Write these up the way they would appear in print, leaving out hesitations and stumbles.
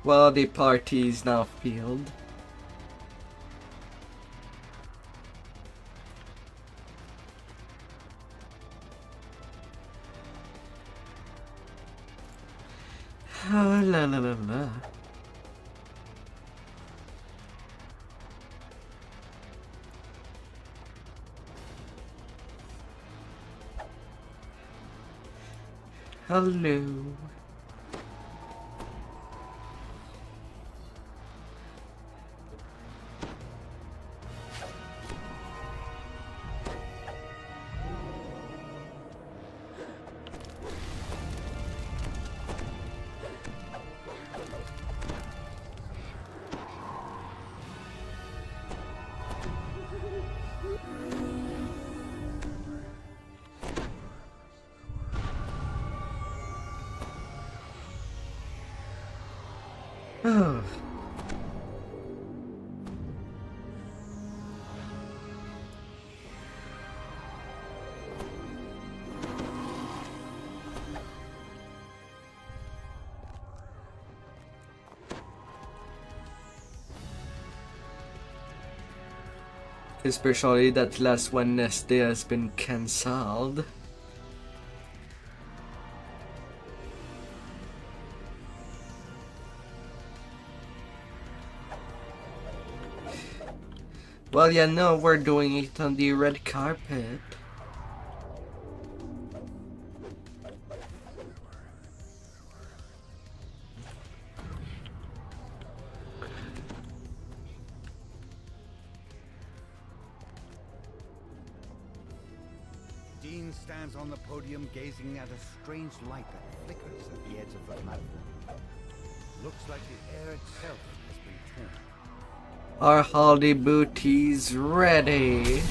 Well, the party is now filled. Oh, la la la la. Hello. Oh. Especially that last one nest day has been cancelled. Well, yeah, no, we're doing it on the red carpet. Dean stands on the podium gazing at a strange light that flickers at the edge of the platform. Looks like the air itself has been torn. Our holiday booties ready.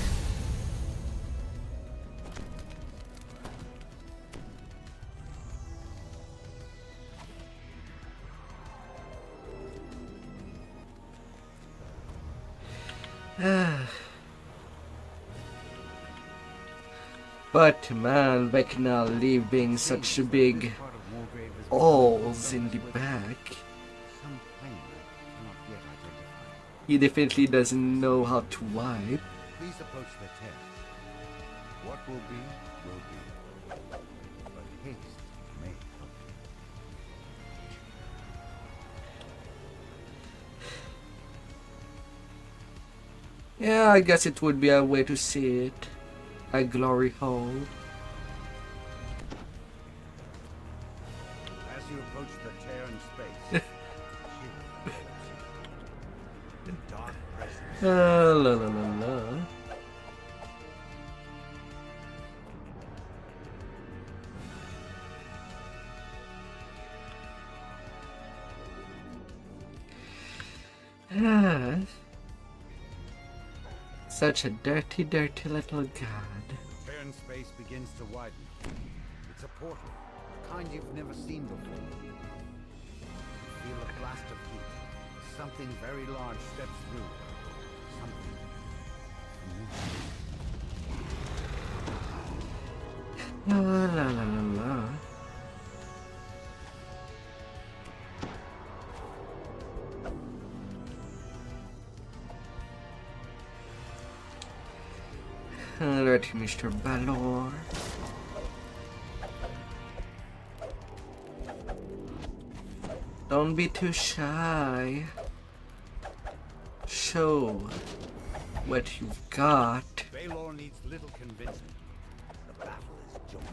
But man, they cannot leave being such big holes in the back. Some plane I cannot yet identify. He definitely doesn't know how to wipe. Please approach the test. What will be, will be. But haste may help. Yeah, I guess it would be a way to see it. A glory hole. As you approach the tear in space, dark presence. La la la la. Ah. Such a dirty, dirty little god. The tear in space begins to widen. It's a portal, a kind you've never seen before. You feel a blast of heat. Something very large steps through. Something. La la la la la. Alright, Mr. Balor. Don't be too shy. Show what you've got. Balor needs little convincing. The battle is joined.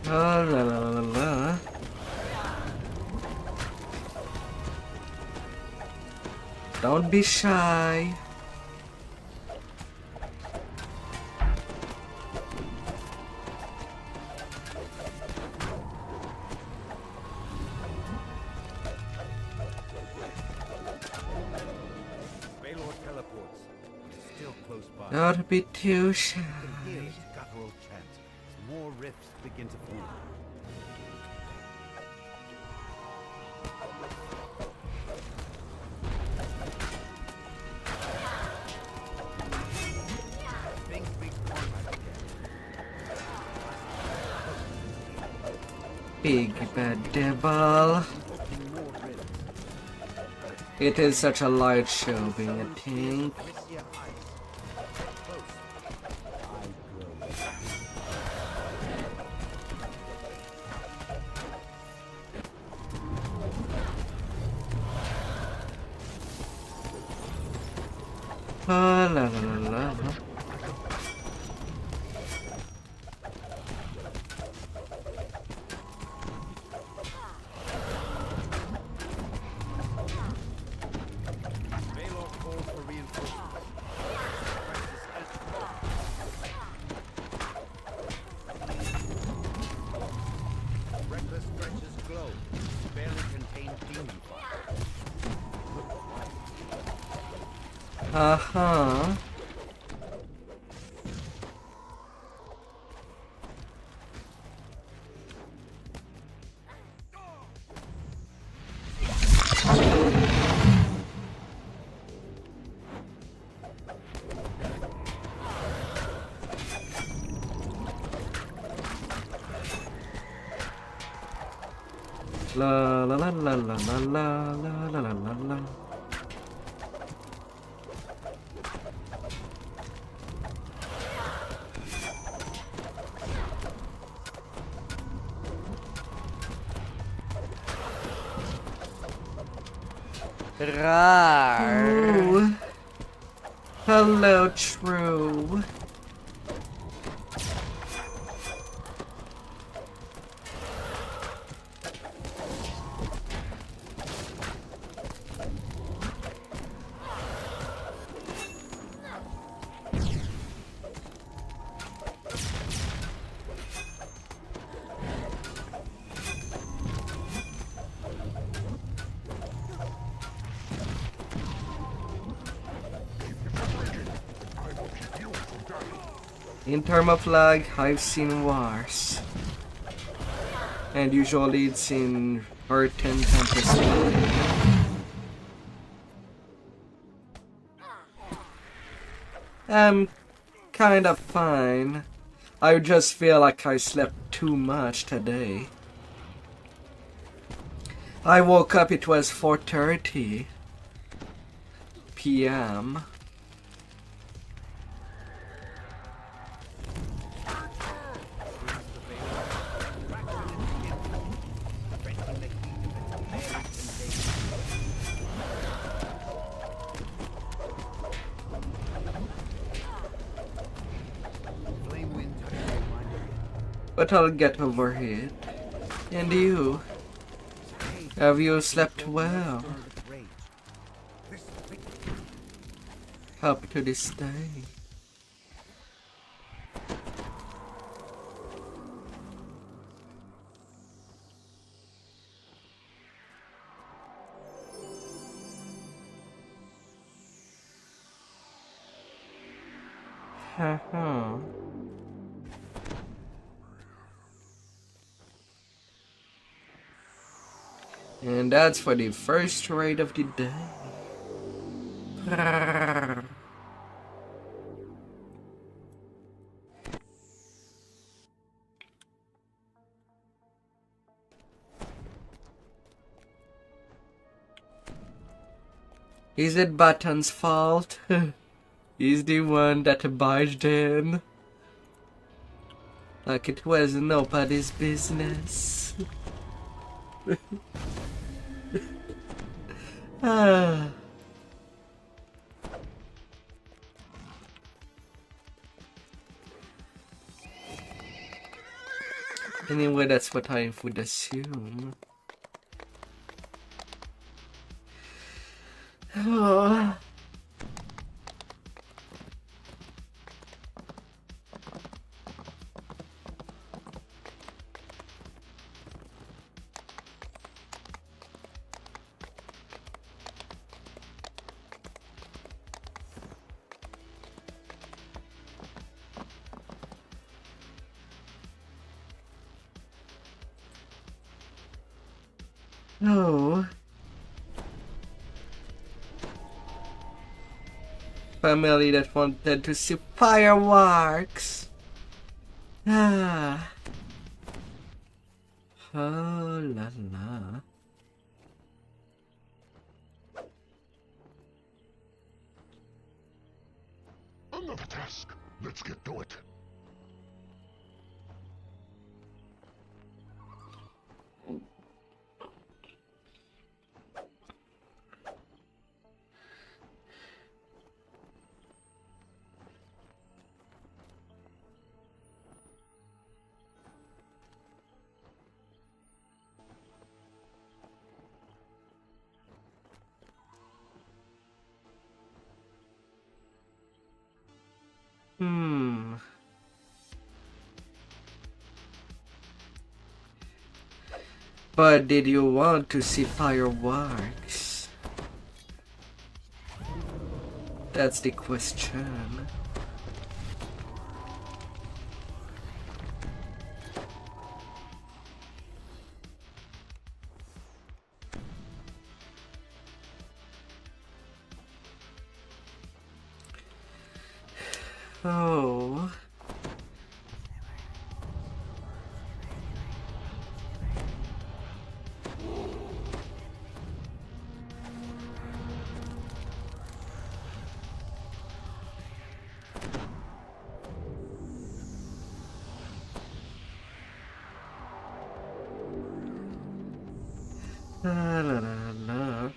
La la la la la. Don't be shy. Balor teleports, but is still close by. Don't be too shy. You can hear his guttural chant as more rifts begin to form. big bad devil. It is such a light show being a tank. La la la la. Uh-huh. La la la la la la la la la la la. Ooh. Hello, True. In terms of lag, I've seen worse. And usually it's in Earth 10 Tempest lag. I'm kind of fine. I just feel like I slept too much today. I woke up, it was 4:30 p.m. But I'll get over it. And you? Have you slept well? Up to this day. Haha. And that's for the first raid of the day. Is it Button's fault? He's the one that barged in. Like it was nobody's business. Anyway, that's what I would assume. Oh. No. Family that wanted to see fireworks. Ah. Oh la la. Another task. Let's get to it. But did you want to see fireworks? That's the question. Oh. La la la la.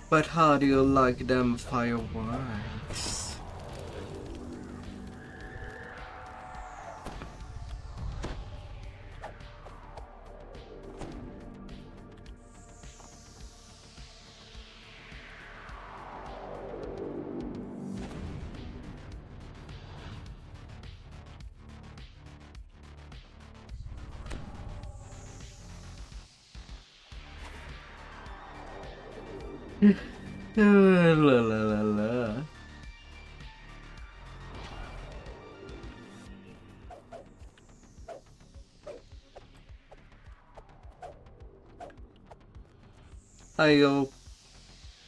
But how do you like them fireworks? La la la la. I hope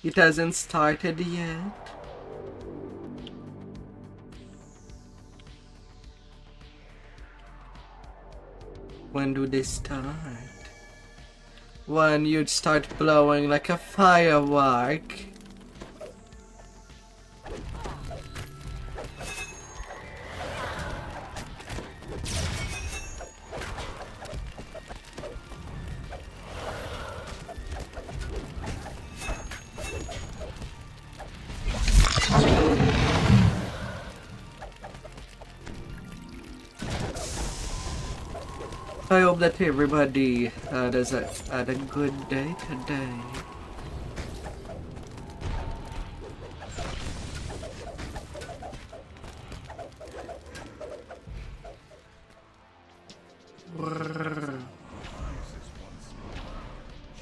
it hasn't started yet. When do they start? When you'd start blowing like a firework. I hope that everybody had a good day today.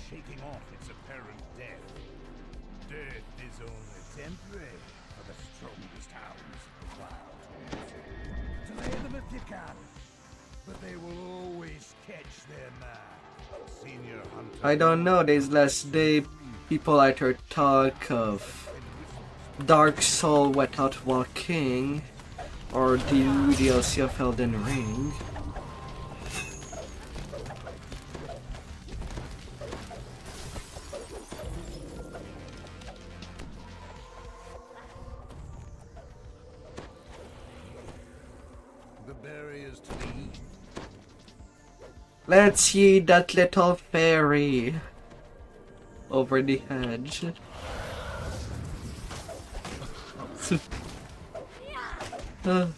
Shaking off its apparent death. Death is only temporary for the strongest hounds of the wild. Delay them if you can, but they will always catch their man. Senior hunter. I don't know, these last day people either talk of Dark Soul without walking or the DLC of Elden Ring. The barriers to the east. Let's see that little fairy over the hedge. Oh.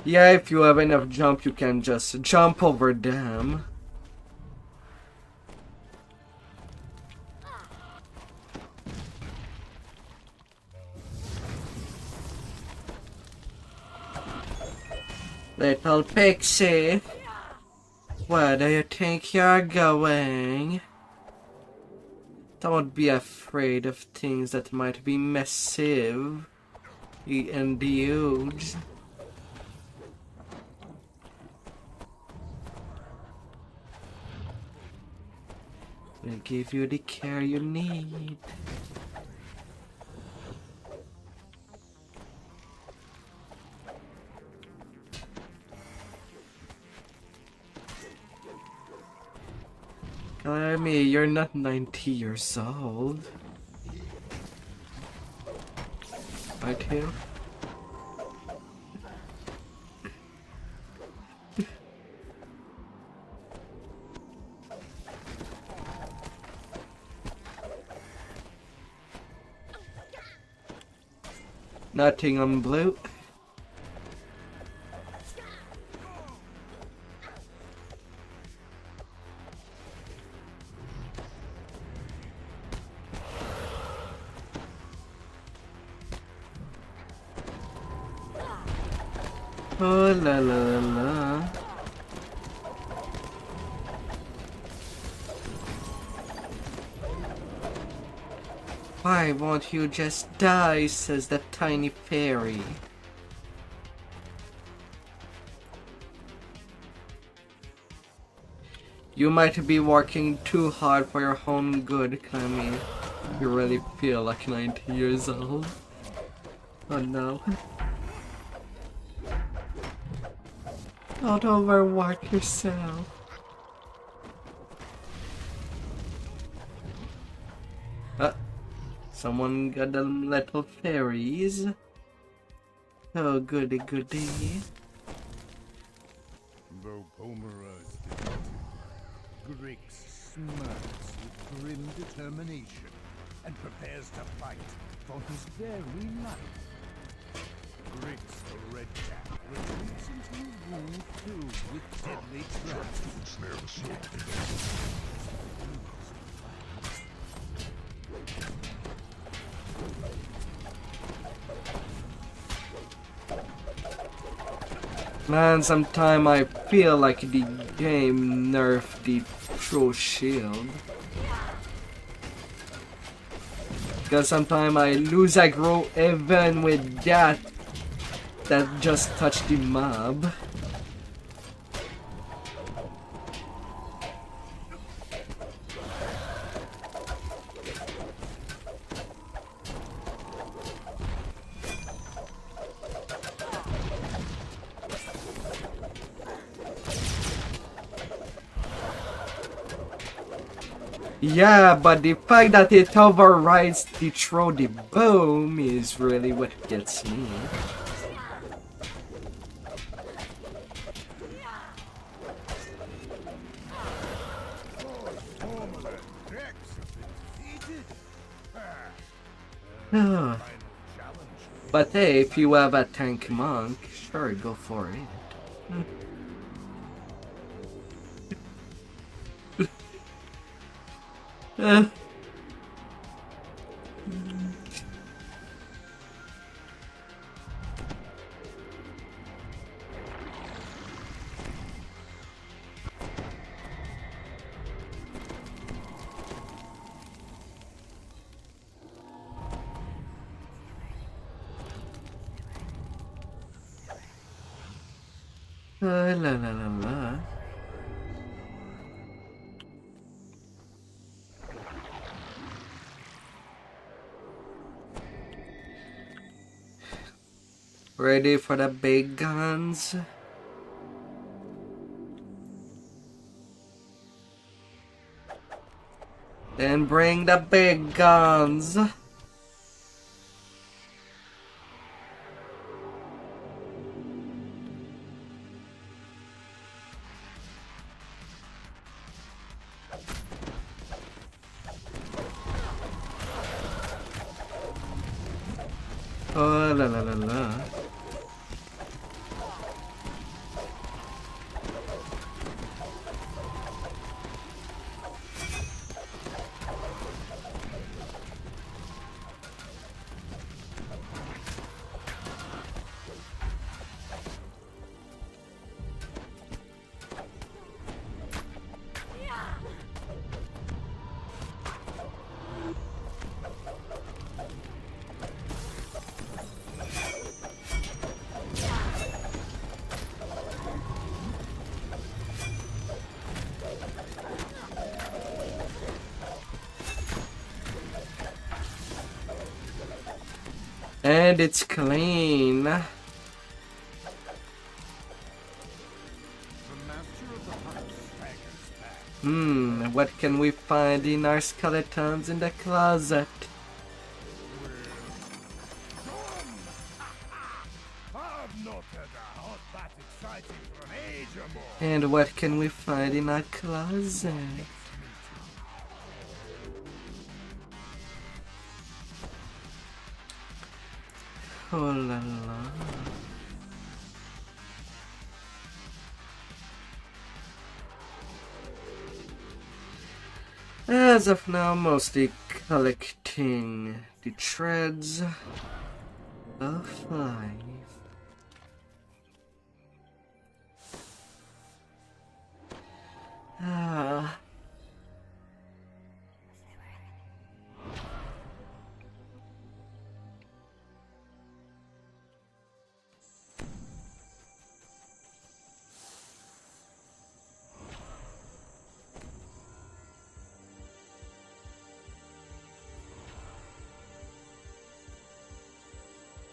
Yeah, if you have enough jump, you can just jump over them. Little pixie, where do you think you're going? Don't be afraid of things that might be massive and huge. We'll give you the care you need. I mean, you're not 90 years old. Aren't you? Nothing on blue. Oh la la la. Why won't you just die, says that tiny fairy. You might be working too hard for your own good, Kami. You really feel like 90 years old. Oh no. Don't overwork yourself. Someone got them little fairies. Oh, goody goody. Though Pomera's defeated, Grix smirks with grim determination and prepares to fight for his very life. Grix the Red Cap retreats into a room filled with deadly traps. Snare the sword. Man, sometimes I feel like the game nerfed the throw shield. Because sometimes I lose aggro even with that just touched the mob. Yeah, but the fact that it overrides the throw the boom is really what gets me. But hey, if you have a tank monk, sure, go for it. La la la la. Ready for the big guns? Then bring the big guns. Oh la la la la. And it's clean. The master of the hunt staggers back. What can we find in our skeletons in the closet? I've not had a hunt that exciting for an age or more. And what can we find in our closet? Oh la la. As of now, mostly collecting the threads of life. Ah.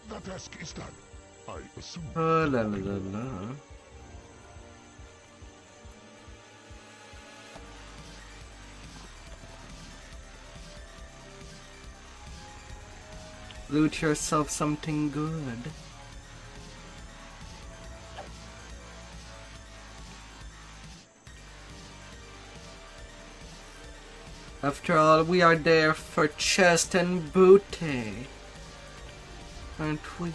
The task is done. I assume. Oh la la la la. Loot yourself something good. After all, we are there for chest and booty, aren't we?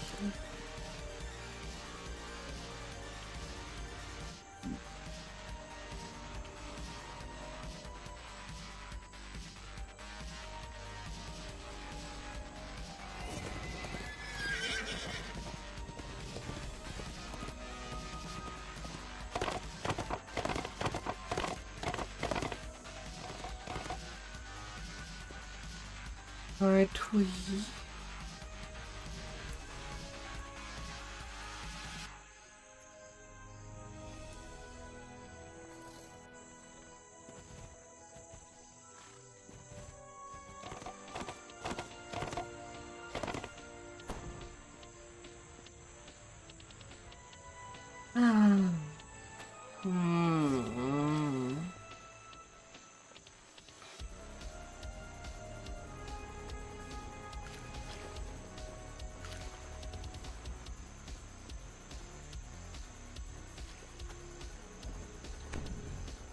Aren't we?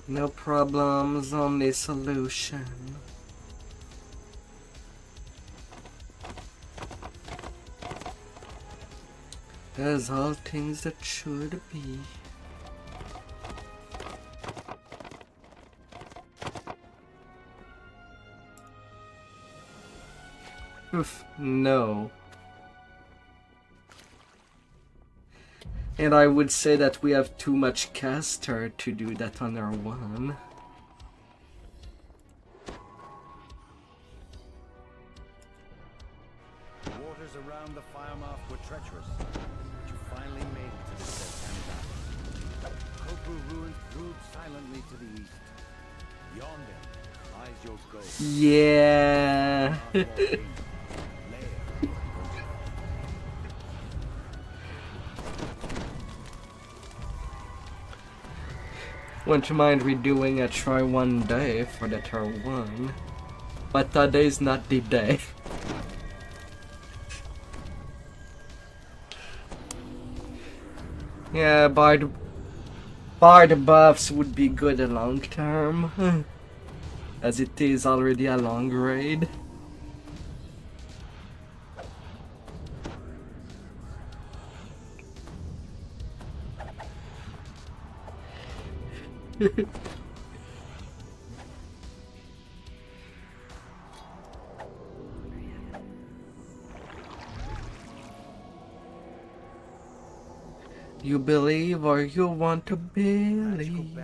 No problems, only solution. As all things that should be. Oof, no. And I would say that we have too much caster to do that on our one. The waters around the Firemouth were treacherous, but you finally made it to the Serpentine. Kopu ruins proved silently to the east. Yonder lies your ghost. Yeah. Wouldn't mind redoing a try one day for the turn one, but today's not the day. Yeah, bard buffs would be good long term, as it is already a long raid. You believe or you want to believe?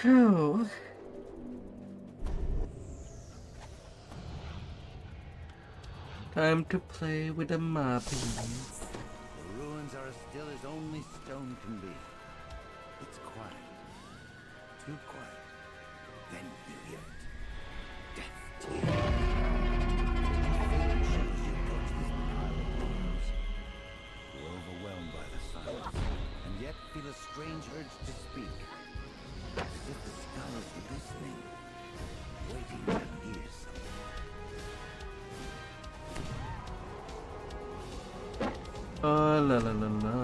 Oh. Time to play with the mobbies. The ruins are as still as only stone can be. It's quiet. Too quiet. Then you hear it. Death tear. Faint shows you approach this pile of bones. You're overwhelmed by the silence, and yet feel a strange urge to speak. As if the skull is listening, waiting to hear something. Oh la la la la.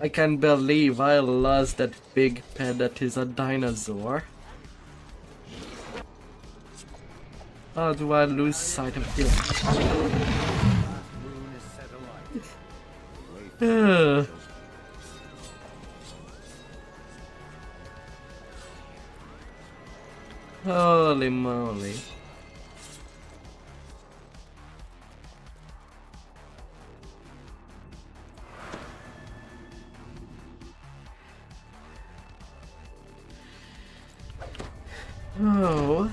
I can't believe I lost that big pet that is a dinosaur. How do I lose sight of him? Holy moly. Oh.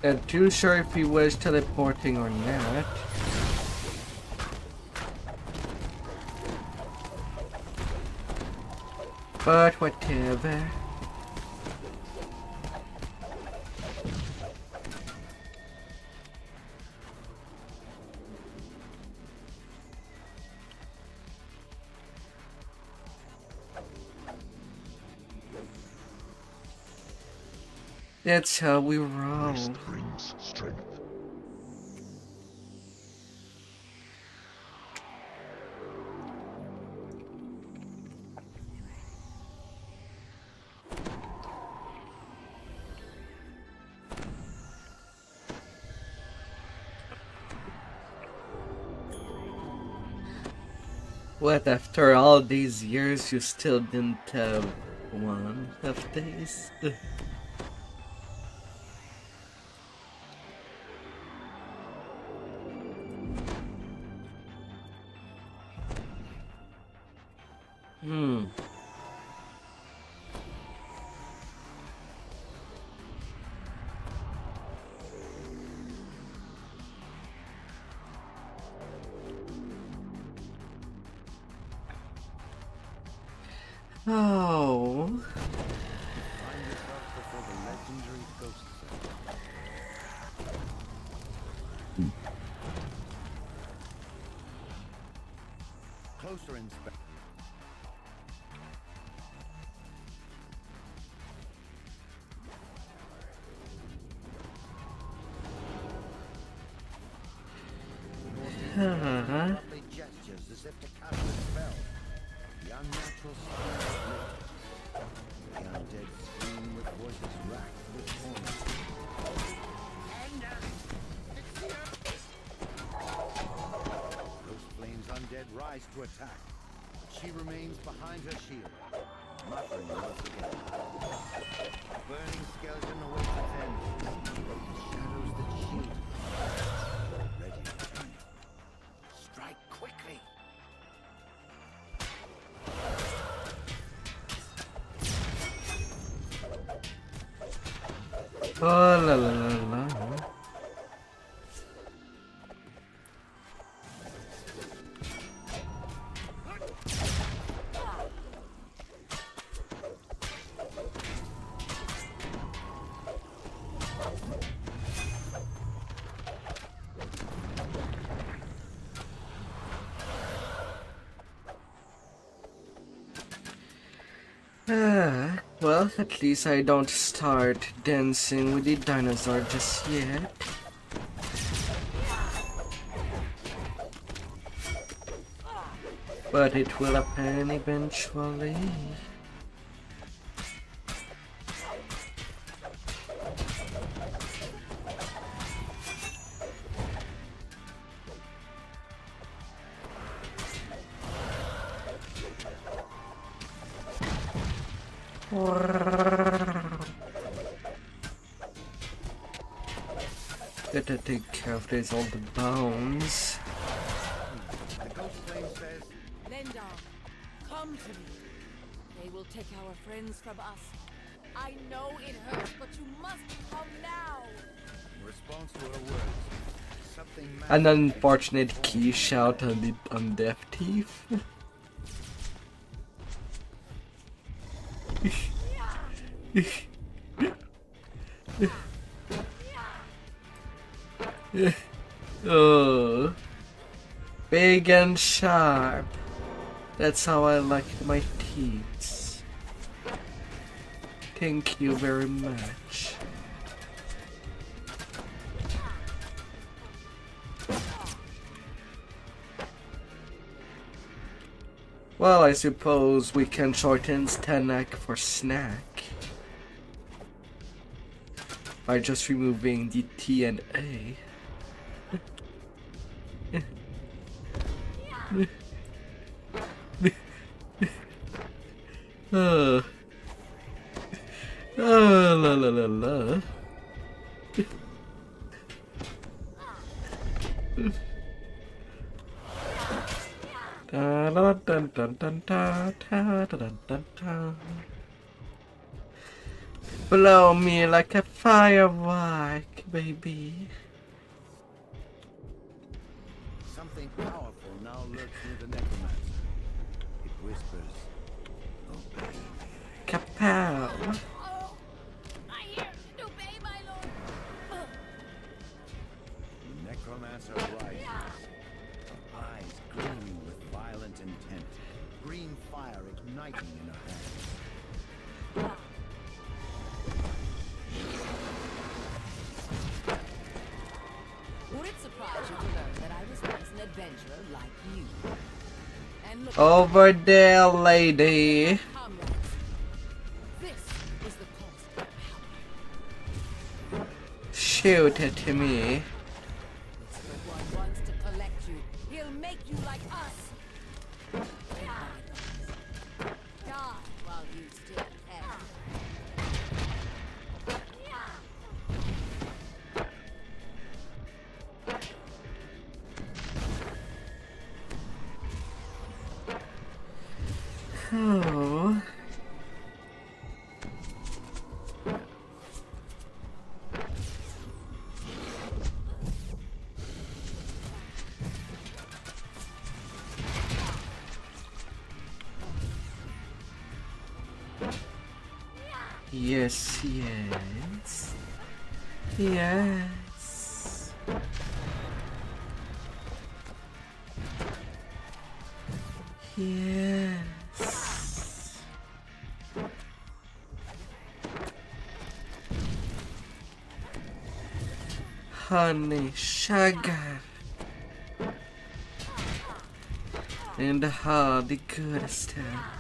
Not too sure if he was teleporting or not. But whatever. That's how we roll. Rest brings strength. What, after all these years you still didn't have one of these? Oh. Find yourself before the legendary ghost zone. Closer inspection. Lovely gestures as if to cast a spell. The unnatural silence lifted. The undead scream with voices racked with torment. Ghost Flame's undead rise to attack. She remains behind her shield, muttering once again. A burning skeleton awaits its end. The shadows that shield her, ready to turn. Strike quickly. Oh la la la la. Well, at least I don't start dancing with the dinosaur just yet. But it will happen eventually. Gotta take care of these old bones. The ghost flame says, Lendar, come to me. They will take our friends from us. I know it hurts, but you must come now. in response to her words, something An magic unfortunate key shout on the Death Thief. Oh, big and sharp. That's how I like my teeth. Thank you very much. Well, I suppose we can shorten Stanak for snack by just removing the T and A. Oh, la la la la. Da da dun dun dun da da da dun dun dun. Blow me like a firework, baby. Something powerful now lurks near the necromancer. It whispers, obey me. Kapow. Oh, I hear it. Obey, my lord. The necromancer rises, her eyes gleaming with violent intent, green fire igniting in her hands. Would it surprise you to learn that I was once an adventurer like you? And look, Over there, lady. comrades, this is the cost of power. Shoot it to me. But one wants to collect you. He'll make you like us. Die while you still can. Oh. Yes, yes. Yes. Yes. Honey, sugar. And all the good stuff.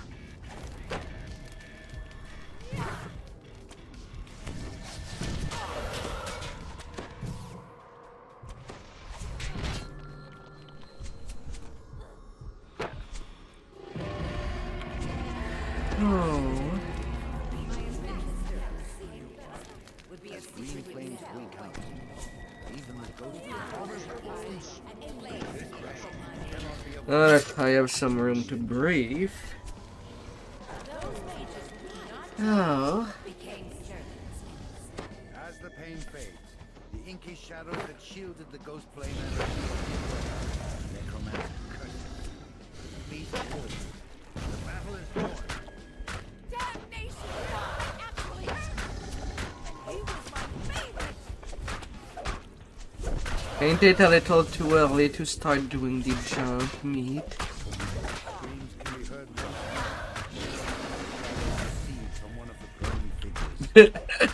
Oh. Green flames wink out. Even the ghost Alright, I have some room to breathe. Oh. as the inky shadows that shielded the ghost plane and necromancer curses. Beast wood. The battle is won. Damnation! Actually, he was my favorite! Ain't it a little too early to start doing the jump meet? Screams can be heard once received from one of the burning figures.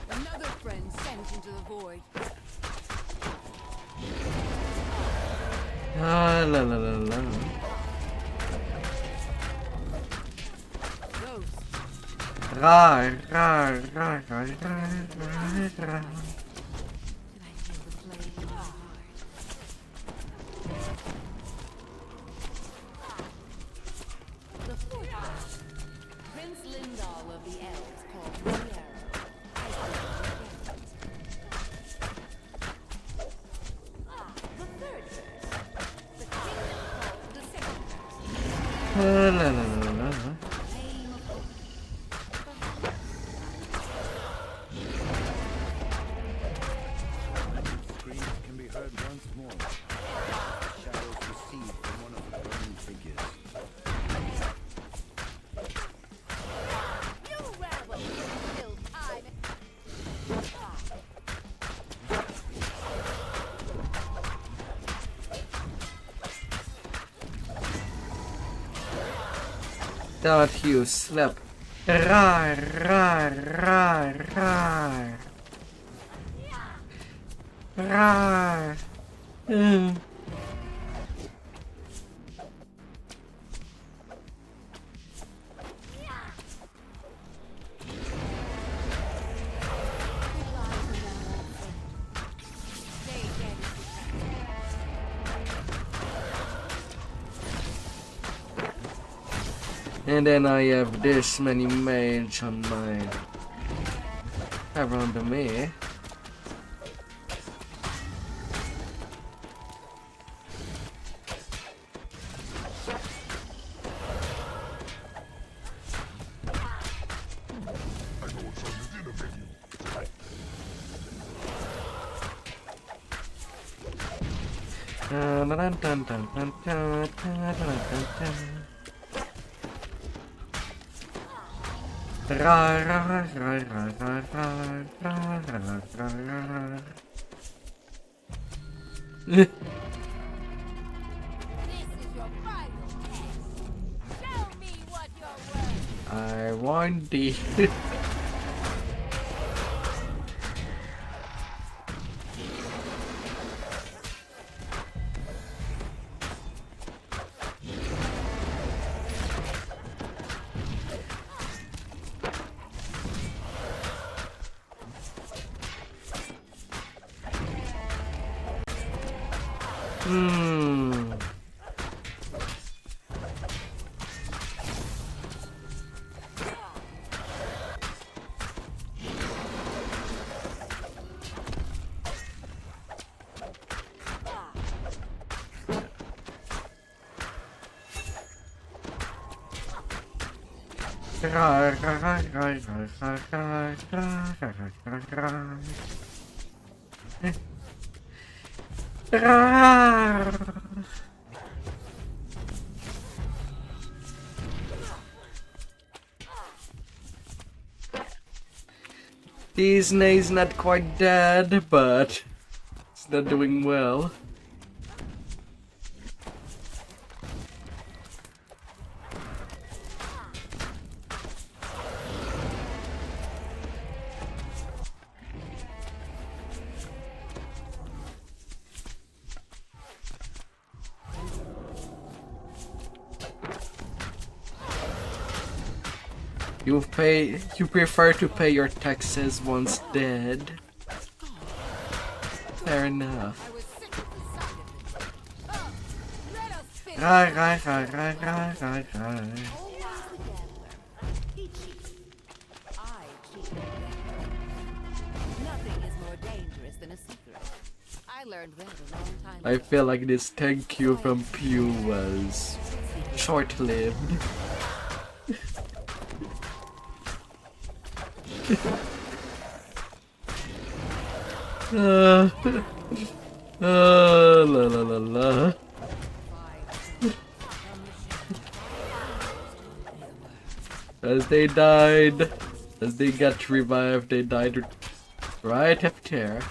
Another friend sent into the void. Ah, la la la la. Ghost. Rar, rar, rar, rar, rar, rar, rar. Did I feel the flame in my heart? The fourth. Prince Lindal of the Elves called me the Arrow. I the third verse. The kingdom called the second verse. La la la la la. Name of hope. Screams can be heard once more. Shadows received from one of the burning figures. You rebel! Still time. That you slap. Rar, rar, rar, rar. Rar. Stay dead. And then I have this many mage on my around me. I know what's on the dinner menu. Dun, dun, dun, dun, dun, dun, dun, dun, dun. Rar, rar, rar, rar, rar, rar, rar, rar, rar, rar. This is your final test. Show me what you're worth. I want the Disney's not quite dead, but it's not doing well. You prefer to pay your taxes once dead. Fair enough. I was sick of the sight of it. Let us finish. Right. Always together. He cheats. I cheat. Nothing is more dangerous than a secret. I learned that a long time I ago. feel like this thank you from Pew was short-lived. La la la la. As they died, as they got revived, they died right after.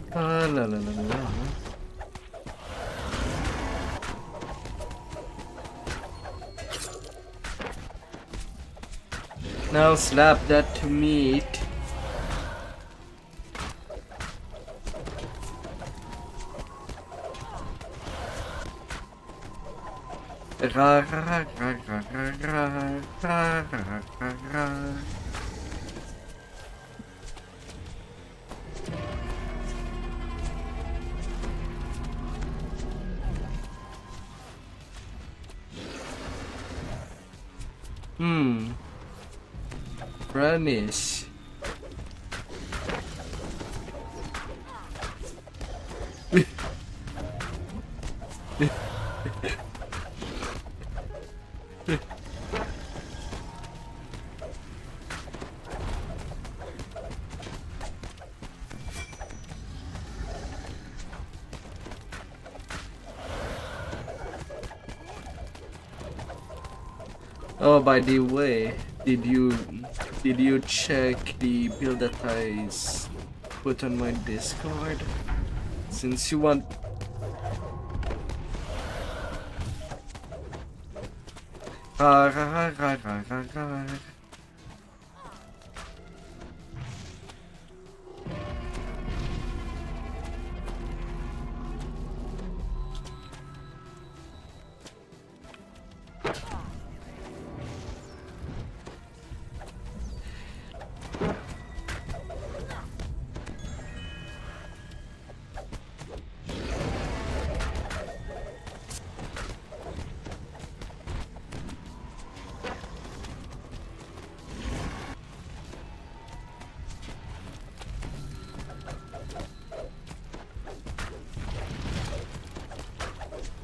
La la la la. Now slap that to meat. Ranish. Oh, by the way, did you check the build that I put on my Discord? Since you want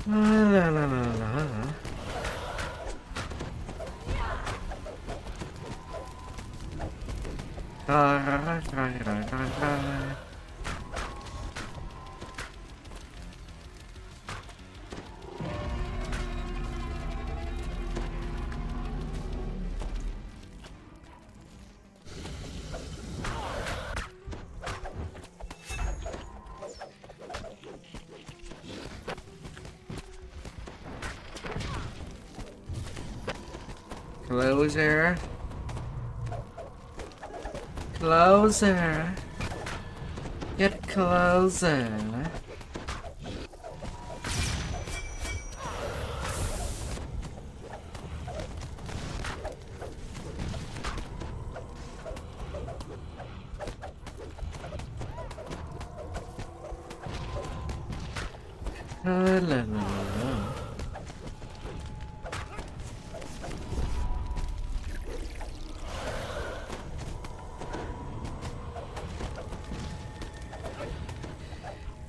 la la la la. Closer. Closer. Get closer. La la la la.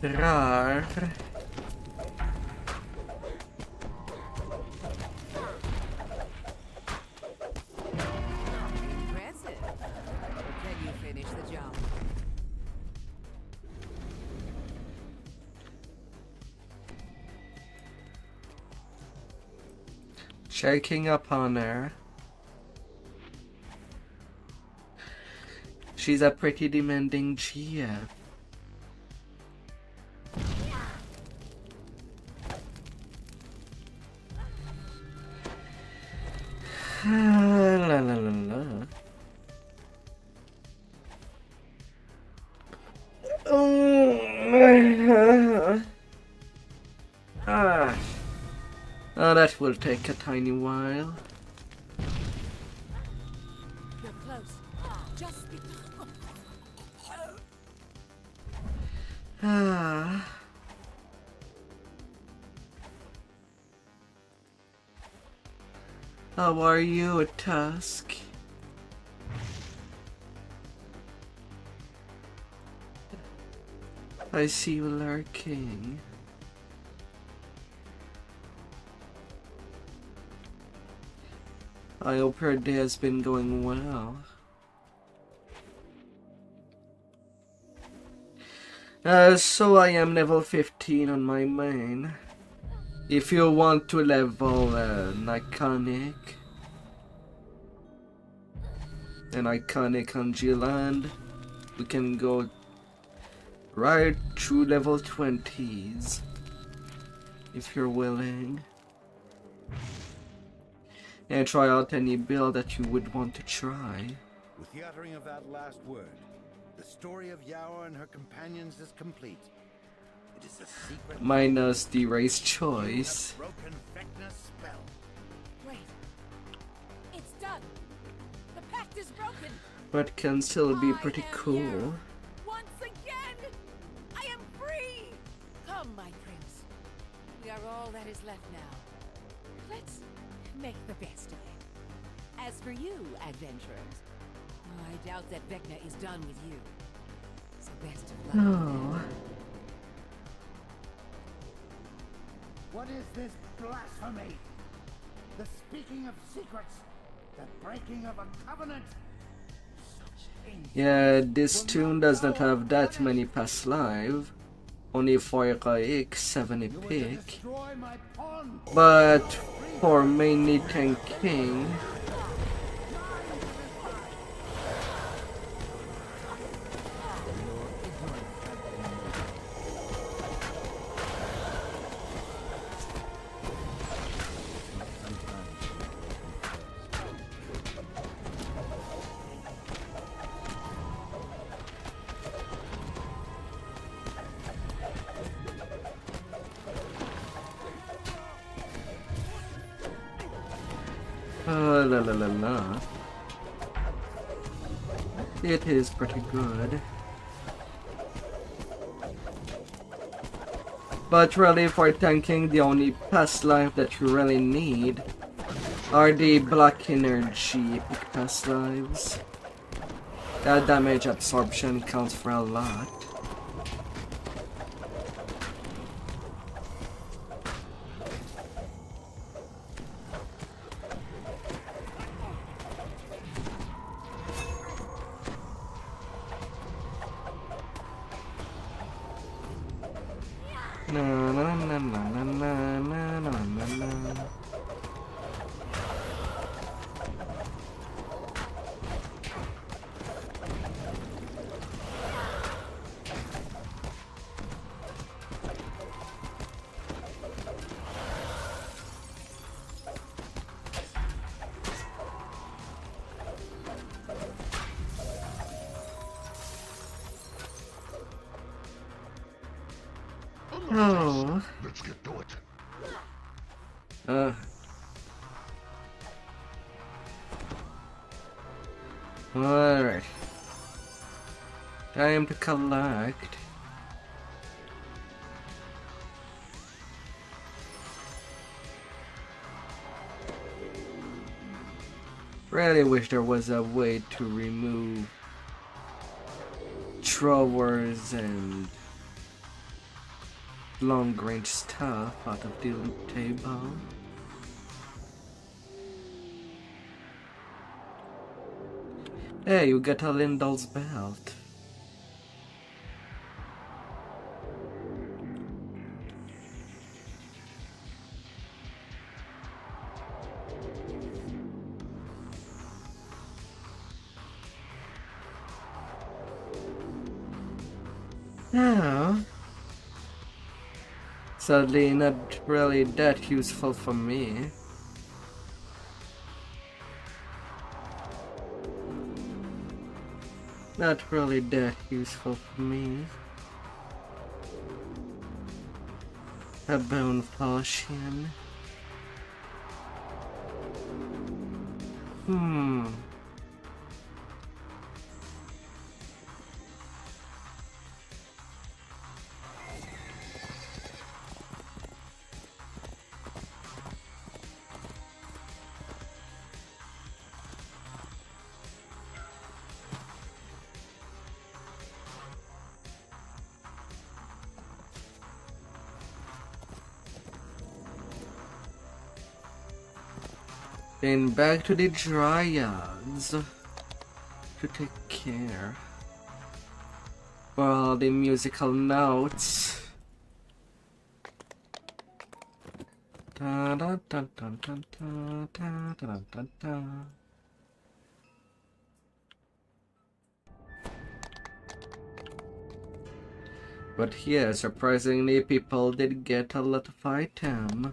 Rar. Impressive. Can you finish the job? Checking up on her. She's a pretty demanding GF. La la Ah. Oh, that will take a tiny while. You're close. Just be. Ah. How are you, Tusk? I see you lurking. I hope your day has been going well. So I am level 15 on my main. If you want to level an iconic on G-Land, we can go right through level 20s if you're willing, and try out any build that you would want to try. With the uttering of that last word, the story of Yaoa and her companions is complete. It is a secret Minus the race choice. broken Vecna's spell. Wait. It's done. The pact is broken. But can still be pretty I am cool. here. Once again, I am free. Come, my prince. We are all that is left now. Let's make the best of it. As for you, adventurers, I doubt that Vecna is done with you. So best of luck. Oh. What is this blasphemy? The speaking of secrets, the breaking of a covenant. Yeah, this tune does not have that many past live. Only 4 Kaik, 7 epic. Destroy my pawn. But for mainly tanking, la la la la. It is pretty good. But really, for tanking, the only past life that you really need are the black energy epic past lives. That damage absorption counts for a lot. Na na na na na na na na na na. Oh. Let's get to it. Alright. Time to collect. Really wish there was a way to remove throwers and long range stuff out of the loot table. Hey, you got a Lindal's belt. Now, sadly not really that useful for me. Not really that useful for me. A bone potion. Then back to the dryads to take care for all the musical notes. Da, da, da, da, da, da, da, da, da, da. But here, surprisingly, people did get a lot of item.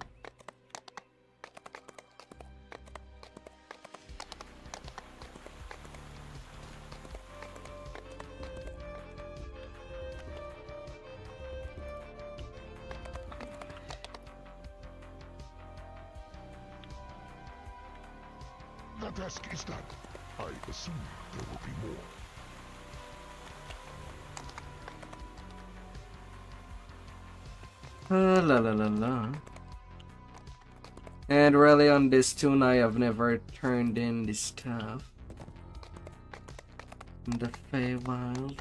The desk is done. I assume there will be more. La la la la. And really on this tune I have never turned in this stuff. In the Feywild.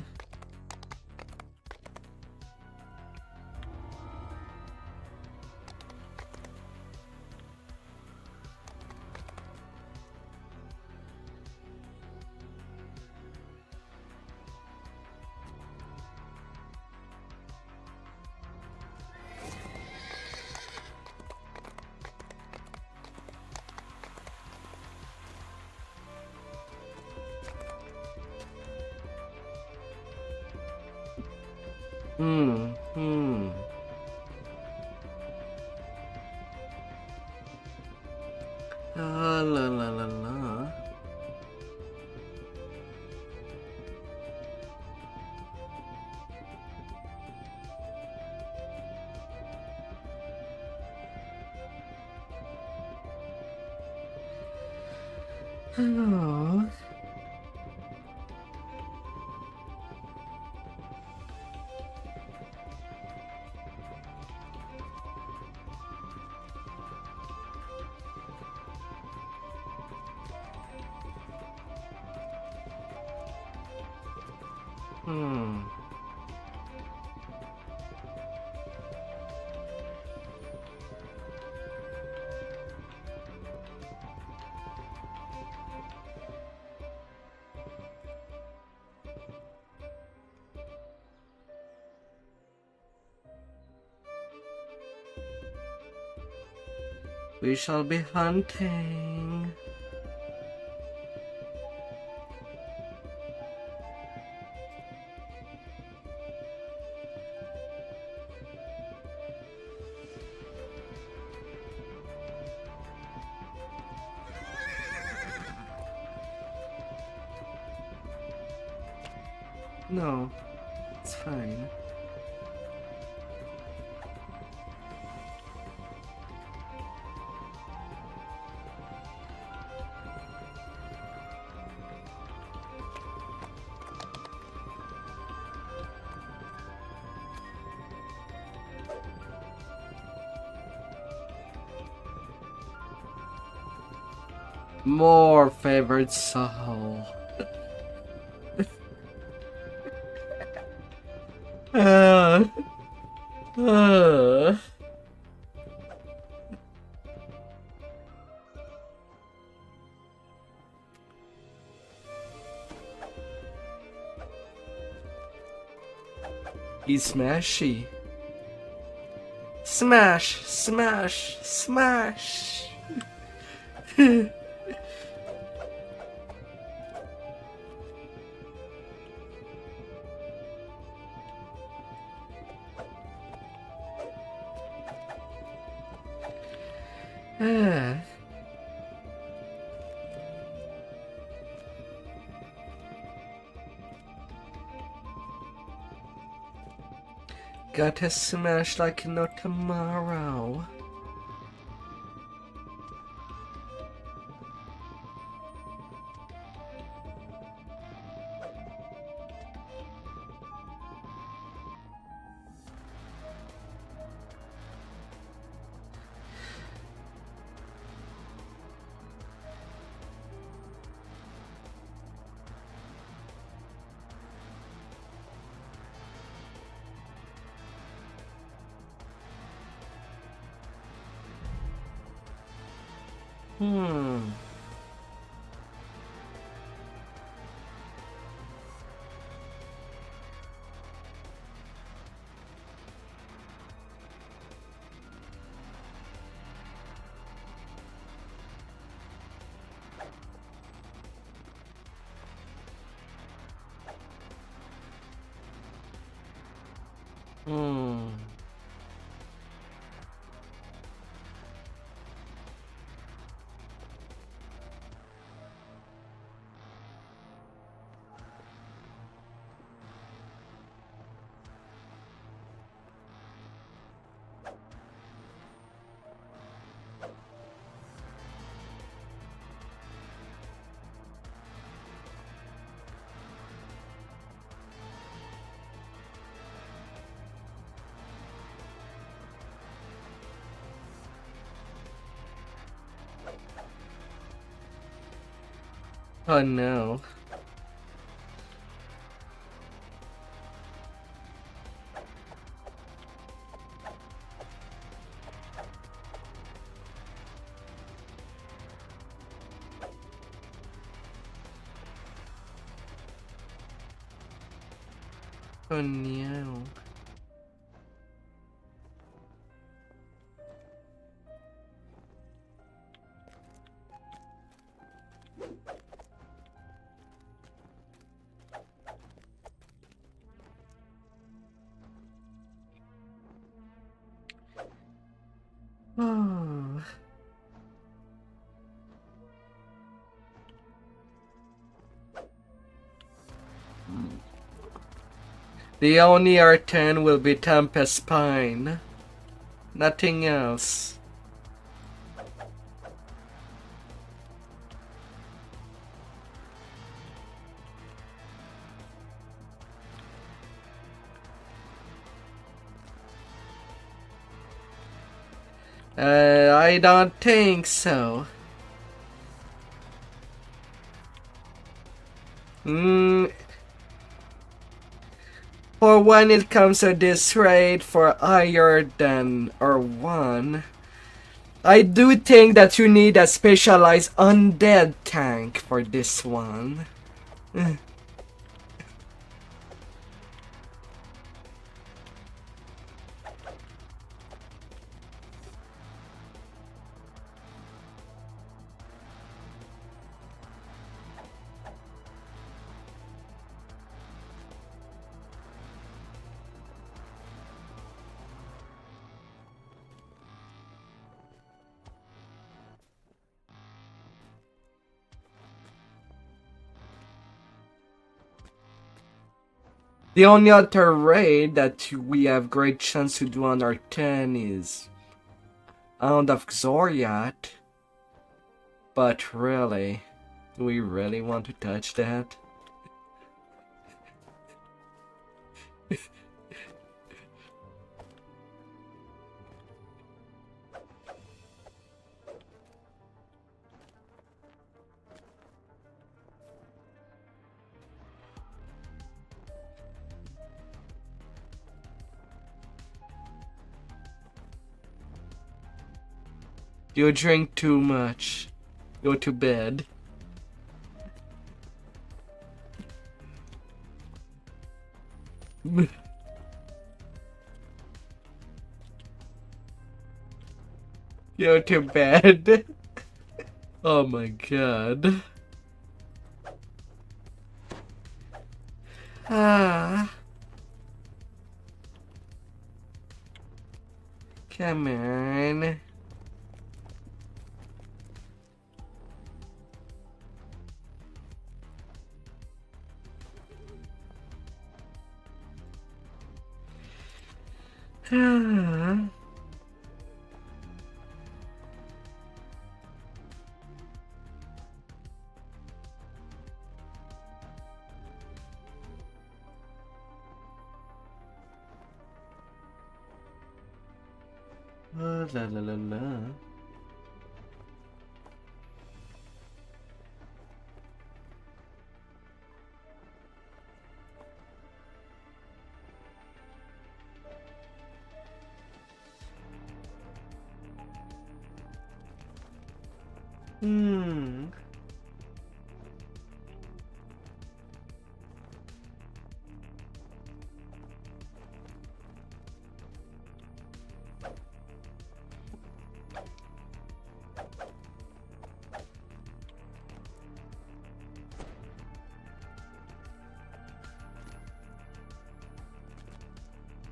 La la la la. Oh. We shall be hunting. No, it's fine. More favorite soul. uh. He's smashy. Smash, smash, smash. Gotta smash like no tomorrow. Hmm. Hmm. Oh no. Oh no. Oh. The only R10 will be Tempest Spine. Nothing else. I don't think so. For when it comes to this raid for higher than or 1, I do think that you need a specialized undead tank for this one. The only other raid that we have great chance to do on our 10 is Hound of Xoriat. But really, do we really want to touch that? You drink too much. Go to bed. Go to bed. Oh my god. Ah. Come on. La la la la.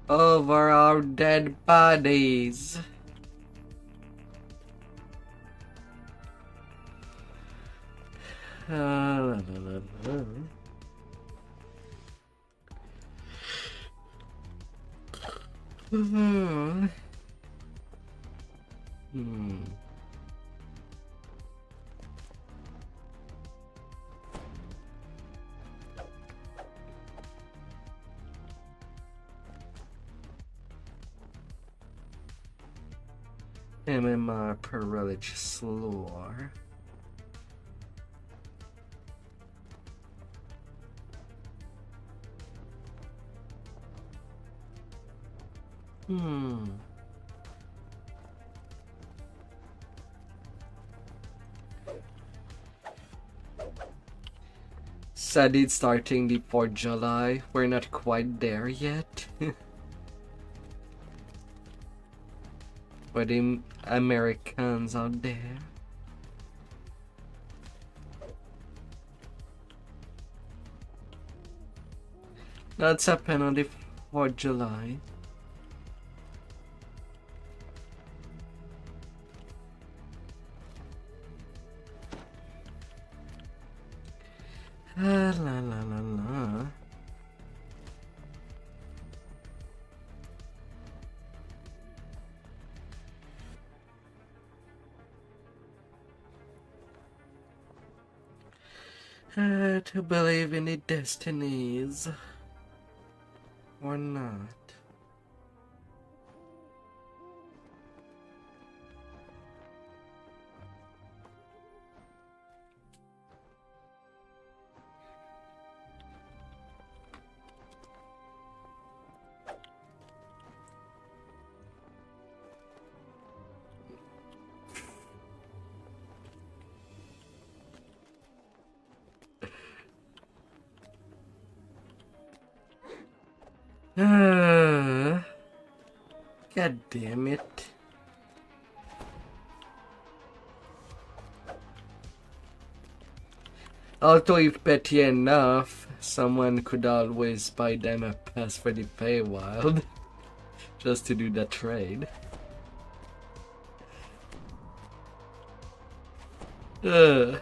Over our dead bodies. La, la, la, la. Hmm. MMR per religious lore. Said it's starting before July. We're not quite there yet. For the Americans out there. That's happened on the 4th July. La la la la. To believe in the destinies or not. God damn it. Although if petty enough, someone could always buy them a pass for the Paywild just to do that trade. Ugh.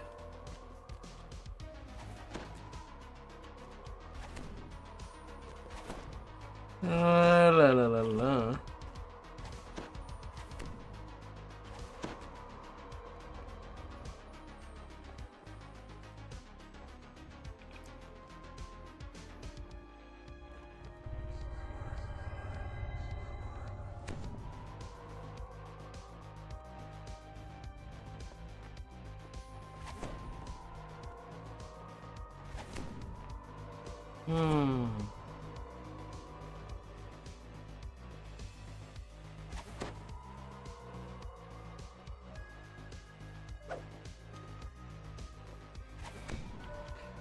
La la la la.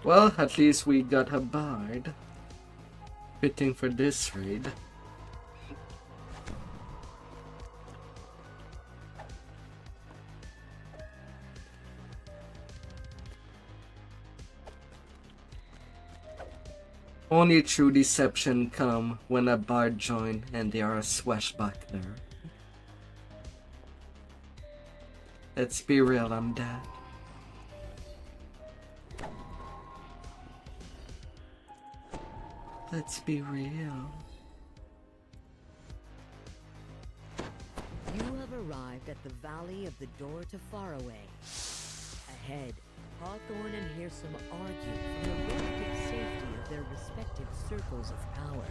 Well, at least we got a bard. Fitting for this raid. Only true deception come when a bard join and they are a swashbuckler. Let's be real on that. Let's be real. arrived at the Valley of the Door to Faraway. Ahead, Hawthorne and Hearsome argue from the relative safety of their respective circles of power.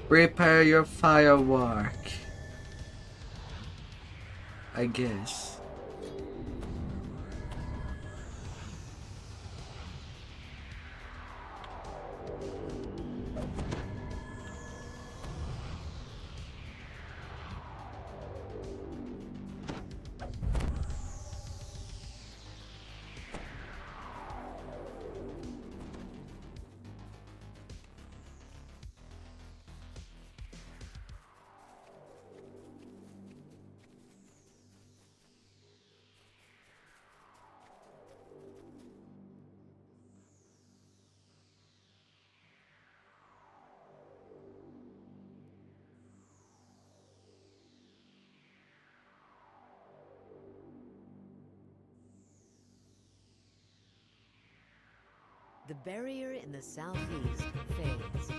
Prepare your firework. I guess. The barrier in the southeast fades.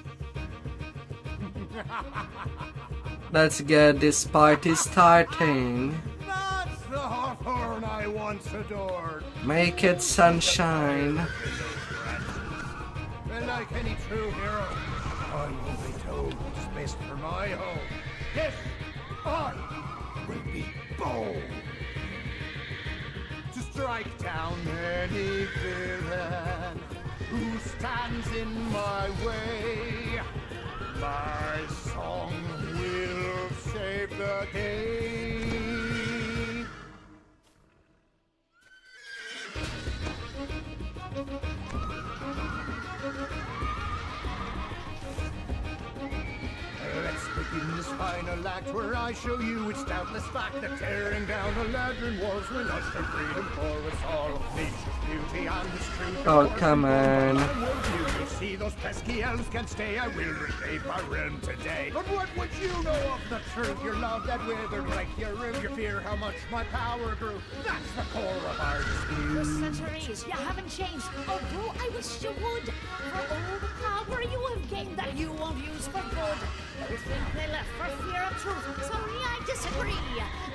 Let's get this party starting. That's the Hawthorne I once adored. Make it sunshine. And like any true hero, I will be told what's best for my home. Yes, I will be bold. To strike down any villain who stands in my way. My song will save the day. Let's begin this final act where I show you it's doubtless fact that tearing down the Ladrin walls will usher freedom for us all. Nature's beauty and its truth. Oh, come on. You see those pesky elves can't stay. I will reshape our realm today. But what would you know of the truth? Your love that withered like your root. Your fear how much my power grew. That's the core of our For dispute. centuries, you haven't changed, although I wish you would. For all the power you have gained that you won't use for good. You think they left for fear of truth. Sorry, I disagree.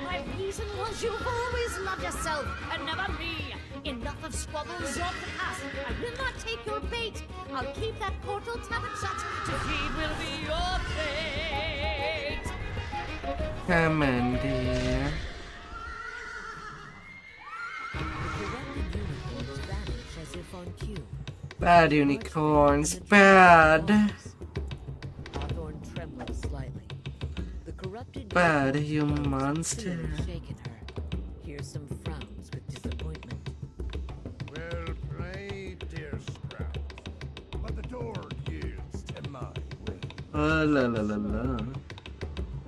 My reason was you've always loved yourself and never me. Enough of squabbles of the past. I will not take your bait. I'll keep that portal tablet shut. Defeat will be your fate. Come on, dear. The corrupted unicorns vanish as if on cue. Bad unicorns, bad. Hawthorne trembles slightly. The corrupted Bad, unicorns you have monster. clearly shaken her. Here's some frowns with disappointment. Well played, dear Sprout. But the door yields to my will. Oh, la la la la.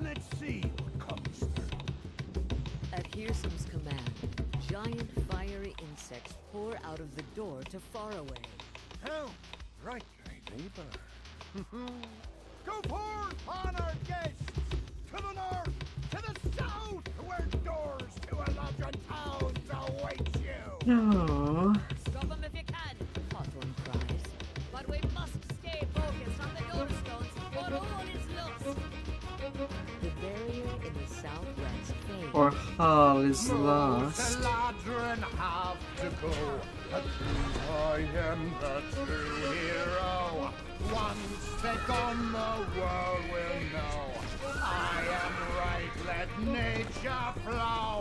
Let's see what comes through. At Hearsome's command, giant fiery insects pour out of the door to Faraway. Oh, right, my neighbor. Go forth, honored guests! To the north, to the south, where doors to a larger towns await you! No. Stop them if you can. Hawthorne cries. But we must stay focused on the doorstones, or all is lost. The barrier in the southwest fades. Or Hall is lost. Ladrin have to go. I am the true hero. Once take on the world will know. I am right, let nature flow.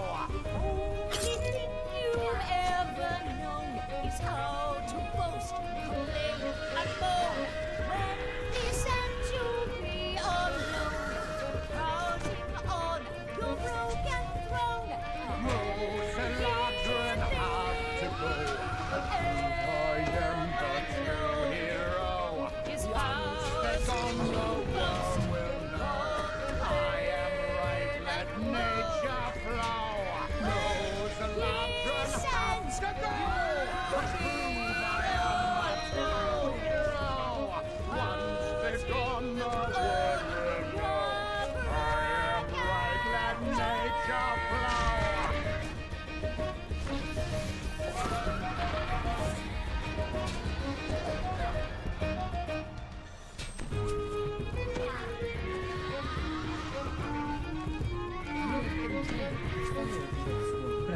Anything you've ever known is how to boast, claim, and boast. When they send to be alone, crowding on your broken throne. Ladrin have to go. I am the true hero. Is Once take on the world will know. I am right, let nature flow. Ladrin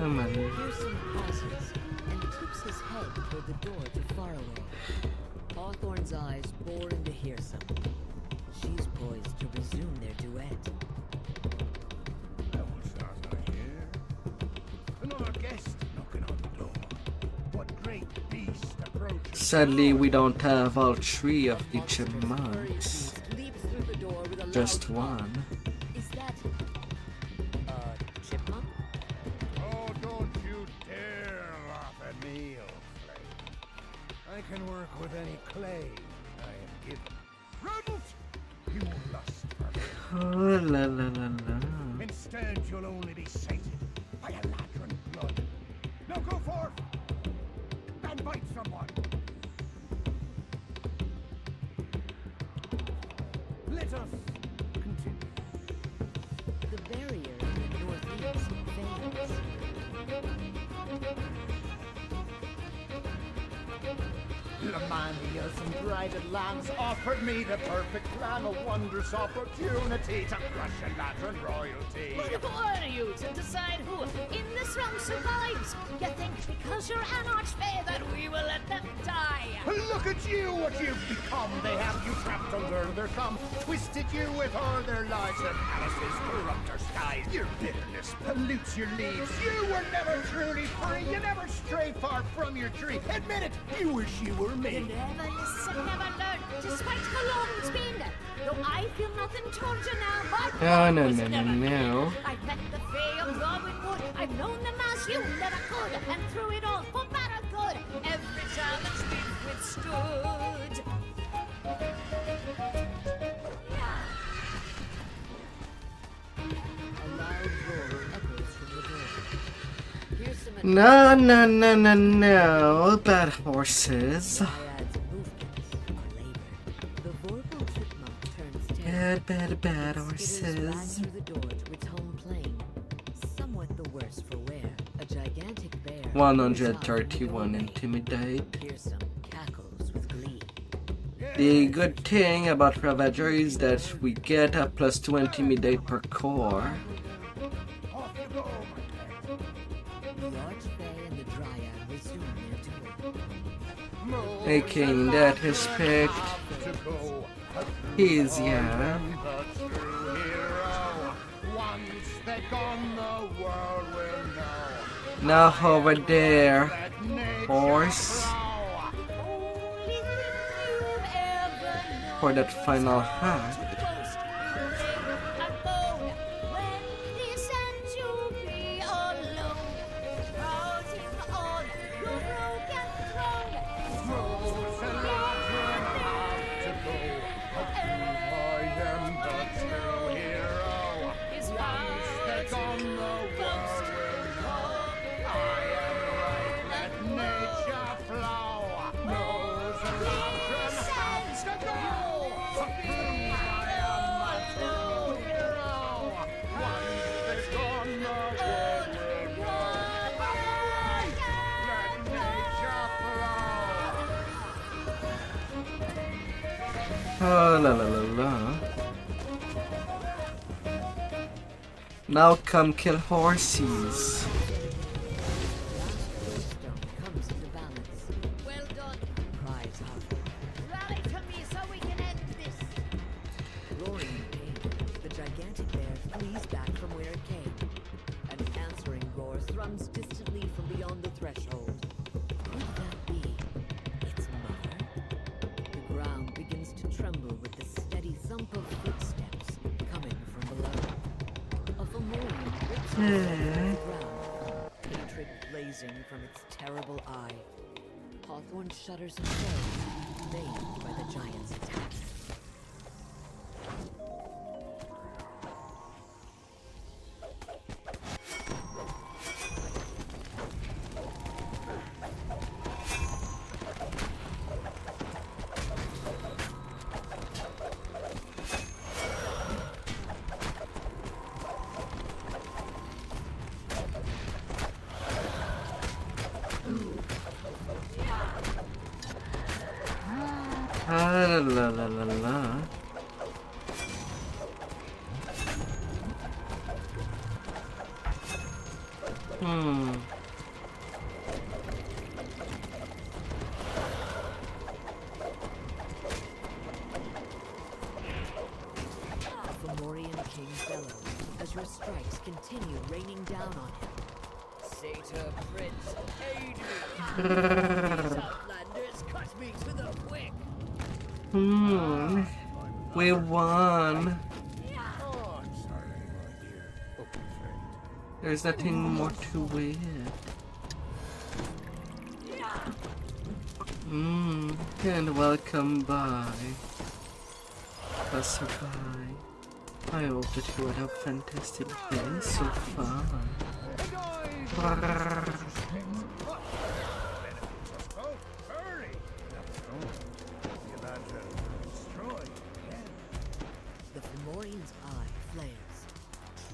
man. Pearson pauses and tips his head toward the door to Faraway. Hawthorne's eyes bore into Hearsome. She's poised to resume their duet. Well, Austrakear here. Another guest knocking on the door. What great beast approaches? Sadly, we don't have all three of the chipmunks. Leaps through the door with a loud Just pop. one. Is that chipmunk? Oh, don't you dare laugh at me, old flame. I can work with any clay I am given. Rodent! You lust for me. Oh, la la la la. Instead, you'll only be sated by a ladron blood. Now go forth and bite someone. Let us continue. The barrier in the northeast fades. Lamanias and brided lambs offered me the perfect plan, a wondrous opportunity to crush a ladron royalty. But who are you to decide who in this realm survives? You think because you're an archfey that we will let them die? Look at you, what you've become. They have you trapped under their thumb, twisted you with all their lies. Their palaces corrupt our skies. Your bitterness pollutes your leaves. You were never truly free. You never strayed far from your tree. Admit it, you wish you were You me. never listen, never learn, despite how long it's been. Though I feel nothing towards you now, but Oh, no, no, no, no. I've met the Fae of Robin Wood. I've known them as you never could, and through it all, for bad or good, every challenge we've withstood. A loud roar echoes from the door. Hearsome and No, no, no, no, no. Bad horses. Dryad's movements are labored. The Vorpal chipmunk turns tail. Bad Skitters back horses. through the door to its home plane. Somewhat the worse for wear. A gigantic bear. 131 intimidate. Hearsome cackles with glee. The good thing about Ravager is that we get a +2 intimidate per core. Off you go, my pet. The Archfey and the Dryad resume their tour. Making that respect. To go. He's yeah. The true hero. Once they're gone, the world will know. Now over there, Let nature horse, flow. Only thing you've ever known. for that final hack. Ghost, ring and bone. When this ends, you'll be alone. Routing on your broken throne. Rose and Ladron have to go. I am the true hero. Is Once they're gone, the world will know. I am right, let nature flow. Rose and Ladron have to go. I am the true hero. Once they're gone, the world will know. Right, let nature flow. Oh la la la la. Now come kill horses. Last stone comes into balance. well done. Cries Hawthorne. Rally to me so we can end this. Roaring in pain, the gigantic bear flees back from where it came. An answering roar thrums distantly from beyond the threshold. Could that be its mother? The ground begins to tremble with the steady thump of footsteps coming from below. A Fomorian rips the ground, hatred blazing from its terrible eye. Hawthorne shudders and froze, maimed by the giant's attack. Ah la la la la. Hmm. The Fomorian king bellows as your strikes continue raining down on him. Satyr Prince, aid me! These outlanders cut me to the quick! Hmm. We won. Oh, I'm sorry, my dear open friend. There's nothing more to it. And welcome by. Passerby. I hope that you had a fantastic day so far. Oh, hurry! The Avenger destroyed again. The Fomorian's eye flares.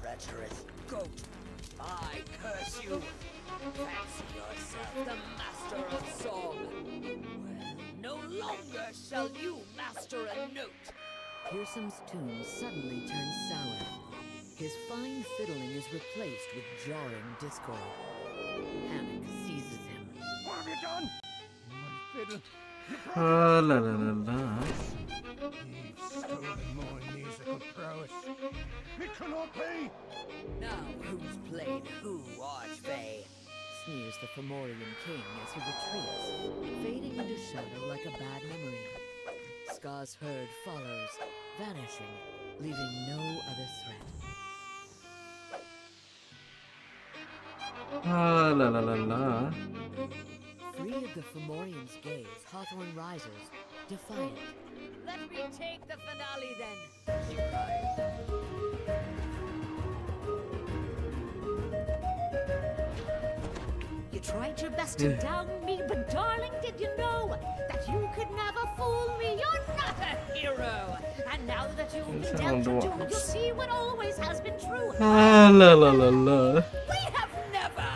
Treacherous goat! I curse you! Fancy yourself the master of song! Well, no longer shall you master a note! Pearson's tune suddenly turns sour. His fine fiddling is replaced with jarring discord. Panic seizes him. What have you done? My fiddle. La la la la. You've stolen my musical prowess. It cannot be! Now who's played who, Archfey? Sneers the Fomorian king as he retreats, fading into shadow like a bad memory. Scar's herd follows, vanishing, leaving no other threat. La la la la. Free of the Fomorian's gaze, Hawthorne rises, defiant. Let me take the finale then, she cries. You tried your best to down me, but darling, did you know that you could never fool me? You're not a hero. And now that you've been dealt your doom, you'll see what always has been true. La la la la. We have never,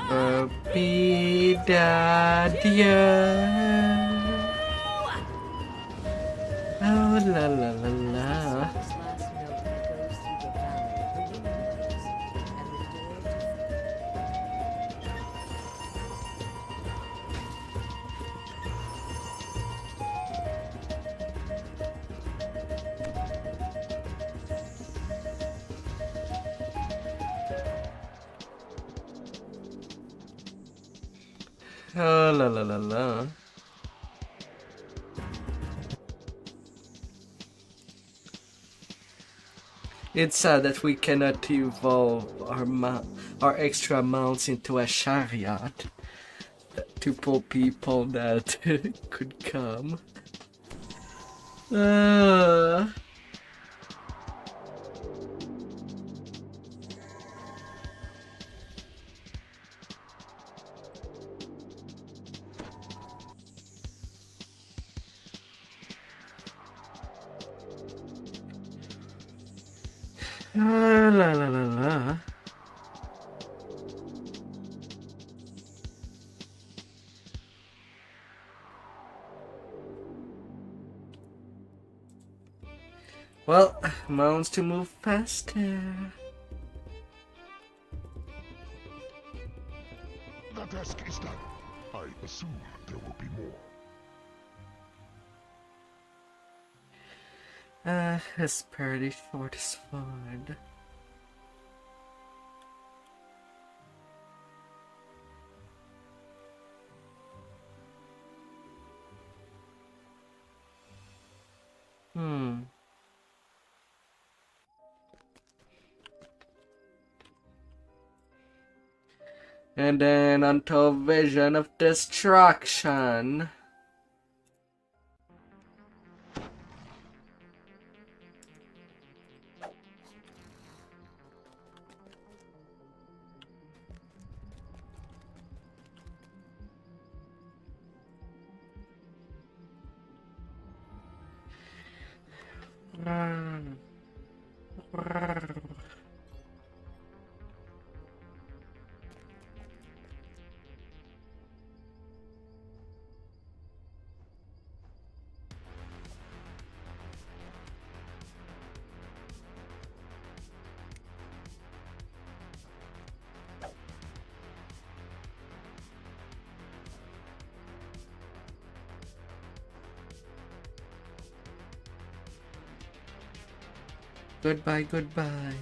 Happy Dadia. Oh la la la la. This last note echoes through the valley of the Windwaters, and the door to Oh la la la la. It's sad that we cannot evolve our extra mounts into a chariot to pull people that could come. La la la la. Well, mounts to move faster. The task is done. I assume there will be more. It's pretty satisfied. And then until Vision of Destruction. Goodbye, goodbye.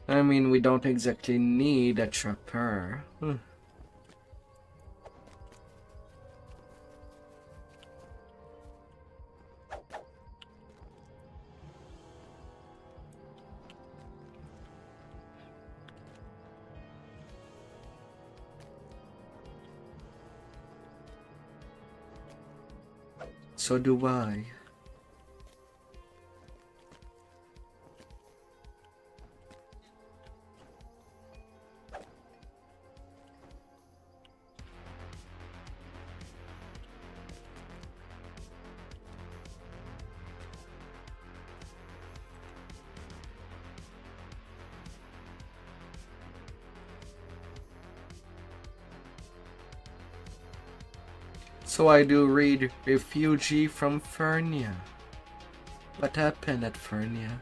I mean, we don't exactly need a trapper. So do I. So I do read Refugee from Fernia. What happened at Fernia?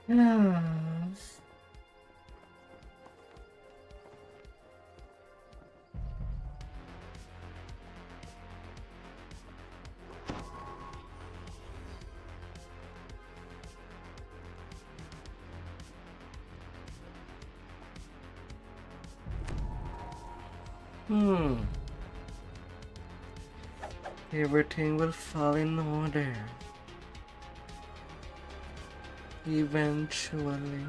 Yes. Everything will fall in order. Eventually.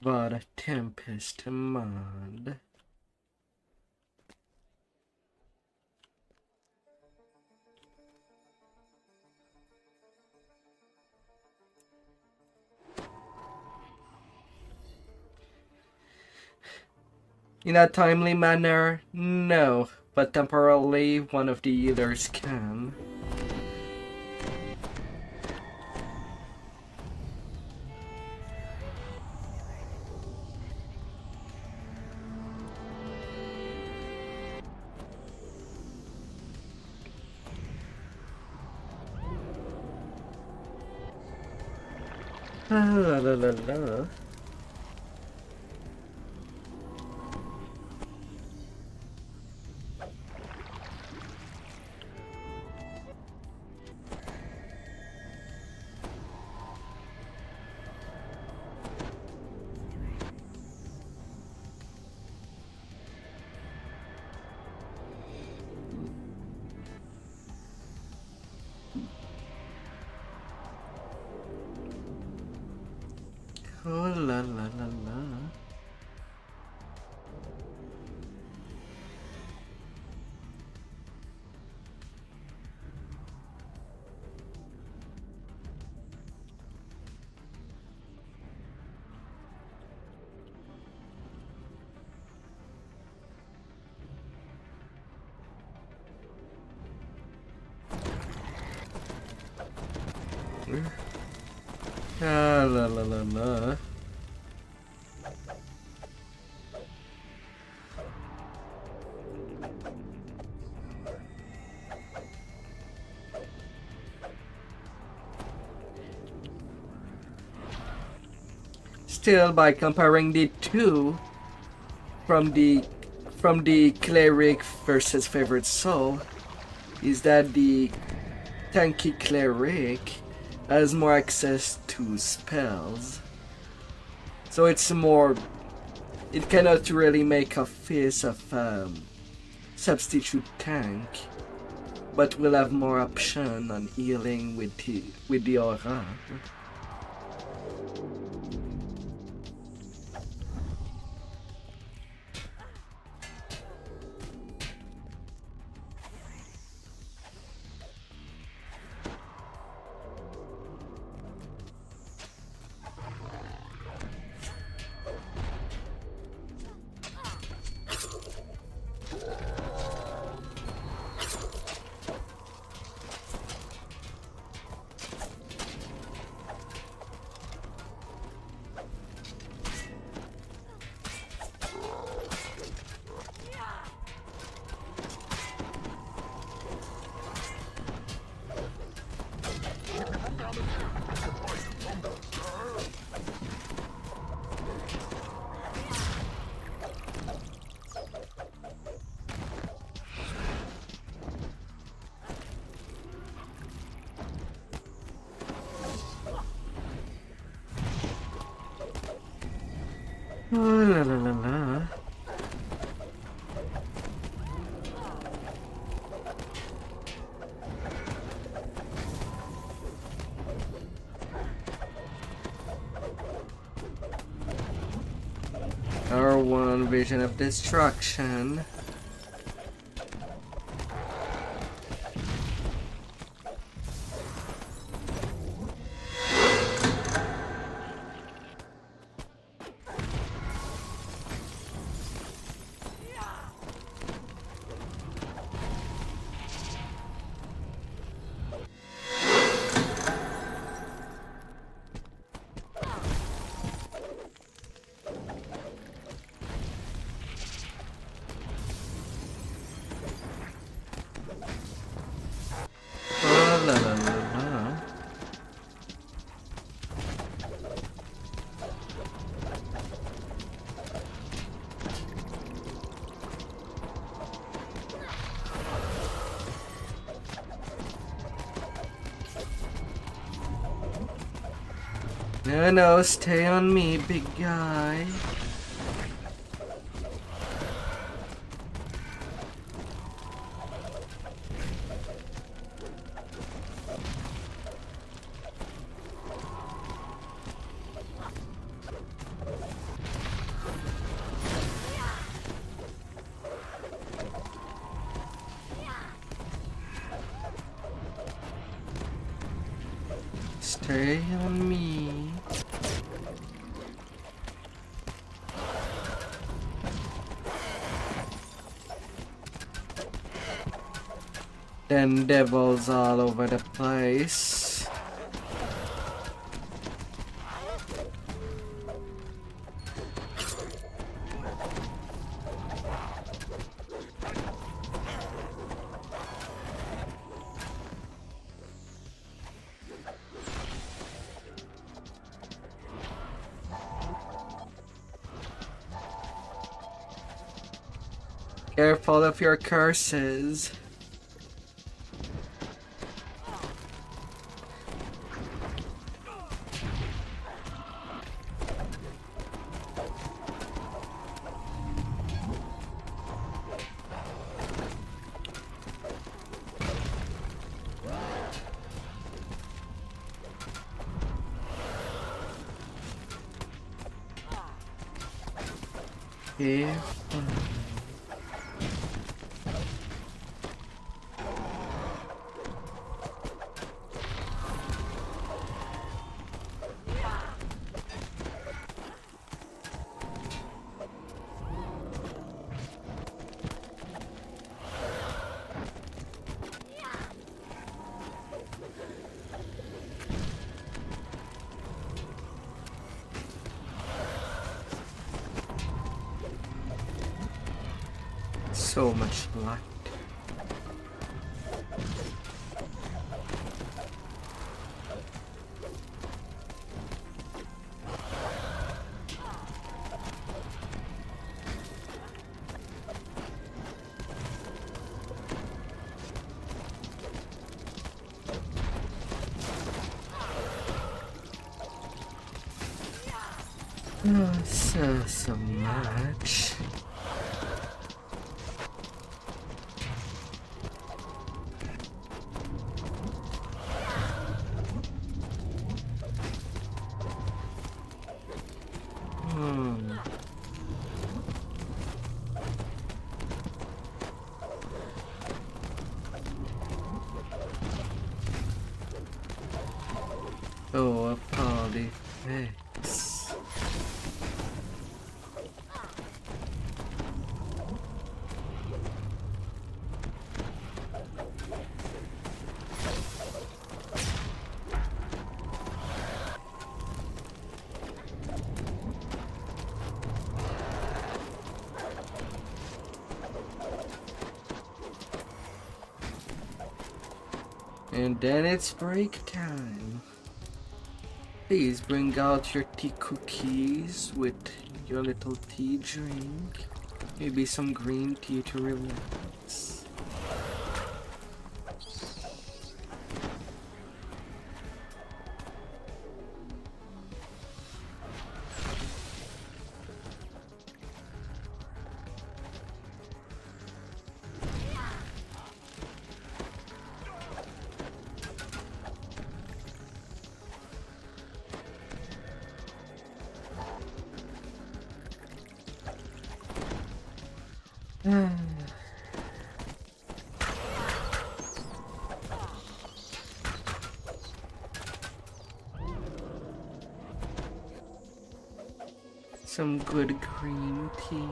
But a Tempest mod. In a timely manner, no, but temporarily one of the healers can. La la la la. Oh la la la la. Ah, la la la la. Still, by comparing the two, from the cleric versus favorite soul, is that the tanky cleric has more access to spells, so it's more. It cannot really make a face of substitute tank, but we'll have more option on healing with the aura. Oh, la la la la. Our one vision of destruction. La la la la. No, no, stay on me, big guy. Stay on me. Them devils all over the place. Careful of your curses. Careful. So much light. Oh, so much. Oh, a polyfix. And then it's break time. Please bring out your tea cookies with your little tea drink. Maybe some green tea to relax. Some good green tea.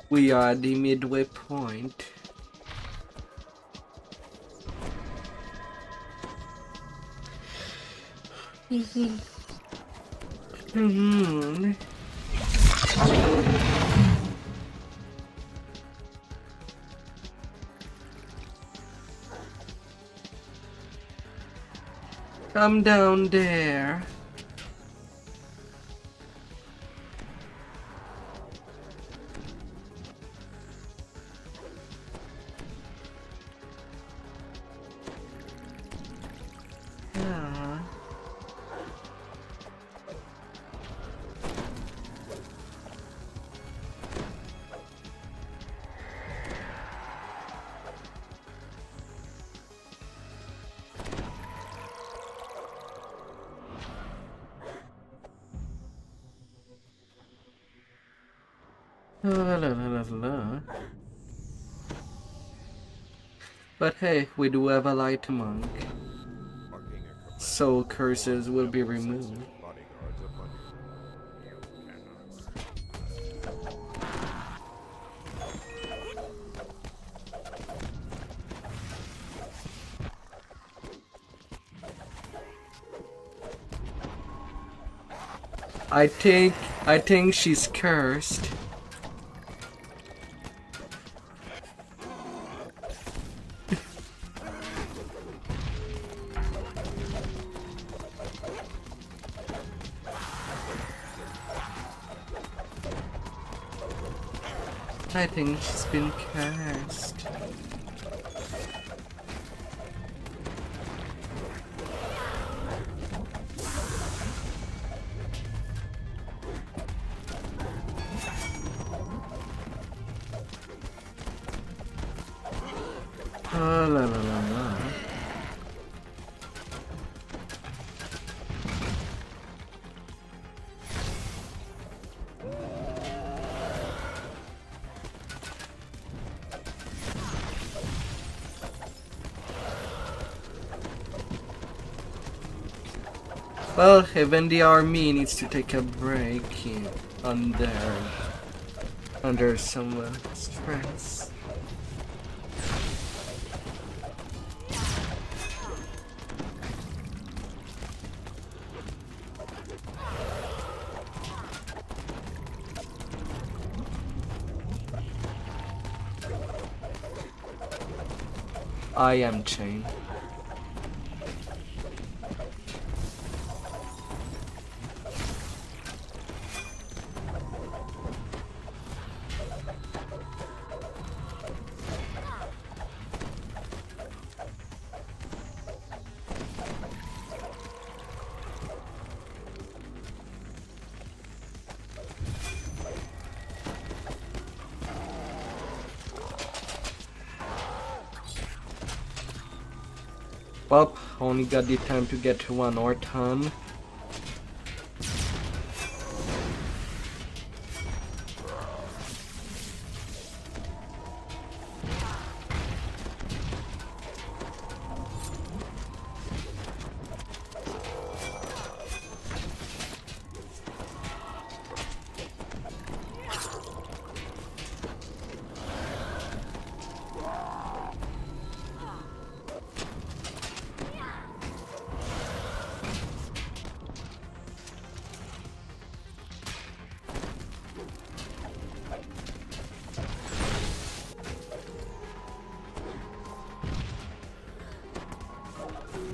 We are at the midway point. Come down there. But hey, we do have a light monk. Soul curses will be removed. I think she's cursed. I think she's been cursed. Oh, la la la la. Well, even the army needs to take a break under some stress. I am chained. Well, only got the time to get to one more ton.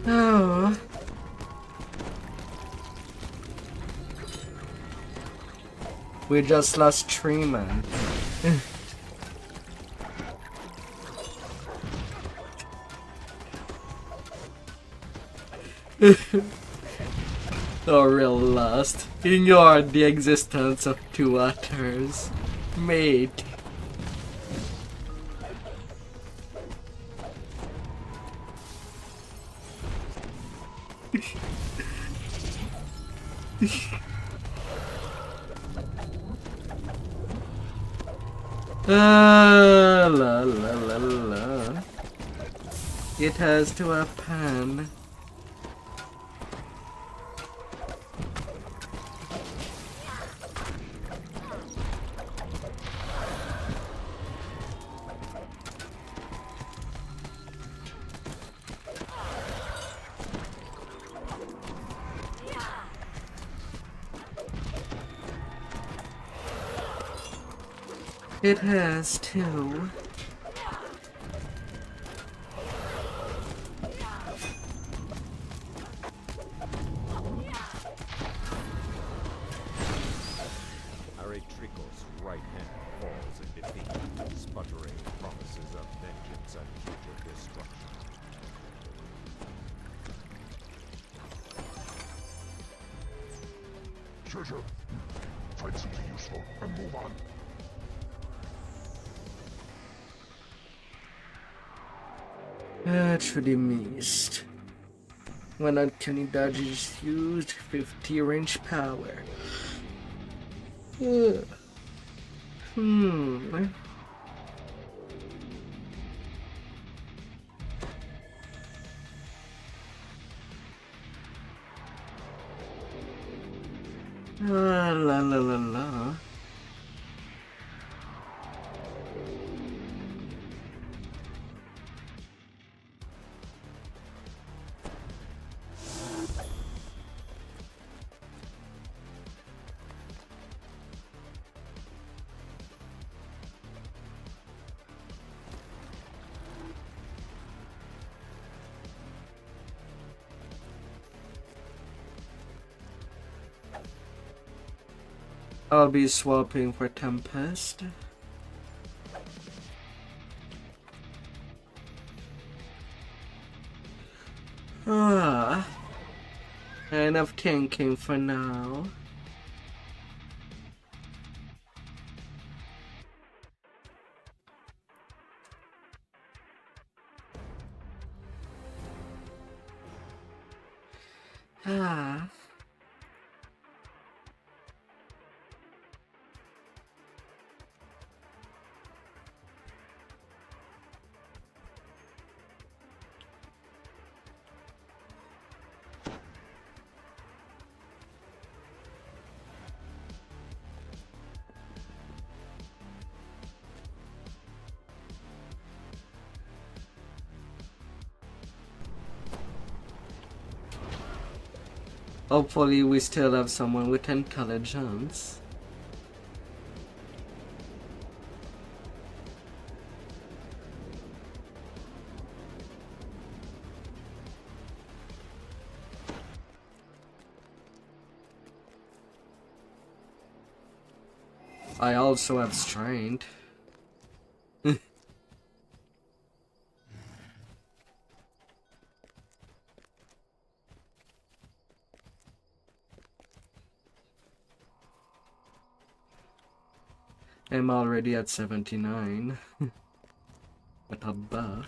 Oh. We just lost 3 men. Oh, real lost. Ignore the existence of 2 otters. Mate. La la la la. It has to happen. It has to. Austrakear's right hand falls in defeat, sputtering promises of vengeance and future destruction. Treasure. Find something useful and move on. Through the mist. When uncanny dodge is used, 50 range power. La la la la. I'll be swapping for Tempest. Enough thinking for now. Hopefully we still have someone with intelligence. I also have strength. I'm already at 79 with a buff.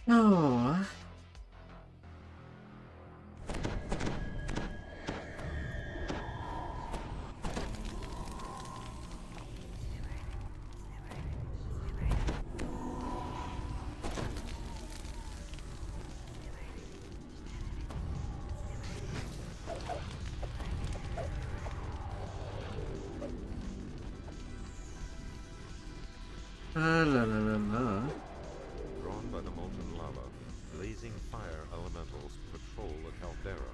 Oh. La la la la. Drawn by the molten lava, blazing fire elementals patrol the caldera.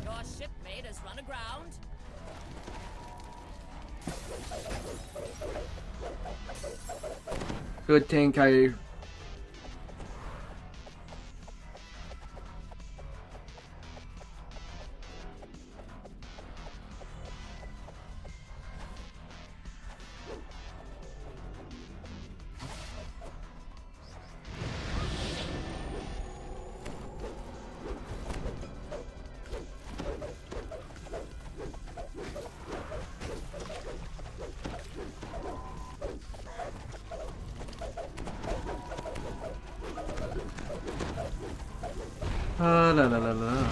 Your shipmate has run aground. Good thing I. La la la la.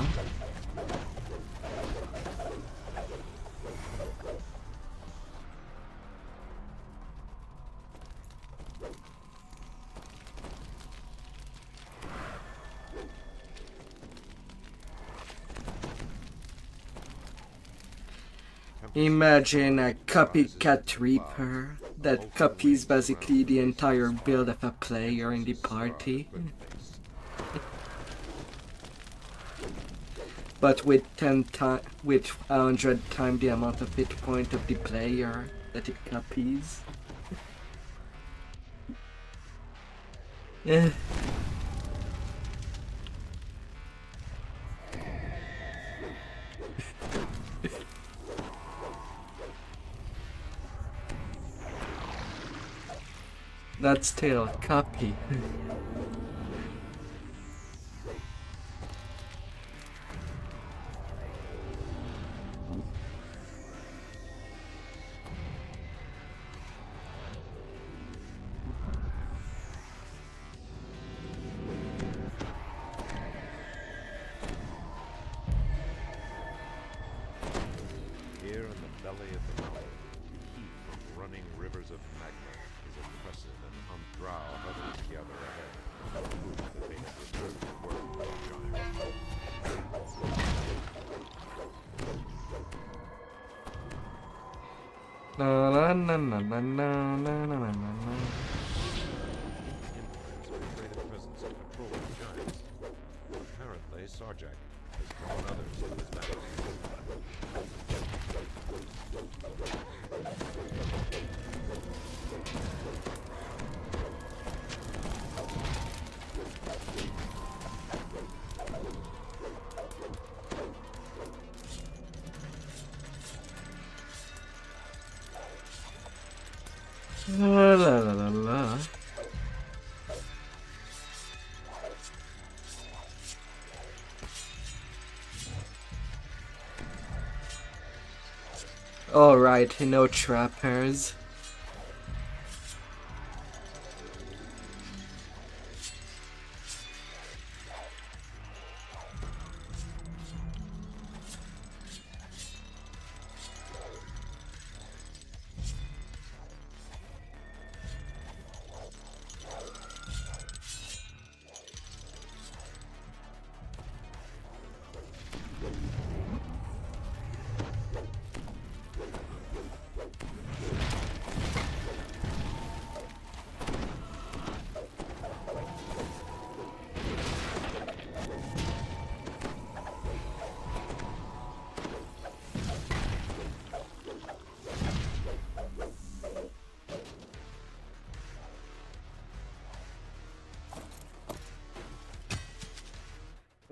Imagine a copycat reaper that copies basically the entire build of a player in the party. But with 100 times the amount of hit point of the player that it copies. Eh. That's still copy. Here in the belly of the mountain, the heat from running rivers of magma is oppressive, and Drow others gather ahead. Proof that they have returned to work with giants. Na na na na na na na na na. Imprints betray the presence of patrolling giants. Apparently, Sarjak has drawn others to his battle. La la la la la. Alright, no trappers.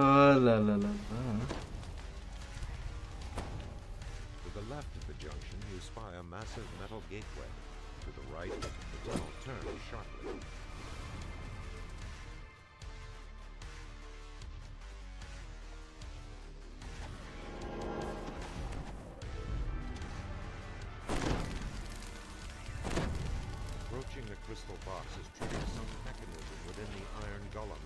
Oh la la la la. To the left of the junction, you spy a massive metal gateway. To the right, the tunnel turns sharply. Approaching the crystal box has triggered some mechanism within the iron golem.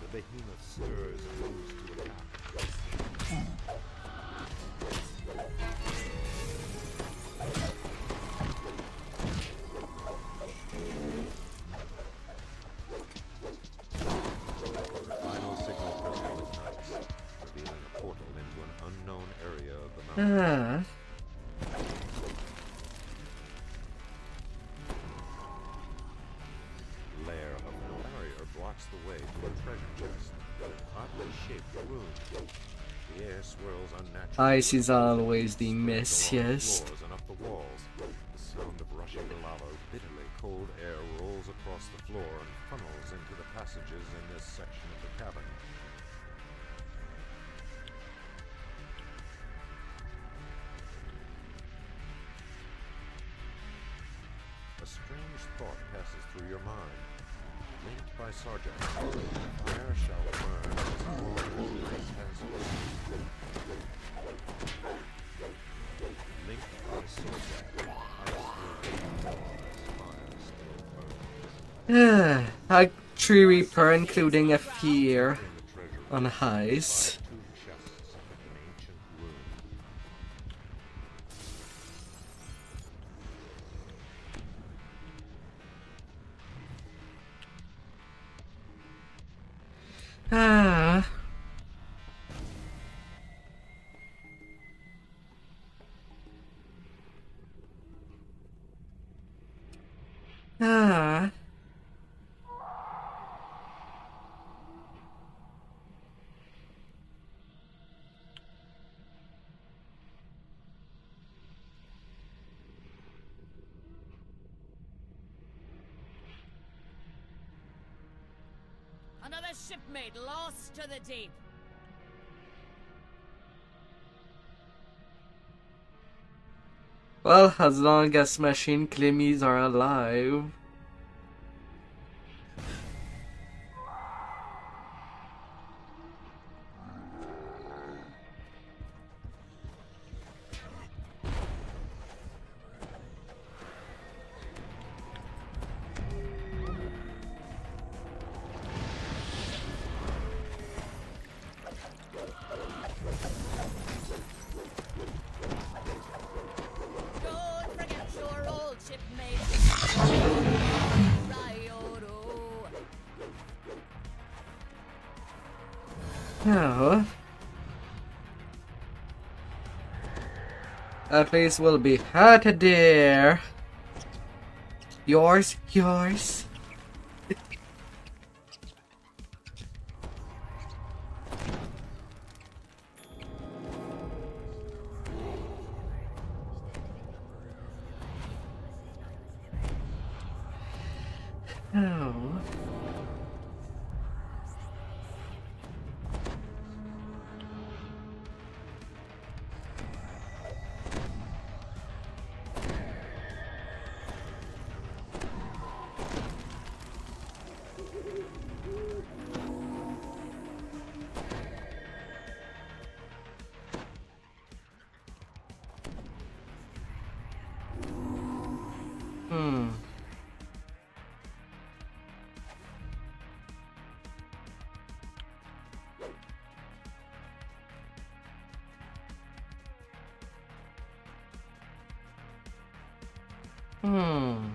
The behemoth stirs and moves to attack. The final signal crystal ignites, revealing a portal into an unknown area of the mountain. Lair of no barrier blocks the way to a treasure chest. Oddly shaped rune. The air swirls unnaturally. Ice is always the messiest. Floors and up the walls. The sound of rushing lava, bitterly cold air rolls across the floor and funnels into the passages in this section of the cavern. A strange thought passes through your mind. Linked by Sergeant, fire shall burn as long as ice has been. Linked by Sergeant, ice will burn as fire still burns. A tree reaper, including a fear In the treasure on room ice. lie 2 chests of an ancient rune. Ah. Ah. Another shipmate lost to the deep. Well, as long as machine climmies are alive. Don't forget your old shipmate. Ryodo. Oh. At least we'll be out of there. Yours, yours. Oh. Hmm. Hmm.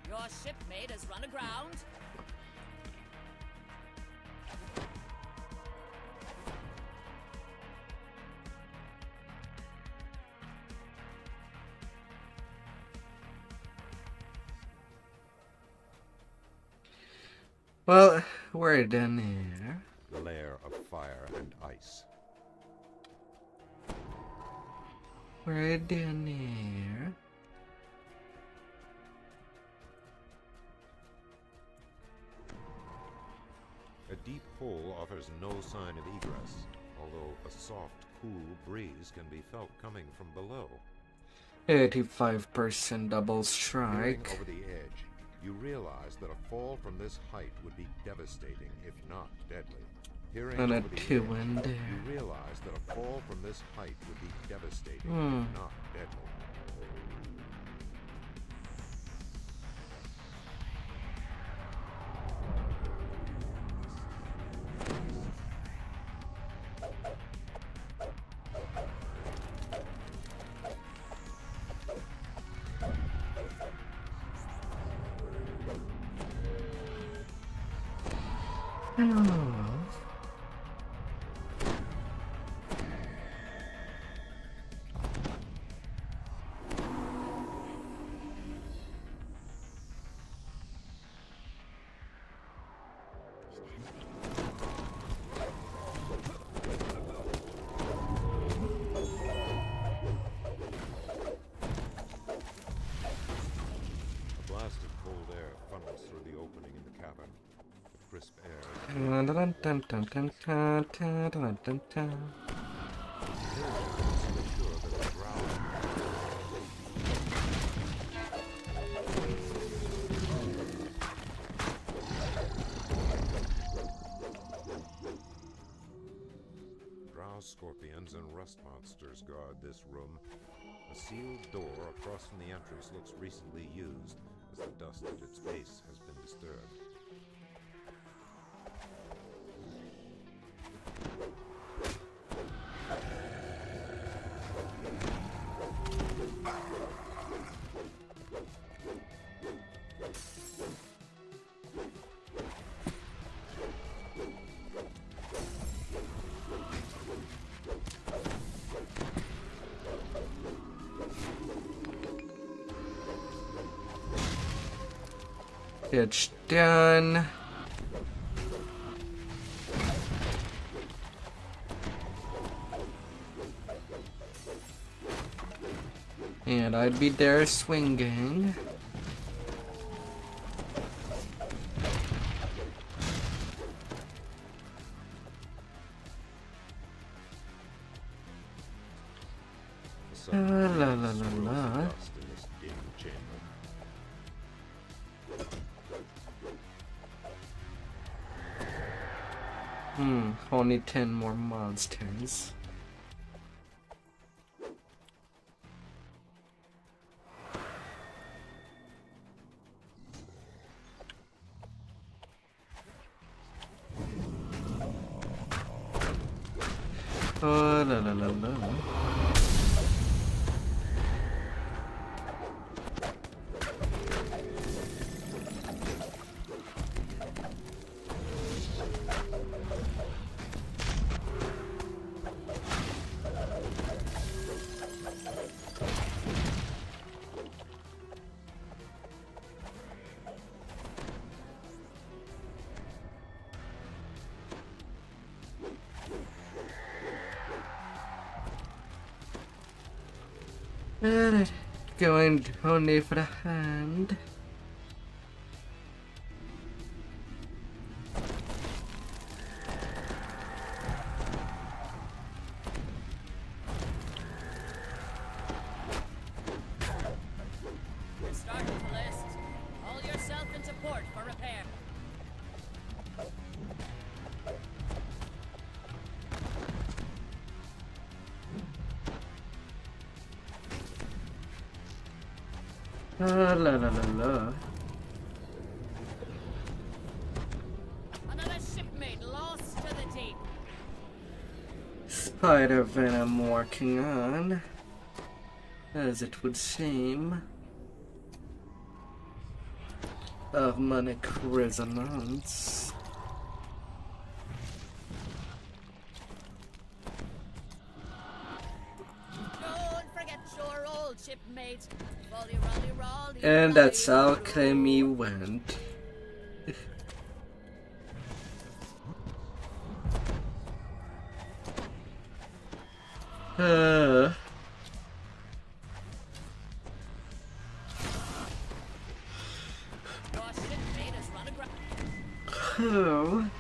Your shipmate has run aground. Well, we're done here. The lair of fire and ice. We're done here. deep hole offers no sign of egress, although a soft, cool breeze can be felt coming from below. 85% double Peering strike. over the edge, you realize that a fall from this height would be devastating, if not deadly. Peering And a over the 2 edge, in there. you realize that a fall from this height would be devastating, if not deadly. A blast of cold air funnels through the opening in the cavern. The crisp air is Dun, dun, dun, dun, dun, dun, dun, dun, dun, dun. sure that the drow scorpions and rust monsters guard this room. A sealed door across from the entrance looks recently used, as the dust at its base has been disturbed. It's done. And I'd be there swinging. The sun La, la, la, swirls la. dust in this dim chamber. Only 10 more monsters. Oh, la la la la. Alright, going only for the hand. Start with the list. Haul yourself into port for repair. La la la la. Another shipmate lost to the deep. Spider venom working on, as it would seem. Harmonic resonance. Don't forget your old shipmate. Rolly, rolly, rolly, And that's rolly, how rolly. Clemmy went. Your shipmate has run aground. Oh.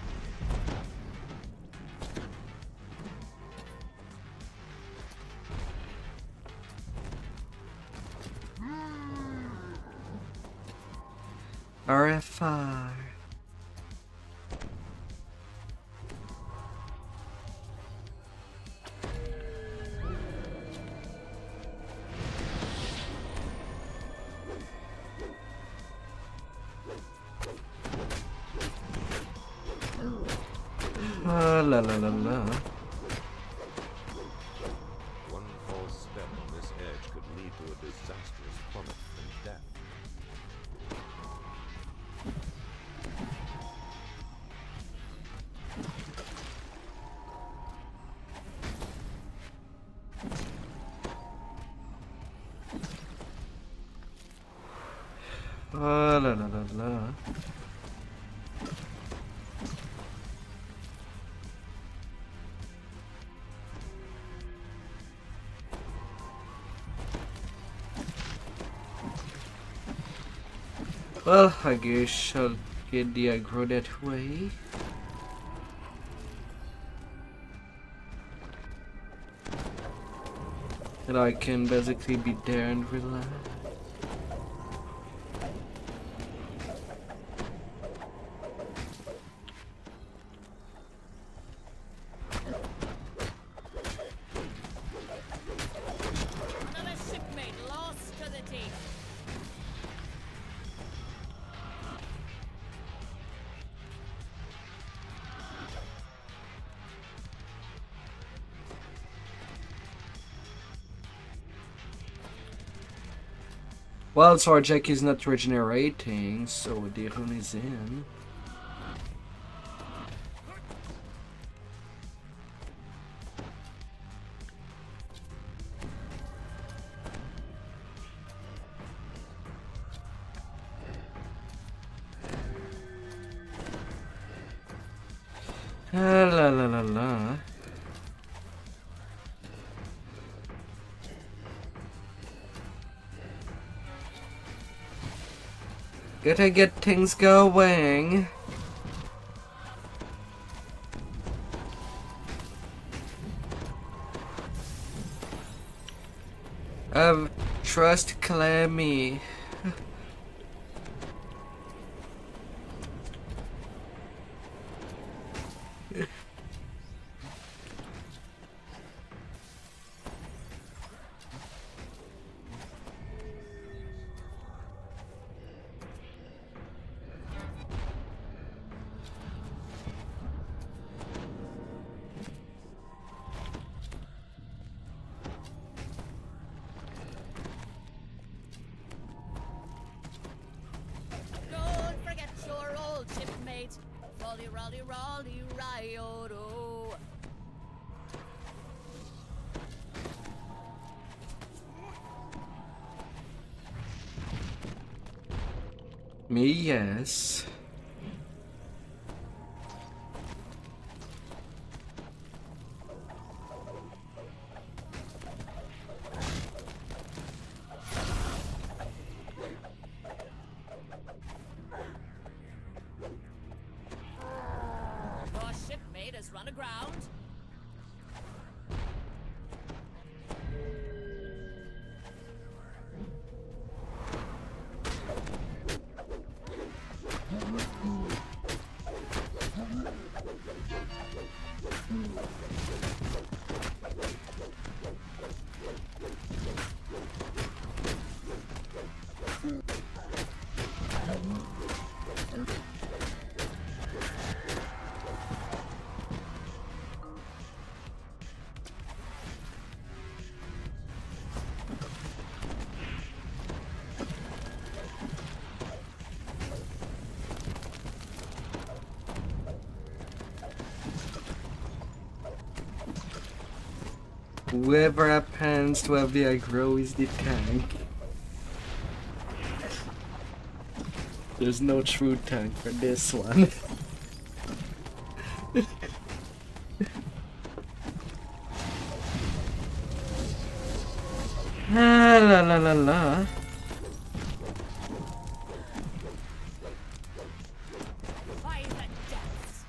far. La la la la. One false step on this edge could lead to a disastrous plummet and death. La la la la. Well, I guess I'll get the aggro that way. And I can basically be there and relax. Another shipmate lost to the team. Well, Sarjak is not regenerating, so the rune is in. La la la la. Gotta get things going. Trust Clammy. Don't forget your old shipmate. Rolly, rolly, rolly, rioto. Me, yes. Your shipmate has run aground. Whoever happens to have the aggro is the tank. There's no true tank for this one. La la la la. By the depths.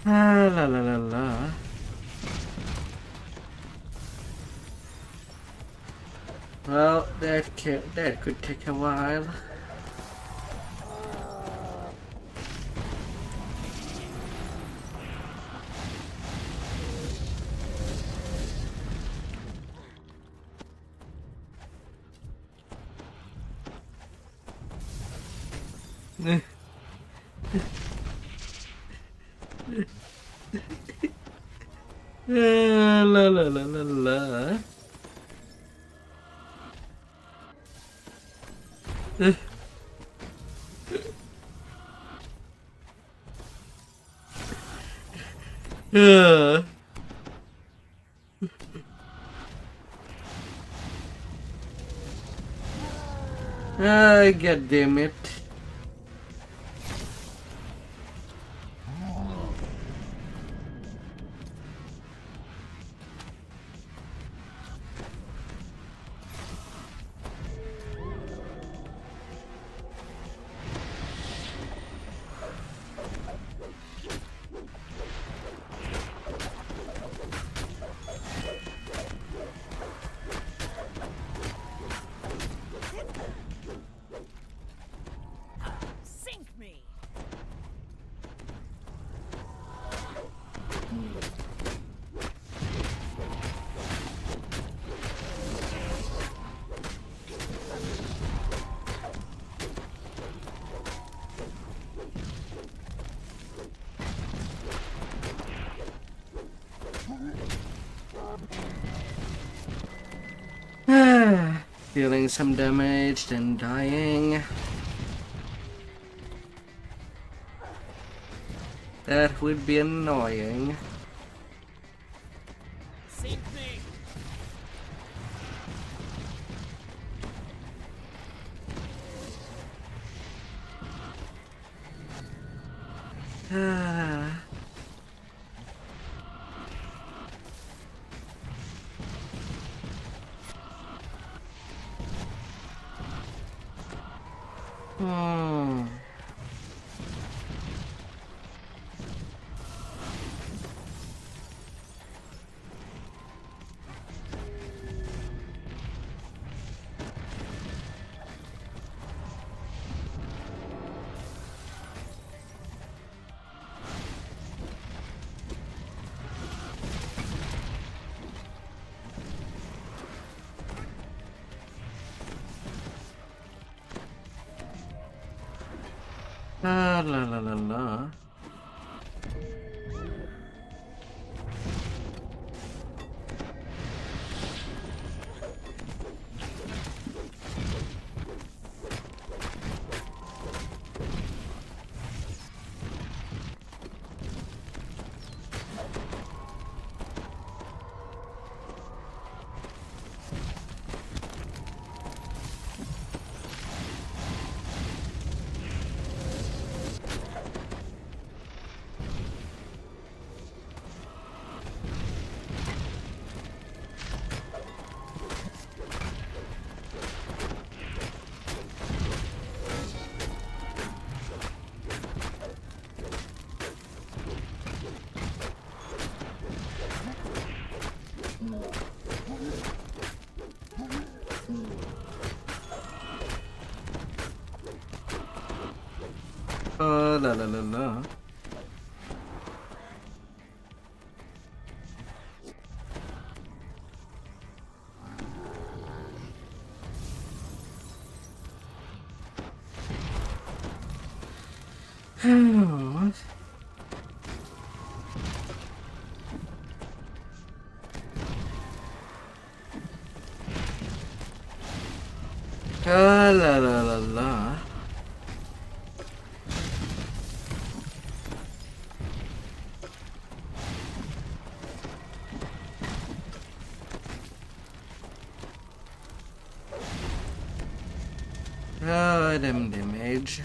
Ah, la la la la. Well, that could take a while. La la la la la. God damn it. Sink me! Feeling some damage, then dying. That would be annoying. Sink me! Ah. Hmm. Ah, la la la la. La la la la. What? La la la la. Oh, them damage.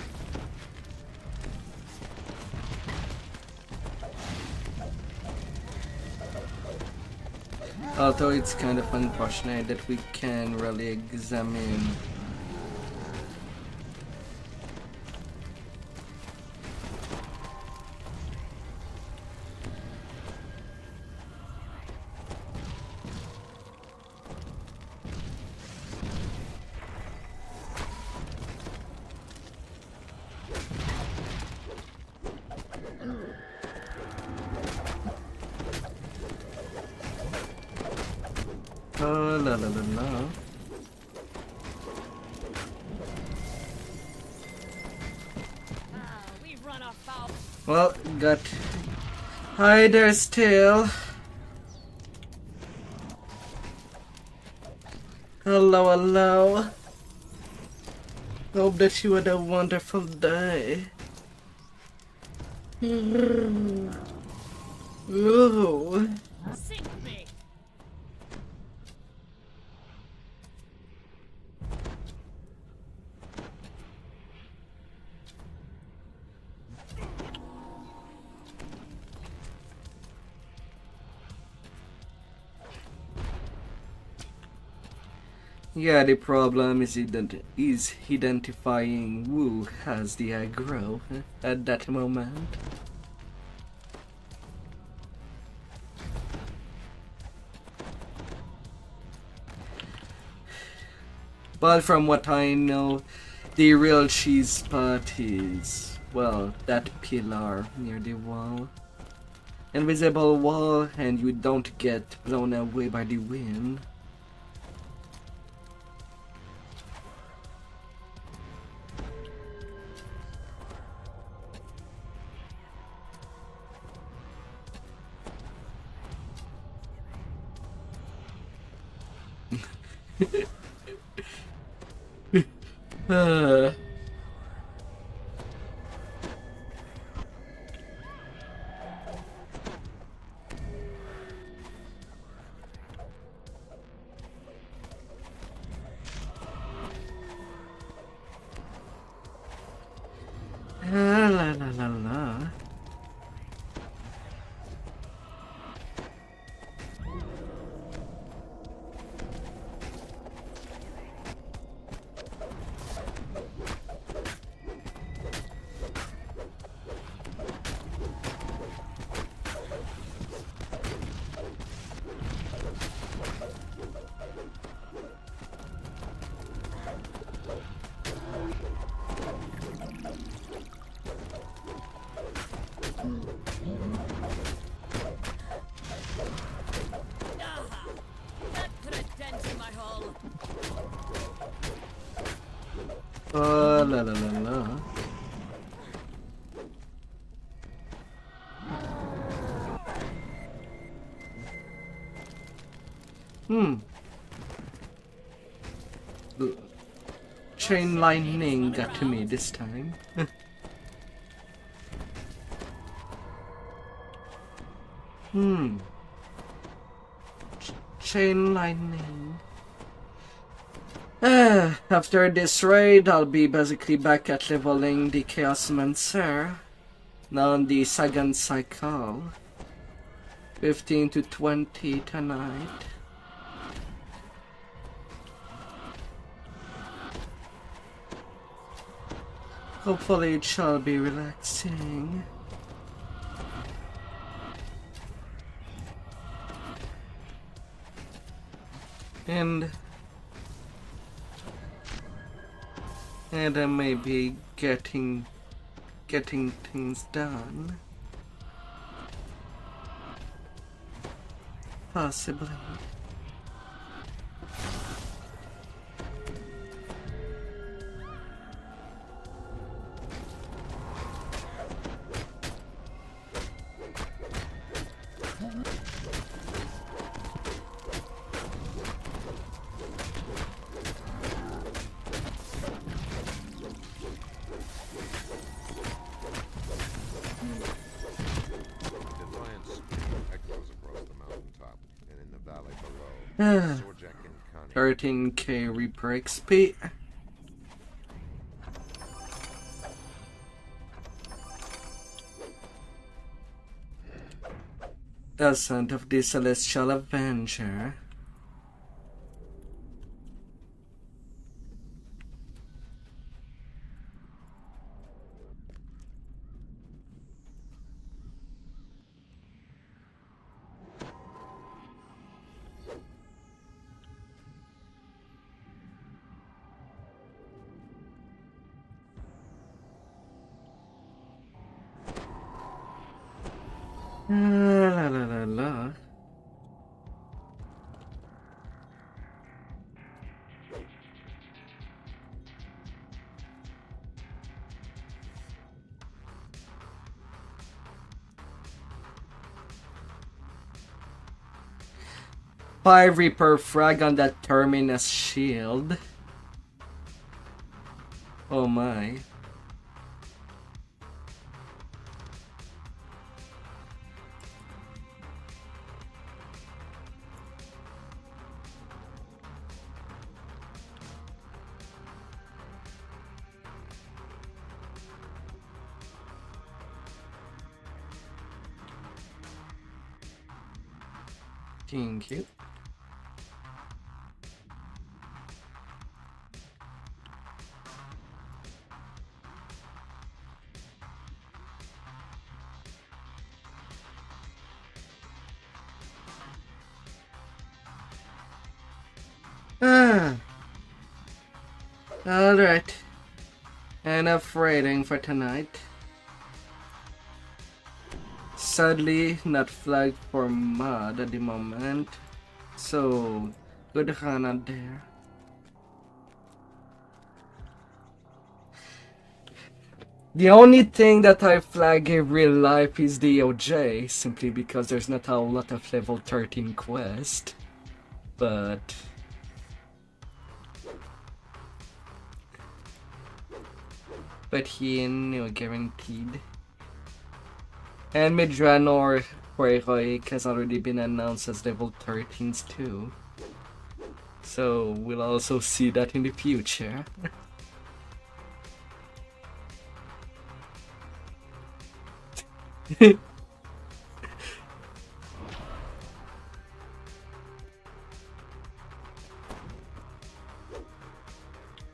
Although it's kind of unfortunate that we can really examine la la la la. We've run afoul. Well, got. Hi there, still. Hello, hello. Hope that you had a wonderful day. Ooh. Sink me. Yeah, the problem is identifying who has the aggro at that moment. But from what I know, the real cheese spot is, well, that pillar near the wall. Invisible wall, and you don't get blown away by the wind. uh. La la la la. That put a dent in my hull. La la la la. The chain lightning got to me this time. Chain lightning. After this raid, I'll be basically back at leveling the Chaosmancer. Now on the second cycle. 15 to 20 tonight. Hopefully it shall be relaxing. And I may be getting things done. Possibly. Defiance echoes across the mountaintop and in the valley below. Sorjak and Connie 13k Reaper XP. Descent of the Celestial Avenger. La la la la. 5 Reaper frag on that Terminus shield. Oh my. Thank you. Alright. Enough raiding for tonight. Sadly, not flagged for mod at the moment. So, good Hannah there. The only thing that I flag in real life is DOJ, simply because there's not a lot of level 13 quests. But he no guaranteed. And Midranor Heroic has already been announced as level 13s too. So we'll also see that in the future.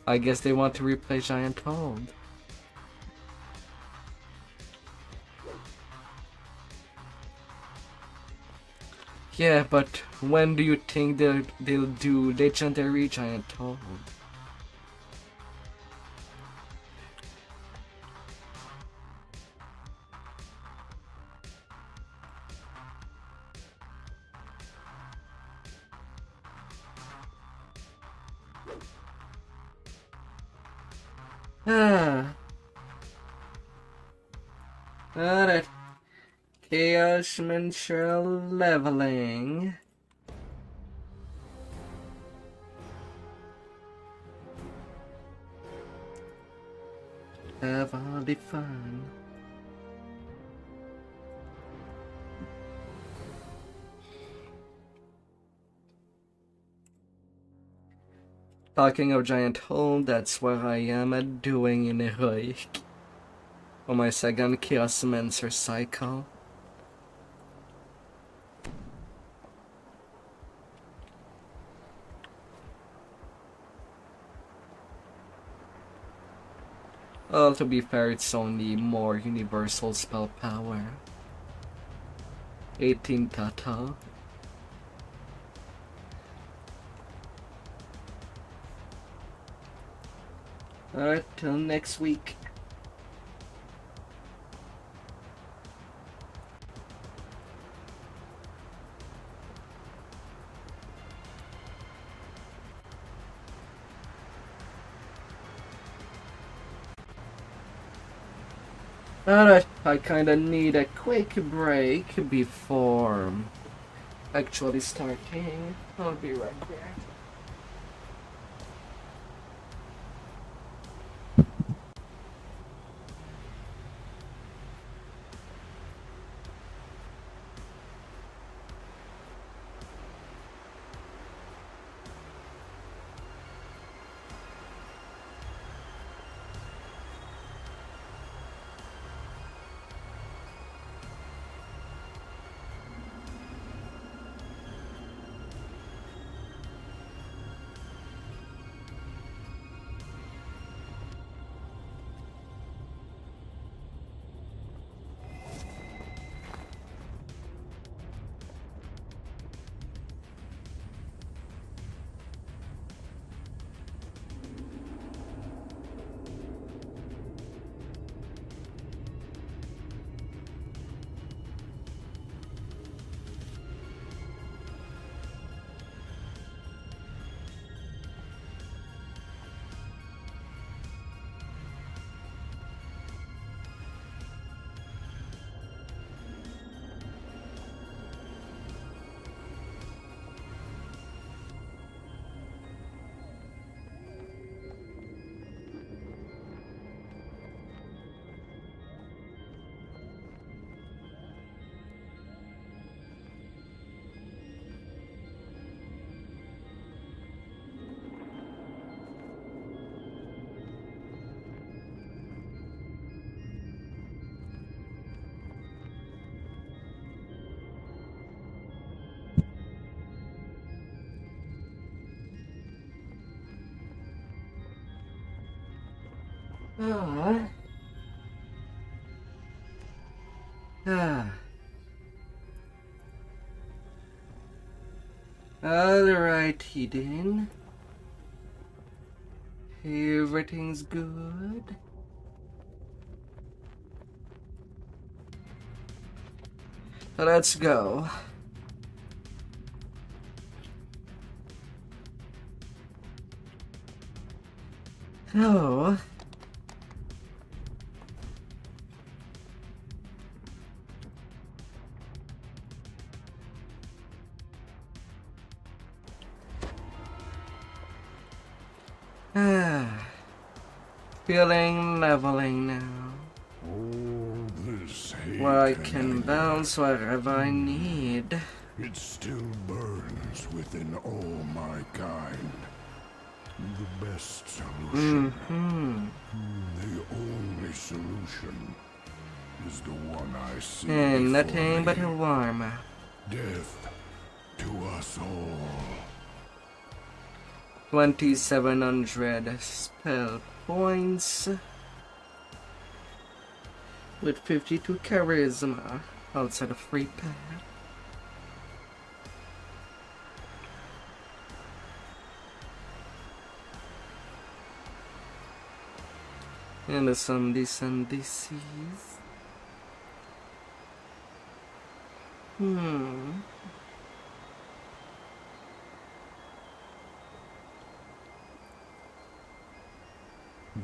I guess they want to replay Giant Hold. Yeah, but when do you think they'll do Legendary Giant Hold? Alright. Chaosmancer leveling. Have all the fun. Talking of Giant Hole, that's what I am doing in Heroic. On my second Chaosmancer cycle. Well, to be fair, it's only more universal spell power. 18 total. Alright, till next week. Alright, I kinda need a quick break before actually starting. I'll be right there. Ah. Ah. Alrighty then. Everything's good. Let's go. Oh. Ah. Feeling leveling now. All this hate Where I and can anger, bounce wherever I need. it still burns within all my kind. The best solution, the only solution, is the one I see And before nothing but me. a warm. Death to us all. 2700 spell points. With 52 charisma outside of free pack. And some decent DCs.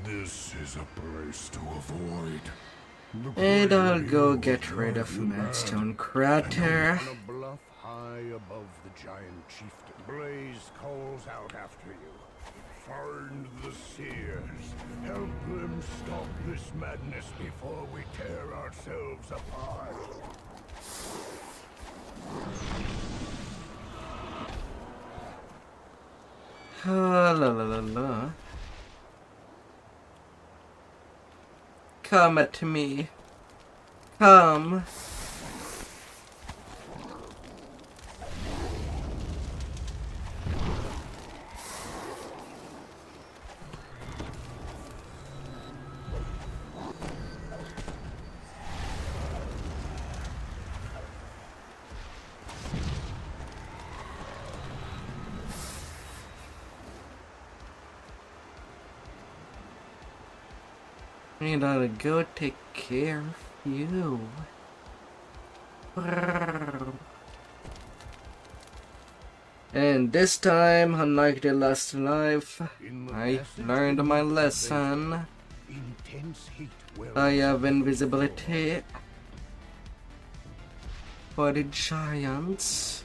This is a place to avoid. The And I'll great go evil get rid drive of you mad. Madstone Crater. On a bluff high above the giant chieftain, Blaze calls out after you. Find the seers. Help them stop this madness before we tear ourselves apart. Ah, la la la la. Come at me. Come. And I'll go take care of you. And this time, unlike the last life, I learned my lesson. Intense heat I have invisibility for the giants.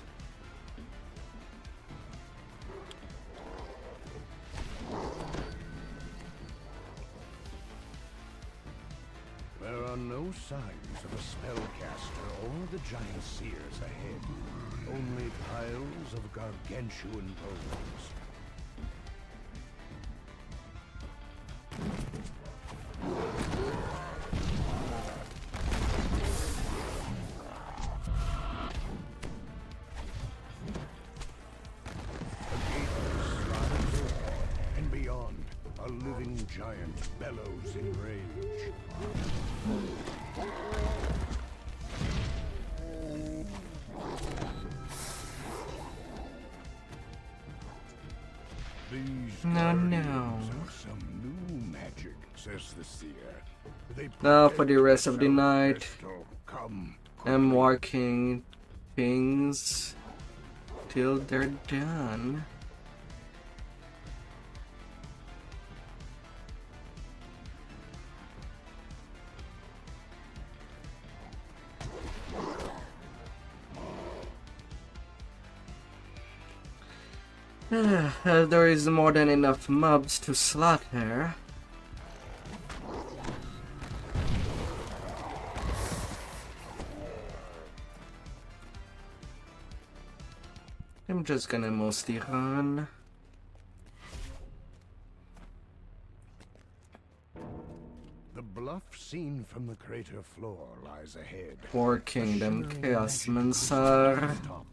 There are no signs of a spellcaster or the giant seers ahead. Only piles of gargantuan bones. And beyond, a living giant bellows in rage. These No. guardians are some new magic, says the seer. They Now for the protect rest of the night, Crystal. Come I'm quickly. working things till they're done. There is more than enough mobs to slaughter. I'm just gonna mostly run. The bluff seen from the crater floor lies ahead. For Kingdom Chaosmancer. Top.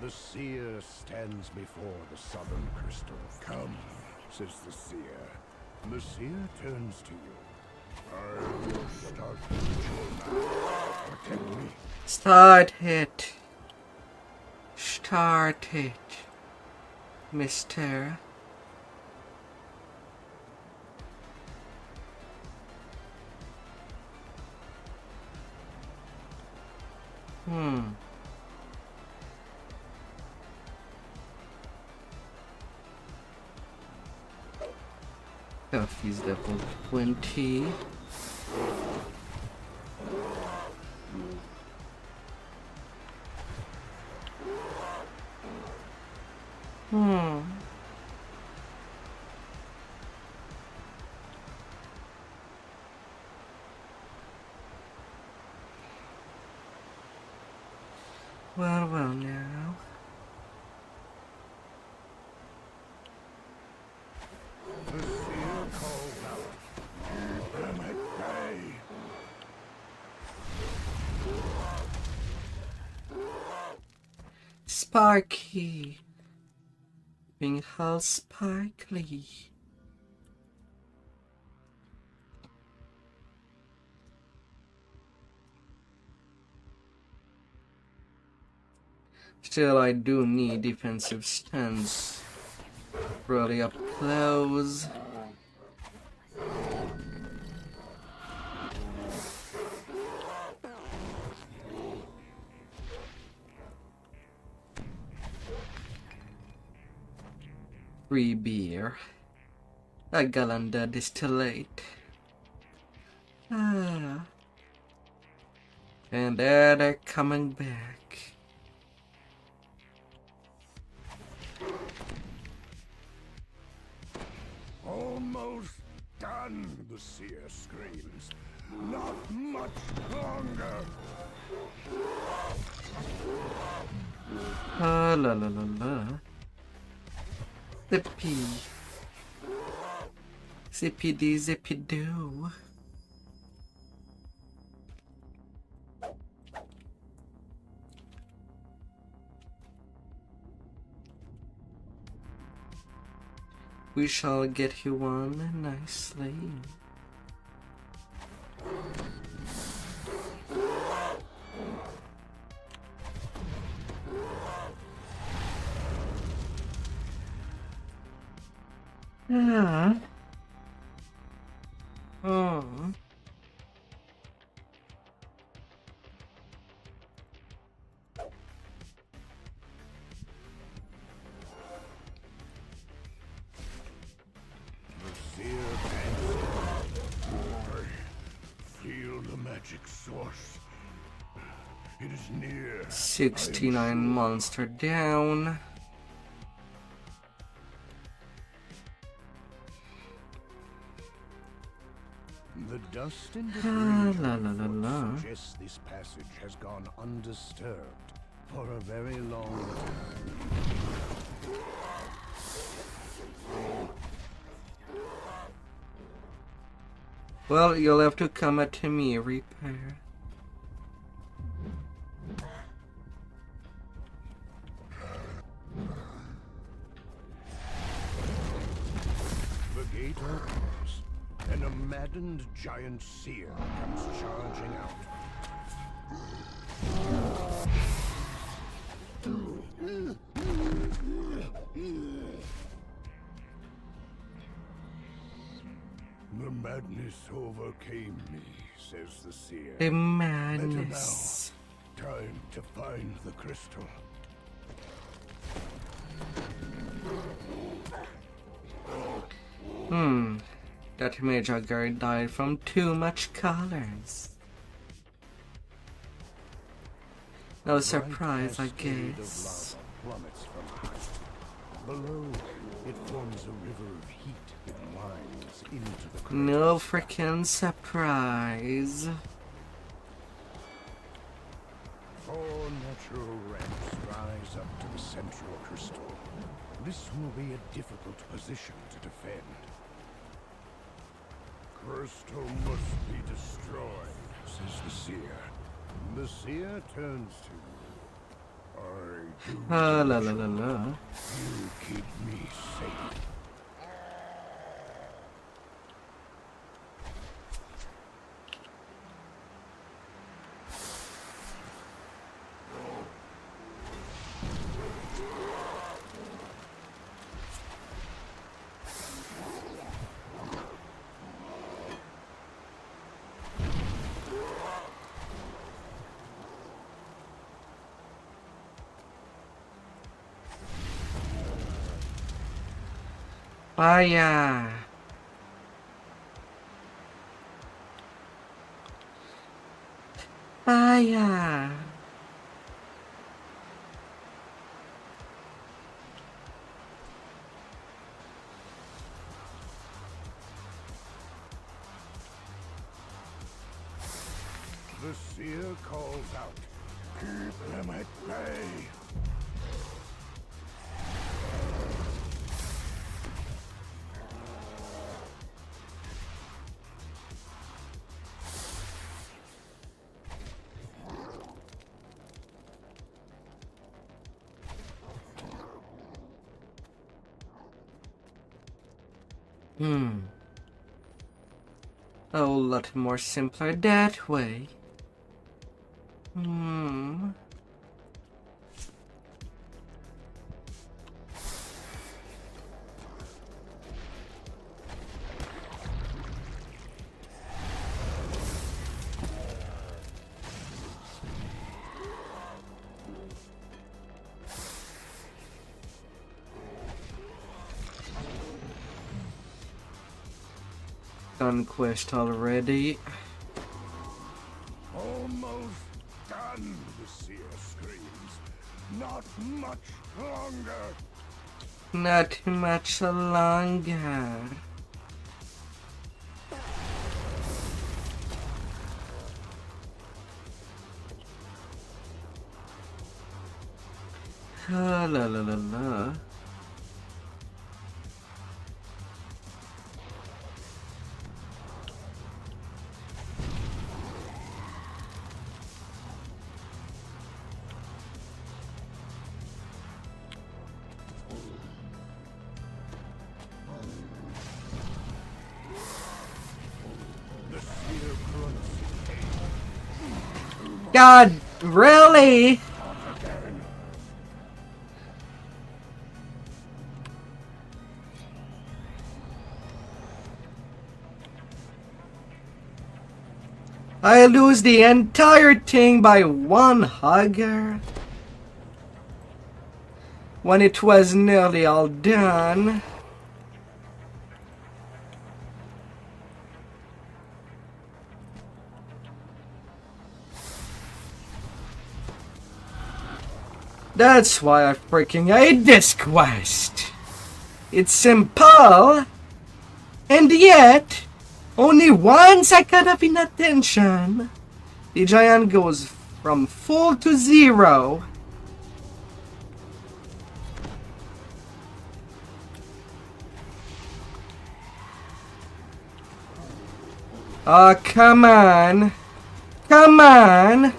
The seer stands before the southern crystal. Come, says the seer. The seer turns to you. I will start the ritual now. Protect me. Start it. Start it, Mister. He's level 20. Well now. The seer calls out. Keep them at bay. Sparky. Being all sparkly. Still, I do need defensive stance. Really up close. Free beer. A Galanda distillate. And there they're coming back. Almost done, the seer screams. Not much longer. La la la la. Zippy. Zippy-dee, zippy-doo. We shall get you one nicely. Ah. Oh. Source. It is near. 69 monster down. The dust and debris La la la la. suggests this passage has gone undisturbed for a very long time. Well, you'll have to come at me, repair. The gate opens, and a maddened giant seer comes charging out. The madness overcame me, says the seer. The madness. Better now. Time to find the crystal. That major guard died from too much colors. No surprise, I guess. Plummets from height. Below, it forms a river of heat that winds into the crater. No frickin' surprise. 4 natural ramps rise up to the central crystal. This will be a difficult position to defend. Crystal must be destroyed, says the seer. The seer turns to you. La la la la. You keep me safe. Fire. Fire. The seer calls out. Keep them at bay. A whole lot more simpler that way. Conquest already. Almost done, the seer screams. Not much longer. Not much longer. La la la la. God, really? I lose the entire thing by one hugger when it was nearly all done. That's why I freaking hate this quest. It's simple, and yet, only one second of inattention, the giant goes from full to zero. Oh, come on. Come on.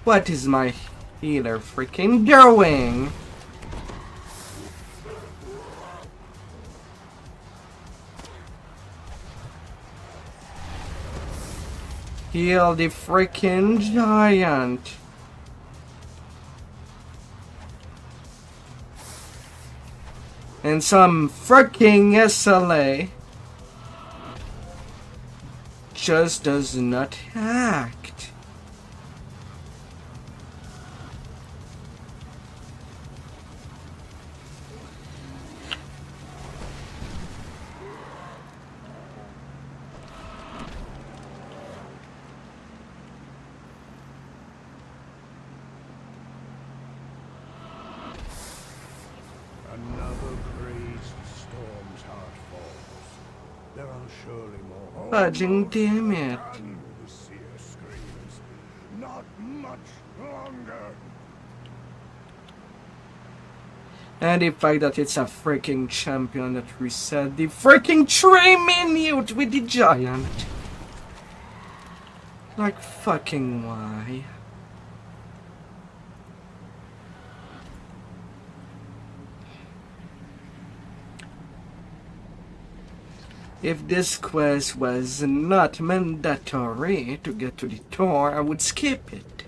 What is my healer freaking doing? Heal the freaking giant. And some freaking SLA just does not act. Another crazed storm's heart falls. There are surely more. Fudging damn it. Done, the seer screams. Not much longer. And the fact that it's a freaking champion that reset the freaking 3 minute with the giant. Like fucking why? If this quest was not mandatory to get to the tour, I would skip it.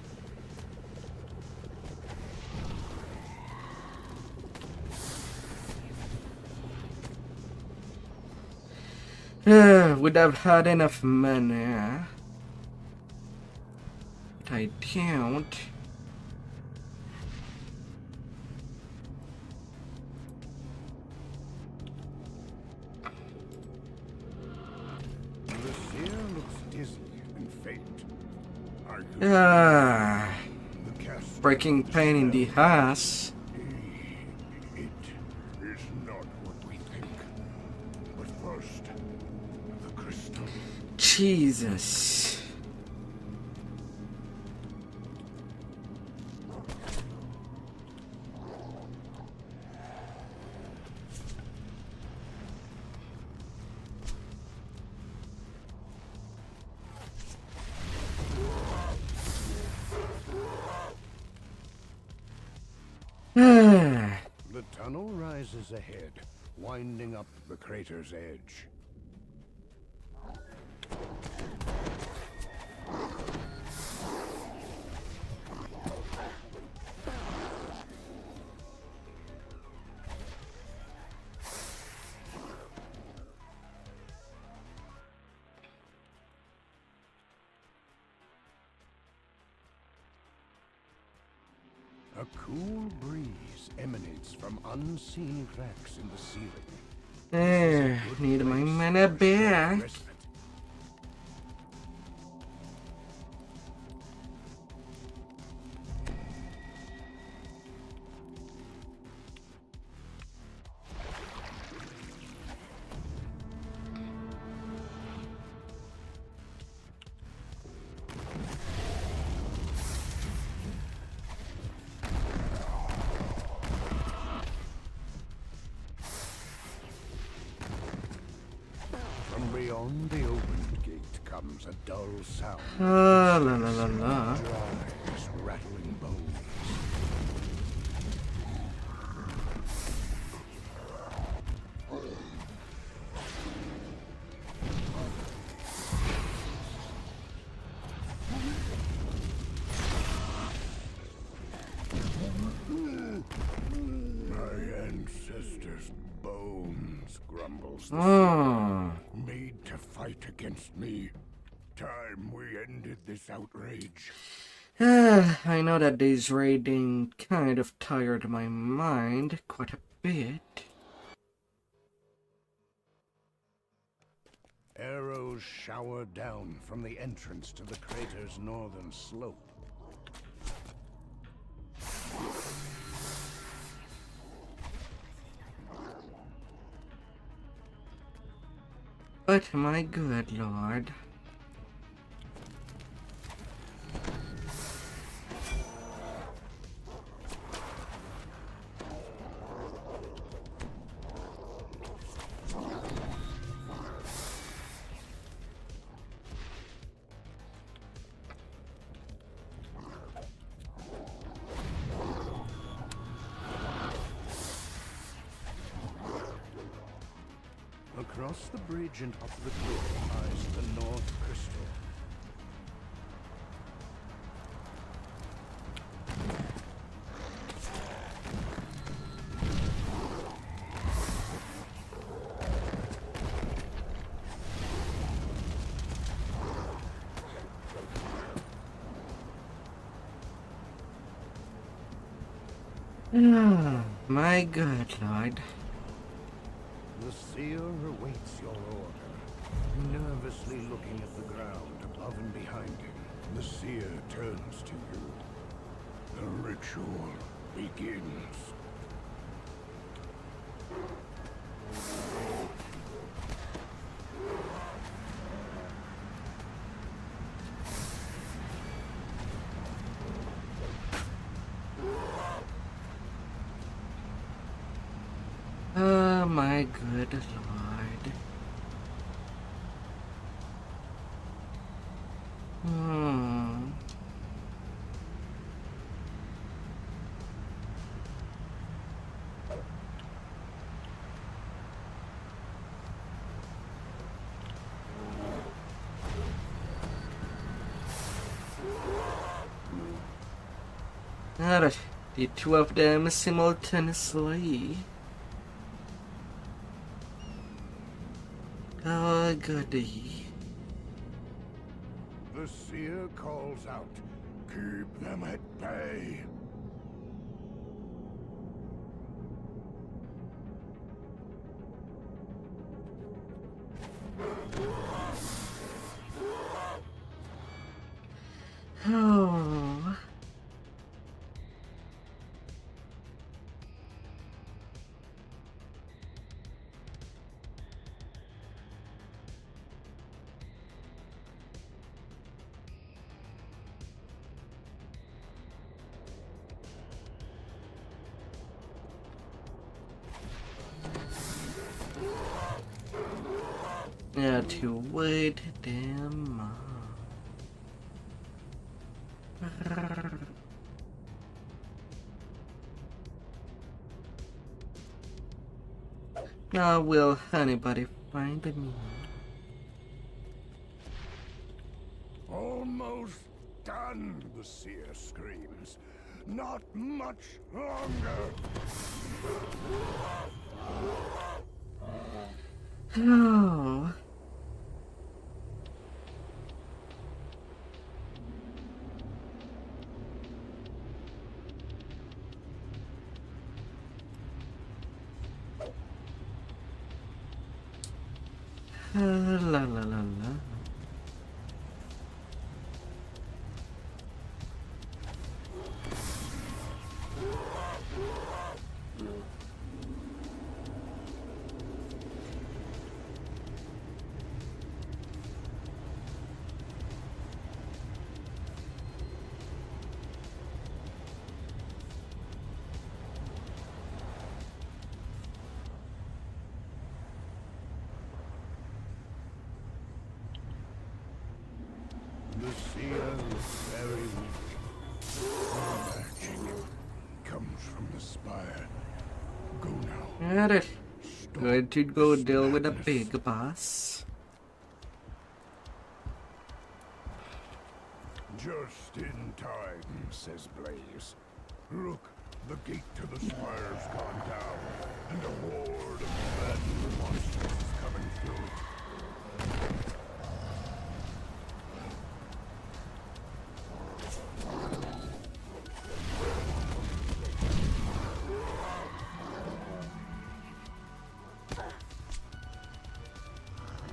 Would have had enough money. But I don't. The seer looks dizzy and faint. Are you the cast Breaking pain in the ass. It is not what we think. But first, the crystal. Jesus. The tunnel rises ahead, winding up the crater's edge. A cool breeze emanates from unseen cracks in the ceiling. Need my mana back. Respite. From beyond the opened gate comes a dull sound. La la la la. Dry, rattling bones. My ancestors' bones, grumbles the Oh. made to fight against me. Time we ended this outrage. I know that this raiding kind of tired my mind quite a bit. Arrows shower down from the entrance to the crater's northern slope. But my good lord. Across the bridge and up the cliff lies the North Crystal. My good lord. The seer awaits your order, nervously looking at the ground above and behind him. The seer turns to you. The ritual begins. Oh my good lord. Hmm. Alright, the two of them simultaneously. Oh, goody. The seer calls out, keep them at bay. Oh. Yeah, to wait them up. Now will anybody find me? Almost done, the seer screams. Not much longer. Oh. La la la la. The seer is very weak. The magic comes from the spire. Go now. Alright. Good to go deal with a big boss. Just in time, says Blaze. Look, the gate to the spire's gone down, and a horde of maddened monsters is coming through it.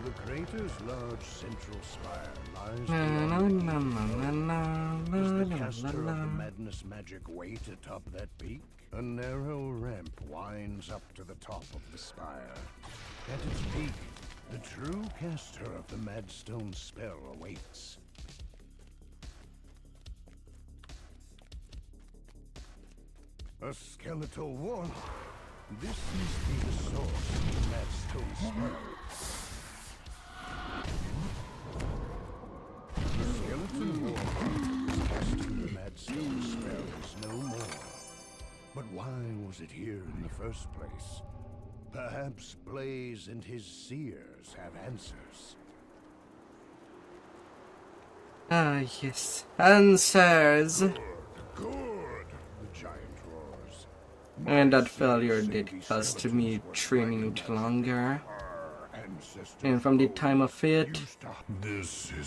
The crater's large central spire lies Na beyond na na na na Does na the na caster na of the na. madness magic wait atop that peak? A narrow ramp winds up to the top of the spire. At its peak, the true caster of the Madstone spell awaits. A skeletal wall. This must be the source of the Madstone spell. The skeleton wall casting the Madstone spell is no more. But why was it here in the first place? Perhaps Blaze and his seers have answers. Ah, yes. Answers. Good, the giant roars. And that failure did cost me 3 minutes longer. And from the time of it,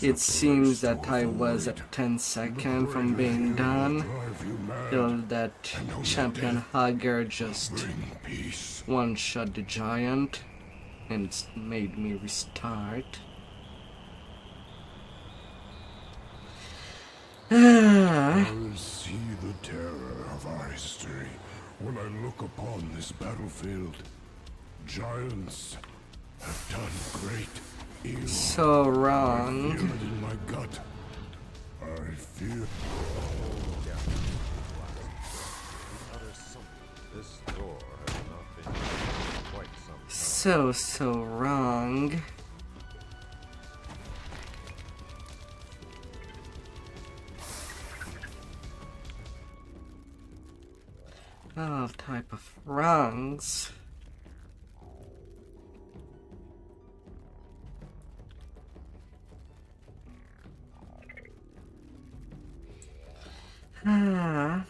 it seems that I was at 10 seconds from being done, till that champion hugger just one-shot the giant and made me restart. I will see the terror of our history when I look upon this battlefield. Giants have done great ill. So I feel wrong. it in my gut. I feel. This door has not been used in quite some time. So wrong. All type of wrongs. Ah.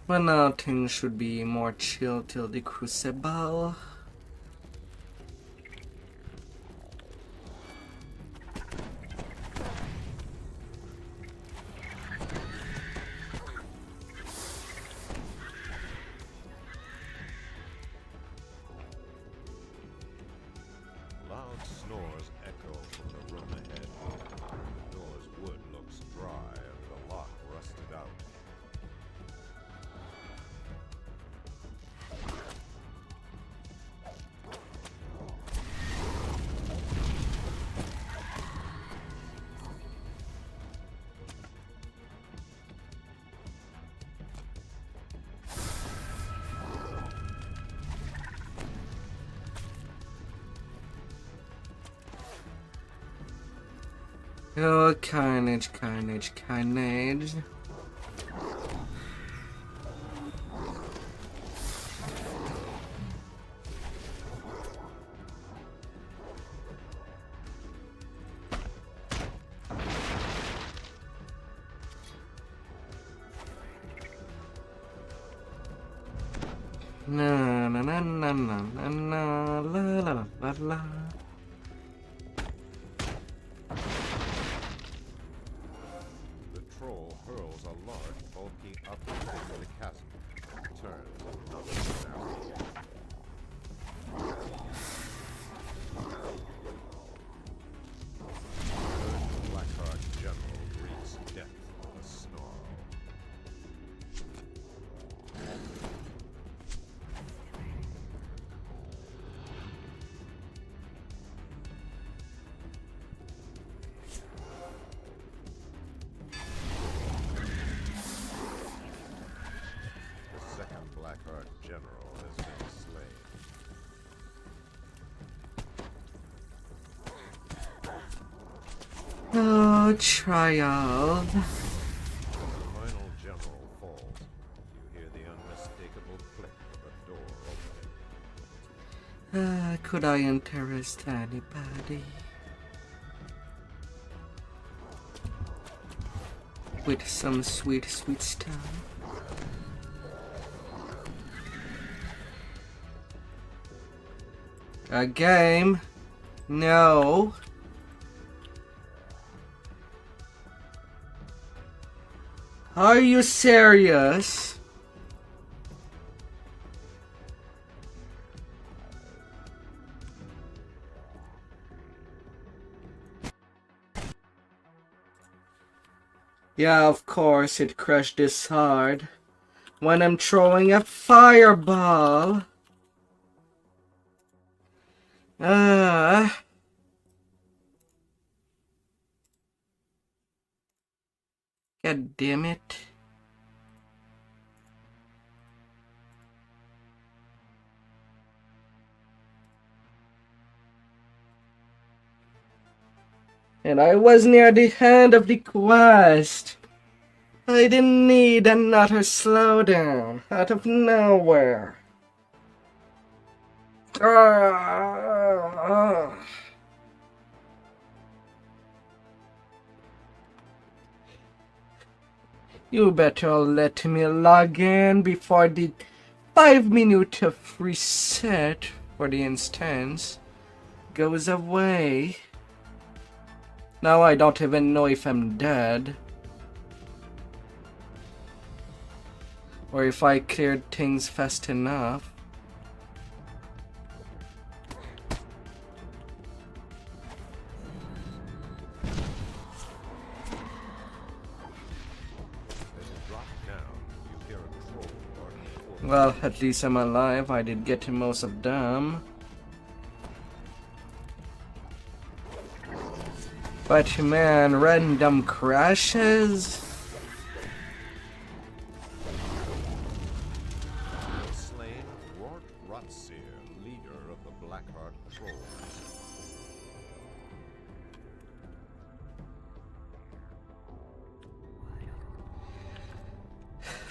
But now things should be more chill till the Crucible. Loud snores echo from the room ahead. The door's wood looks dry and the lock rusted out. Oh, carnage, carnage, carnage. Na na na na na na na la la la la la. The troll hurls a large, bulky object into the chasm. Turns another snap. The Blackheart General greets death with a snarl. The second Blackheart General has been slain. Oh, child. The final general falls. You hear the unmistakable click of a door opening. Could I interest anybody? With some sweet, sweet stuff. A game? No. Are you serious? Yeah, of course it crushed this hard when I'm throwing a fireball. God damn it. And I was near the end of the quest. I didn't need another slowdown out of nowhere. You better let me log in before the 5 minutes of reset for the instance goes away. Now I don't even know if I'm dead. Or if I cleared things fast enough. Well, at least I'm alive. I did get to most of them. But man, random crashes? Slain Austrakear, leader of the Blackheart Trolls.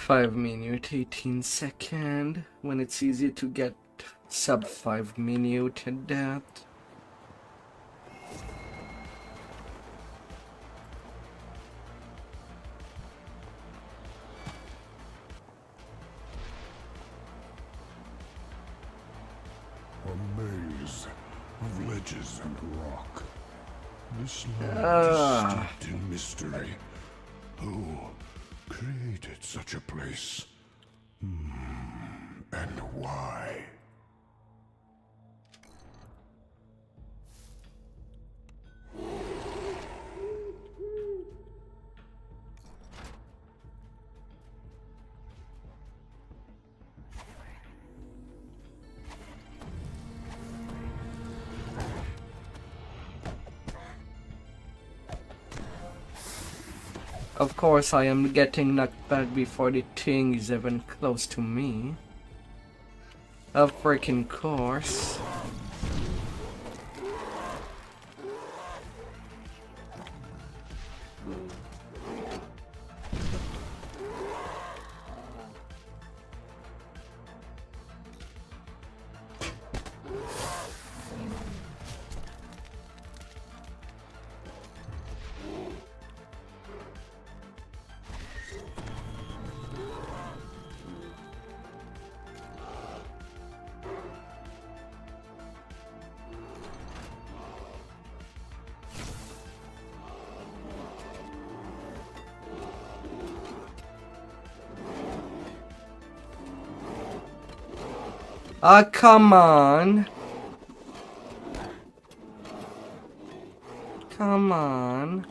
5 minute, 18 second, when it's easy to get sub 5 minute at that. A maze of ledges and rock. This land is steeped in mystery. Who created such a place? And why? Of course, I am getting knocked back before the thing is even close to me. Of freaking course. Ah, come on. Come on.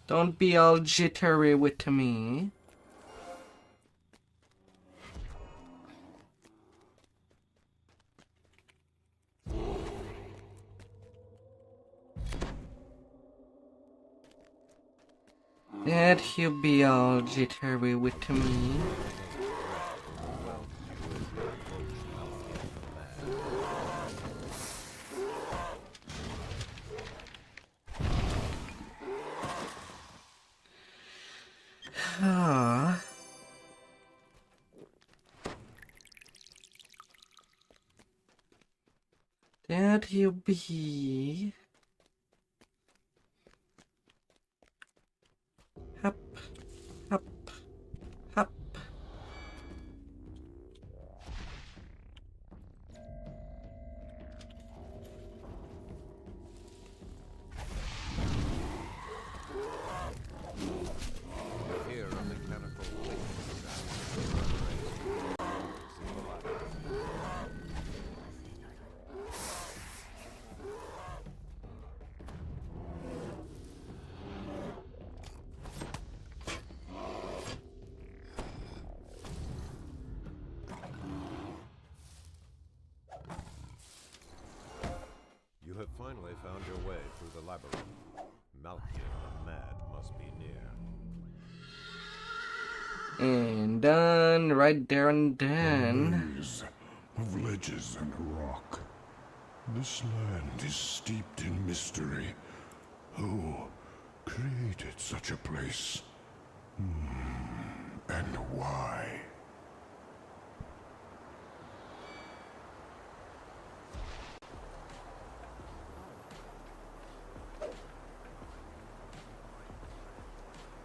Don't be all jittery with me. Did you be all jittery with me? Did you be? Hup, hup, hup. Hear a mechanical clicking You have finally found your way through the labyrinth. Malkia the Mad must be near. And done right there and A then. maze of ledges and rock. This land is steeped in mystery. Who created such a place? And why?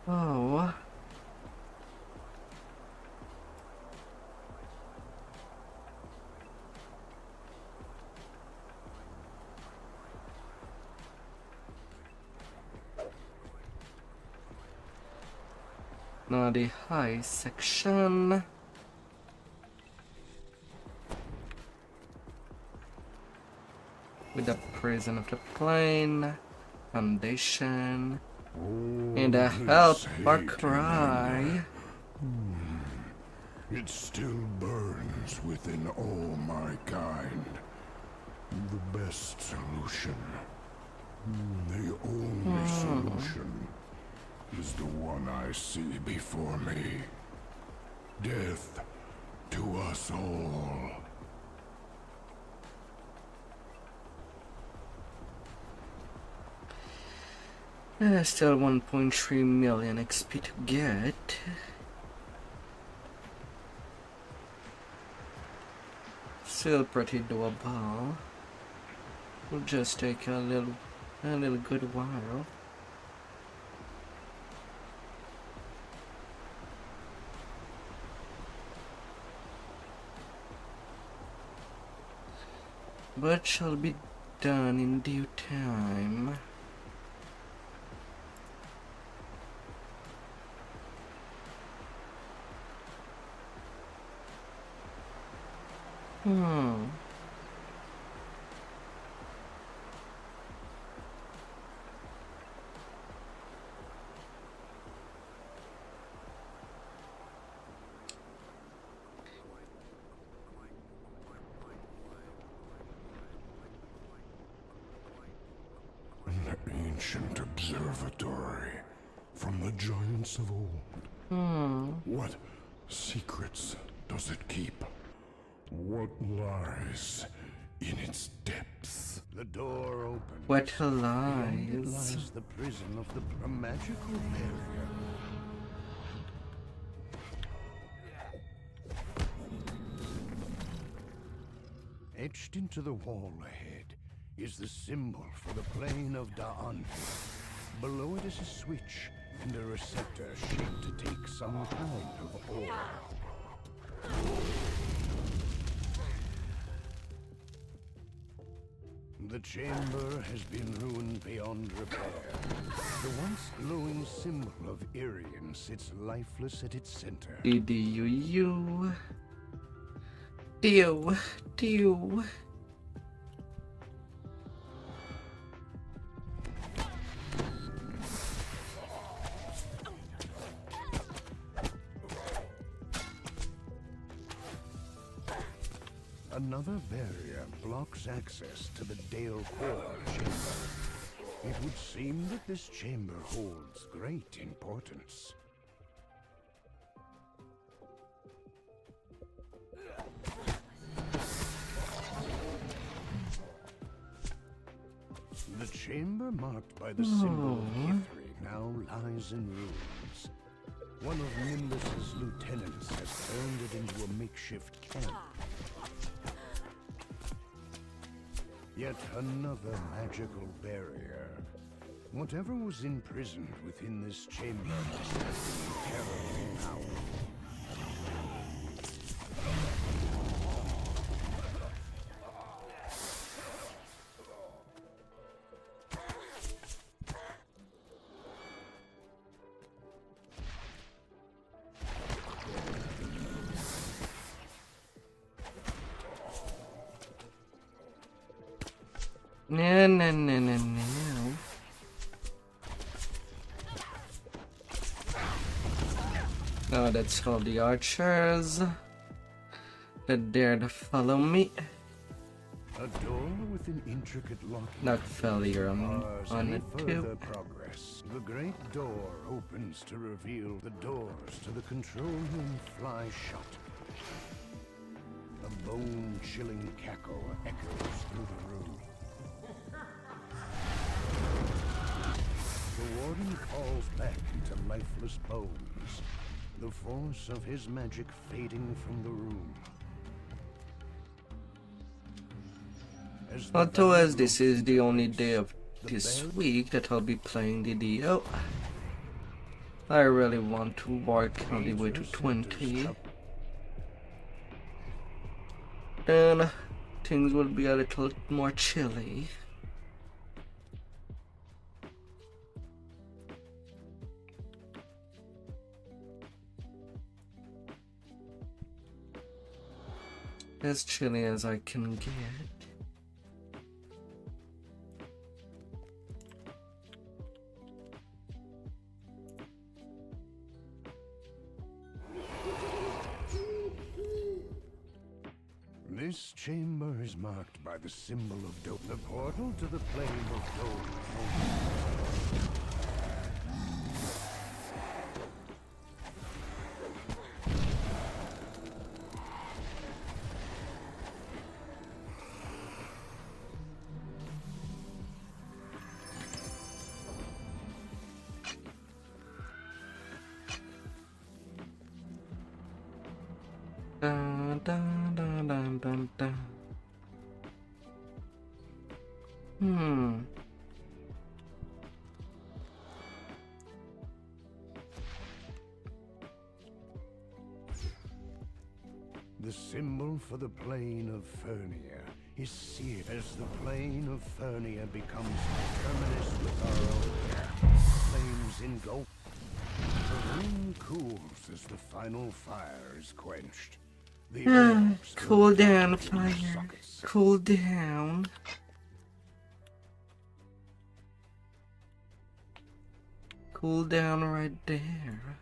Oh. Now the high section. With the prison of the plane, foundation, and a help far cry. It still burns within all my kind. The best solution, the only solution, is the one I see before me. Death to us all. Still 1.3 million XP to get. Still pretty doable. Will just take a little good while. But shall be done in due time. An ancient observatory from the giants of old. What secrets does it keep? What lies in its depths? The door opens. What Beyond it lies? lies the prison of a magical barrier. Etched into the wall ahead is the symbol for the plane of Da'an. Below it is a switch and a receptor shaped to take some kind of ore. The chamber has been ruined beyond repair. The once glowing symbol of Irian sits lifeless at its center. DDO. Another barrier blocks access to the Dale Core chamber. It would seem that this chamber holds great importance. The chamber marked by the symbol of Kithri now lies in ruins. One of Nimbus's lieutenants has turned it into a makeshift camp. Yet another magical barrier. Whatever was imprisoned within this chamber must have been terribly powerful. No. Now that's all the archers that dare to follow me. A door with an intricate locking. Not failure bars on any it further too. progress. The great door opens to reveal the doors to the control room fly shut. A bone-chilling cackle echoes through the room. The warden falls back into lifeless bones, the force of his magic fading from the room. Although as this is the only day of this week that I'll be playing DDO, I really want to work on the way to 20. Then things will be a little more chilly. As chilly as I can get. This chamber is marked by the symbol of Dole, the portal to the plane of Dole. Dun, dun, dun, dun, dun, dun. The symbol for the plane of Fernia is seared as the plane of Fernia becomes terminus with our own. Flames engulf. The room cools as the final fire is quenched. The orbs Cool flow down, back into fire. sockets. Cool down. Cool down right there.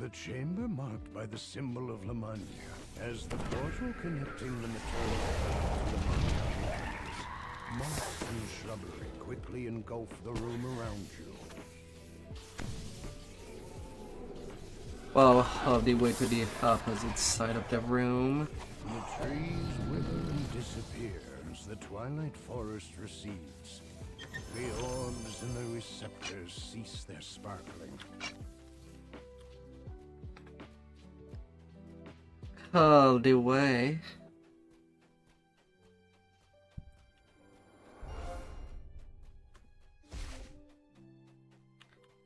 The chamber marked by the symbol of Lamania, as the portal connecting the maternal earth to Lamania opens. Moss and shrubbery quickly engulf the room around you. Well, I'll be way to the opposite side of the room. The trees wither and disappear as the twilight forest recedes. The orbs and the receptors cease their sparkling. All the way.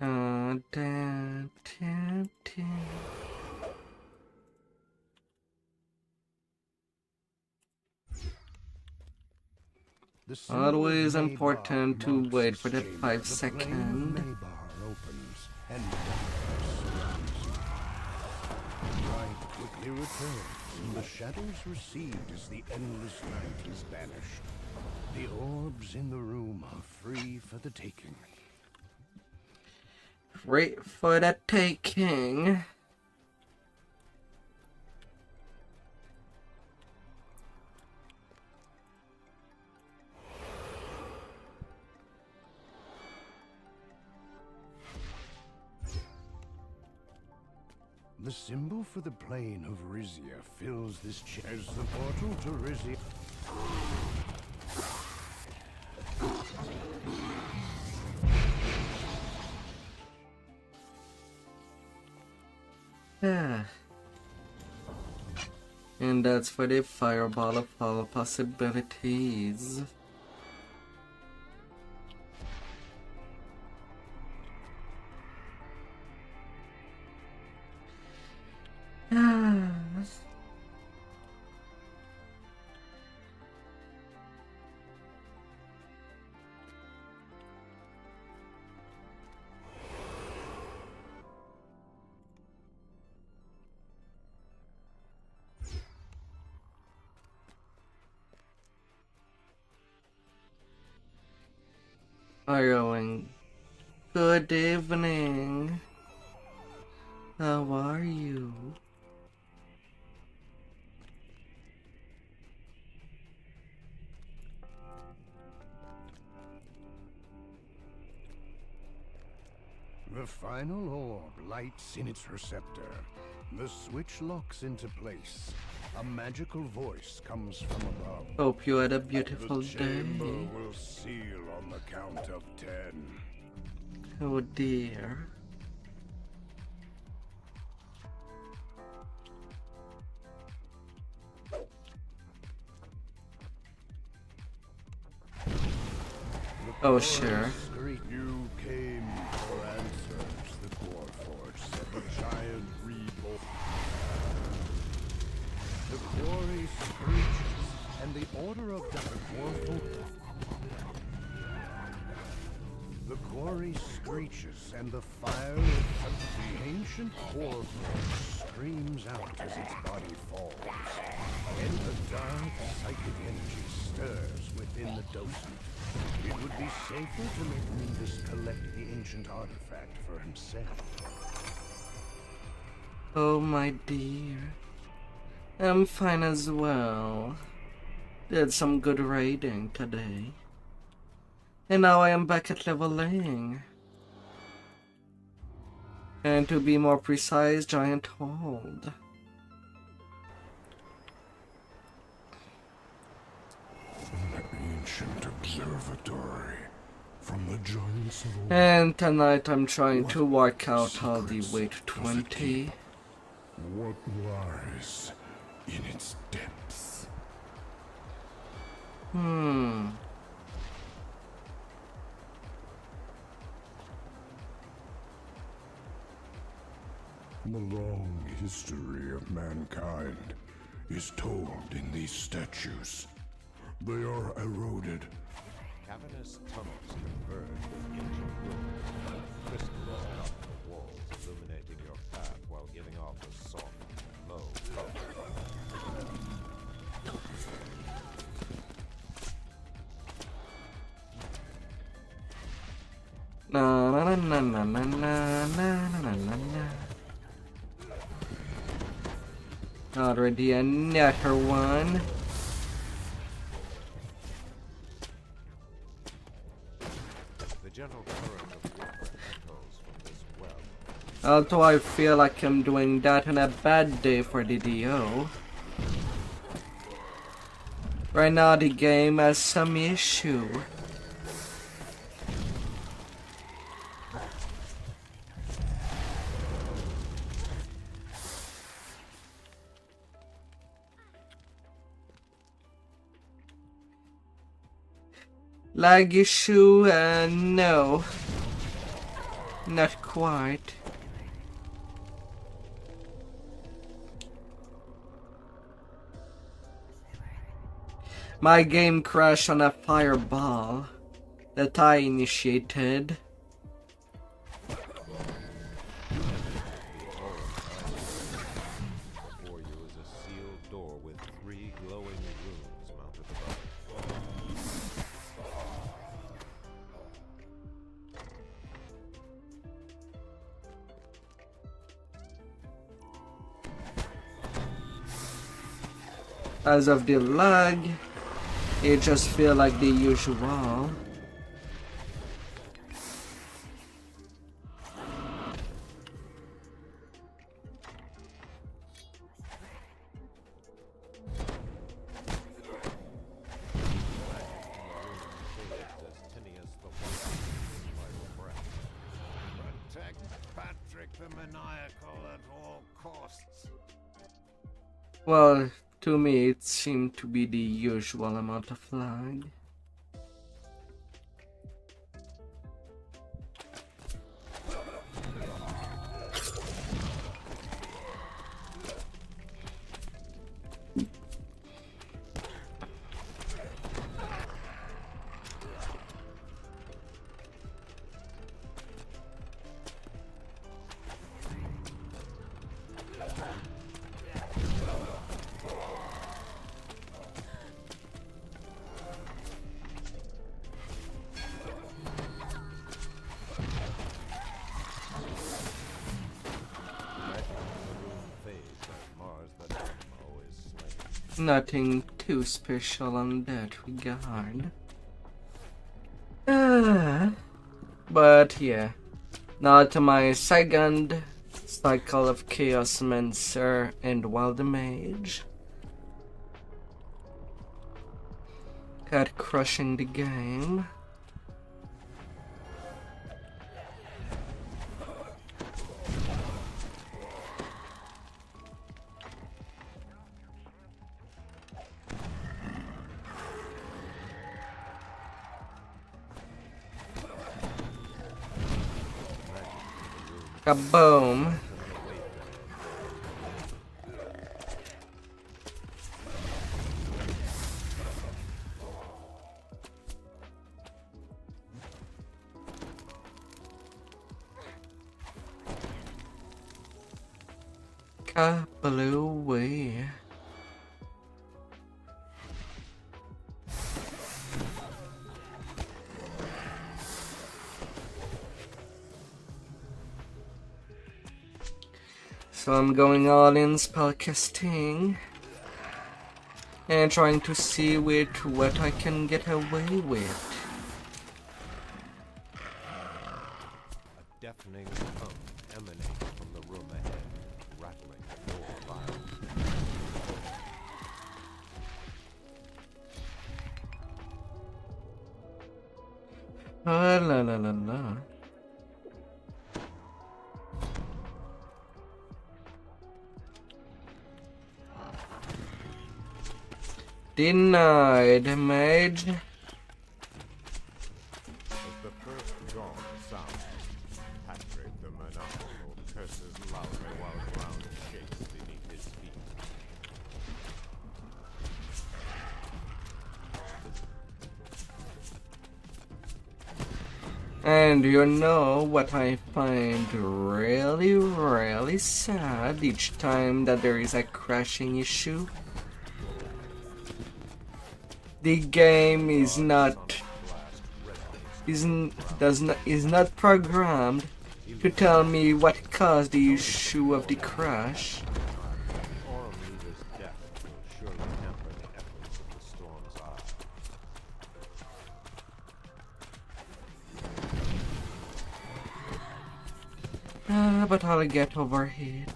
Dun, dun, dun, dun. The symbol of Always Maybar important to marks wait this for the chamber. 5 The second. plane of Maybar opens and darkness surrounds you. Light quickly returns, and the shadows recede as the endless night is banished. The orbs in the room are free for the taking. Right for the taking. The symbol for the plane of Rizia fills this as the portal to Rizia. Yeah. And that's for the fireball of all possibilities. Arrowing. Good evening. How are you? The final orb lights in its receptor. The switch locks into place. A magical voice comes from above. Hope you had a beautiful The chamber day. will seal on the count of 10. Oh dear. Oh sure. You came for answers, the Warforged said. The giant reborn. The quarry screeches, and the order of the quarry screeches, and the fire of the ancient Warforged screams out as its body falls. And the dark psychic energy stirs within the docent. It would be safer to make Mundus collect the ancient artifact for himself. Oh my dear. I'm fine as well. Did some good raiding today. And now I am back at leveling. And to be more precise, giant hold. story from the giants of old. And tonight I'm trying to work out how the way to 20. What lies in its depths? The long history of mankind is told in these statues. They are eroded. Cavernous tunnels converge with ancient ruins, crystals out the walls, illuminating your path while giving off a soft, low color. Na na na na na na na na na na. Already another one. The general current of water echoes from this web. Although I feel like I'm doing that on a bad day for DDO. Right now the game has some issue. Lag issue? No. Not quite. My game crashed on a fireball that I initiated. Before you is a sealed door with 3 glowing runes mounted above. As of the lag, it just feel like the usual. Protect Patrick the Maniacal at all costs. Well, to me it seemed to be the usual amount of lag. Nothing too special on that regard. But yeah, now to my second cycle of Chaosmancer and Wild Mage. Cat crushing the game. Kaboom. Kablooey. So I'm going all in spellcasting and trying to see with what I can get away with. A deafening hum emanates from the room ahead, rattling more violently. Ah, la la la la. Denied, mage. As the first gong sounds, Patrick the Maniacal curses loudly while the ground shakes beneath his feet. And you know what I find really, really sad each time that there is a crashing issue? The game is not programmed to tell me what caused the issue of the crash. Aurum Leader's death will surely hamper the efforts of the Storm's Eye. But I'll get over it.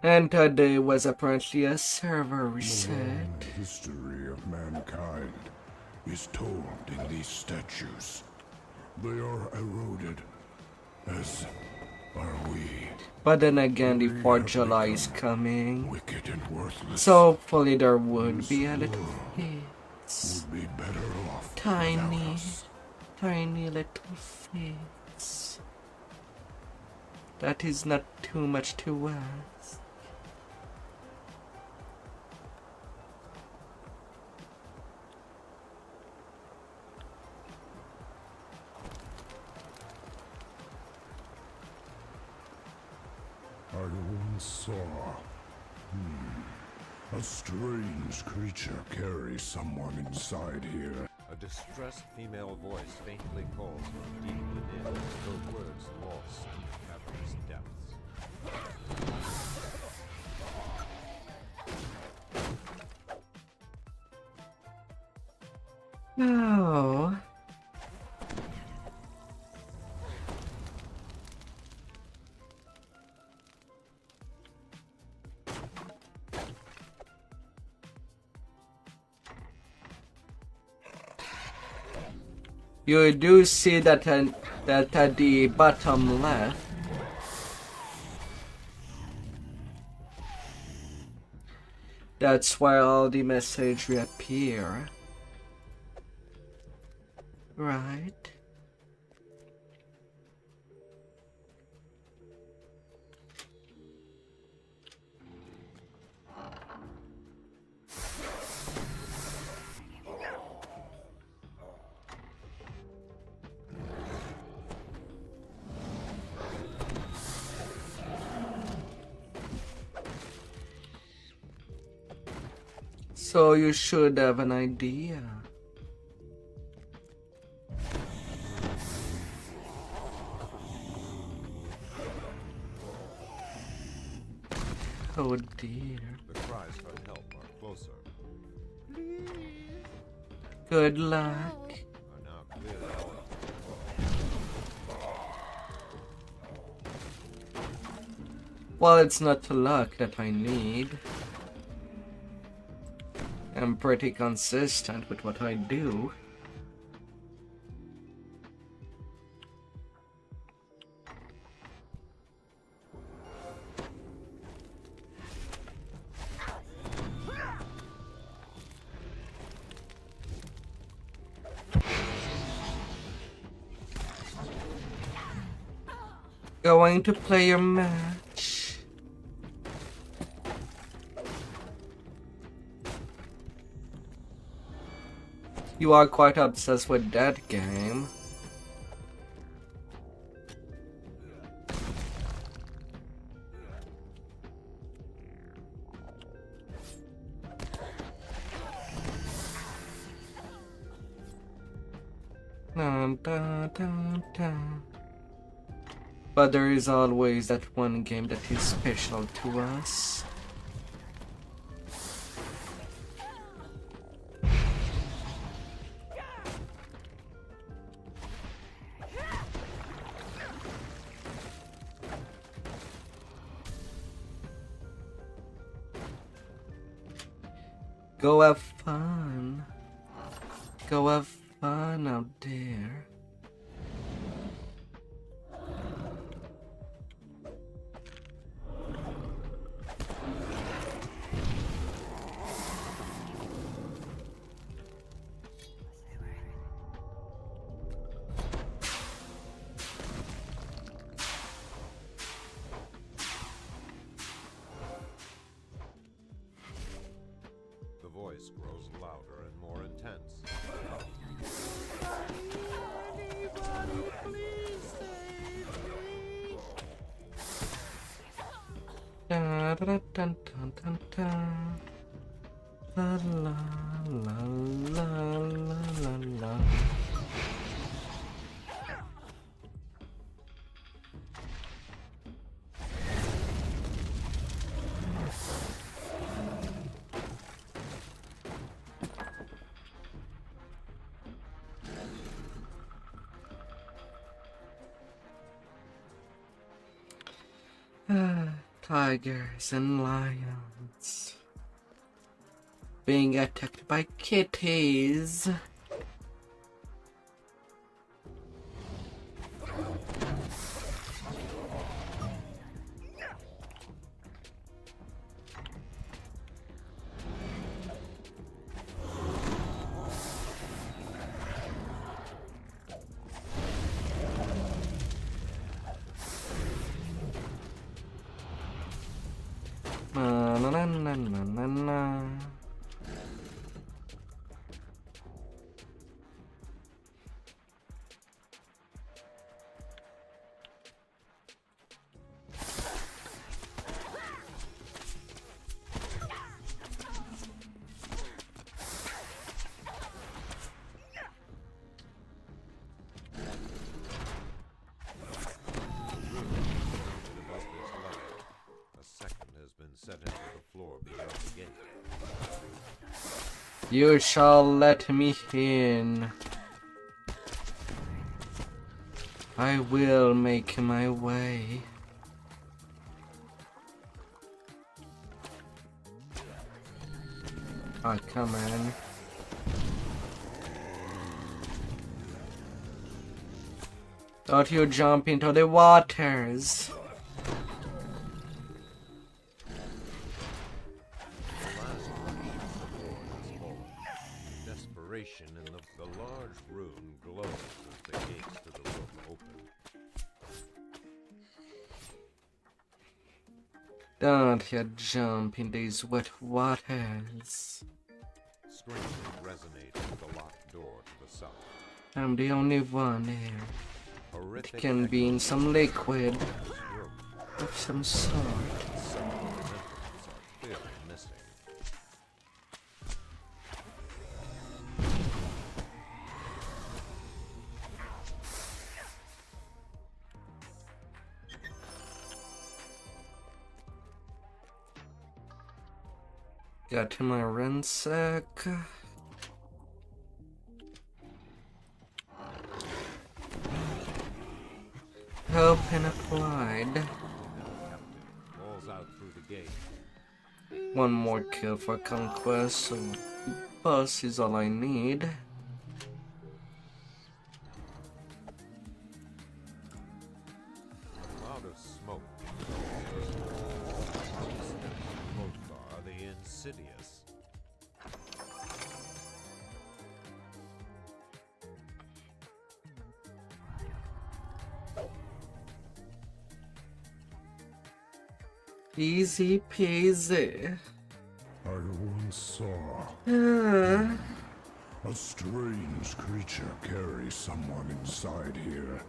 And today was apparently a server The reset. long history of mankind is told in these statues. They are eroded, as are we. But then again, the We 4th have July is become coming. Wicked and worthless. So hopefully there would be a little fix. would be better off Tiny, without us. tiny little fix. That is not too much to ask. I once saw a strange creature carry someone inside here. A distressed female voice faintly calls from deep within, her words lost in the cavern's depths. Oh. You do see that at the bottom left, that's where all the message reappear, right? So you should have an idea. Oh dear. The cries for help are closer, Good luck. are now clearly audible. Well, it's not luck that I need. I'm pretty consistent with what I do. Going to play your match. You are quite obsessed with that game. Dun, dun, dun, dun. But there is always that one game that is special to us. Go have fun. Go have fun out there. The voice grows louder and more intense. Da, da, da, dun, dun, dun, dun. La la la la la la la. Tigers and lions being attacked by kitties. Na na na na na na na. Set into the floor beyond the gate. You shall let me in. I will make my way. Oh, come on. Don't you jump into the waters. In the large room glows as the gates to the room open. Don't you jump in these wet waters. Screams resonate with the locked door to the south. I'm the only one here. It Horrific can be in some liquid room. of some sort. Some of the entrants are clearly missing. Got to my ransack. Open applied. Falls out through the gate. One more kill for conquest, so boss is all I need. A cloud of smoke. Both are the insidious. Easy peasy. I once saw a strange creature carry someone inside here.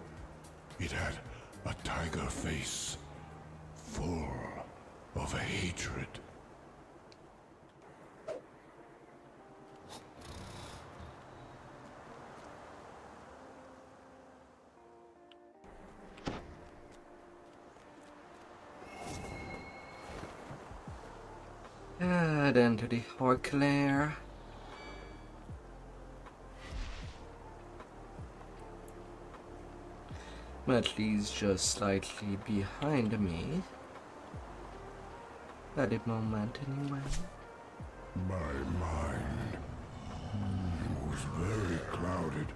It had a tiger face, full of hatred. Add into the Austrakear. At least just slightly behind me. At the moment, anyway. My mind was very clouded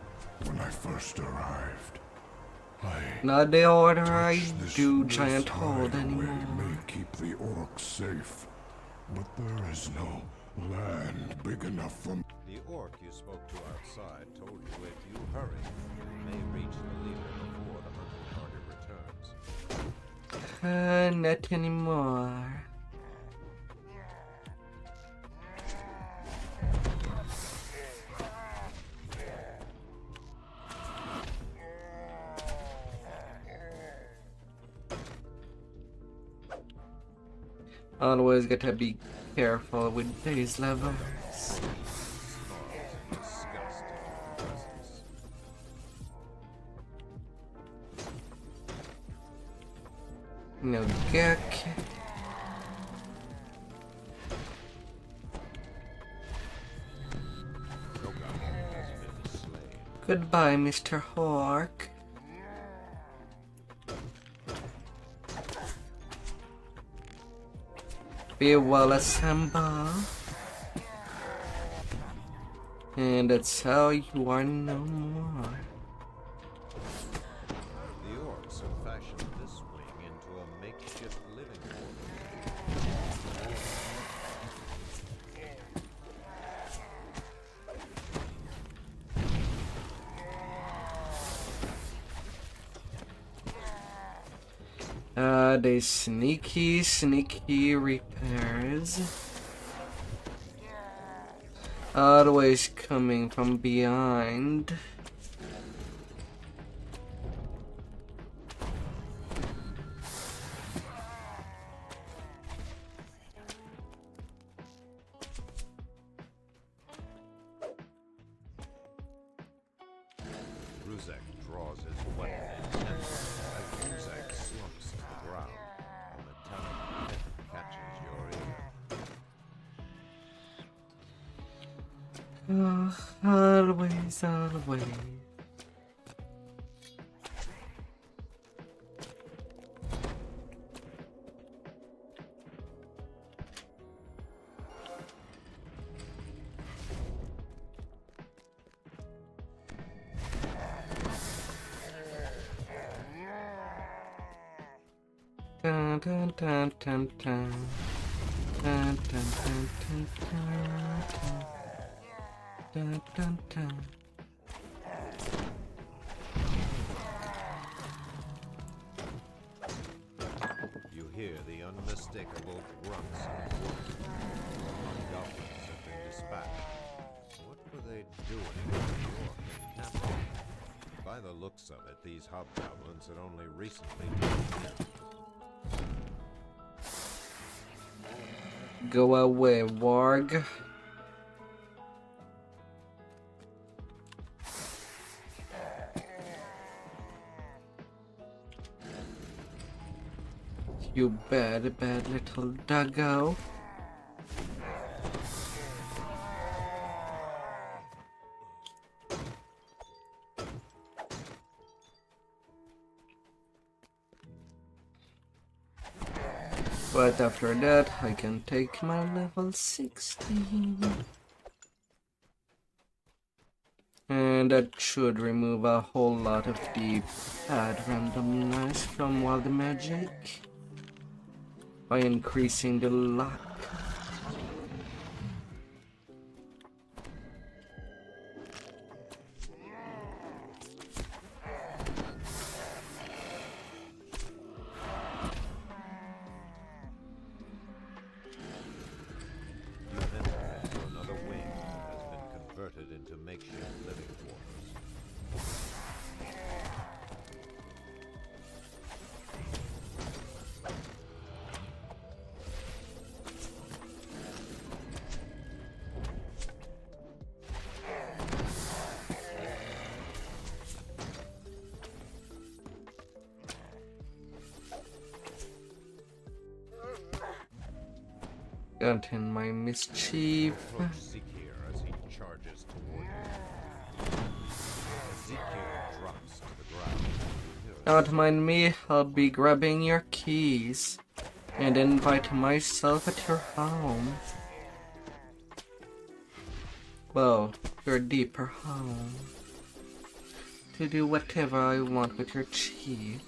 when I first arrived. Not the order I Touch this do bliss giant hold hideaway anymore. may keep the orcs safe, but there is no land big enough for The orc you spoke to outside told you if you hurry, you may reach the leader before the hunting party returns. Not anymore. Always gotta be careful with these levers. Snarls in disgust at your presence. No gek. Nobody has been slain. Goodbye, Mr. Hawk. Be well assembled. And that's how you are no more. The orcs have fashioned this wing into a makeshift living quarters. They sneaky repairs. Always coming from behind. Ruzek draws his weapon intensely as Ruzek slumps to the ground. A metallic hit catches your ear. Always. Dun, dun, dun, dun, dun. Dun, dun, dun, dun, dun, dun, dun, dun. You hear the unmistakable grunts of wolves. Hobgoblins have been dispatched. What were they doing with the orc encampment? By the looks of it, these hobgoblins had only recently moved in. Go away, warg. You bad little doggo. But after that, I can take my level 16. And that should remove a whole lot of the bad randomness from wild magic by increasing the luck. You then head to another wing that has been converted into makeshift living quarters. Got in my mischief. Approach Austrakear as he charges toward you. Austrakear drops to the ground. You hear a Don't mind me, I'll be grabbing your keys and invite myself at your home. Well, your deeper home. To do whatever I want with your chi.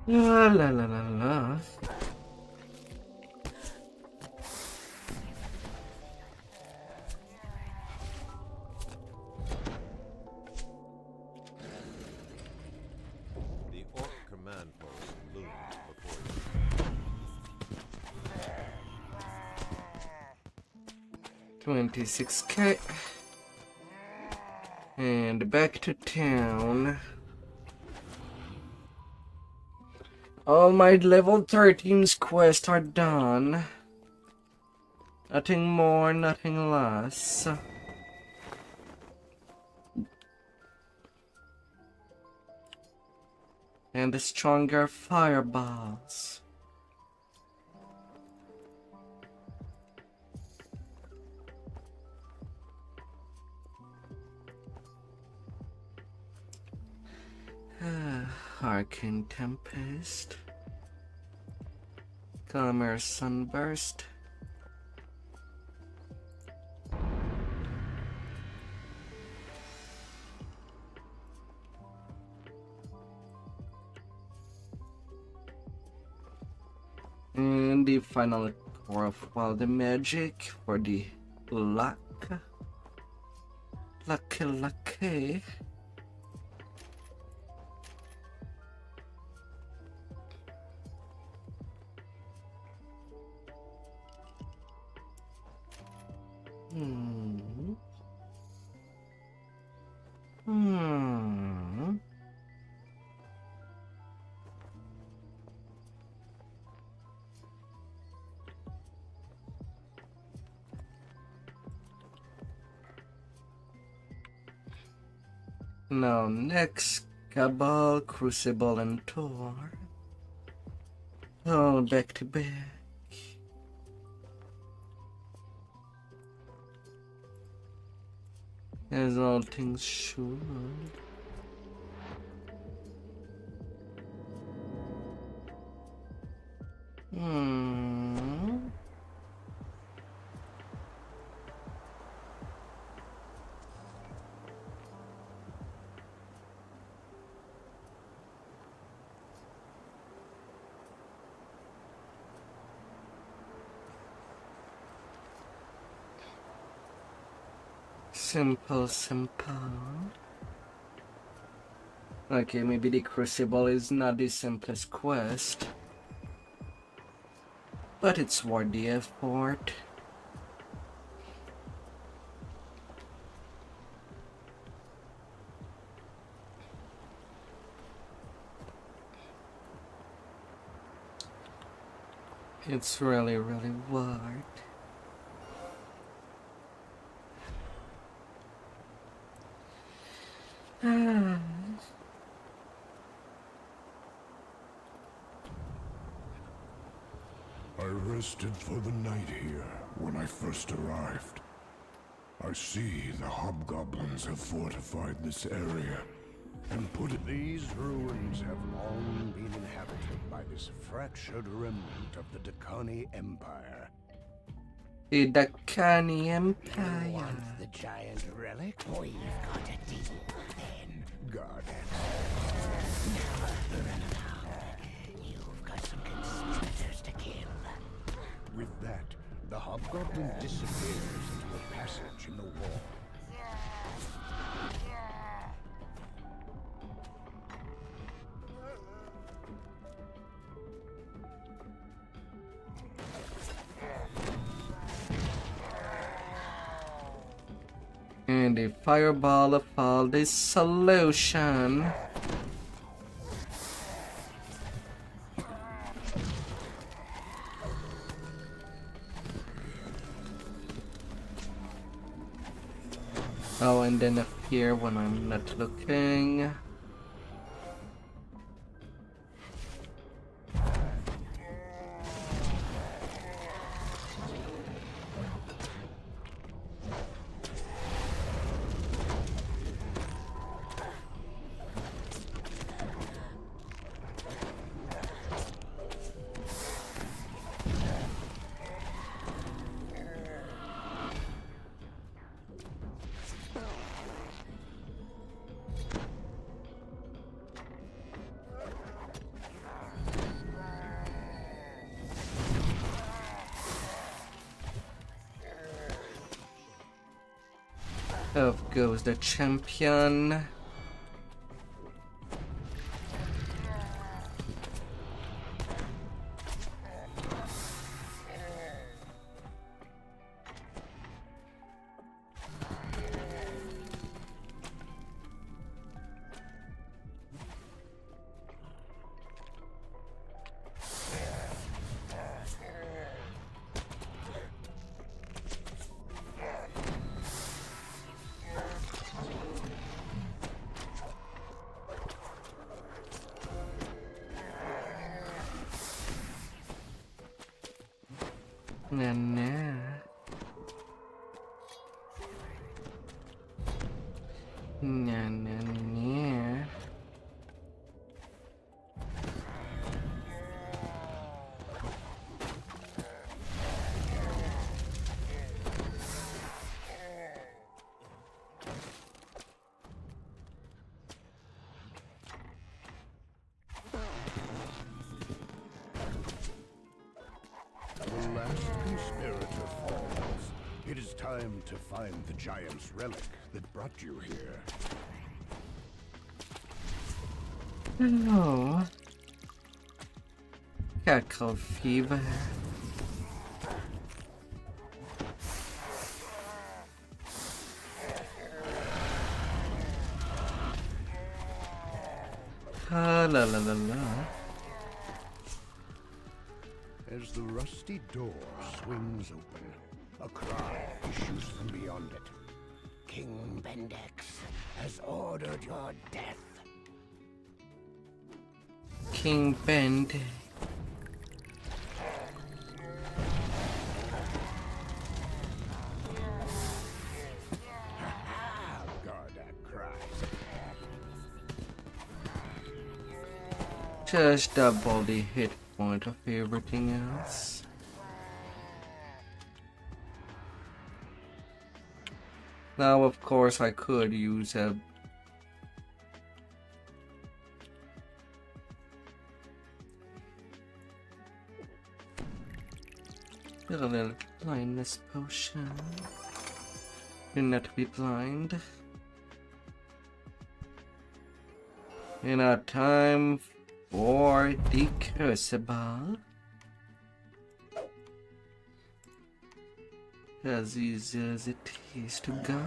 La la la la la. The Orc command post looms before you. 26k. And back to town. All my level 13's quests are done. Nothing more, nothing less. And the stronger fireballs. Arcane Tempest. Calmer Sunburst. And the final core of Wild Magic for the luck. Lucky. Now next, Cabal, Crucible, and Tor. Oh, back to back. As all things should. Simple. Okay, maybe the Crucible is not the simplest quest, but it's worth the effort. It's really worth. I rested for the night here when I first arrived. I see the hobgoblins have fortified this area and put it. These ruins have long been inhabited by this fractured remnant of the Dakani Empire. The Dakani You Empire. want the giant relic? We've got a deal then, Guardian. You've got some conspirators to kill. With that, the hobgoblin disappears into a passage in the wall. And the fireball of all this solution. Oh, and then appear when I'm not looking. Up goes the champion. Nah, nah. Nah, nah, nah. The last conspirator falls. It is time to find the giant's relic that brought you here. Hello. Cat called Fever. La la la la. As the rusty door swings open, a cry issues from beyond it. King Bendex has ordered your death. King Bend. God, that cry. Just double the hit point of everything else. Now, of course, I could use a little blindness potion. Do not be blind. And now time for the crucible. As easy as it is to go.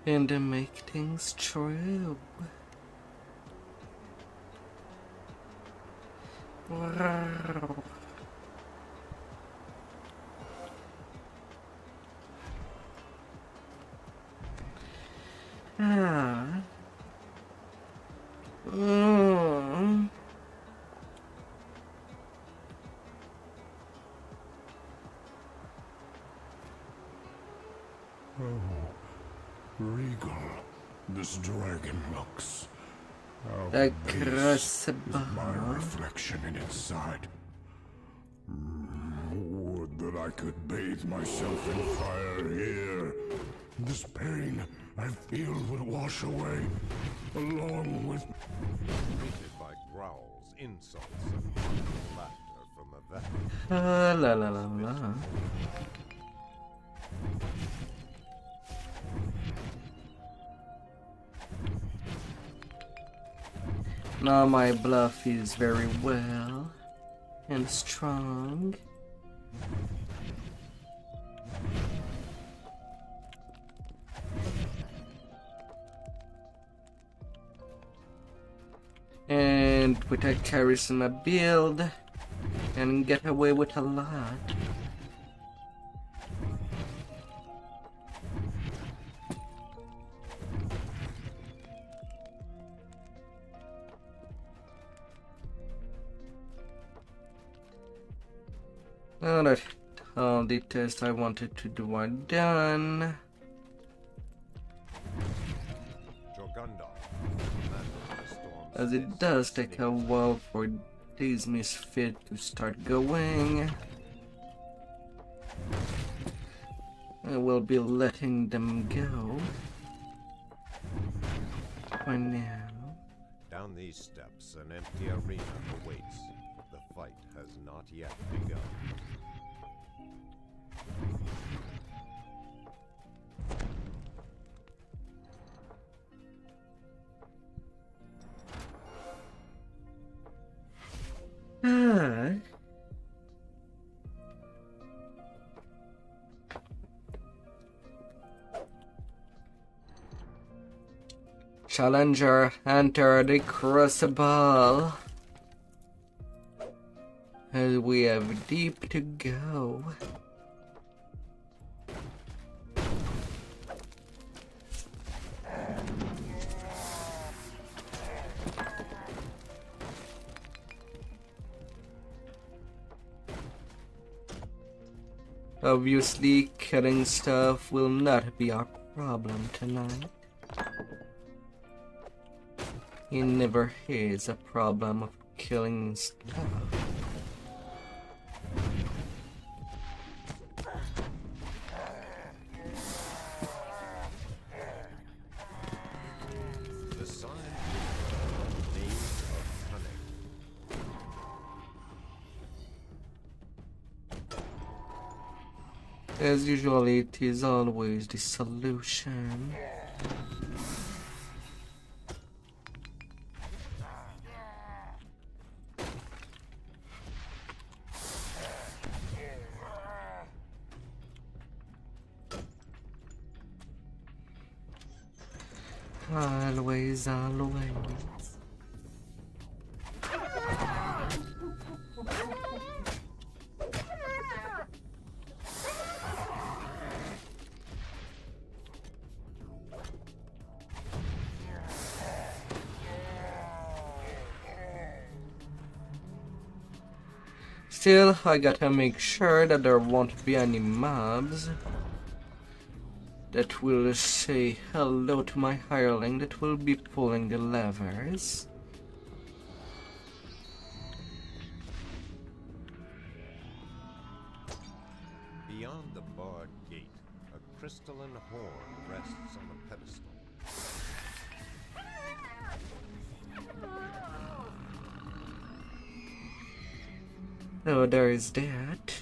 And to make things true. Wow. Ah. Regal, this dragon looks. How The base crucible. is my reflection in its side. Would that I could bathe myself in fire here. This pain I feel would wash away, along with... Greeted by growls, insults, and laughter from a veteran. La la la la. Now my bluff is very well. and strong. And with a charisma build, and get away with a lot. Alright, all the tests I wanted to do are done. Jorgunda, commander of the storm's As it does take a while for these misfits to start going, I will be letting them go for now. Down these steps, an empty arena awaits. The fight has not yet begun. Challenger, enter the crucible. As we have deep to go. Obviously, killing stuff will not be our problem tonight. It never is a problem of killing stuff. The sign is names of cunning. As usually, it is always the solution. Always, always. Still, I gotta make sure that there won't be any mobs that will say hello to my hireling that will be pulling the levers. Beyond the barred gate, a crystalline horn rests on a pedestal. Oh, there is that.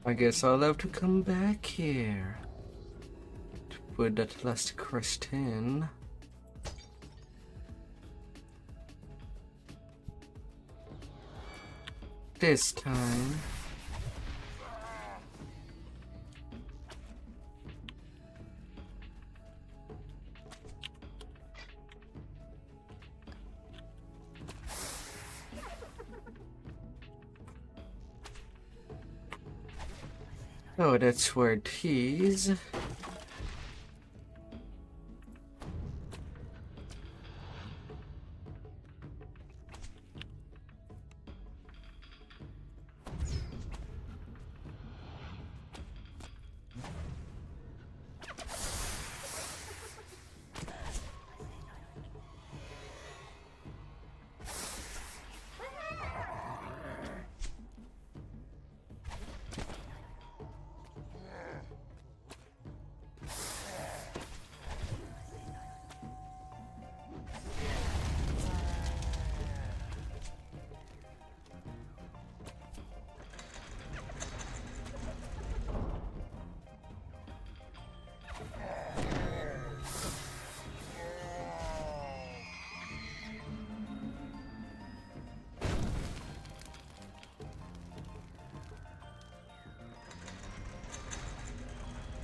I guess I'll have to come back here to put that last crest in. This time. Oh, that's where it is.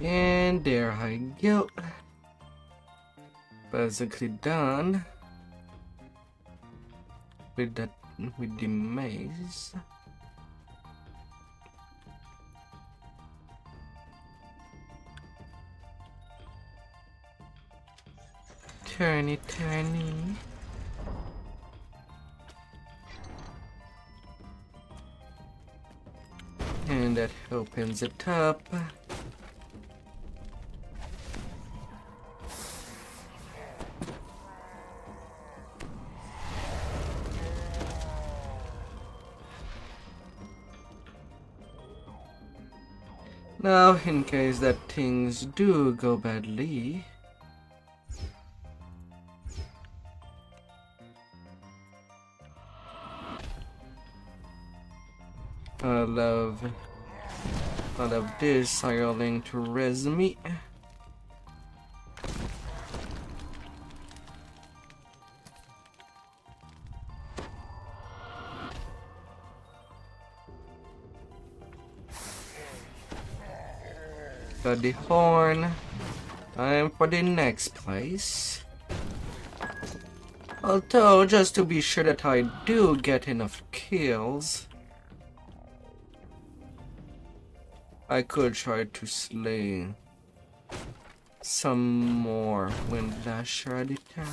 And there I go. Basically done with that, with the maze. Turny, turny. And that opens it up. Now, in case that things do go badly, I love this hireling to res me. Got the horn. Time for the next place. Although, just to be sure that I do get enough kills, I could try to slay some more Windlasher at the top.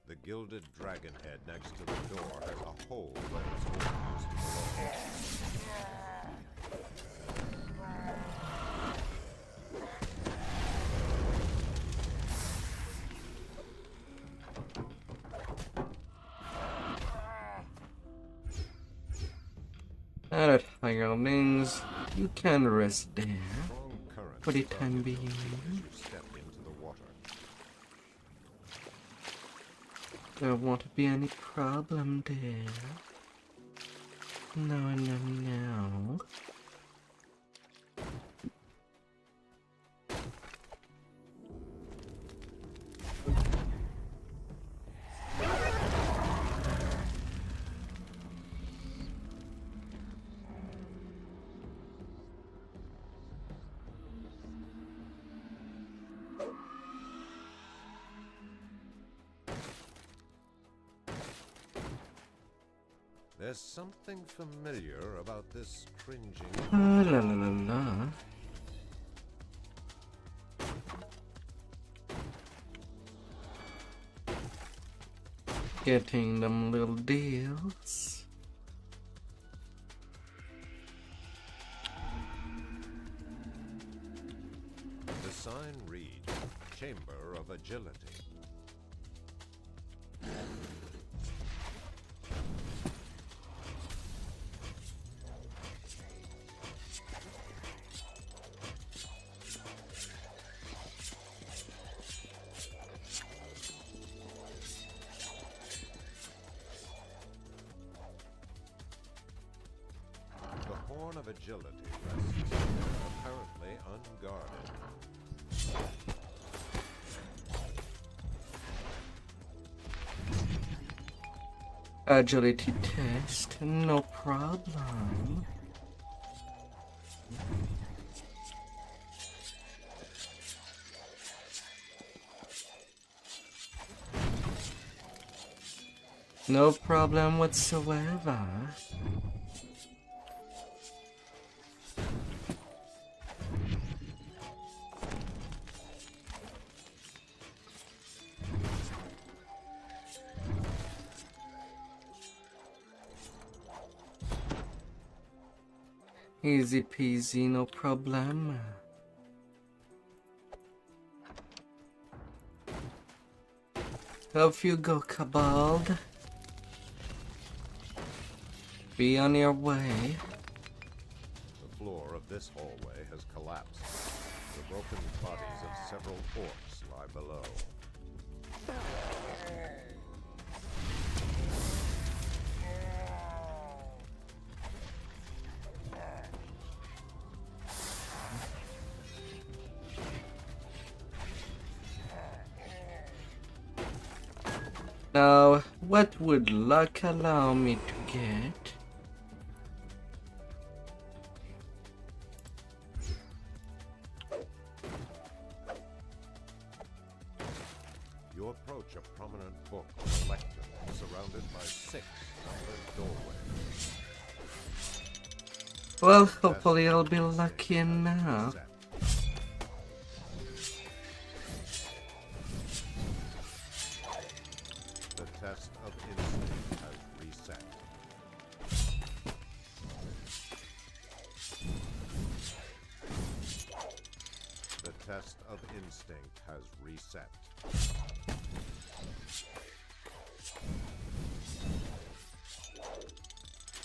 The gilded dragon head next to the door has a hole where its owner used to belong. Alright, hirelings, you can rest there Strong current for the started time flowing being. as you step into the water. There won't be any problem there. No, no, no. There's something familiar about this cringing. La la la la. Getting them little deals. The sign reads, Chamber of Agility. The Horn of Agility rests there, apparently unguarded. Agility test, no problem. No problem whatsoever. Easy peasy, no problem. Off you go, Cabald. Be on your way. The floor of this hallway has collapsed. The broken bodies of several orcs lie below. Now, what would luck allow me to get. You approach a prominent book or a lecture surrounded by 6 numbered doorways. Well, hopefully I'll be lucky enough. The test of instinct has reset. The test of instinct has reset.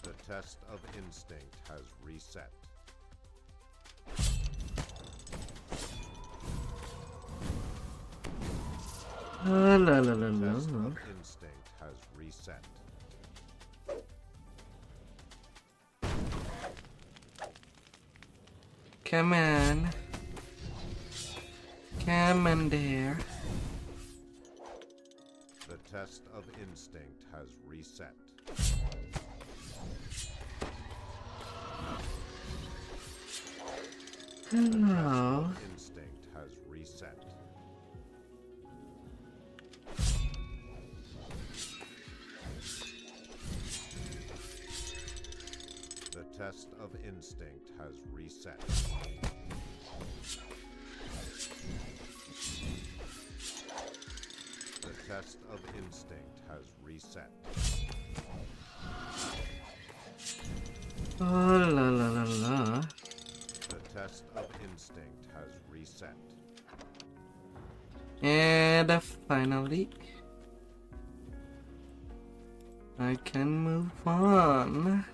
The test of instinct has reset. La la la The la. test of instinct has reset. Come on. Come on there. The test of instinct has reset. Hello. Instinct has reset. The test of instinct has reset. The test of instinct has reset. Oh la la la la. The test of instinct has reset. And finally, I can move on.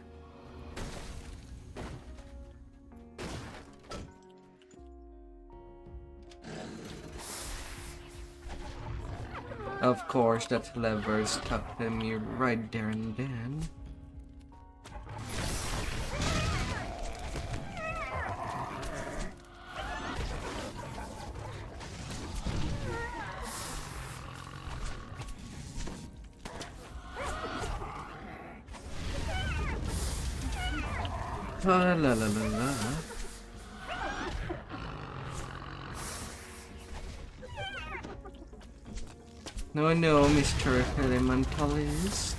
Of course, that lever stopped me right there and then. La la la la la. No, no, Mr. Elementalist.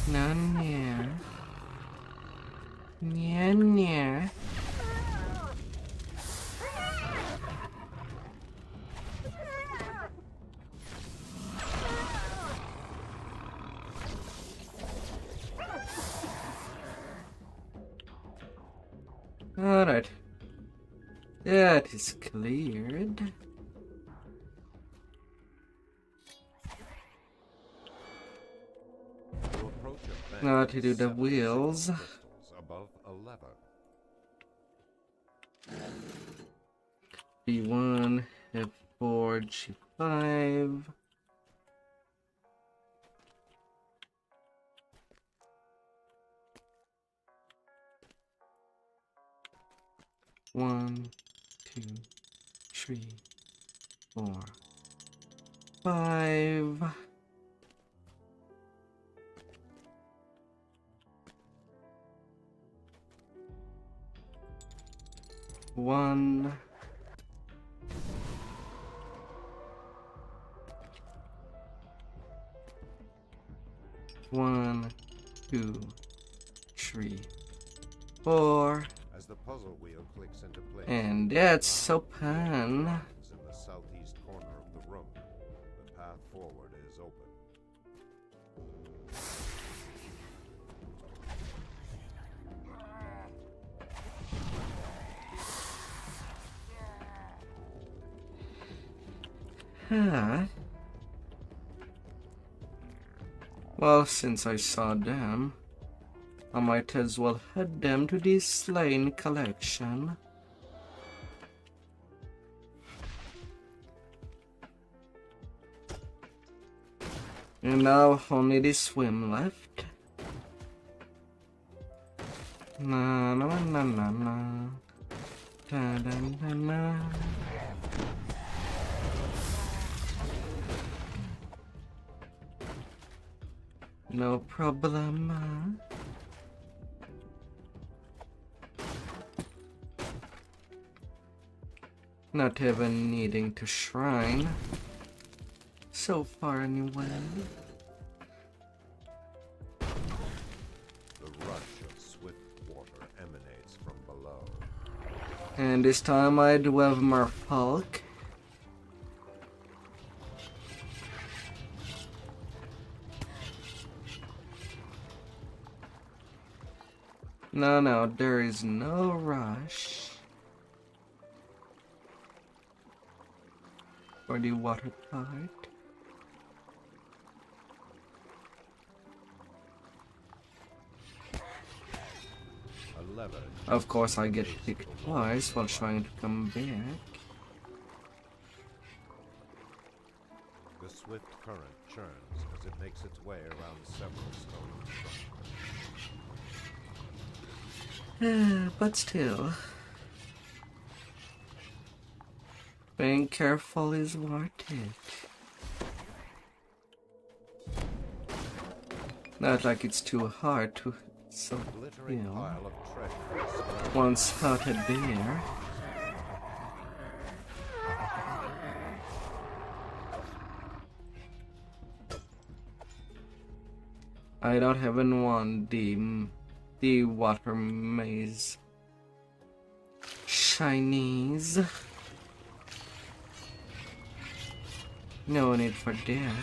No, no. No, no. Alright. That is cleared. You approach a bank Now to with do the 7 wheels. crystals above a lever. B1, F4, G5. One, 2, 3, 4, 5. One. One, 2, 3, 4. As the puzzle wheel clicks into place, And that's in open. the southeast corner of the room. The path forward is open. Huh. Well, since I saw them, I might as well head them to the slain collection. And now only the swim left. Na na na na na. Da, da, da, na. No problem. Not even needing to shrine. So far anyway. The rush of swift water emanates from below. And this time I do have more bulk. No, there is no rush for the water part. A lever. Of course, I get picked twice while trying to come back. The swift current churns as it makes its way around several stone structures. But still, being careful is worth it. Not like it's too hard to, so, you Glittering know, pile of treasure. once spotted there. I don't even want the water maze shinies. No need for that.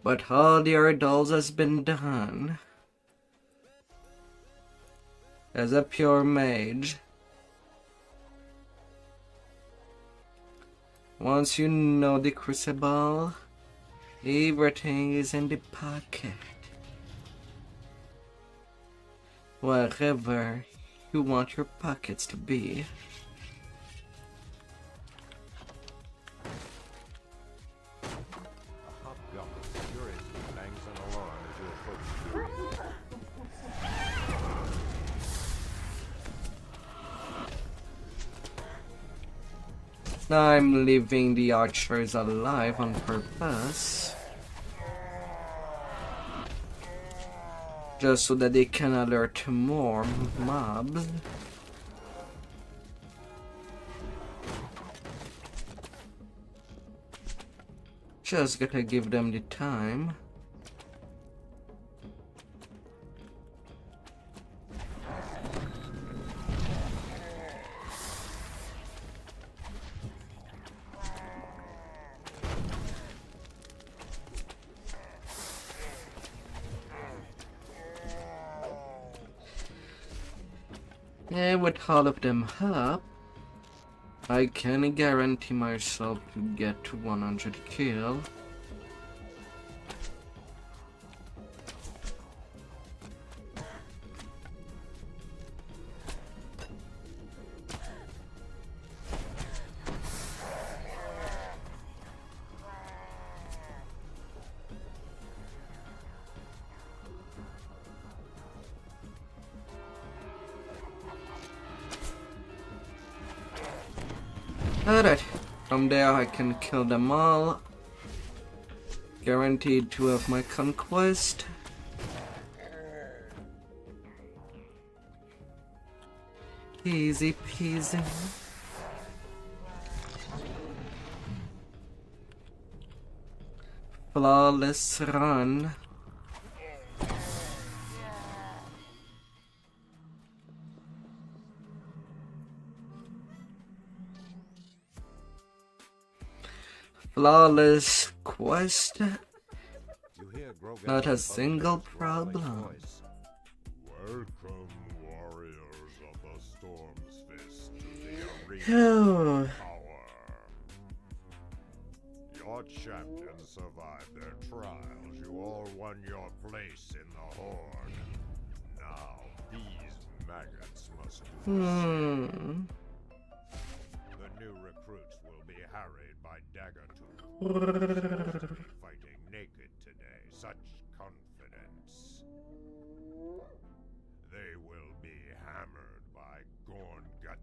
But all the adults has been done. As a pure mage, once you know the crucible, everything is in the pocket. Wherever you want your pockets to be. A hobgoblin furiously bangs an alarm as you approach the I'm leaving the archers alive on purpose. Just so that they can alert more mobs. Just gotta give them the time. Yeah, with all of them up, I can guarantee myself to get to 100 kill. Alright, from there I can kill them all. Guaranteed to have my conquest. Easy peasy. Flawless run. Flawless quest. You hear Grogan Not a above single their growling problem. voice. Welcome, warriors of the Storm's Fist, to the arena Oh, of power. Your champions survived their trials. You all won your place in the Horde. Now, these maggots must do the same. The new recruits will be harried by dagger-tooth. Fighting naked today. Such confidence. They will be hammered by Gorngut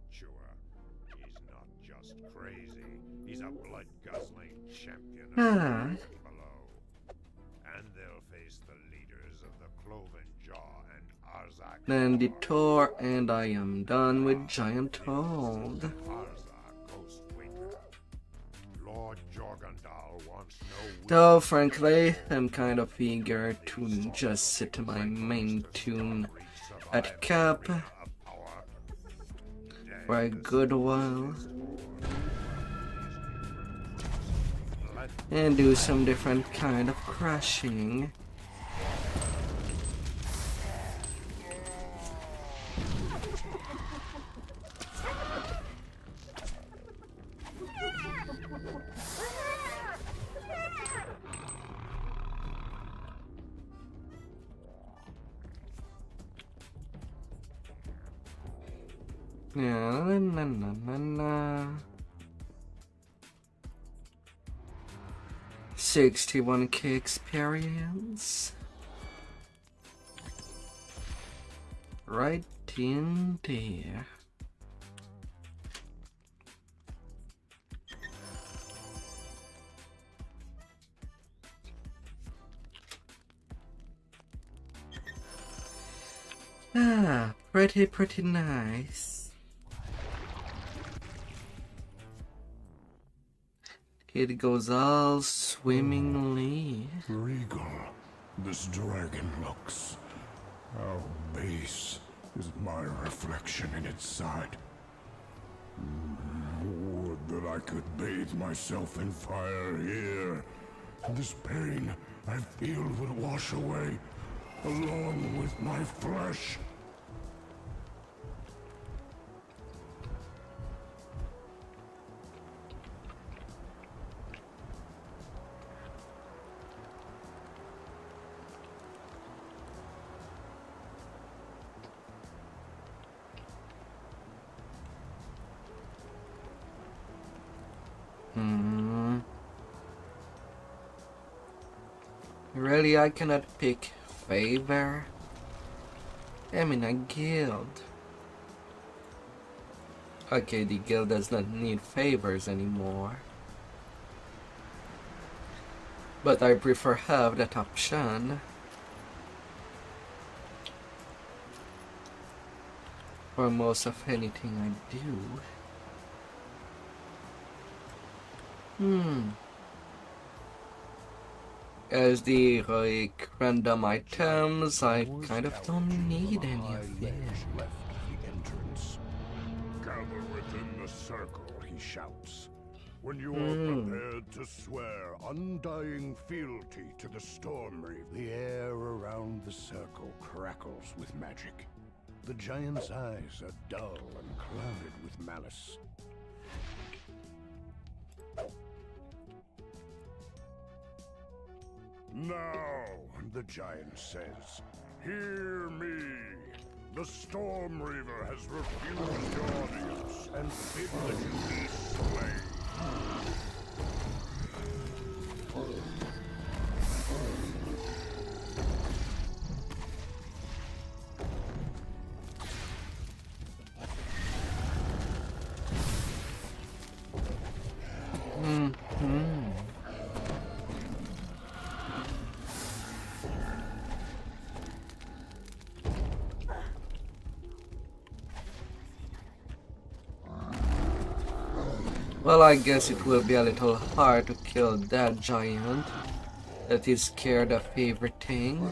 Ah. below. And they'll face the leaders of the Cloven Jaw and Austrakear. Then the tour, and I am done with Giant Hold. Austrakear Ghostwaker. Lord Jorgandal wants no Though, frankly, I'm kind of eager to just sit to my main tune at cap of power. for a good while and do some different kind of crashing. Yeah, na na na na. 61k experience. Right in there. Ah, pretty nice. It goes all swimmingly. Regal, this dragon looks. How base is my reflection in its side. Would that I could bathe myself in fire here. This pain I feel would wash away, along with my flesh. Really, I cannot pick favor? I'm in a guild. Okay, the guild does not need favors anymore. But I prefer have that option. For most of anything I do. As the like random items, I kind of don't need any of it. Left the entrance. Gather within the circle, he shouts. When you are prepared to swear undying fealty to the Storm Reaver, the air around the circle crackles with magic. The giant's eyes are dull and clouded with malice. Now, the giant says, hear me. The Storm Reaver has refused your audience and bid that you be slain. Well, I guess it will be a little hard to kill that giant that is scared of everything.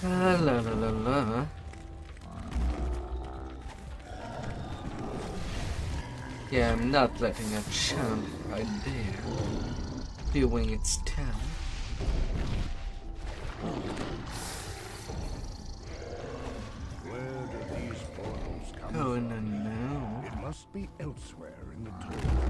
La la la la. Yeah, I'm not letting a champ right there doing its town. Where do these portals come Oh from? no no. It must be elsewhere in the tomb.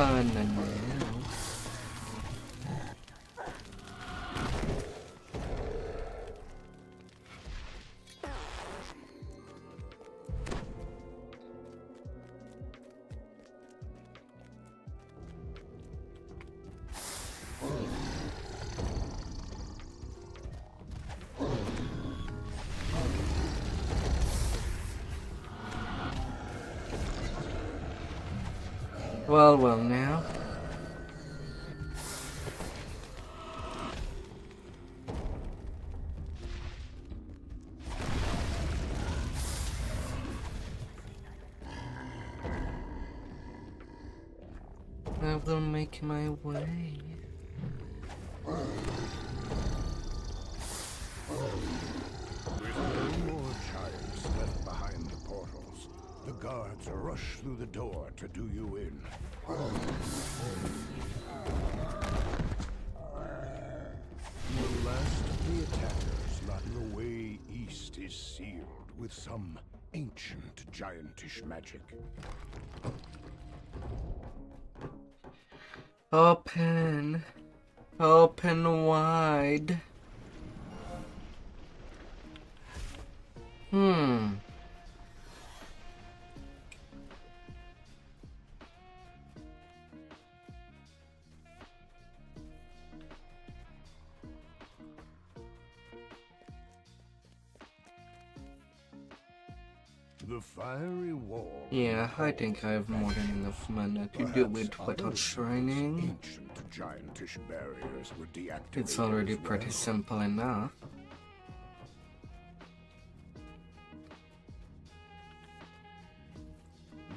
No. Well now. I will make my way. With no more giants left behind the portals, the guards rush through the door to do you in. The last of the attackers, the way east is sealed with some ancient giantish magic. Open. Open wide. The fiery wall. Yeah, I think I have more than enough mana to do it without shrining. Ancient giantish barriers were deactivated. It's already pretty simple enough.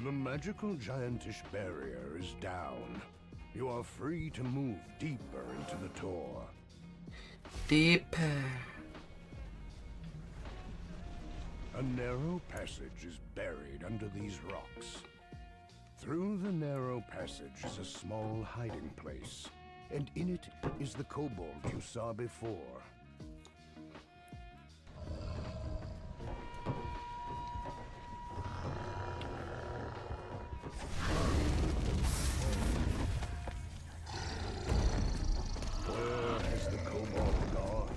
The magical giantish barrier is down. You are free to move deeper into the Tor. Deeper. A narrow passage is buried under these rocks. Through the narrow passage is a small hiding place, and in it is the kobold you saw before. Where has the kobold gone?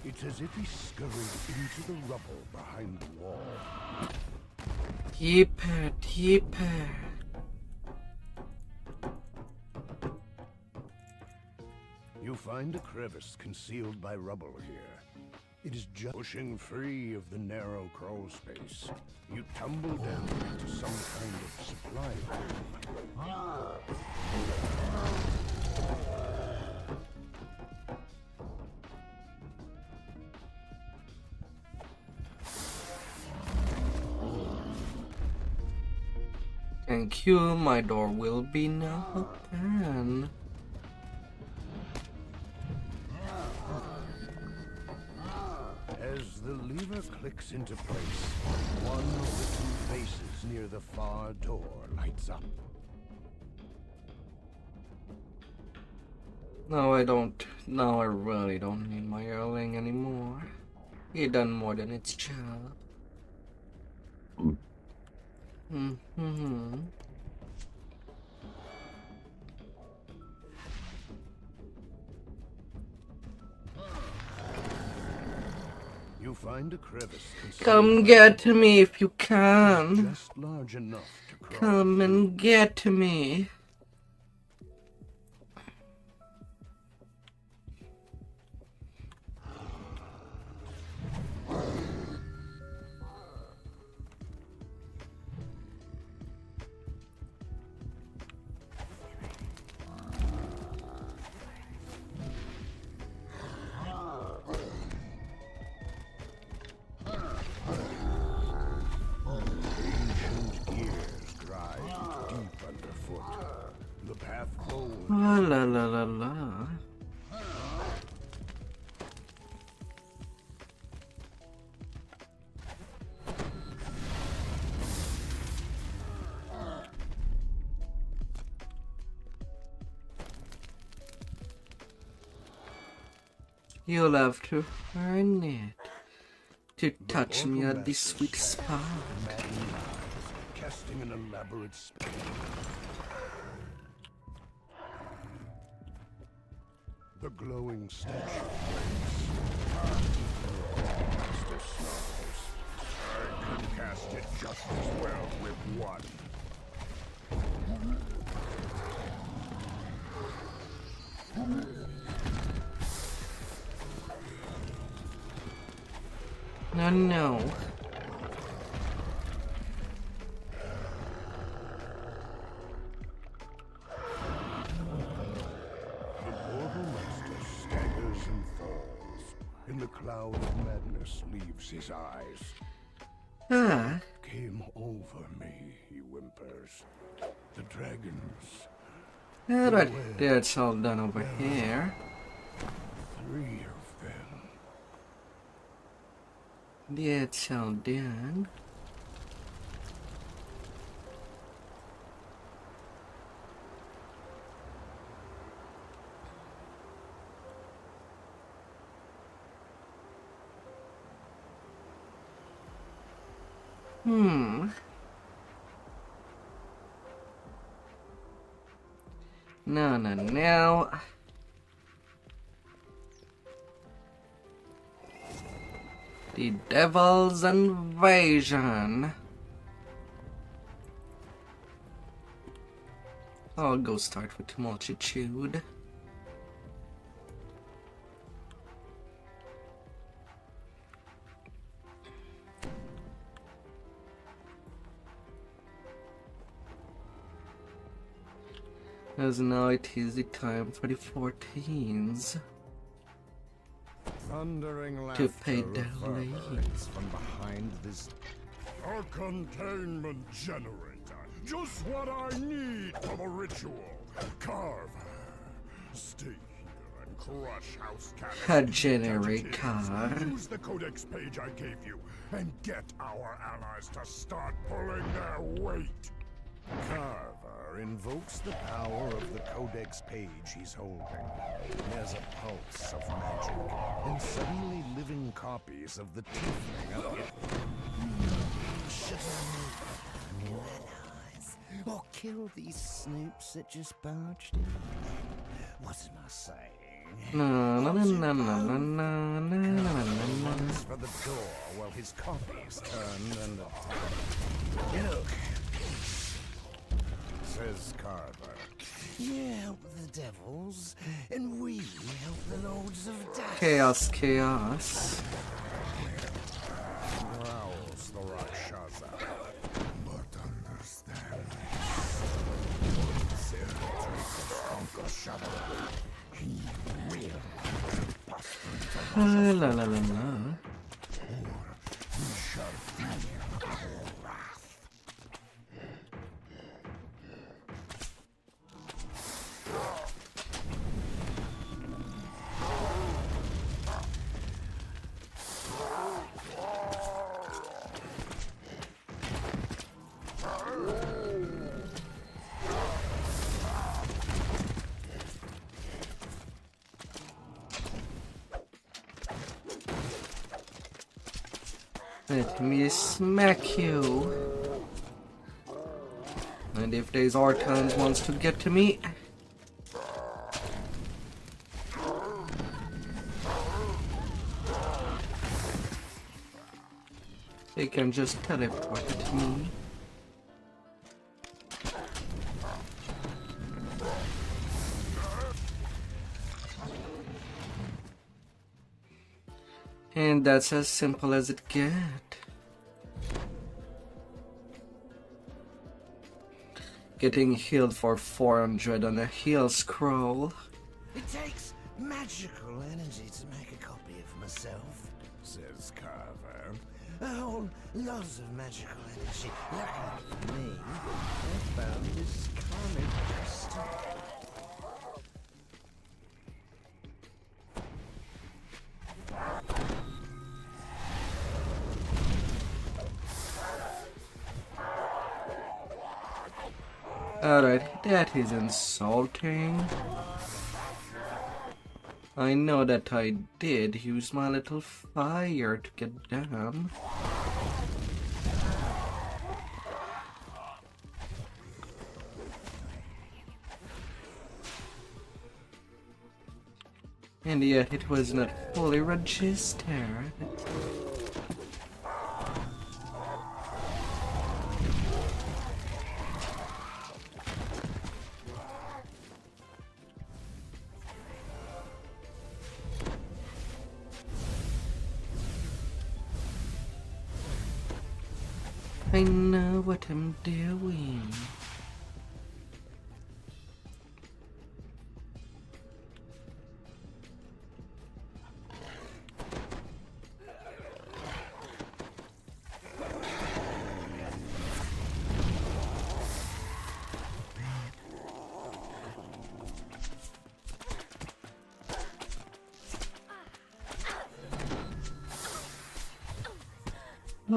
It's as if he scurried into the rubble behind the wall. Deeper, deeper. You find a crevice concealed by rubble here. It is just pushing free of the narrow crawl space. You tumble down into some kind of supply room. Thank you, my door will be now open. As the lever clicks into place, one of the two faces near the far door lights up. No, I don't. No, I really don't need my Erling anymore. He done more than its job. You find a crevice concealed Come by get me if you can. just large enough to crawl. Come and get me. Ancient gears drive deep underfoot. The path bold. La la la la la. You'll have to earn it to touch me at this sweet spot. Casting an elaborate spell. The glowing stench waits. Master snarls. I can cast it just as well with one. No, no. The mortal master staggers and falls. In the cloud of madness leaves his eyes. Ah, Came over me, he whimpers. The dragons. alright, that's all done over here. 3 of them. That's all done. No. The Devil's Invasion. I'll go start with Multitude. As now it is the time for the 14s Thundering to laughter pay their reverberates leads. from behind this. A containment generator. Just what I need for the ritual. Carver. Stay here and crush house cannons. A generator. Use the codex page I gave you and get our allies to start pulling their weight. Carver invokes the power of the codex page he's holding. There's a pulse of magic, and suddenly living copies of the tiefling appear. Should I move allies, or kill these snoops that just barged in? What am I saying? No. Runs for the door while his copies turn and attack. Look, says Carver. You help the devils, and we help the lords of darkness. Chaos. Growls the Rakshasa. But understand, he will La. he shall feel our wrath. Let me smack you. And if these Archons wants to get to me, they can just teleport it to me. And that's as simple as it gets. Getting healed for 400 on a heal scroll. It takes magical energy to make a copy of myself, says Carver. A whole lot of magical energy. Luckily for me, I found this comic crystal. Alright, that is insulting. I know that I did use my little fire to get them. And yet it was not fully registered. I know what I'm doing.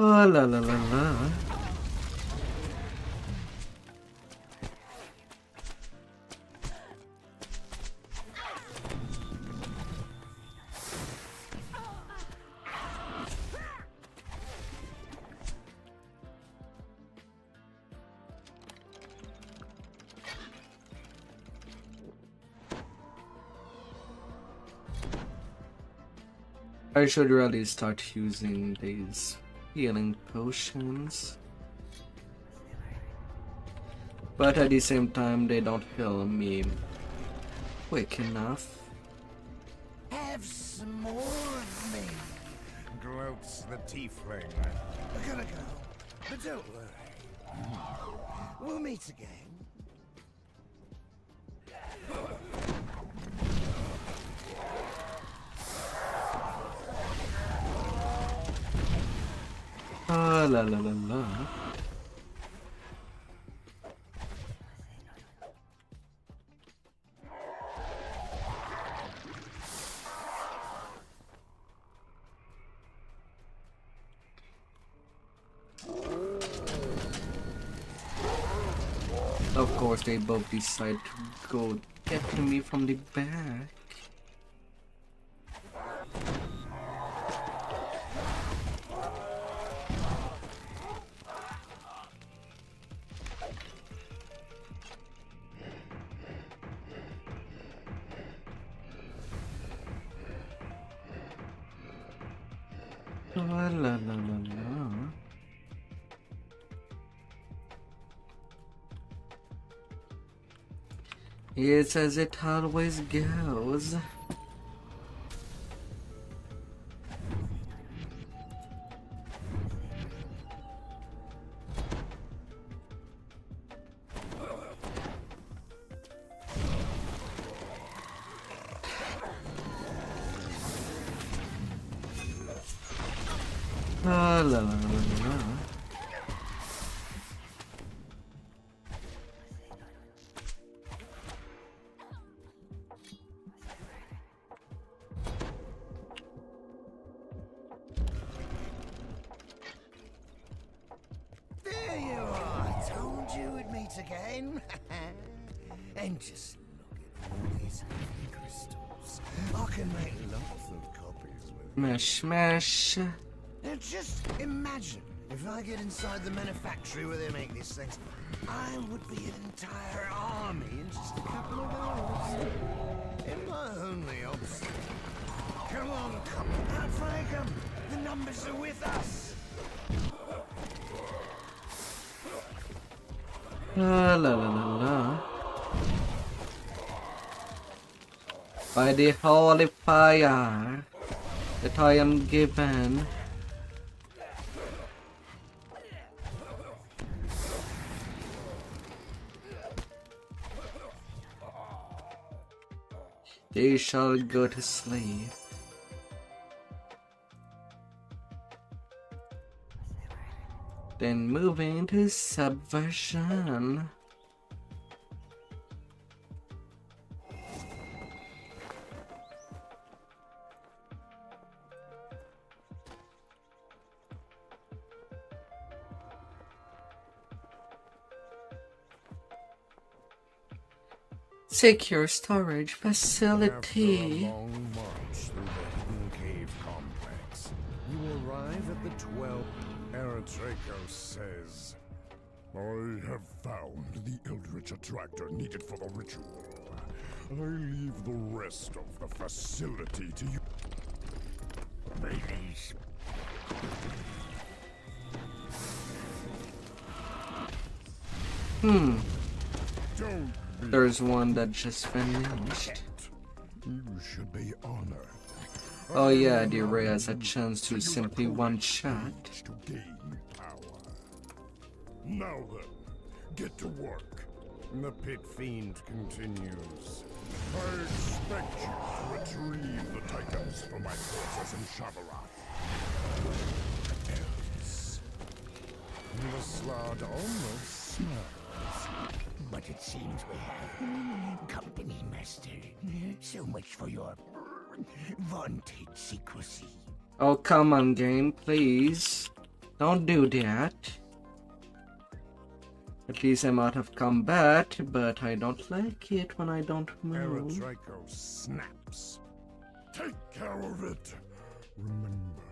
Oh, la la la la. I should really start using these healing potions. But at the same time, they don't heal me quick enough. Have some more of me, gloats the tiefling. I gotta go, but don't worry. We'll meet again. Ah, la la la la. Of course, they both decide to go get to me from the back. La la la la. It's as it always goes. La la la la. There you are. Told you we'd meet again. And just look at all these lovely crystals. I can make lots of copies with them. Smash, smash. Now just imagine if I get inside the manufactory where they make these things. I would be an entire army in just a couple of hours. Am I only obstinate? Come on, come on, outflank them. The numbers are with us. La la la la la. By the holy fire that I am given. They shall go to sleep. Then move into subversion. Secure storage facility. After a long march through the hidden cave complex, you arrive at the 12th. Austrakear says, I have found the eldritch attractor needed for the ritual. I leave the rest of the facility to you. Ladies. Hmm. Don't be There's one that just finished. You should be honored. Oh yeah, the Ray has a chance to simply one-shot. To gain power. Now then, get to work. The pit fiend continues. I expect you to retrieve the Titans for my forces in Shavarath. Else, The slod almost smells. But it seems we have company, Master. So much for your vaunted secrecy. Oh, come on, game, please. Don't do that. At least I'm out of combat, but I don't like it when I don't move. Draco snaps. take care of it. Remember,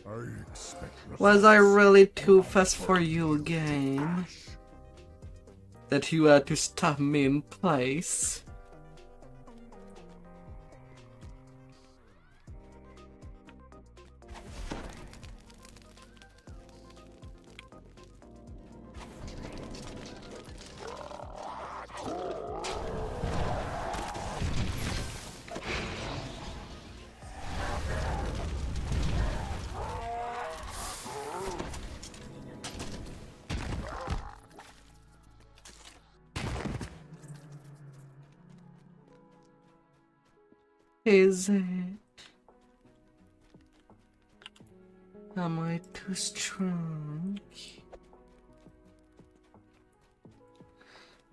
I expect Was I really too fast for you, game? That you had to stop me in place? Is it? Am I too strong?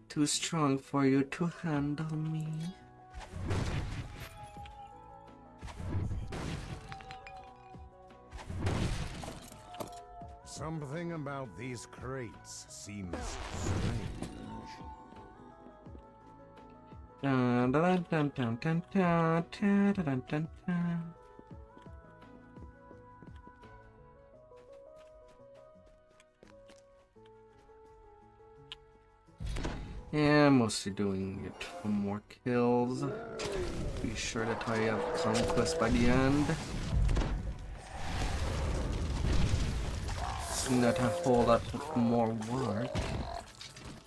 Too strong for you to handle me? Something about these crates seems strange. Dun, dun, dun, dun, dun, dun, dun, dun, dun, dun. Yeah, I'm mostly doing it for more kills. Be sure that I have conquest by the end. It's not a whole lot of more work.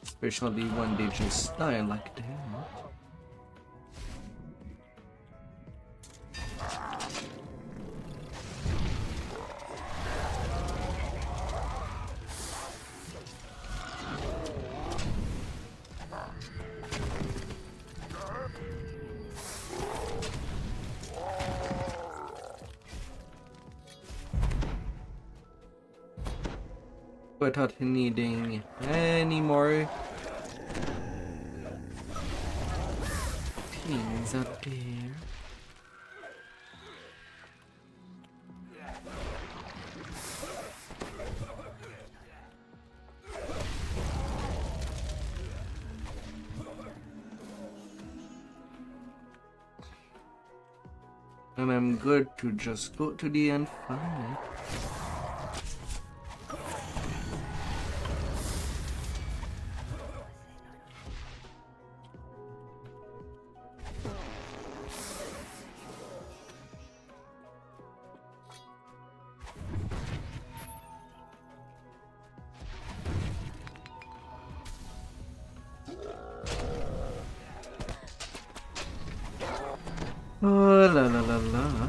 Especially when they just die like that. Without needing any more things up there. And I'm good to just go to the end finally. Oh, la la la la.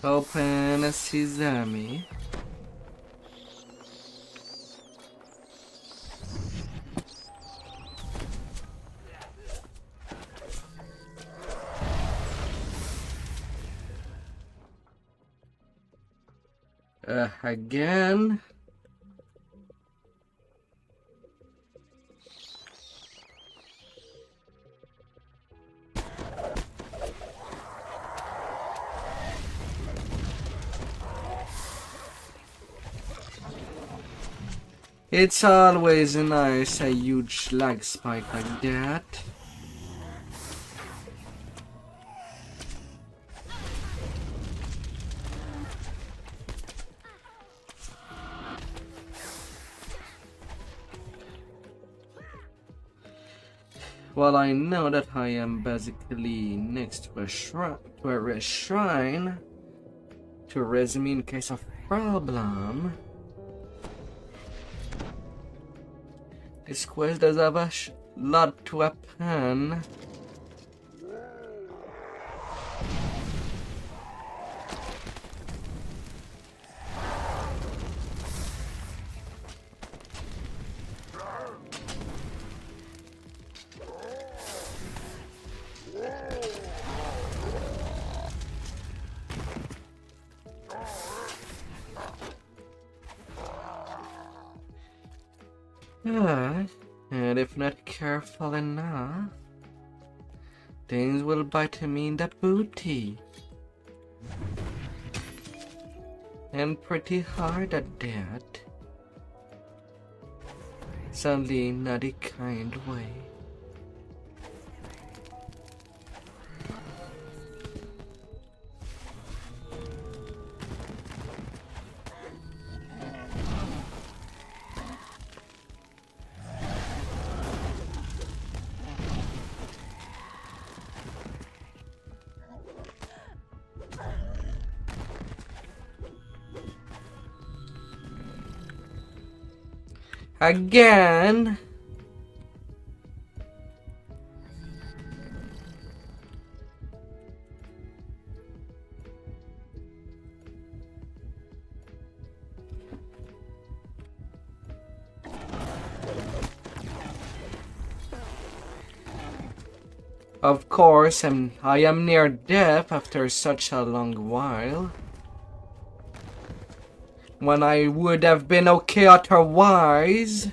Open a sesame. Again. It's always nice, a huge lag spike like that. Well, I know that I am basically next to a shrine to raise me in case of problem. This quest does have a lot to happen. And if not careful enough, things will bite me in the booty. And pretty hard at that. Sadly, not a kind way. Again. Of course, I am near death after such a long while. When I would have been okay otherwise.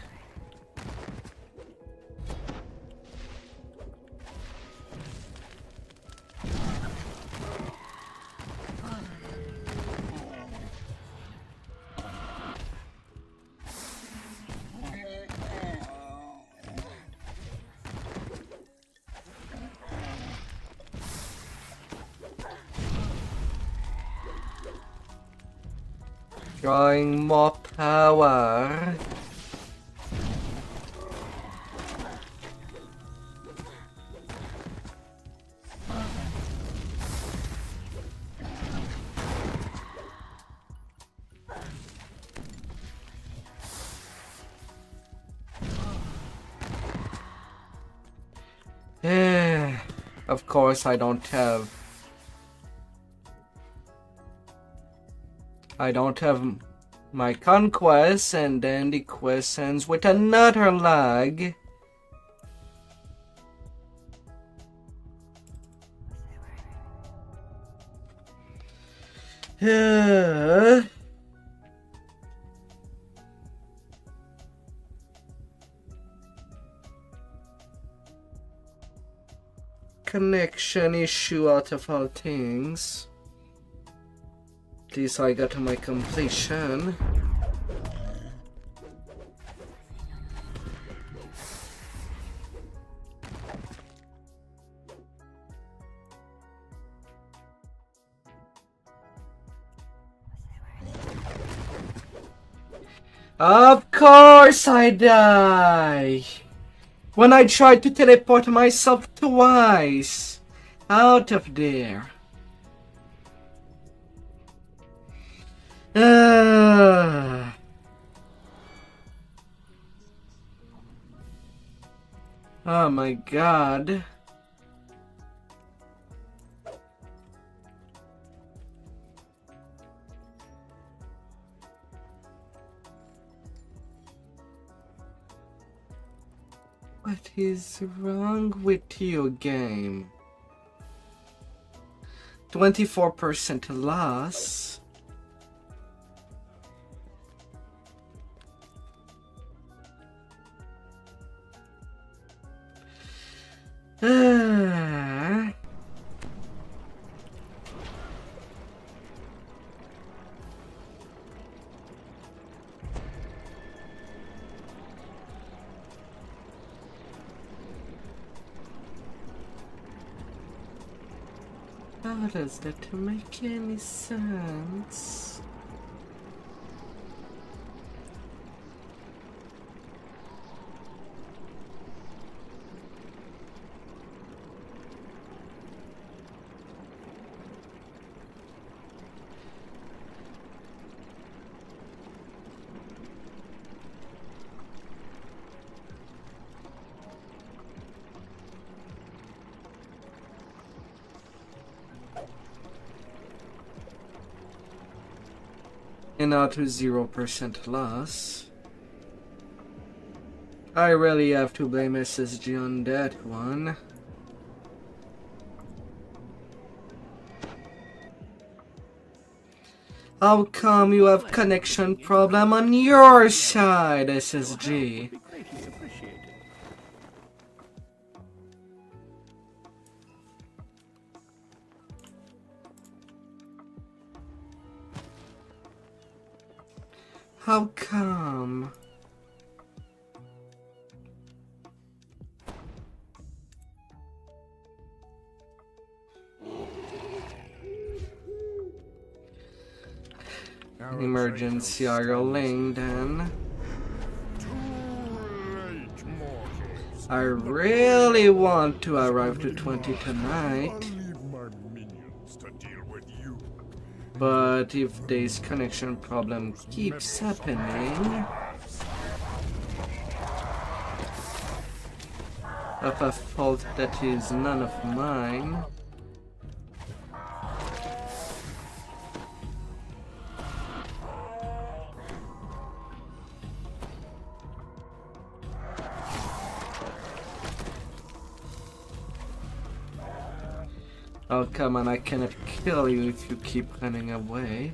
Drawing more power. Of course, I don't have my conquest, and then the quest ends with another lag. Connection issue out of all things. At least I got to my completion. Of course I die! When I tried to teleport myself twice out of there. Oh my god. What is wrong with you, game? 24% loss. How does that make any sense? And now to 0% loss. I really have to blame SSG on that one. How come you have connection problem on your side, SSG? Greatly appreciated. How come? Emergency rolling then. I really want to arrive to 20 tonight. I'll leave my minions to deal with you. But if this connection problem keeps happening, of a fault that is none of mine, oh come on, I cannot kill you if you keep running away.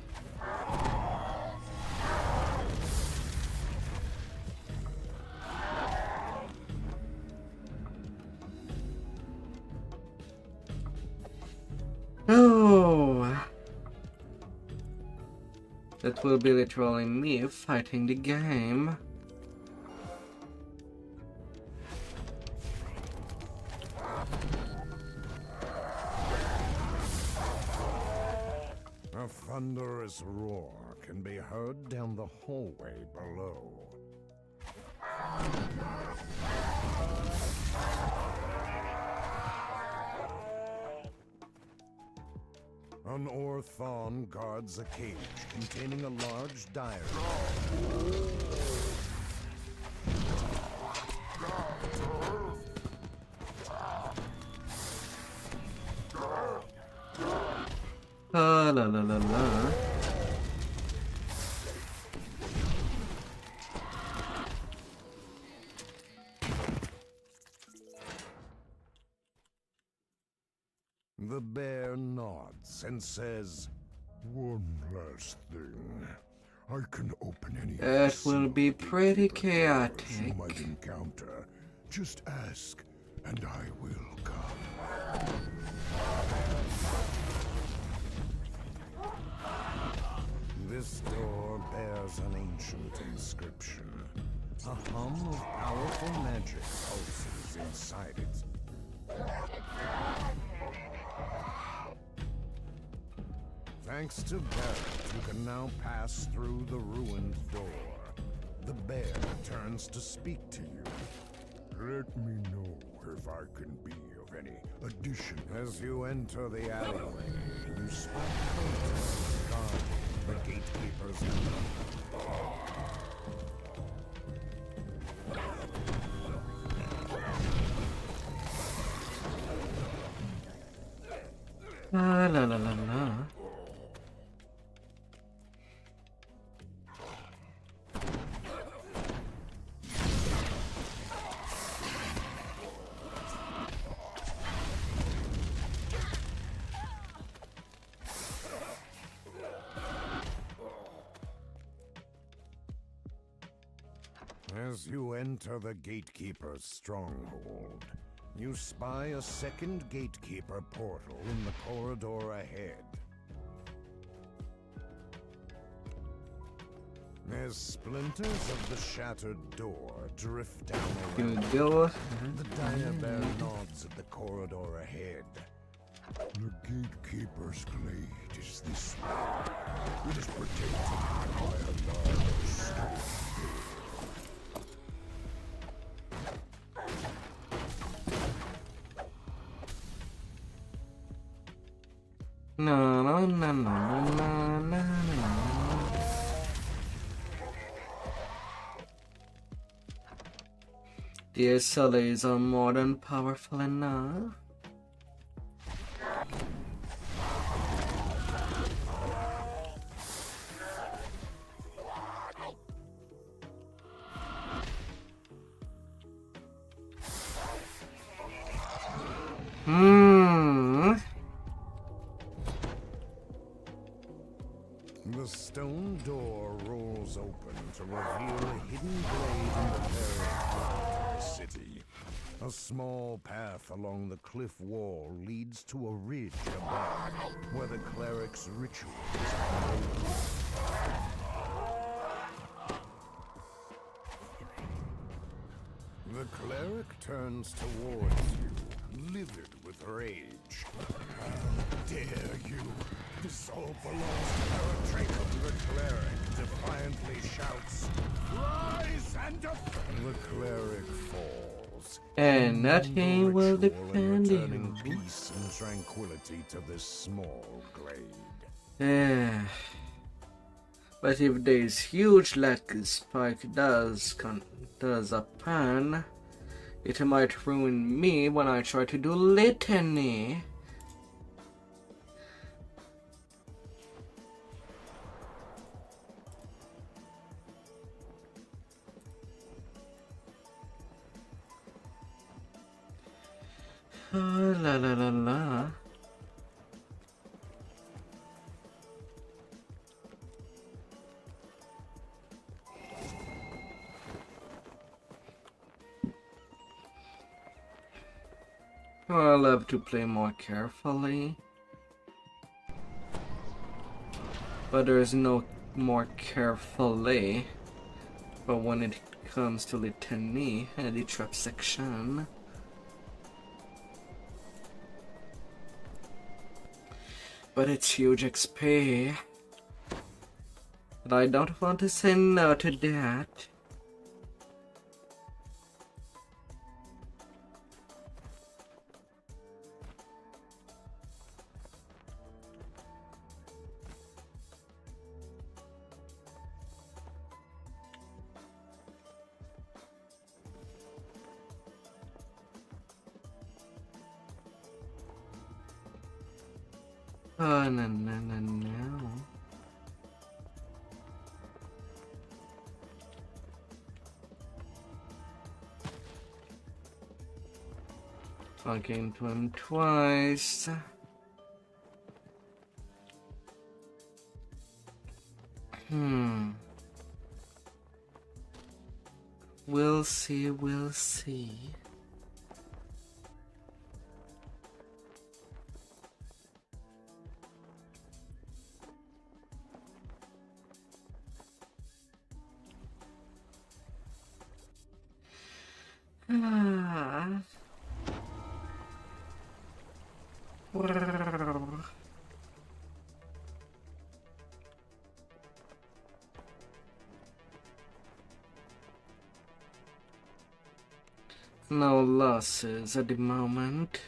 Oh, that will be literally me fighting the game. A thunderous roar can be heard down the hallway below. An Orthon guards a cage containing a large diary. La la la la. The bear nods and says, One last thing. I can open any That will be pretty you chaotic. might encounter. Just ask, and I will come. This door bears an ancient inscription. A hum of powerful magic pulses inside it. Thanks to Barrett, you can now pass through the ruined door. The bear turns to speak to you. Let me know if I can be of any addition. As you enter the alleyway, you spot Critic guarding the gatekeeper's La la la la la. As you enter the gatekeeper's stronghold, you spy a second gatekeeper portal in the corridor ahead. As splinters of the shattered door drift down You around, go. the dire bear nods at the corridor ahead. The gatekeeper's glade is this way. It is protected by a large stone. No, no, no, no, no, no, no. The SLAs are more than powerful enough. to reveal a hidden glade in the very heart of the city. A small path along the cliff wall leads to a ridge above, where the cleric's rituals are holding. The cleric turns towards you, livid with rage. How dare you! This soul belongs to our Jacob. The cleric defiantly shouts, "Rise and defend!" The cleric falls. And nothing will defend you. Returning peace and tranquility to this small glade. But if this huge lucky spike does upon, it might ruin me when I try to do litany. La la la la. I love to play more carefully, but there's no more carefully. But when it comes to litany and the trap section, but it's huge XP, but I don't want to say no to that. Oh, no, no, no, no. Talking to him twice. We'll see, we'll see. No losses at the moment.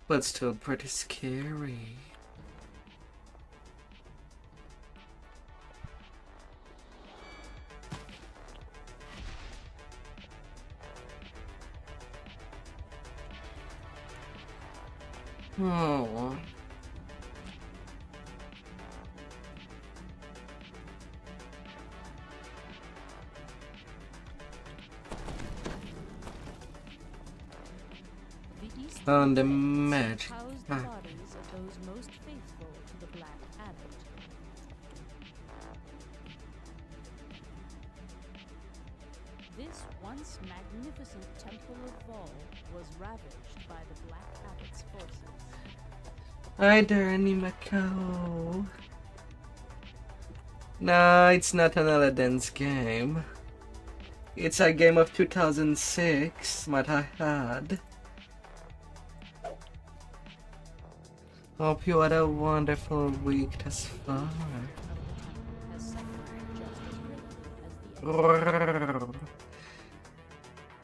But still pretty scary. Oh. On the magic. House the bodies of those most faithful to the Black Abbot. This once magnificent temple of Vol was ravaged by the Black Abbot's forces. Hi there, Animako. No, it's not an Aladdin's game. It's a game of 2006, might I add. Hope you had a wonderful week thus far.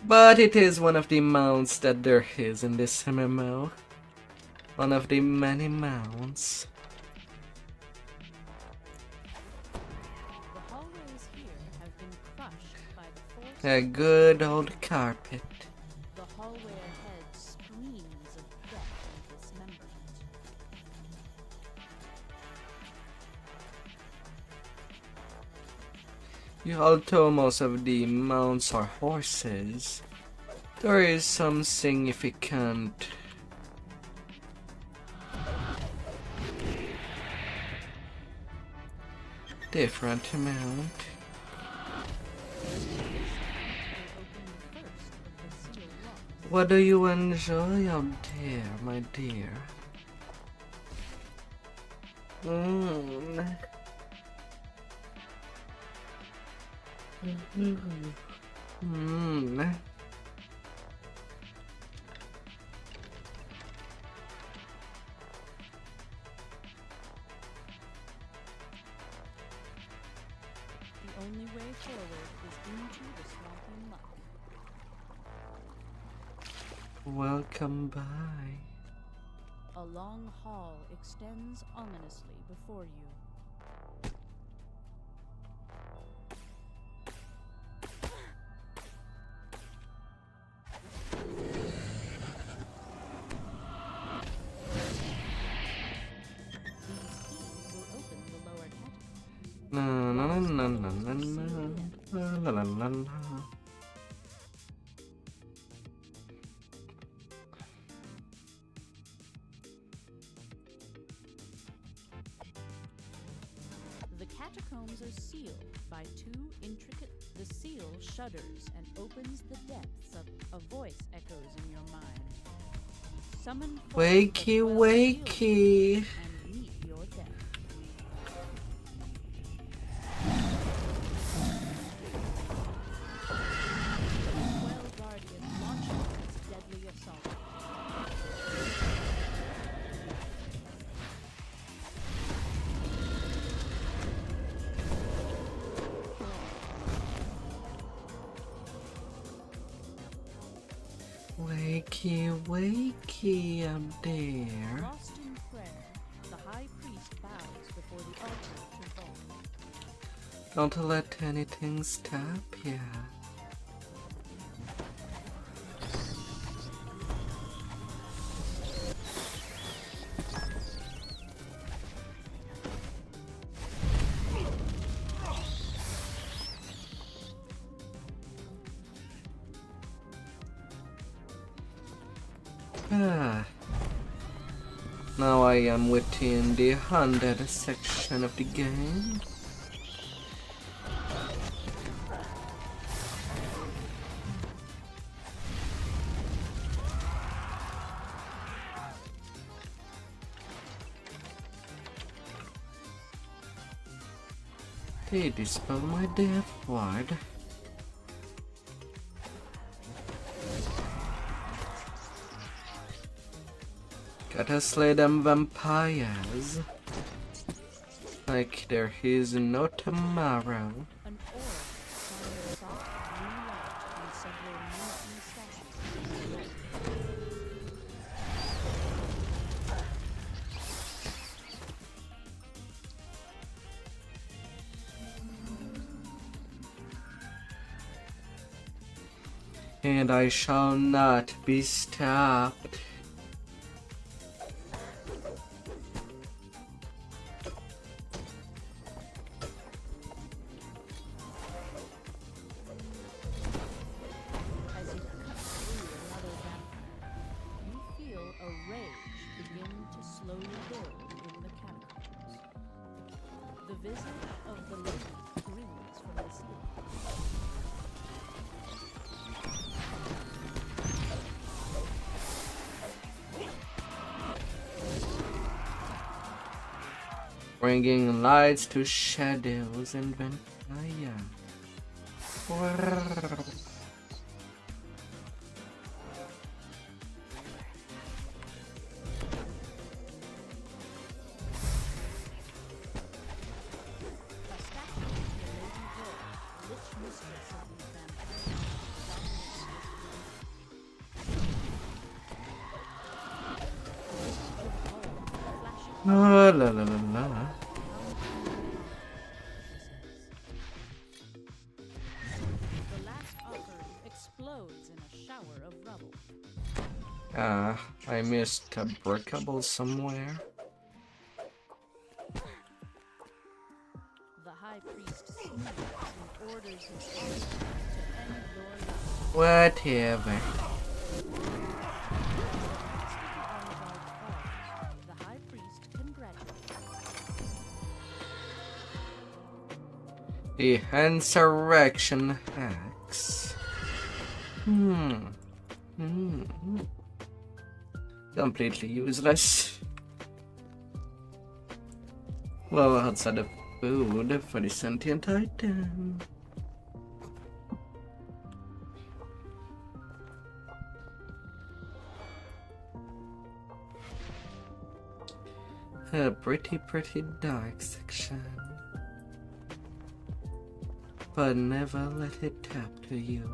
But it is one of the mounts that there is in this MMO. One of the many mounts. The hallways here have been crushed by the force. A good old carpet. The hallway ahead screams of death and dismemberment. Although most of the mounts are horses, there is some significant different amount. What do you enjoy out there, my dear? The only way forward is into the swampy muck. Welcome by. A long hall extends ominously before you. These keys will open the lower catacombs. La la la la la la la la la. The catacombs are sealed by two intricate. The seal shudders and opens the depths of a voice echoes in your mind. Summon forth the Wakey, 12 wakey. seals and meet your death. The 12 guardians launch its deadly assault. Wakey, wakey up there. Lost in prayer, the high priest bows before the altar to fall. Don't let anything stop ya. Now I am within the 100 section of the game. They dispel my death ward. Gotta slay them vampires like there is no tomorrow. An orb shines a soft blue light on several mountain statues. And I shall not be stopped. As you cut through another vampire, you feel a rage begin to slowly build in the catacombs. The visage of the lady grins from the ceiling. Bringing lights to shadows and vampire. A statue of the Lady War, lich mistress of these vampires, flashing La la la la la. the last offering explodes in a shower of rubble. I missed a breakable somewhere. The high priest sneers and orders his followers to end your life. Whatever. The high priest congratulates you. A insurrection axe. Completely useless. Well, outside of food for the sentient item. A pretty dark section. But never let it tap to you.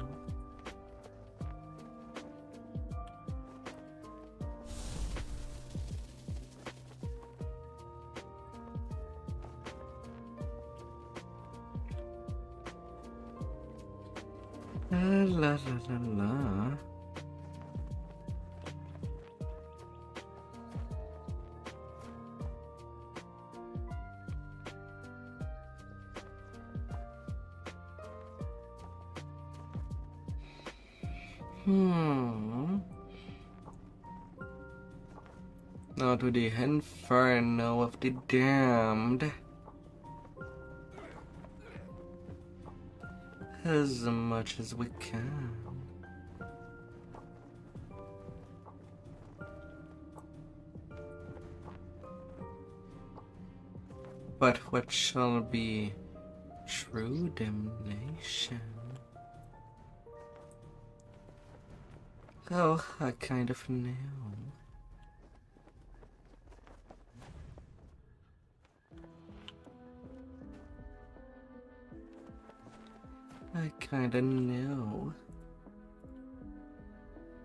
La la la la. Now to the inferno of the damned. As much as we can. But what shall be true damnation? Oh, I kind of knew. I kinda knew.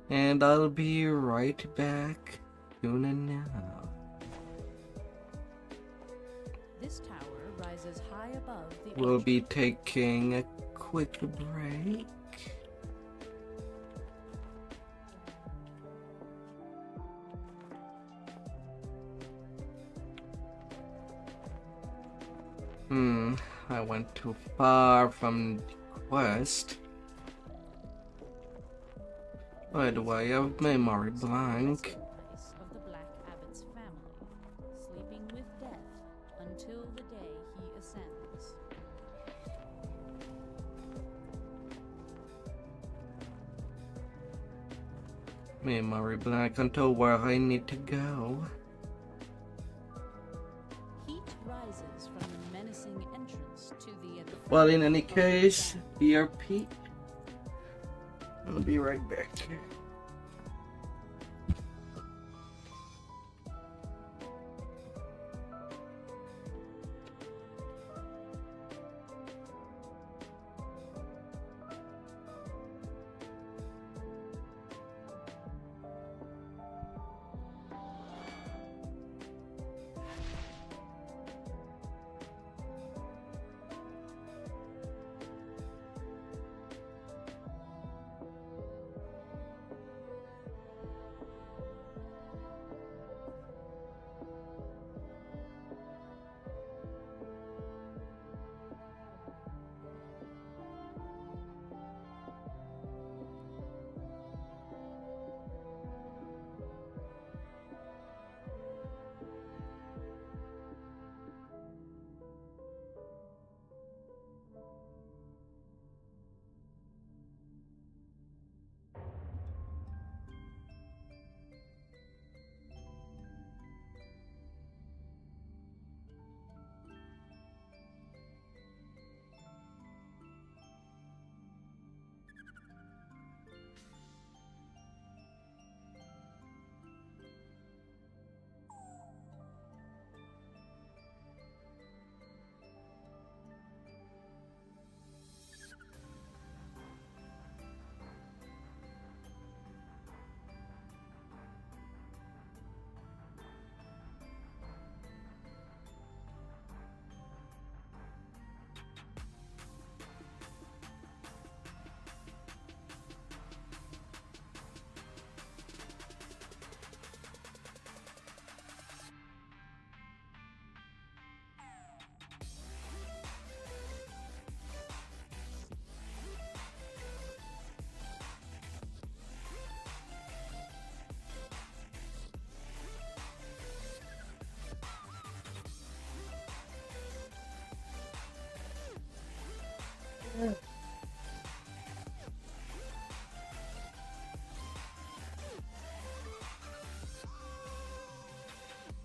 And I'll be right back soon enough. This tower rises high above the We'll ocean. be taking a quick break. I went too far from the quest. Why do I have memory blank? Of the Black Abbot's family, sleeping with death until the day he ascends. Memory blank until where I need to go. Heat rises from the menacing entrance to the Well, in any case, BRP. I'll be right back.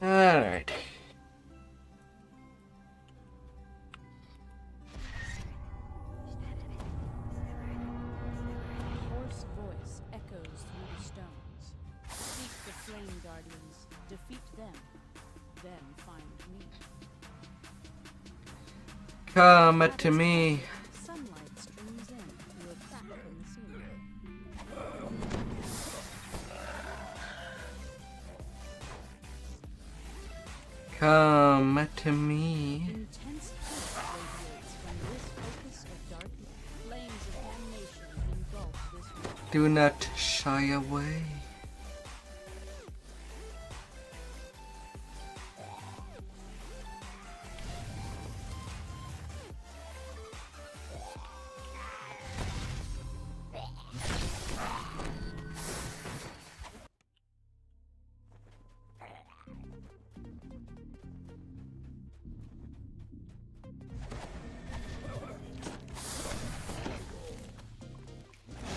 Alright. Hoarse voice echoes through the stones. Seek the flame guardians, defeat them, then find me. Come to me. Sunlight streams in through a crack in the ceiling. Come to me. Intense heat radiates from this focus of darkness. Flames of damnation engulf this world. Do not shy away.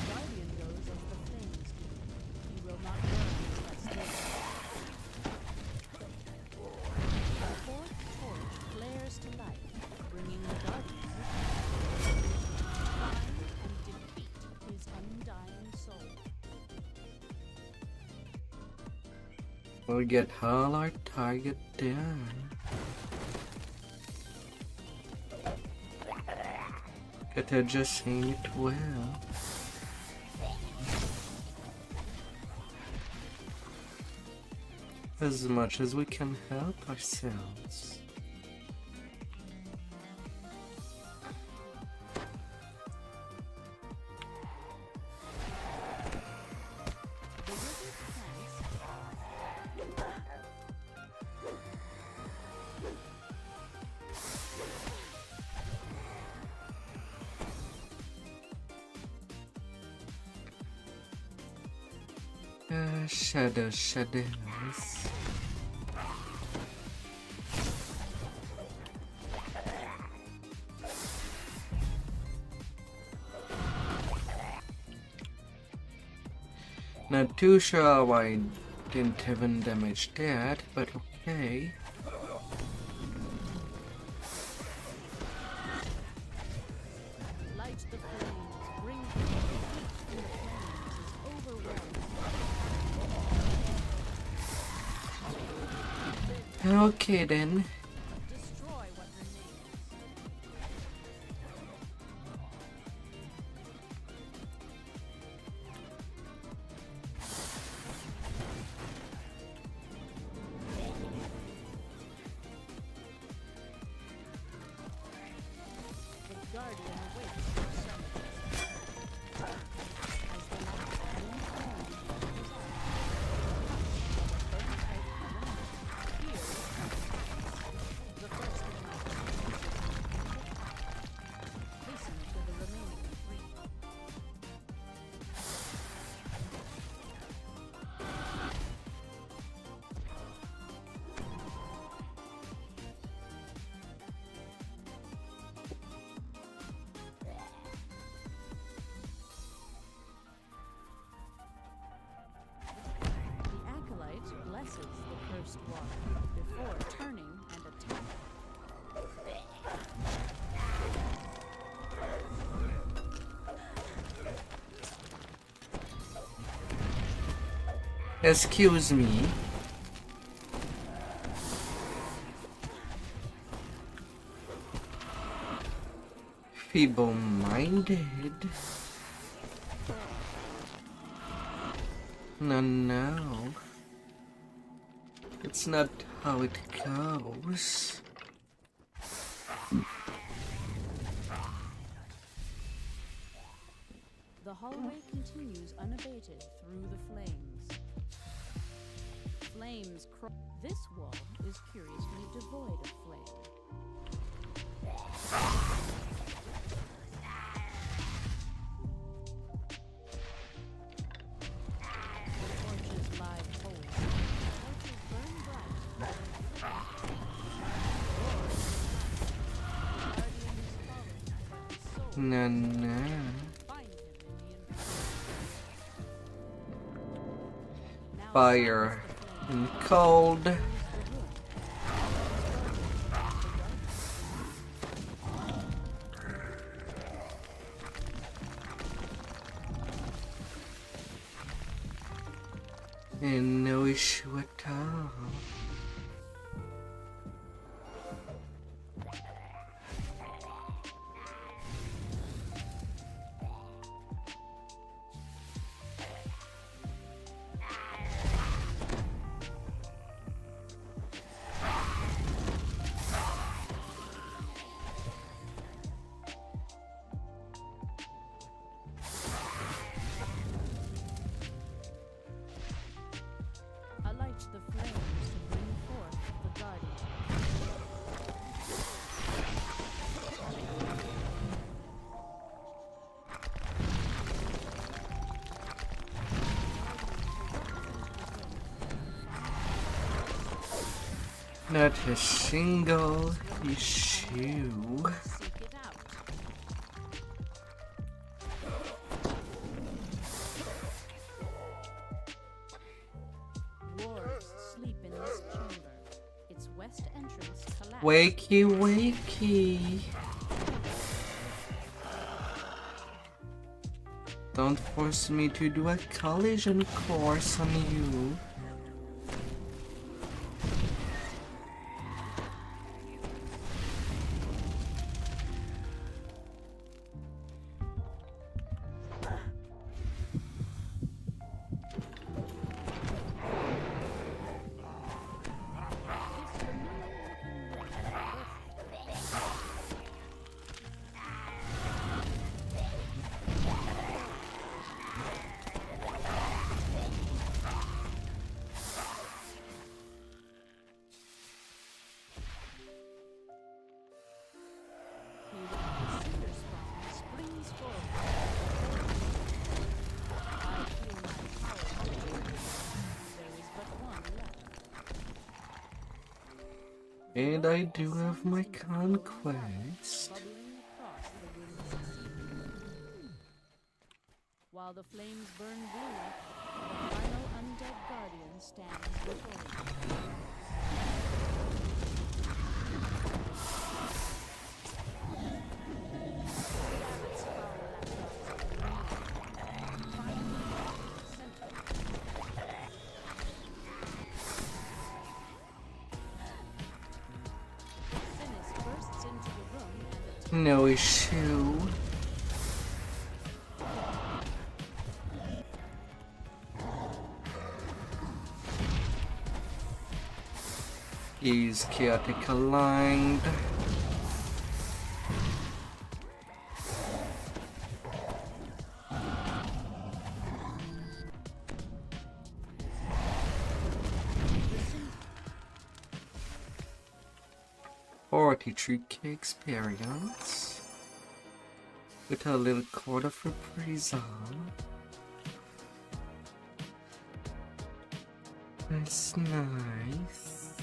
Guardian goes as the flames do. He will not burn unless they. The fourth torch flares to life, bringing the Guardian with him. Find and defeat his undying soul. We'll get all our target down. But they're just saying it well. As much as we can help ourselves. The wizard plants Shadows. Not too sure why I didn't even damage that, but okay. light the flames, bring the heat in the flames is overwhelming. Okay then. Destroy what remains. The Guardian awaits your summons. As the last green flame flickers out, the hush of a burn-type element. Here is the first of my hasten to the remaining three. The acolyte blesses the cursed water before turning and attacking. Excuse me. Feeble-minded. No. It's not how it goes. The hallway continues unabated through the flames. Flames crawl. This wall is curiously devoid of flame. Torches lie cold. Torches burn bright. Guardians follow, but the soul No, no. Find him in the infirmary. Now Fire silence the flames. and cold. Close the room. And no issue at all. Alight the flames to bring forth the guardian. Not a single issue. Seek it out. Dwarves sleep in this chamber. Its west entrance collapsed. Wakey, wakey. Don't force me to do a collision course on you. Cinder spawn springs forward. I feel my power building. There is but one left. And I do have my conquest. Bubbling across the room's ceiling. While the flames burn blue, the final undead guardian stands before you. Rabbits prowl across the room. Finally, center. Sinis bursts into the room and attacks. No issue. He's chaotic aligned. Forty-three K experience with a little quarter for prison. That's nice.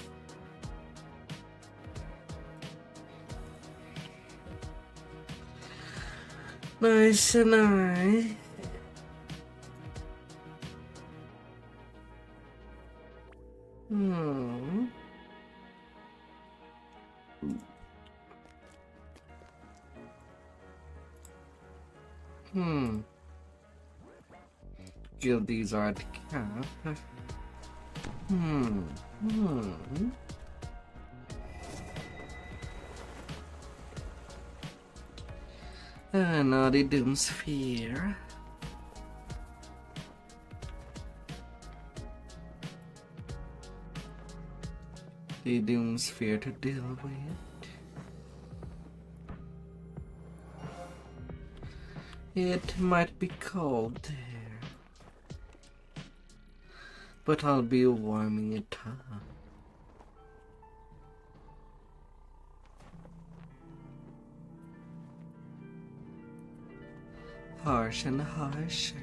Nice and nice. Guildies are at cap. Naughty Doomsphere. The Doomsphere to deal with. It might be cold there, but I'll be warming it up. Harsh and harsher.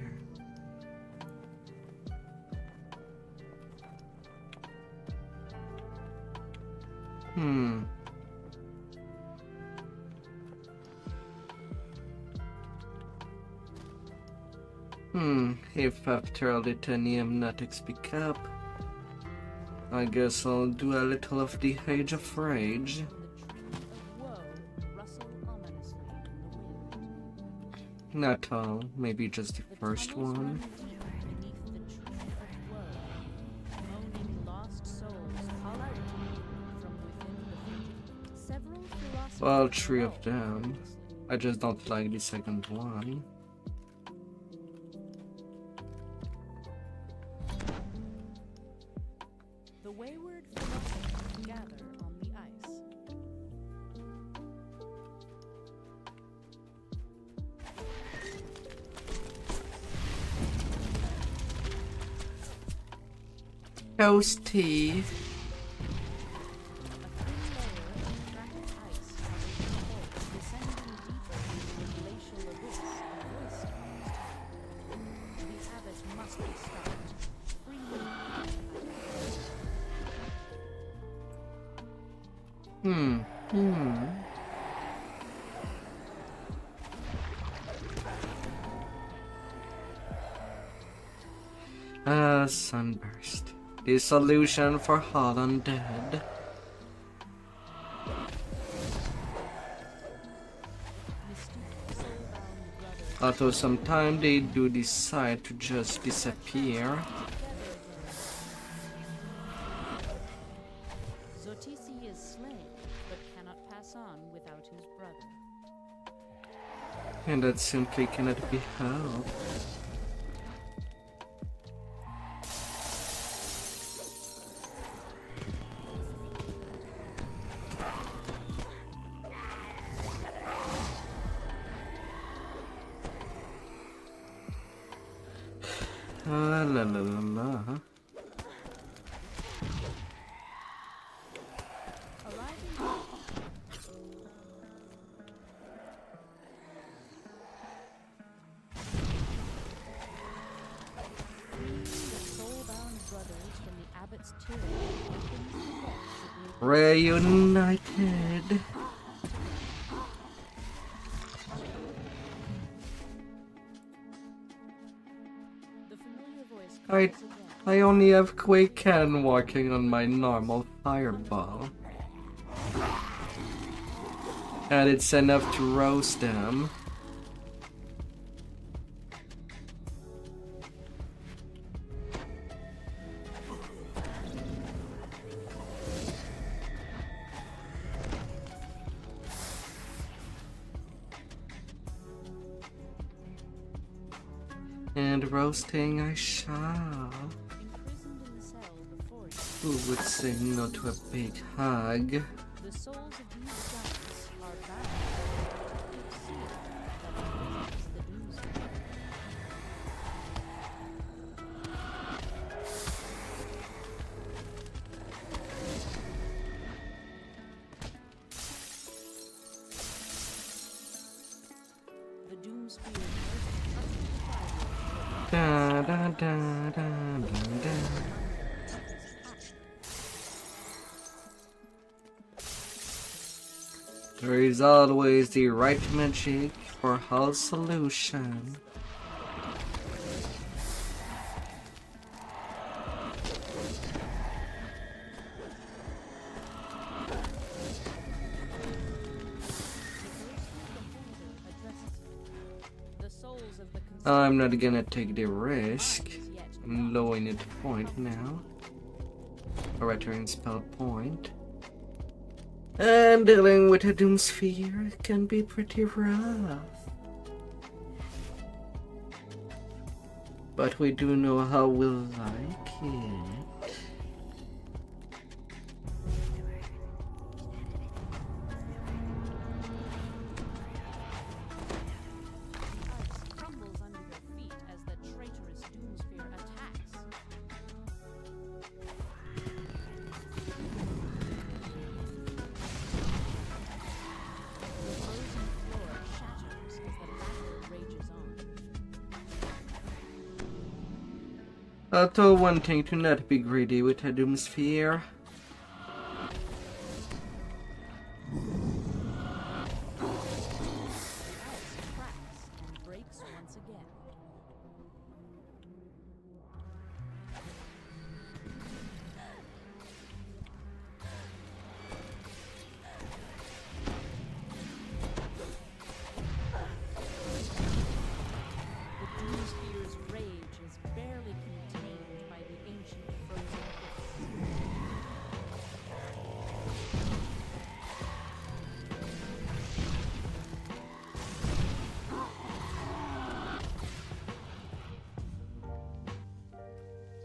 If after all the titanium natics pick up, I guess I'll do a little of the Age of Rage. The tree of woe rustle ominously in the wind. Not all, maybe just the first tunnels one. run deep beneath the tree of woe. Moaning lost souls call out to you from within the frigid. Several philosophers Well, 3 of evolved them. endlessly. I just don't like the second one. The wayward philosophers gather on the ice. Toasty. A thin layer of trapped ice covers the hole, descending deeper into the glacial abyss a voice calls to you. The abbot must be stopped. Free will. Sunburst. The solution for Hall Undead. After some time, they do decide to just disappear. Zotisi is slain, but cannot pass on without his brother. And that simply cannot be helped. La la la la. Freeing the soul-bound brothers from the abbot's tyranny opens the depths of Reunited. the familiar voice I calls again. I only have Quaken working on my normal fireball. And it's enough to roast them. And roasting I shall. Imprisoned in the cell before you, Who would say no to a big hug? the souls of these giants are bound to the seal that imprisons the doomsday. The doomspear most trusted fighter Da da da da da da. There is always the right magic for all solution. the souls of the I'm not gonna take the risk. I'm lowering it point now. A return spell point. And dealing with a Doomsphere can be pretty rough. But we do know how we'll like it. ice crumbles under your feet as the traitorous doomspear attacks. The frozen floor shatters as the battle rages on. Although wanting to not be greedy with a Doomsphere. The ice cracks and breaks once again.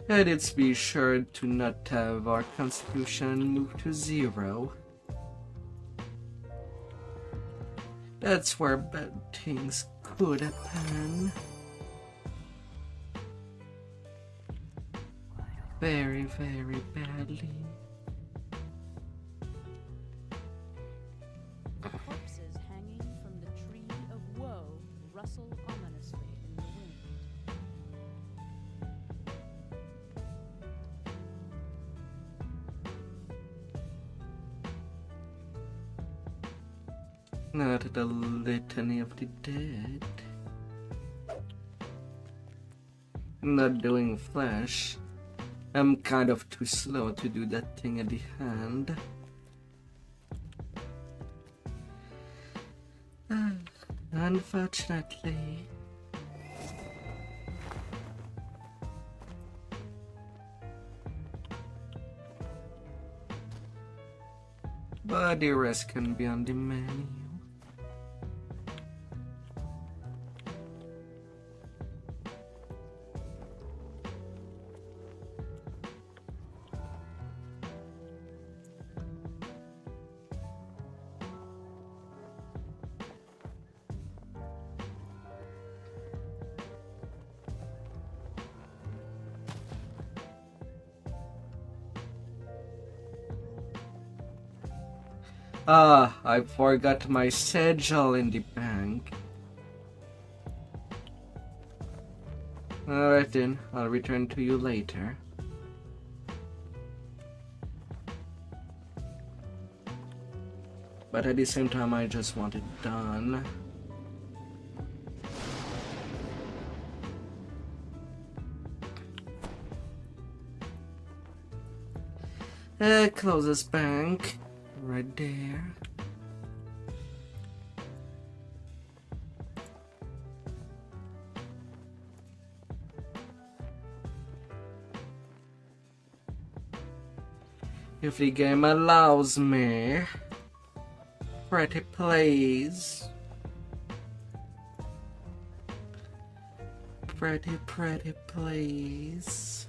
And it's be sure to not have our constitution move to 0. That's where bad things could happen. Very, very badly. Corpses hanging from the tree of woe rustle ominously in the wind. Not the litany of the dead. I'm not doing flesh. I'm kind of too slow to do that thing at the hand. Unfortunately. But the rest can be on the menu. Ah, I forgot my schedule in the bank. Alright then, I'll return to you later. But at the same time, I just want it done. Closest bank. Right there. If the game allows me. Pretty please. Pretty please.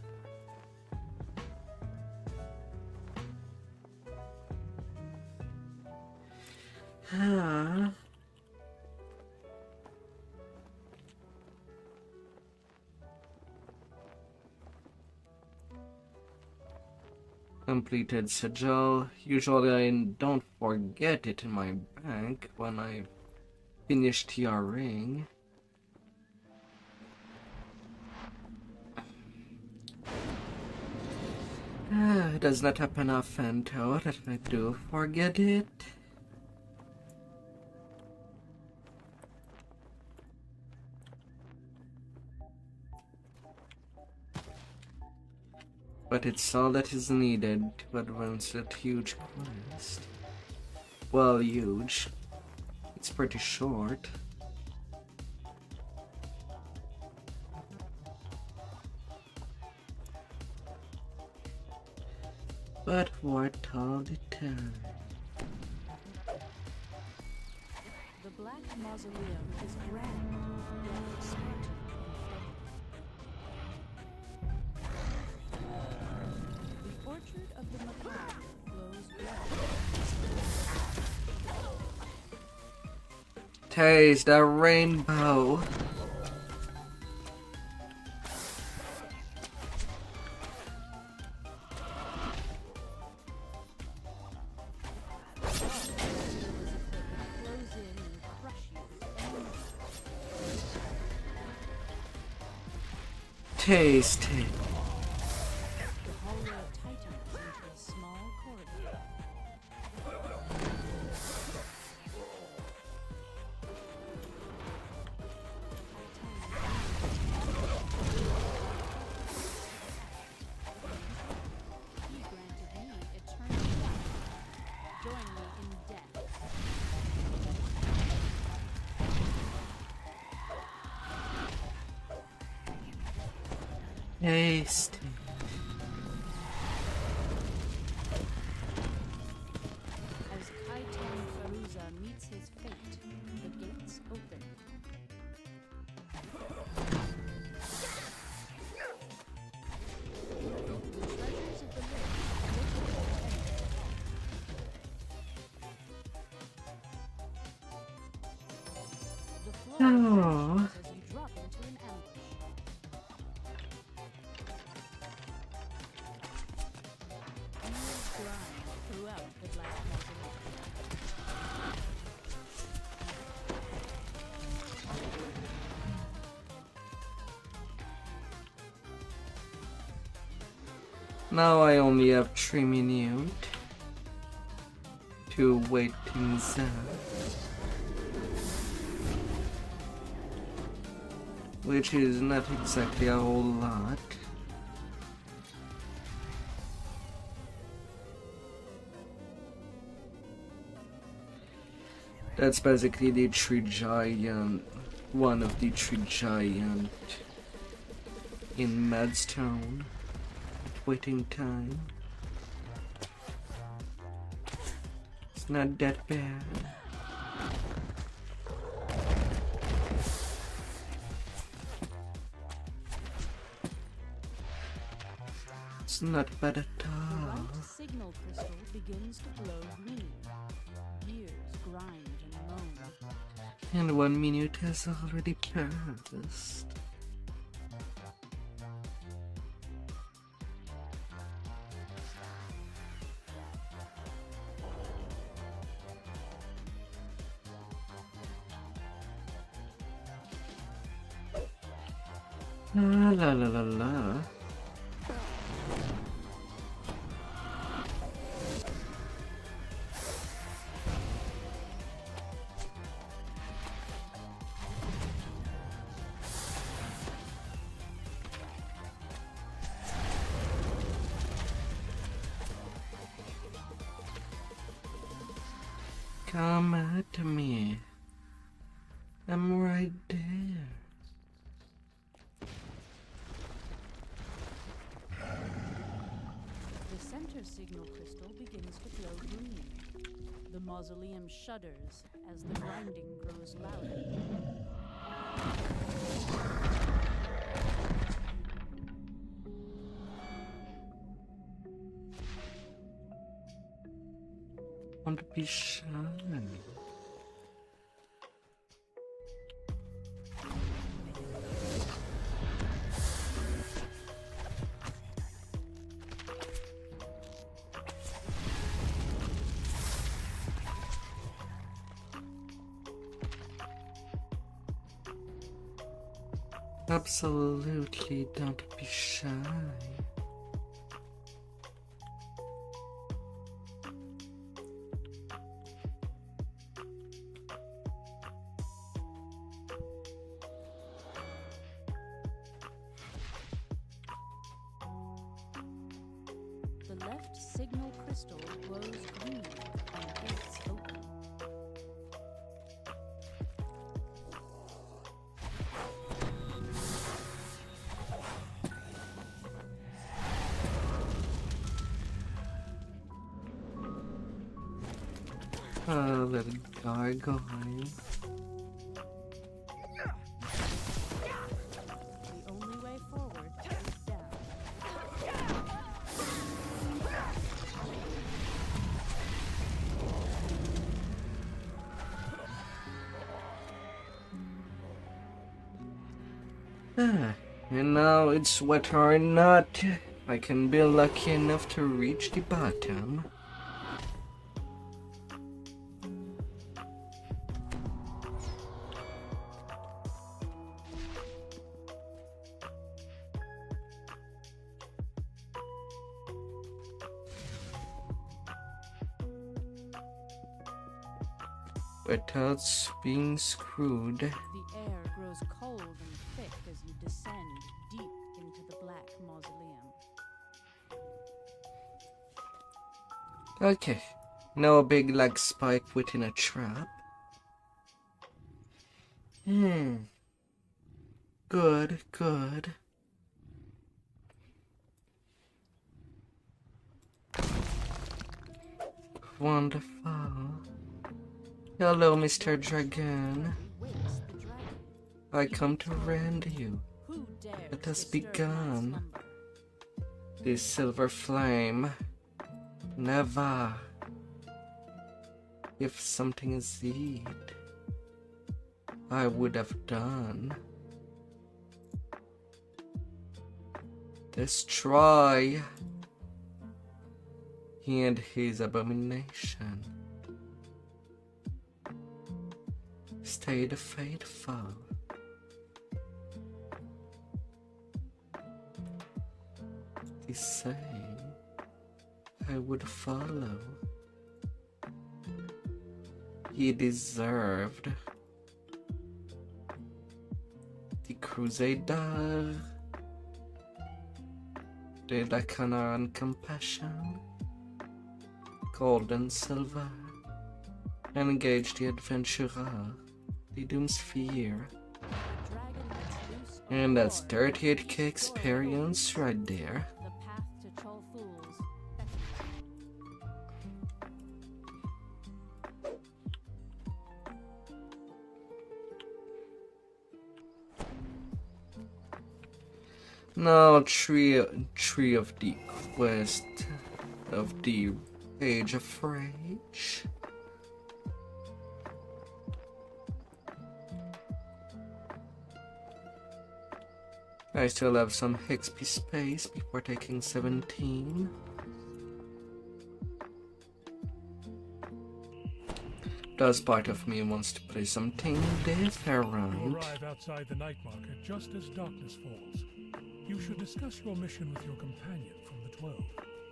Completed schedule. Usually I don't forget it in my bank when I finish TRing. It does not happen often though that I do forget it. But it's all that is needed to advance that huge quest. Well, huge. It's pretty short. But worth all the time. The Black Mausoleum is grand, yet Spartan. The orchard of the macabre glows black. Taste the rainbow. Taste it. The hallway tightens into a small corridor. He granted me eternal life. Join me in death. Taste it. As Kaitan Faruza meets his fate, the gates open. Oh. as you drop into an ambush. Ears grind throughout the Black Mausoleum. Now I only have 3 minutes to wait things out. Which is not exactly a whole lot. That's basically the 3 giant, one of the 3 giant in Madstone. Waiting time. It's not that bad. It's not bad at The all. white signal crystal begins to glow green. Gears grind and moan. And 1 minute has already passed. La la la la la. Come at me. I'm right there. The center signal crystal begins to glow green. The mausoleum shudders as the grinding grows louder. Want to be shy. Absolutely don't be shy. The left signal crystal glows green and gates open. Oh, little gargoyle. The only way forward is down. Ah, and now it's whether or not I can be lucky enough to reach the bottom. Without being screwed. The air grows cold and thick as you descend deep into the Black Mausoleum. Okay, no big lag spike within a trap. Good, good. Wonderful. Hello, Mr. Dragon. Wakes the dragon. I come to rend you. Who dares Let us disturb my begun. slumber? This silver flame. Never. If something is it. I would have done. Destroy he and his abomination. Stay the faithful. The same I would follow. He deserved the Crusader, the Lacanar and Compassion, Gold and Silver, Engage the Adventurer, the Doomsphere, and that's 38k experience right there. The path to troll fools. Now, tree of the quest of the Age of Rage. I still have some XP space before taking 17. Does part of me wants to play something different. You arrive outside the night market just as darkness falls. You should discuss your mission with your companion from the 12.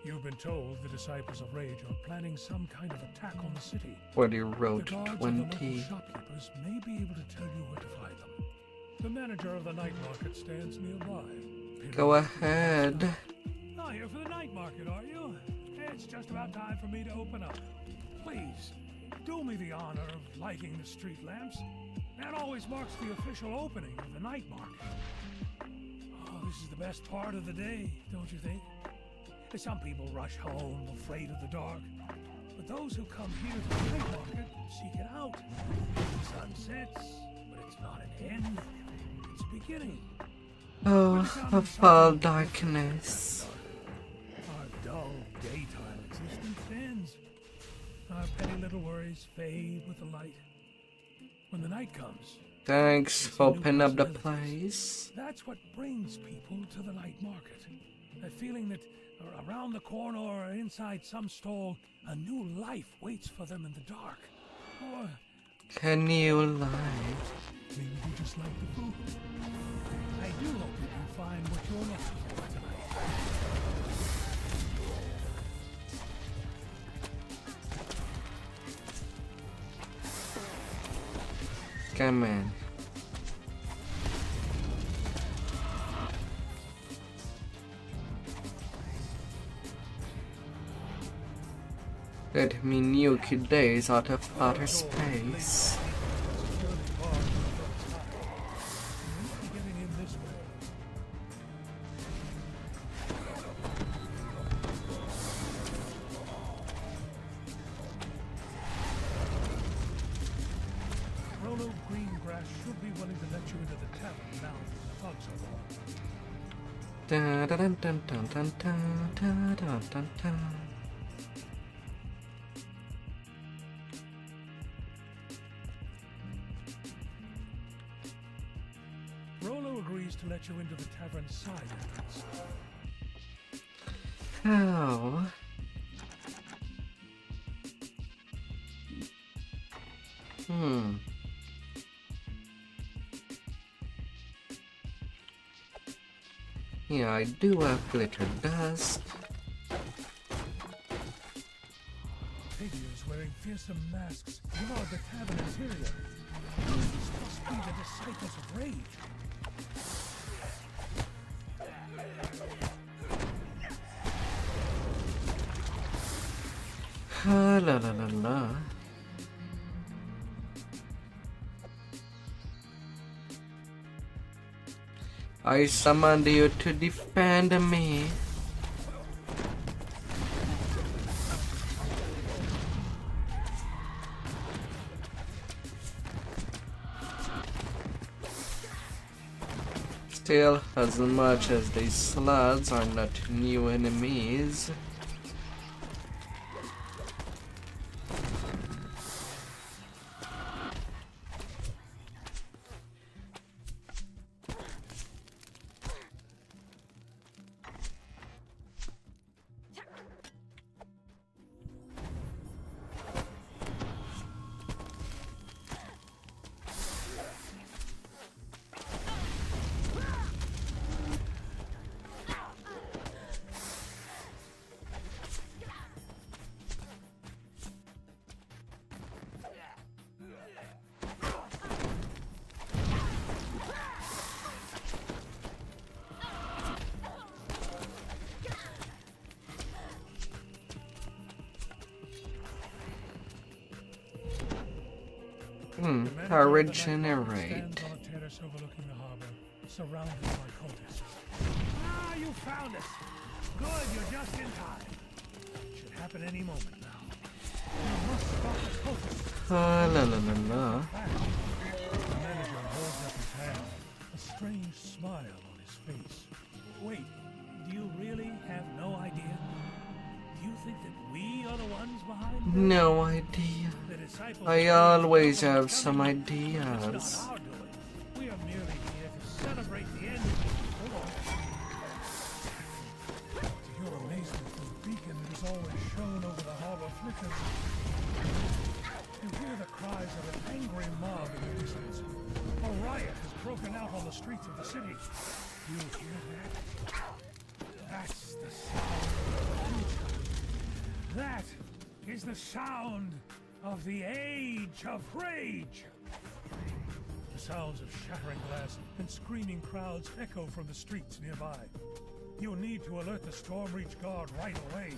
You've been told the Disciples of Rage are planning some kind of attack on the city. For the road The guards and the 20. local shopkeepers may be able to tell you where to find them. The manager of the night market stands nearby. Go ahead. Oh, you're for the night market, are you? It's just about time for me to open up. Please, do me the honor of lighting the street lamps. That always marks the official opening of the night market. Oh, this is the best part of the day, don't you think? Some people rush home afraid of the dark, but those who come here to the night market seek it out. The sun sets, but it's not an end, it's a beginning. Oh, a fall darkness. Our dull daytime existence ends. Our petty little worries fade with the light. When the night comes, Thanks for opening up the place. that's what brings people to the night market. That feeling that around the corner or inside some stall, a new life waits for them in the dark. Or Can you lie? maybe you just like the food. I do hope that you find what you're looking for tonight. Come in. Let me nuke days out of outer space. Getting in this way. Rolo Greengrass should be willing to let you into the tavern now that the thugs are gone. Dun, dun, dun, dun, dun, dun, dun, dun, dun, dun. Rolo agrees to let you into the tavern side entrance. How? Yeah, I do have glitter dust. Figures wearing fearsome masks guard the tavern interior. These must be the Disciples of Rage. Ah, la la la la. I summoned you to defend me. Still, as much as these slugs are not new enemies, How regenerate. On a terrace overlooking the harbor, surrounded by cultists. Ah, you found us. Good, you're just in time. Should happen any moment now. You must stop the cultists. La la la la. The manager holds up his hand, a strange smile on his face. Wait, do you really have no idea? Do you think that we are the ones behind this? No idea. The disciples I always have some ideas. We are merely here to celebrate the end of this. Hold on. To your amazement, the beacon that is always shown over the harbor flickers. You hear the cries of an angry mob in the distance. A riot has broken out on the streets of the city. You hear that? That's the sound of the future. That is the sound of the Age of Rage. The sounds of shattering glass and screaming crowds echo from the streets nearby. You'll need to alert the Storm Reach Guard right away.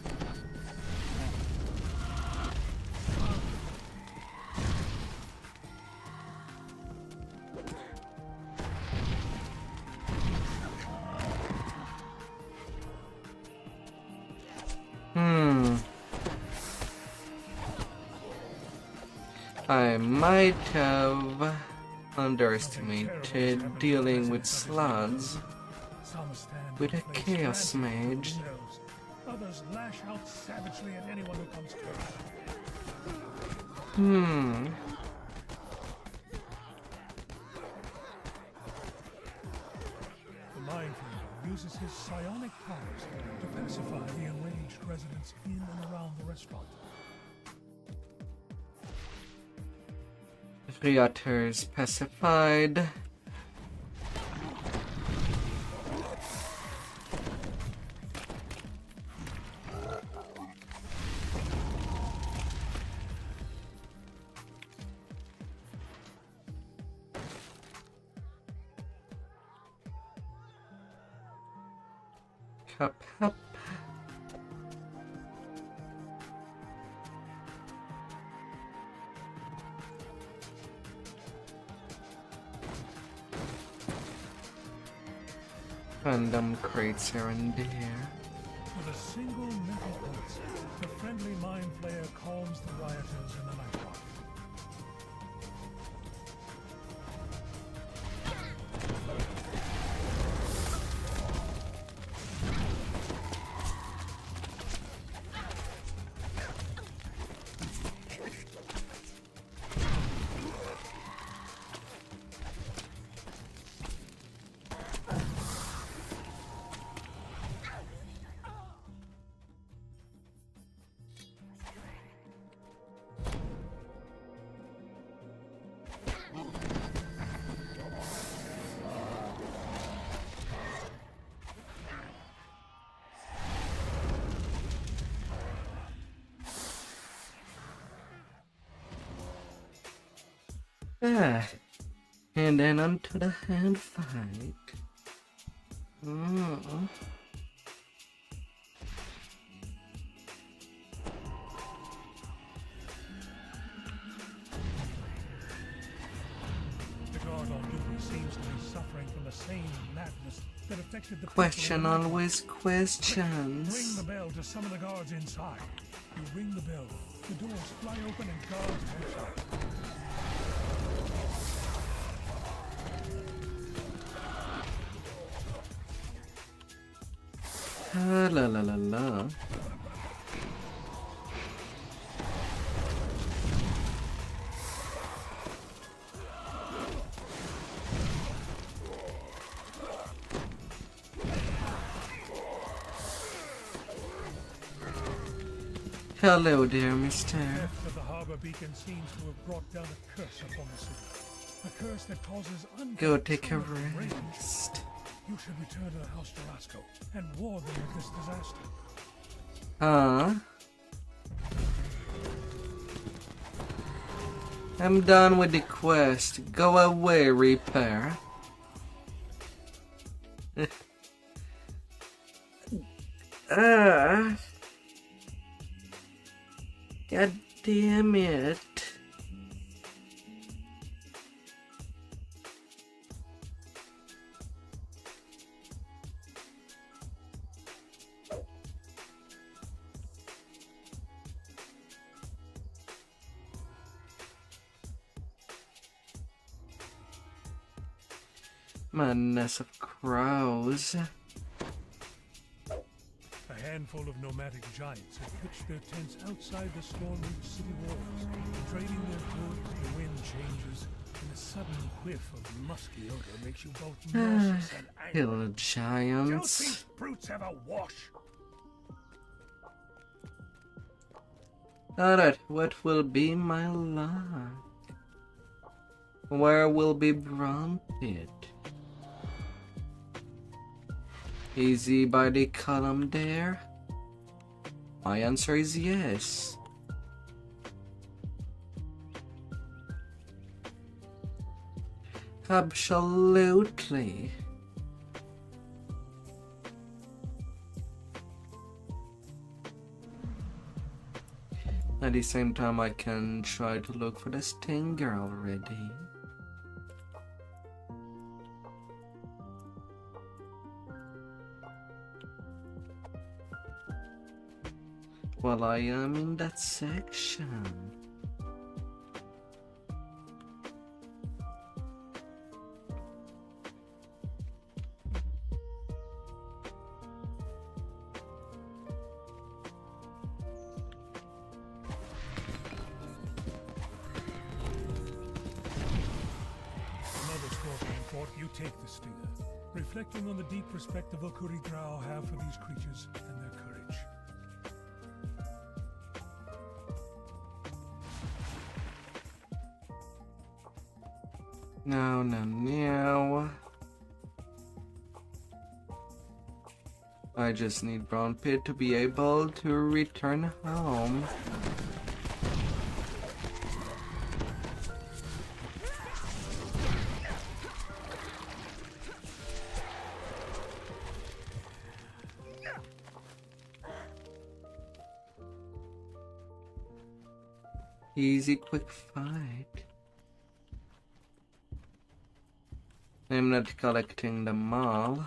I might have underestimated dealing with slugs with a Chaos Mage. Others lash out savagely at anyone who comes close. The Mind Flayer uses his psionic powers to pacify the enraged residents in and around the restaurant. Rioters pacified. Cup up. Random crates here and there. With a single mental pulse, the friendly Mind Flayer calms the rioters in the night watch. And then onto the hand fight. The guard on duty seems to be suffering from the same madness that affected the Question people in the always Ring questions. the bell to summon the guards inside. You ring the bell, the doors fly open and guards march out. Ah, la la la la. Hello there, mister. Theft of the harbor beacon seems to have brought down a curse upon the city. A curse that causes Go take a uncontrollable rage. rest. You should return to the House Tarasco and warn them of this disaster. I'm done with the quest. Go away, Reaper. God damn it. Madness of crows. A handful of nomadic giants have pitched their tents outside the storm-reached city walls, trading their goods. The wind changes, and a sudden whiff of musky odor makes you both nauseous and angry. Hill Don't giants. these brutes have a wash? Alright, what will be my luck? Where will be Brown Pit? Easy by the column there? My answer is yes. Absolutely. At the same time, I can try to look for the stinger already. While I am in that section. You take the stinger, reflecting on the deep respect the Valkyrie Drow have for these creatures and their courage. No. I just need Brown Pit to be able to return home. Easy, quick fight. I'm not collecting them all.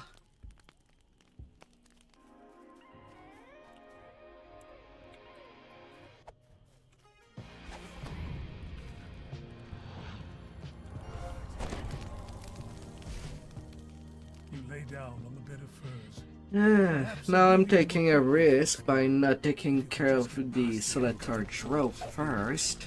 You lay down on the bed of furs. Now I'm taking a risk by not taking care of the Solitaire Trope first.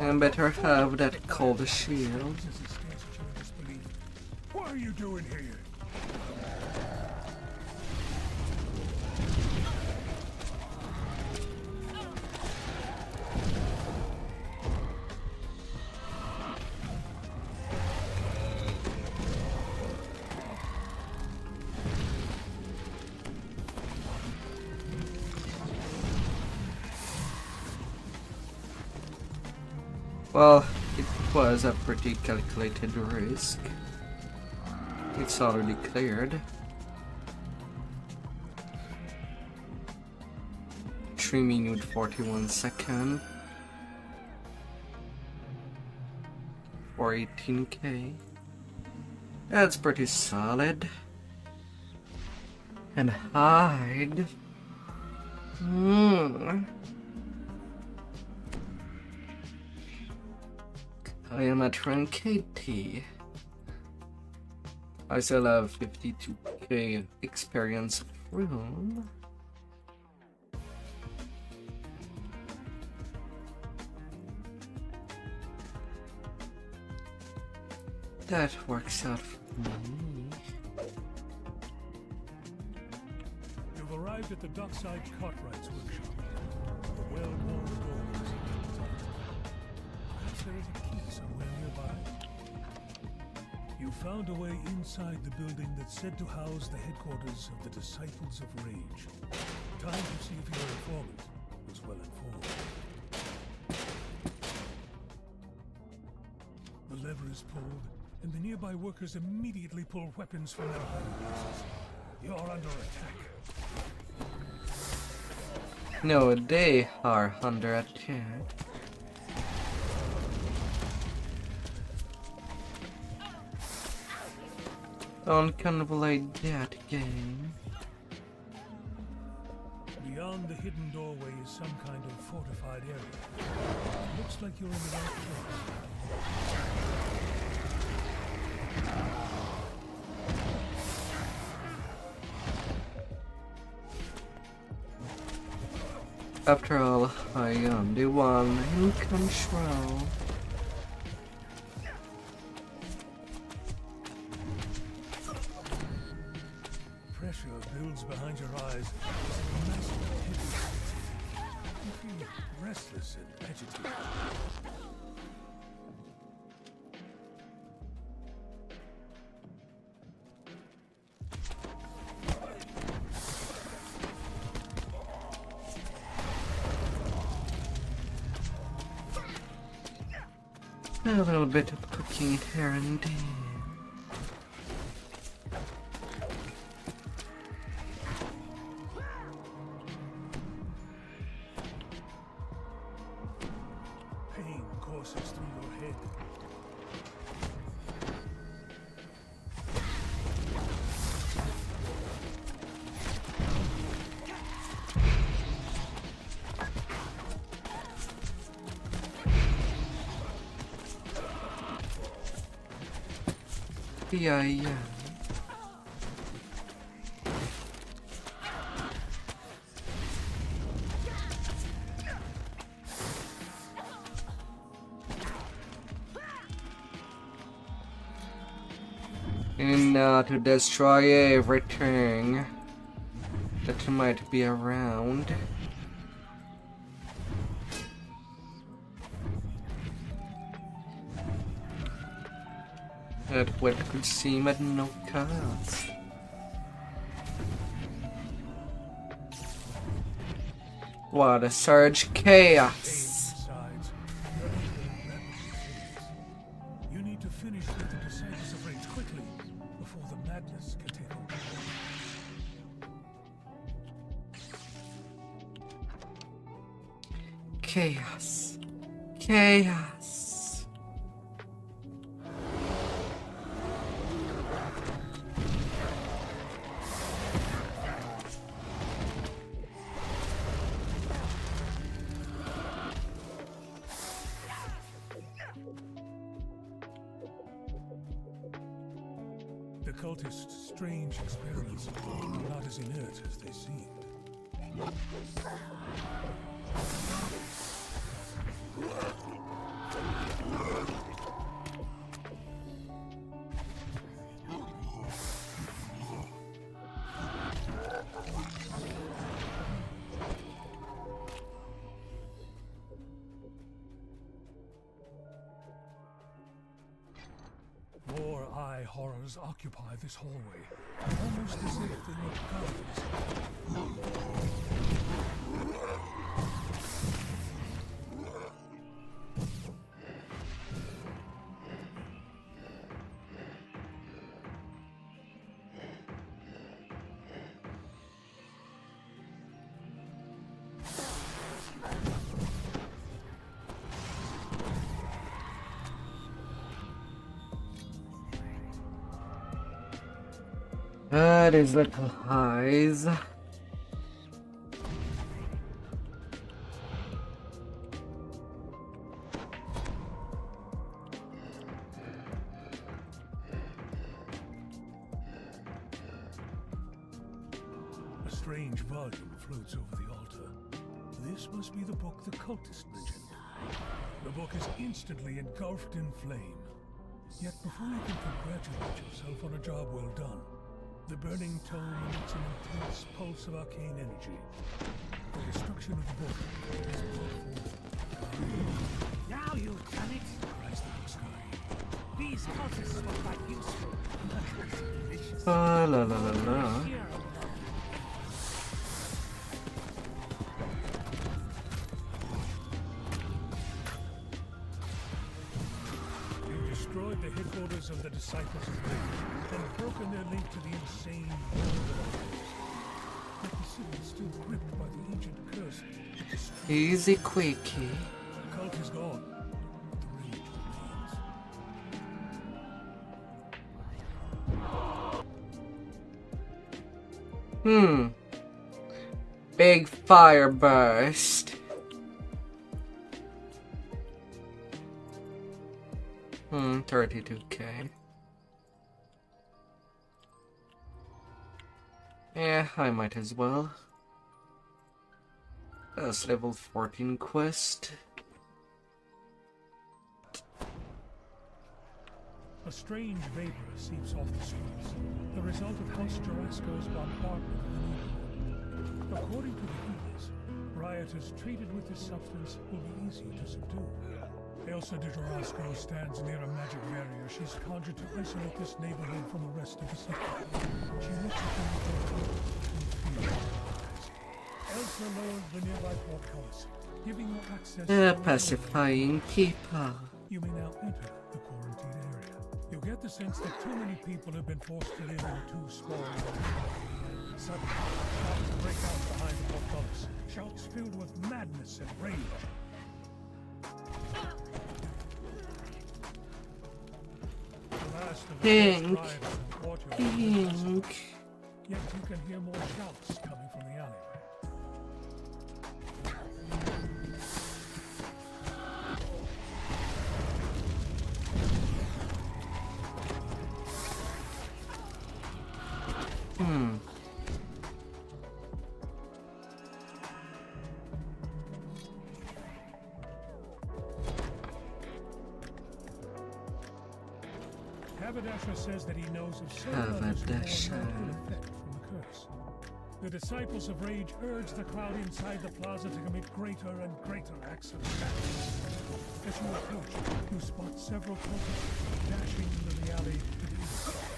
I better have that cold shield. What are you doing here? Well, it was a pretty calculated risk. It's already cleared. 3 minutes 41 seconds. For 18k. That's pretty solid. And hide. I am at rank 80. I still have 52k experience room. That works out for me. You've arrived at the dockside cartwright's workshop. The well-worn doors. Perhaps there is a key somewhere nearby. You found a way inside the building that's said to house the headquarters of the Disciples of Rage. Time to see if your informant was well informed. The lever is pulled, and the nearby workers immediately pull weapons from their hiding places. You're under attack. No, they are under attack. Don't convolute that game. Beyond the hidden doorway is some kind of fortified area. Looks like you're in the right place. After all, I am the one in control. Pressure builds behind your eyes. It's a massive heavy. You feel restless and agitated. A little bit of cooking here and there. Pain courses through your head. Yeah. And now to destroy everything that might be around. At what could seem at no cost. What a surge chaos! Besides, you need to finish with the Disciples of Rage quickly before the madness can take over. Chaos. Chaos. The cultists' strange experiments are not as inert as they seemed. More eye horrors occupy this hallway, almost as if they were guards. These little eyes. A strange volume floats over the altar. This must be the book the cultist mentioned. The book is instantly engulfed in flame. Yet before you can congratulate yourself on a job well done, the burning tome emits an intense pulse of arcane energy. The destruction of the book is brought forth. Now you've done it! Cries the book sky. These cultists were quite useful. Delicious. La la la. Here. You destroyed the headquarters of the Disciples of Rage and broken their link to the insane world of others. But the city is still gripped by the ancient curse. that destroyed Easy, Quakey. the cult is gone. But the rage remains. Big fire burst. 32k. Yeah, I might as well. That's level 14 quest. A strange vapor seeps off the streets, the result of House Jarasco's bombardment of the neighborhood. According to the healers, rioters treated with this substance will be easy to subdue. Elsa de Jarasco stands near a magic barrier she's conjured to isolate this neighborhood from the rest of the city. She looks at them with her heart and fear in her eyes. Elsa lowers the nearby portcullis, giving you access to Pacifying people. You may now enter the quarantine area. You get the sense that too many people have been forced to live in a too small area. Suddenly, shouts break out behind the portcullis. Shouts filled with madness and rage. The last of the Pink. rioters in the courtyard is Pink. yet you can hear more shouts coming from the alleyway. Haberdasher says that he knows of several others who Haberdasher. have no ill effect from the curse. The Disciples of Rage urge the crowd inside the plaza to commit greater and greater acts of madness. As you approach, you spot several cultists dashing into the alley to the east.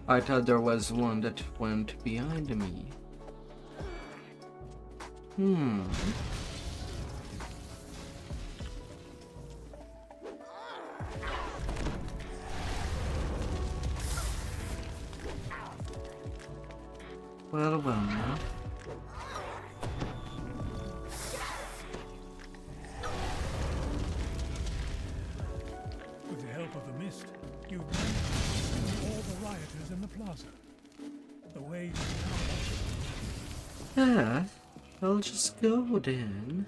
I thought there was one that went behind me. Well, now. With the help of the mist, you manage to see all the rioters in the plaza. The way Yeah, I'll just go then.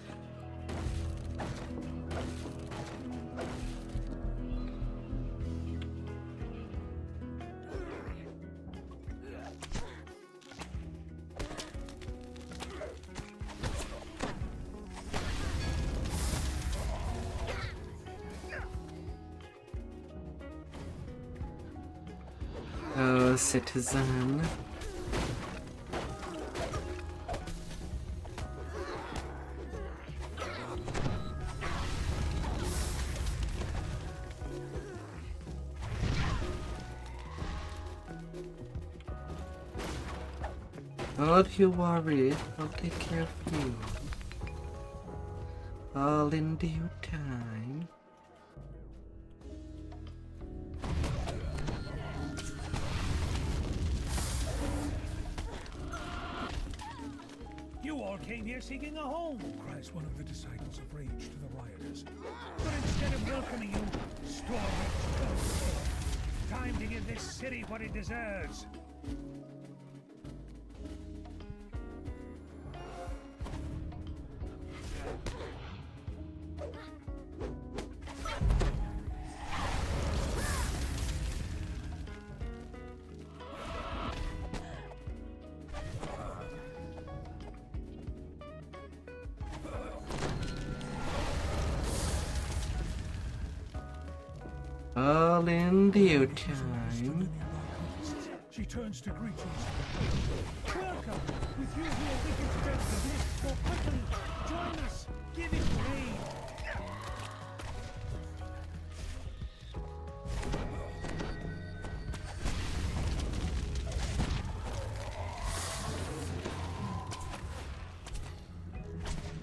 Oh, citizen. Don't you worry, I'll take care of you. All in due time. You all came here seeking a home, cries one of the Disciples of Rage to the rioters. But instead of welcoming you, Stormwitch, time to give this city what it deserves. All in due time. She turns to greet you. Welcome! With you here, we can spread the gift more quickly. Join us. Give it aid.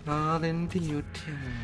All in due time.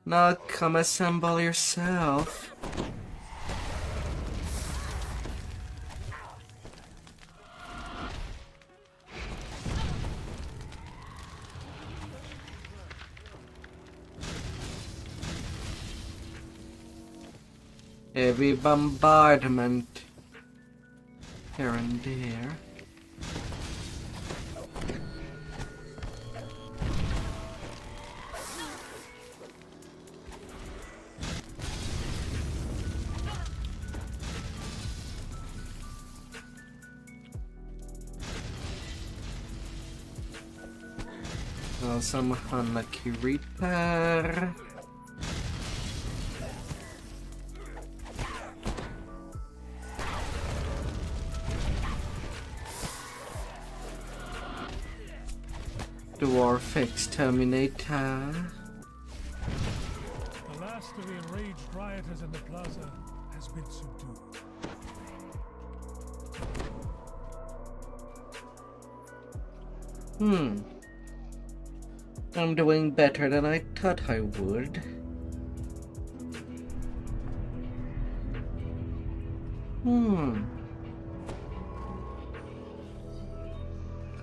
Now come assemble yourself. Heavy bombardment here and there. Some unlucky repair. Dwarf exterminator. The last of the enraged rioters in the plaza has been subdued. I'm doing better than I thought I would.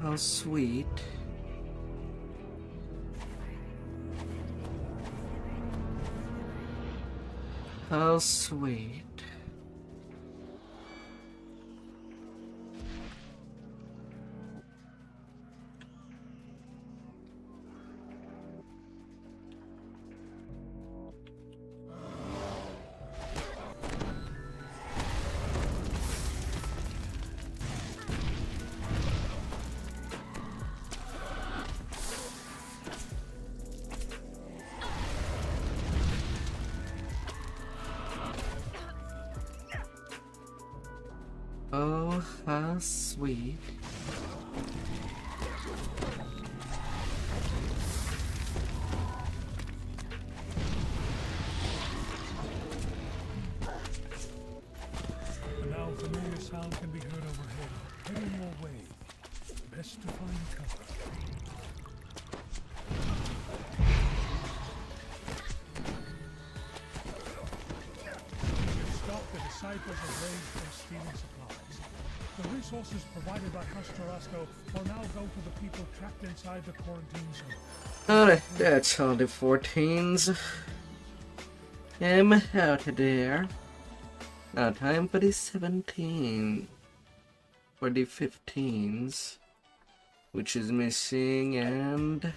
How sweet. How sweet. Oh, how sweet. And now a familiar sound can be heard overhead, heading your way. Best to find cover. Stop the disciples of rage from stealing supplies. The resources provided by Austrakear will now go to the people trapped inside the quarantine zone. Alright, that's all the 14s. I'm out of there. Now time for the 17. For the 15s. Which is missing and...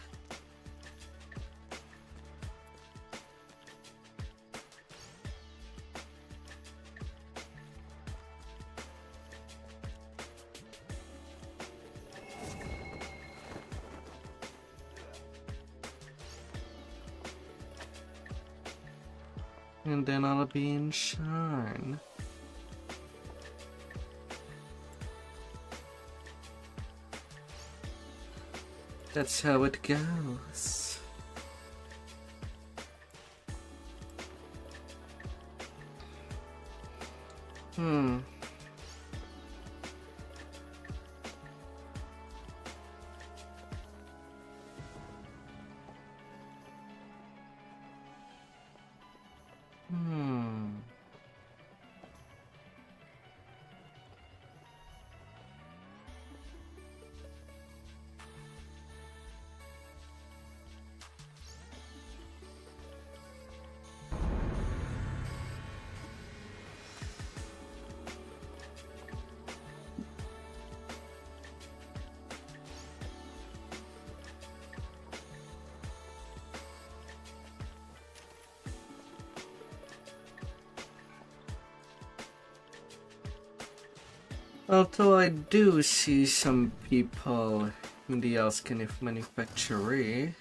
and then I'll be in Sharn. That's how it goes. Although I do see some people in the Alskinif manufactory.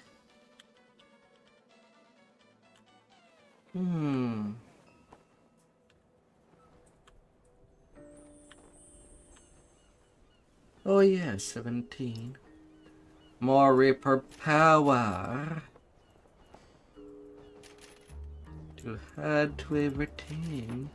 Oh yeah, 17. More Reaper power to add to everything.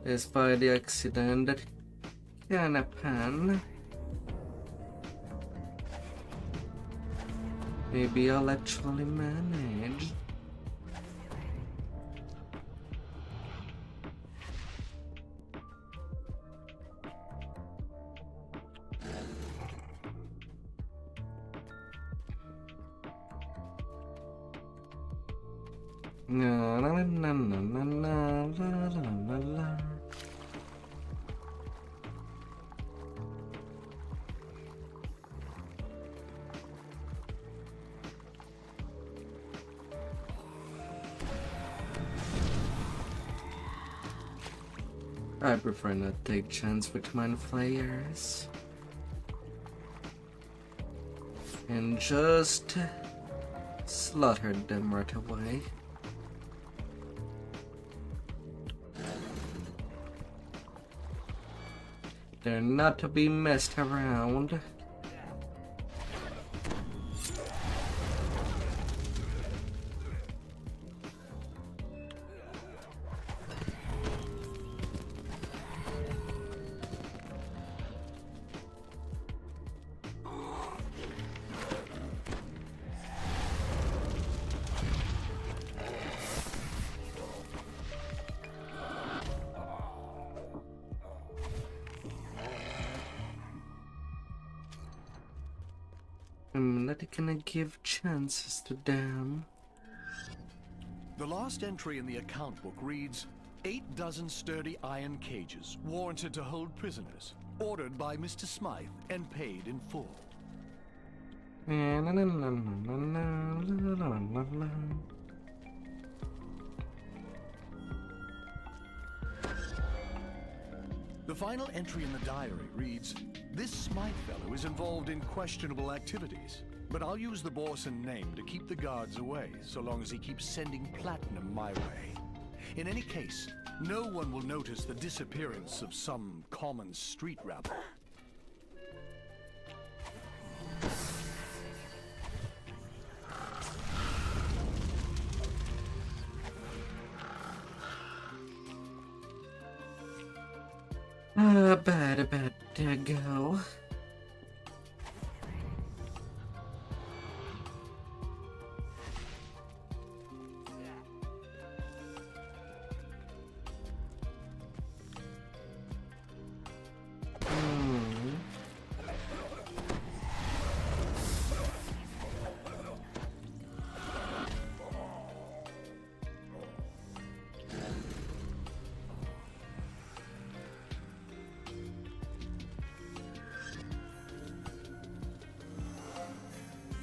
Despite the accident that can happen, maybe I'll actually manage. Na na na na na na la la la la. I prefer not take chance with mind flayers and just slaughter them right away. They're not to be messed around. I'm not gonna give chances to them. The last entry in the account book reads, 8 dozen sturdy iron cages, warranted to hold prisoners, ordered by Mr. Smythe and paid in full. The final entry in the diary reads, this Smythe fellow is involved in questionable activities, but I'll use the Borson name to keep the guards away, so long as he keeps sending platinum my way. In any case, no one will notice the disappearance of some common street rabble. Bad to go.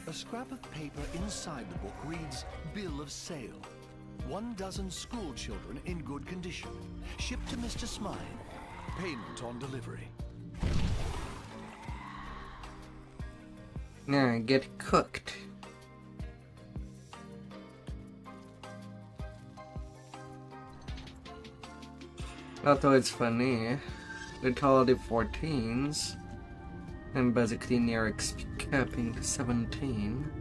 A scrap of paper inside the book reads, Bill of Sale. 1 dozen school children in good condition. Shipped to Mr. Smythe. Payment on delivery. Now get cooked. Although it's funny, with all the 14s, I'm basically near XP capping to 17.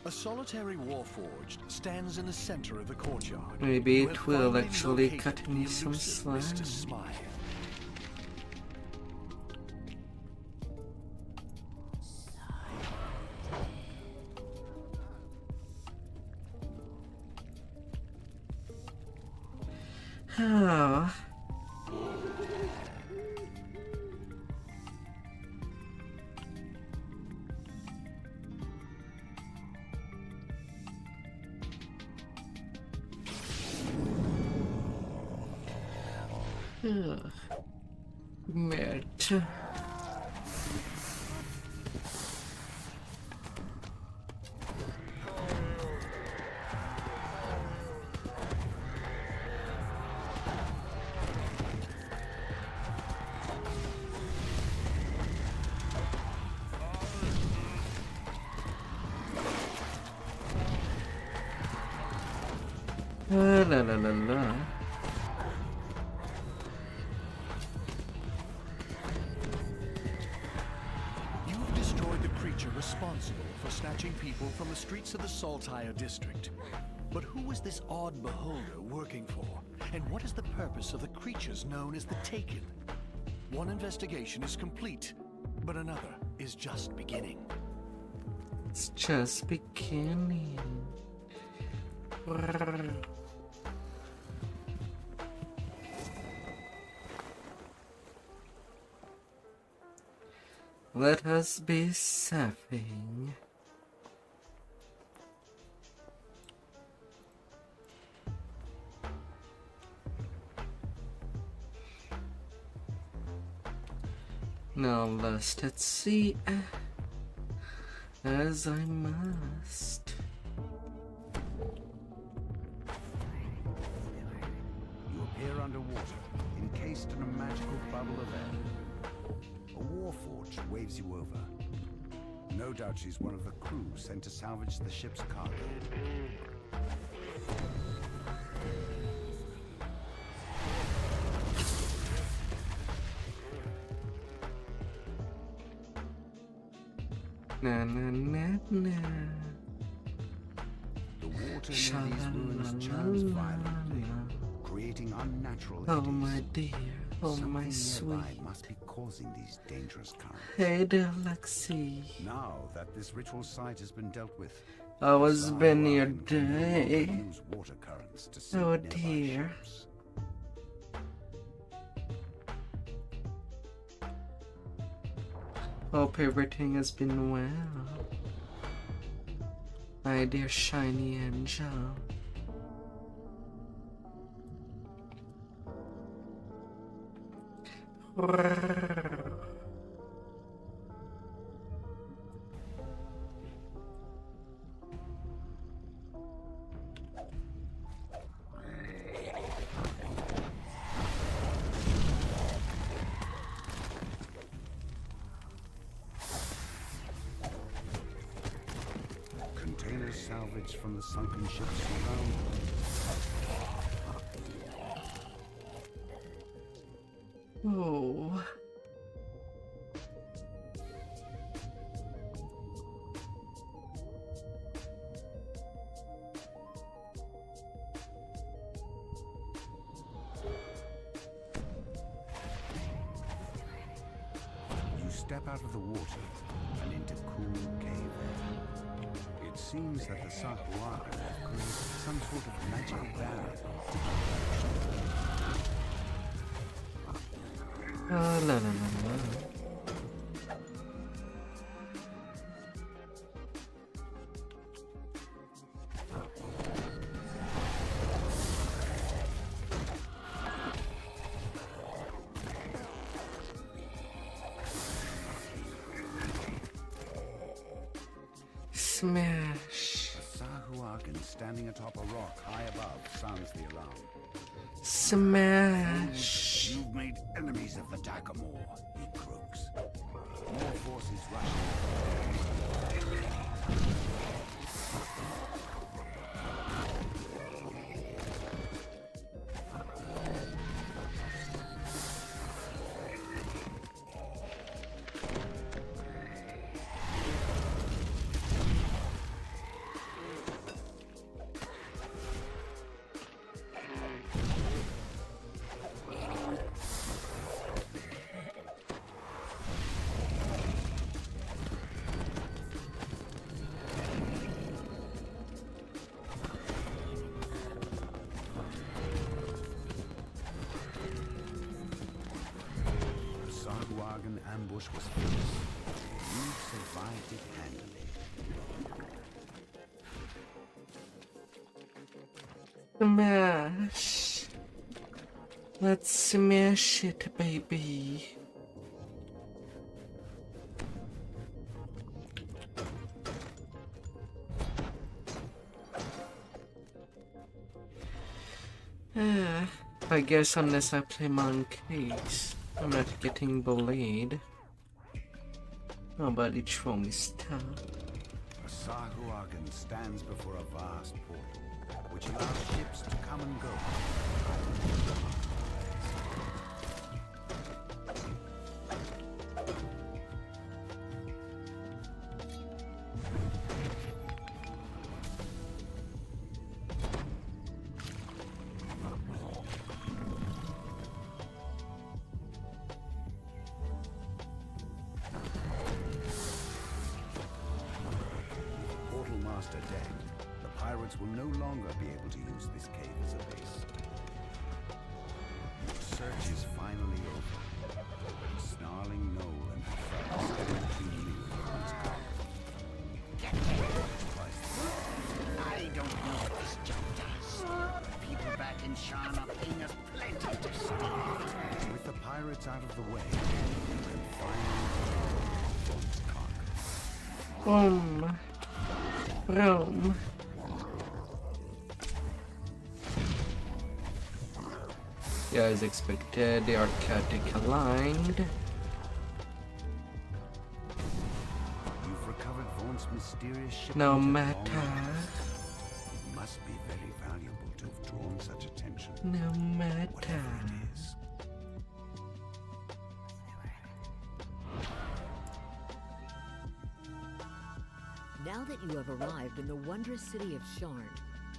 A solitary warforged stands in the center of the courtyard. Maybe it will actually cut me some slack. Mr. Smythe. Oh. Mert. La la la la. You've destroyed the creature responsible for snatching people from the streets of the Saltire district. But who is this odd beholder working for? And what is the purpose of the creatures known as the Taken? One investigation is complete, but another is just beginning. It's just beginning. Let us be surfing. Now lost at sea, as I must. You appear underwater, encased in a magical bubble of air. A warforged waves you over. No doubt she's one of the crew sent to salvage the ship's cargo. Na na na na. The water near these ruins churns violently, creating unnatural Oh eddies. my dear, oh Something my nearby sweet. must be causing these dangerous currents. Hey there, Lexi. Now that this ritual site has been dealt with, How has Tsar been your Ryan can no longer day? use water currents to sink Oh nearby dear. ships. Hope everything has been well. My dear shiny angel. Containers salvaged from the sunken ships surround them. Oh. You step out of the water and into cool cave air. It seems that the Sahuar have created some sort of magical barrier to La la la la. Smash. A Sahuagin standing atop a rock high above sounds the alarm. Smash. You've made enemies of the Takamor, you crooks. More forces rushing. ambush was fierce. You survived it handily. Smash. Let's smash it, baby. I guess unless I play Monkey's, I'm not getting bullied. Nobody throw me stuff. Austrakear stands before a vast portal, which allows ships to come and go. Will no longer be able to use this cave as a base. The search is finally over. The snarling gnoll and the stand between you and one's I don't know what this job does. People back in Sharn are paying us plenty to steal. With the pirates out of the way, you can finally Boom. Boom. Yeah, as expected, they are chaotic aligned. You've recovered Vaughnt's mysterious ship. No matter. It must be very valuable to have drawn such attention. No matter. Whatever it is. Now that you have arrived in the wondrous city of Sharn,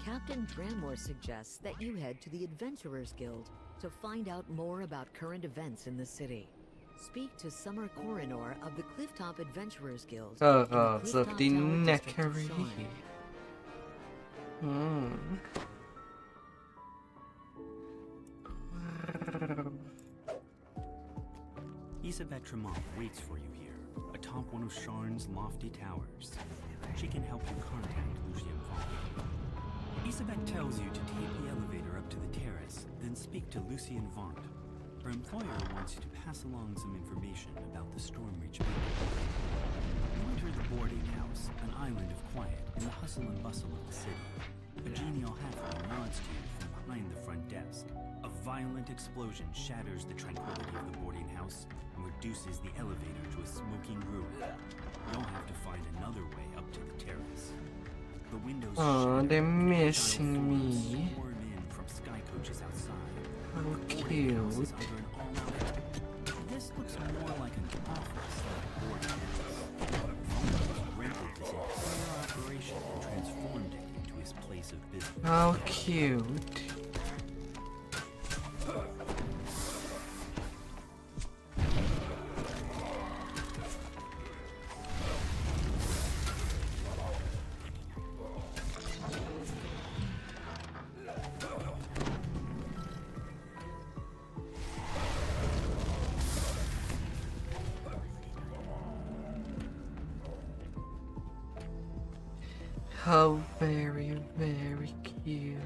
Captain Dramor suggests that you head to the Adventurers Guild to find out more about current events in the city. Speak to Summer Coronor of the Clifftop Adventurers Guild. Oh, in the so Clifftop the Tower district of neckery. Sharn. Isabet Tremont waits for you here, atop one of Sharn's lofty towers. She can help you contact Lucien Vaughn. Isabet tells you to take the elevator up to the terrace, then speak to Lucien Vaughn. Her employer wants you to pass along some information about the Stormreach building. You enter the boarding house, an island of quiet in the hustle and bustle of the city. A genial halfling nods to you from behind the front desk. A violent explosion shatters the tranquility of the boarding house and reduces the elevator to a smoking ruin. You'll have to find another way up to the terrace. The windows Oh, they're missing forms me. swarm in from sky coaches outside. How Boarding house cute. is under an all-out. This looks more like an office than a boarding house. Rented this entire operation and transformed it into his place of business. How cute. How very, very cute.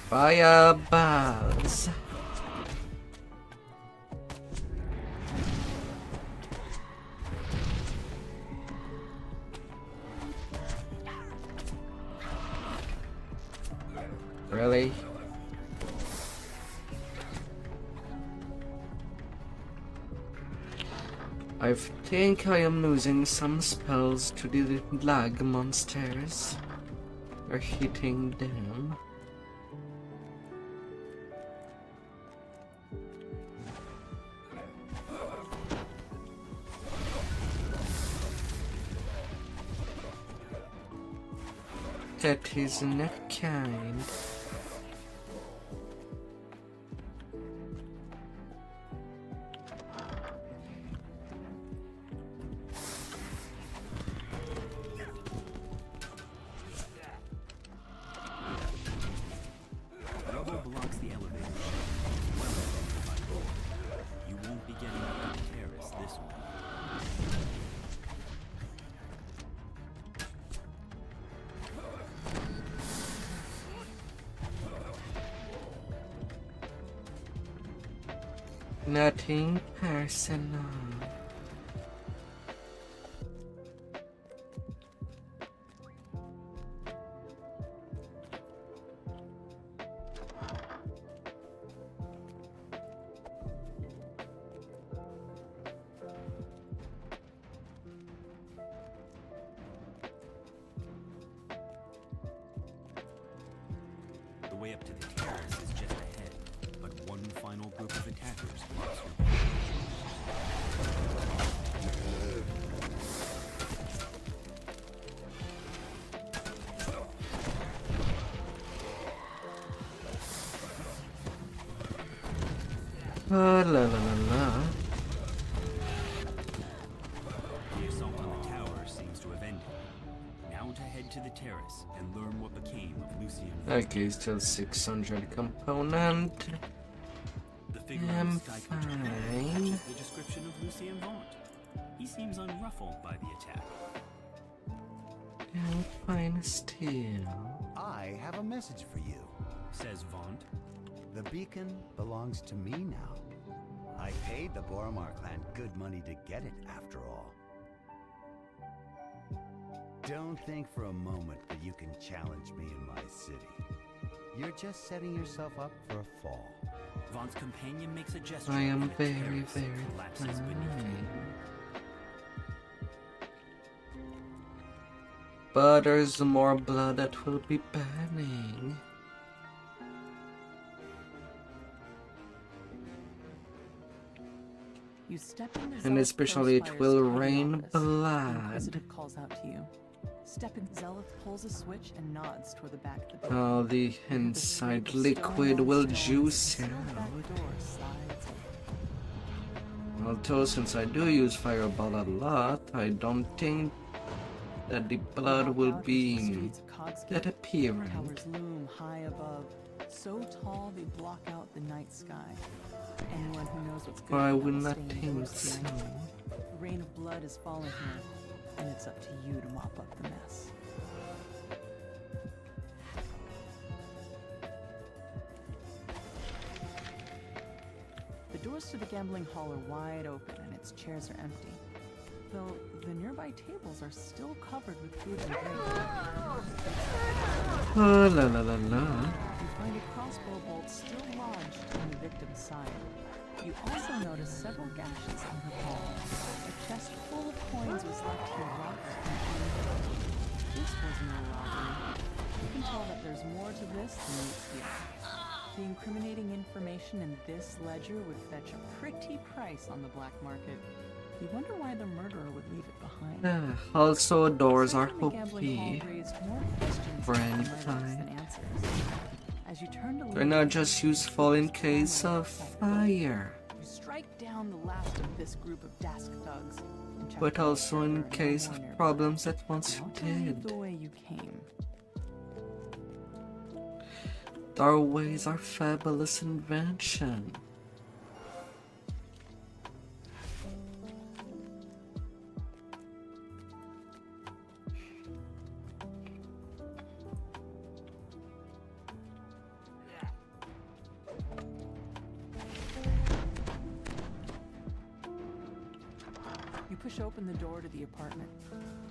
Fireballs. Really? I think I am losing some spells to the lag monsters. Are hitting them. That is not kind. Nothing personal. The way up to the terrace is just ahead, but one final group of attackers blocks your path. La la la la. The assault on the tower seems to have ended. Now to head to the terrace and learn what became of Lucien. Okay, still 600 component. The figure I'm on the sky control fine. matches the description of Lucien Vaunt. He seems unruffled by the attack. I'm fine still. I have a message for you. Says Vaunt. The beacon belongs to me now. I paid the Boromar clan good money to get it, after all. Don't think for a moment that you can challenge me in my city. You're just setting yourself up for a fall. Vaunt's companion makes a gesture. I am and the very, terrace very collapses beneath him. But there's more blood that will be burning. You step in the And Zealot especially it Crossfire's will hiding rain office. The blood. Inquisitive calls out to you. Step in. Zealot pulls a switch and nods toward the back of the building. All the inside liquid will juice out. Although since I do use fireball a lot, I don't think that the blood will be that appearance. Towers loom high above, so tall they block out the night sky. Anyone who knows what's good I about will not staying think indoors so. behind you. The rain of blood is falling here, and it's up to you to mop up the mess. The doors to the gambling hall are wide open, and its chairs are empty. Though the nearby tables are still covered with food and drink. Oh la la la la. You find a crossbow bolt still lodged in the victim's side. You also notice several gashes on her palm. A chest full of coins was left here locked and unlocked. This was no robbery. You can tell that there's more to this than meets the eye. The incriminating information in this ledger would fetch a pretty price on the black market. You wonder why the murderer would leave it behind. Also, doors are Searching the gambling hall OP raised more questions for about any the murders time. than answers. As you turn to They're leave, not just useful in case of fire, you strike down the last of this group of Dask thugs, and check but the also in murderer and case one of nearby. problems that once you Don't leave the did. way you came. Doorways are fabulous invention. You push open the door to the apartment.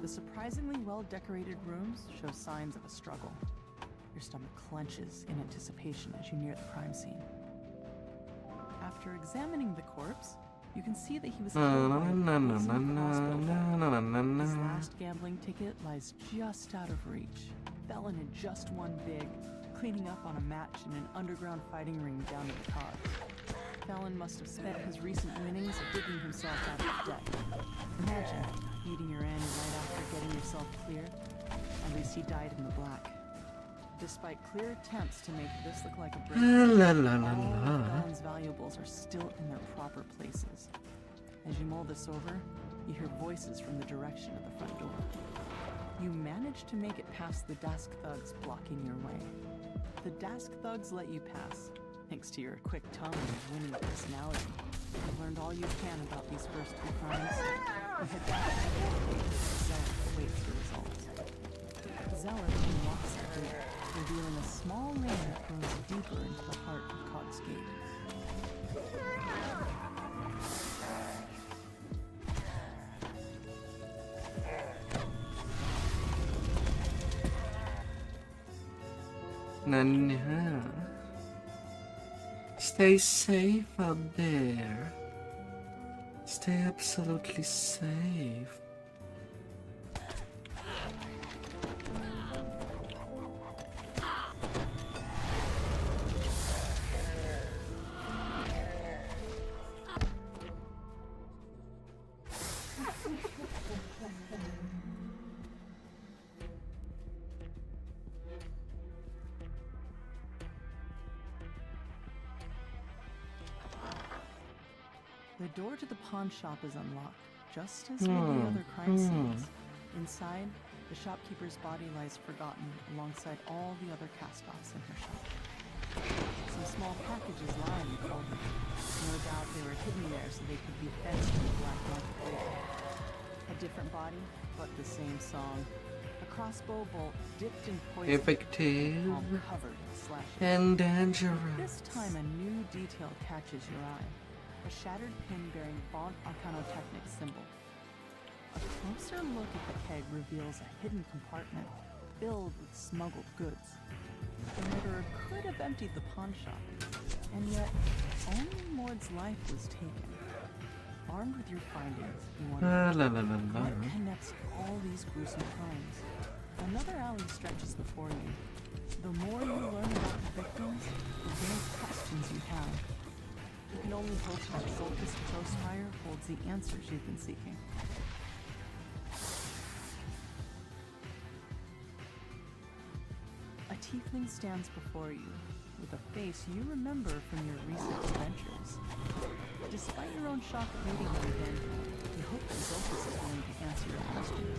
The surprisingly well-decorated rooms show signs of a struggle. Your stomach clenches in anticipation as you near the crime scene. After examining the corpse, you can see that he was killed by a poisoned crossbow bolt. His last gambling ticket lies just out of reach. Felon had just won big, cleaning up on a match in an underground fighting ring down at the car. Felon must have spent his recent winnings digging himself out of debt. Imagine meeting your end right after getting yourself clear. At least he died in the black. Despite clear attempts to make this look like a break, La la la all la. of Felon's valuables are still in their proper places. As you mull this over, you hear voices from the direction of the front door. You manage to make it past the Dask thugs blocking your way. The Dask thugs let you pass, thanks to your quick tongue and winning personality. You've learned all you can about these first two crimes. You head back to the case. Zealot awaits the results. Zealot unlocks the door, revealing a small lane that runs deeper into the heart of Cog's Gate. Nanya. Stay safe out there. Stay absolutely safe. The door to the pawn shop is unlocked, just as with the other crime scenes. Inside, the shopkeeper's body lies forgotten alongside all the other cast-offs in her shop. Some small packages lie in the cauldron. No doubt they were hidden there so they could be fenced in the black market later. A different body, but the same song. A crossbow bolt dipped in poison. Effective all covered in slashes. and dangerous. This time a new detail catches your eye. A shattered pin bearing Font Arcanotechnic symbol. A closer look at the peg reveals a hidden compartment filled with smuggled goods. The murderer could have emptied the pawn shop, and yet only Mord's life was taken. Armed with your findings, you wonder what connects all these gruesome crimes. Another alley stretches before you. The more you learn about the victims, the more questions you have. You can only hope that Zolkus Chaosmancer holds the answers you've been seeking. A tiefling stands before you, with a face you remember from your recent adventures. Despite your own shock at meeting him again, you hope that Zolkus is willing to answer your questions.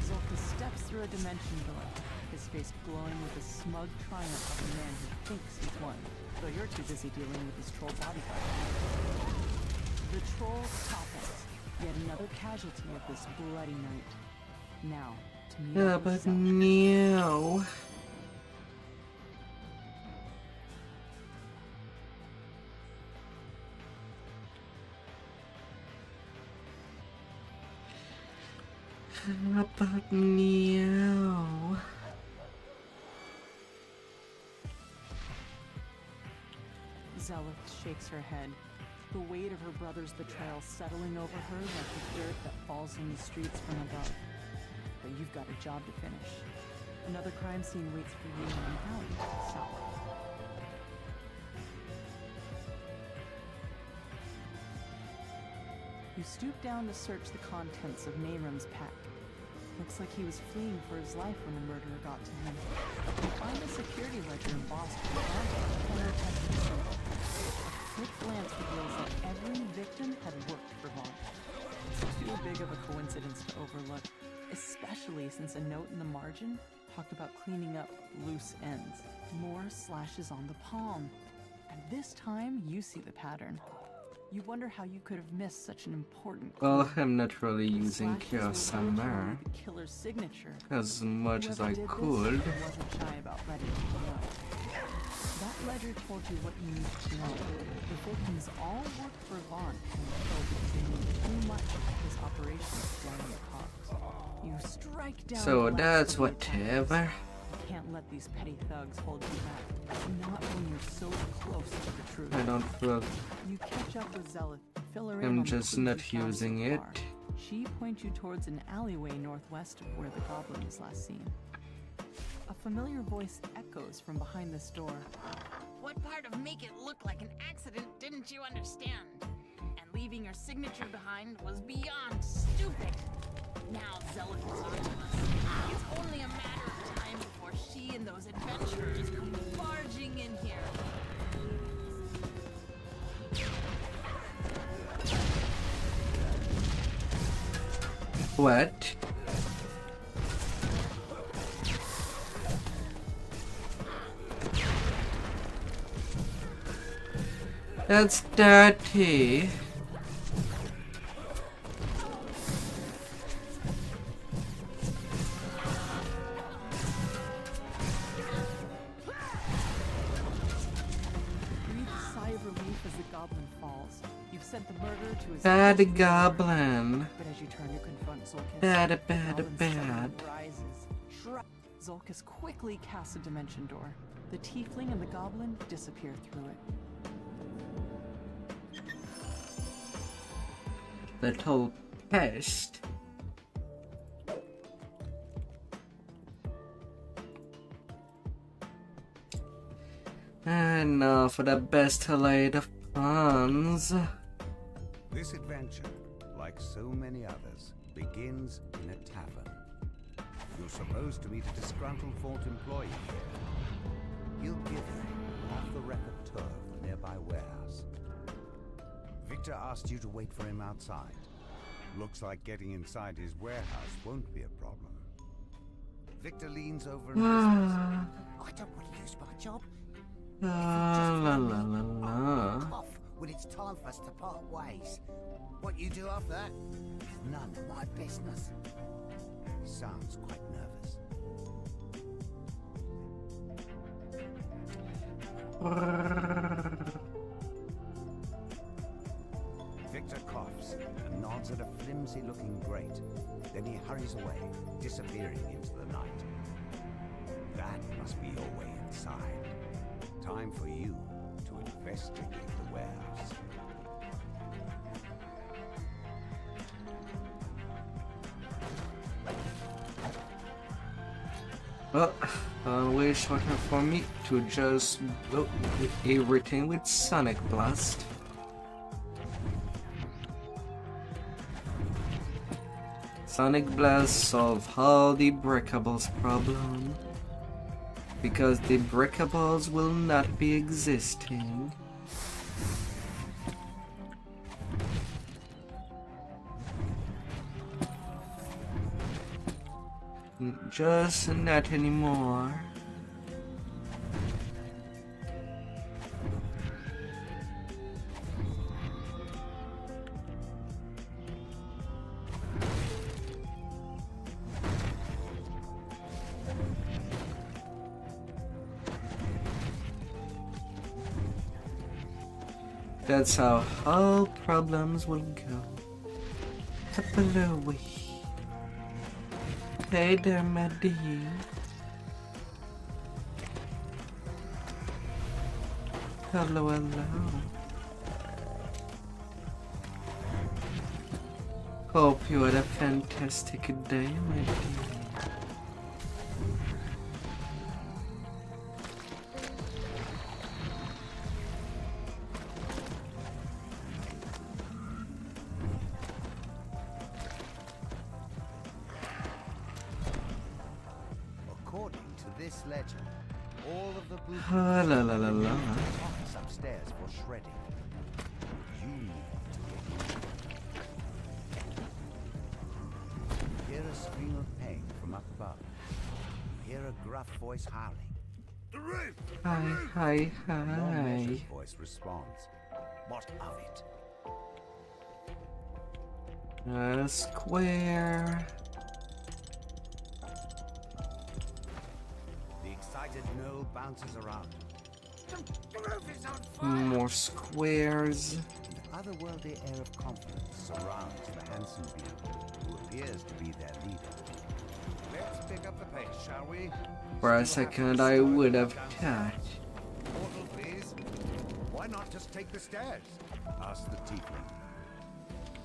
Zolkus steps through a dimension door, his face glowing with the smug triumph of a man who thinks he's won, though you're too busy dealing with his troll bodyguard. The troll Topples, yet another casualty of this bloody night. Now, to meet Yeah, but no. But no. Zelith shakes her head, the weight of her brother's betrayal settling over her like the dirt that falls in the streets from above. But you've got a job to finish. Another crime scene waits for you in an alley south. You stoop down to search the contents of Nayram's pack. Looks like he was fleeing for his life when the murderer got to him. You find a security ledger embossed with a symbol. A quick glance reveals that every victim had worked for Vaughn. It's too big of a coincidence to overlook, especially since a note in the margin talked about cleaning up loose ends. More slashes on the palm. And this time, you see the pattern. You wonder how you could have missed such an important clue. Well, I'm not really using Chaosmancer killer's signature. as much as I Whoever did could. this wasn't shy about letting you know. That ledger told you what you needed to know. The victims all worked for Vaughn and killed because they knew too much of his operations down the cogs. You strike down So the that's last of the whatever. You can't let these petty thugs hold you back. Not when you're so close to the truth. I don't feel You catch up with Zelith, fill her in I'm on the just clues not you found using so it. far. She points you towards an alleyway northwest of where the goblin was last seen. A familiar voice echoes from behind this door. What part of make it look like an accident didn't you understand? And leaving your signature behind was beyond stupid. Now Zelith is on to us. It's only a matter of time before she and those adventurers come barging in here. What? That's dirty. Breathe a sigh of relief as the goblin Bad goblin. But as you turn to confront Zulkus, Bad, the bad, goblin bad. suddenly rises. Zulkus quickly casts a dimension door. The tiefling and the goblin disappear through it. Little pest. And now for the best laid of puns. This adventure, like so many others, begins in a tavern. You're supposed to meet a disgruntled Fort employee here. You'll give him off the wreck of turf a nearby warehouse. Victor asked you to wait for him outside. Looks like getting inside his warehouse won't be a problem. Victor leans over and whispers, I don't want to use my job. La la la la la. Off when it's time for us to part ways. What you do after that is none of my business. He sounds quite nervous. Victor coughs and nods at a flimsy-looking grate. Then he hurries away, disappearing into the night. That must be your way inside. Time for you to investigate the warehouse. Well, way shorter for me to just blow everything with Sonic Blast. Sonic Blast solve all the breakables problem. Because the breakables will not be existing. Just not anymore. That's how all problems will go. Kapalooey. Hey there, my dear. Hello, hello. Hope you had a fantastic day, my dear. La la la la. Upstairs for shredding. You need to get in. Hear a scream of pain from up above. Hear a gruff voice howling. The roof! Hi, hi, Your hi. measured voice responds. What of it? A square. The excited gnome bounces around. The roof is on fire! More squares. An otherworldly air of confidence surrounds the handsome being, who appears to be their leader. Let's pick up the pace, shall we? For a second, I would have thought. Portal, please. Why not just take the stairs? Asked the tiefling.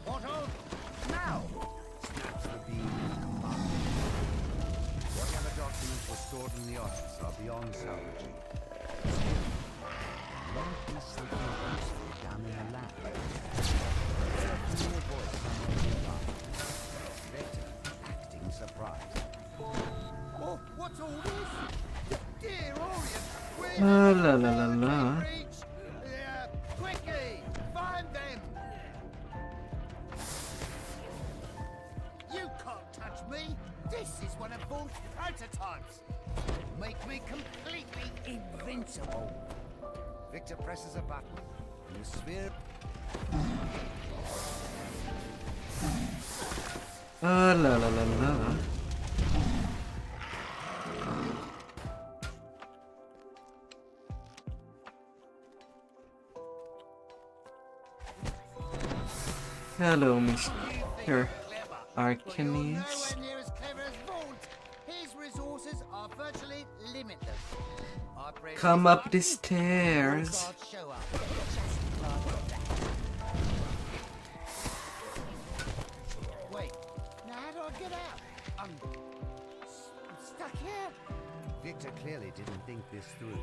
Portal, now! Snaps the beam. Whatever documents were stored in the office are beyond salvaging. Might be something useful down in the lab. There's a familiar voice somewhere nearby. Victor, acting surprised. Oh, what's all this? Dear Orient, where La la la la la. Quickly! Find them! You can't touch me! This is one of Vaughn's prototypes! Make me completely invincible! Victor presses a button, and the sphere... La la la la. Hello, Mr. Arcanist. Nowhere near as clever as Vaunt. His resources are virtually limitless. I press Come this up button, the stairs. all cards show up. Just like that. Wait, now how do I get out? I'm stuck here. Victor clearly didn't think this through.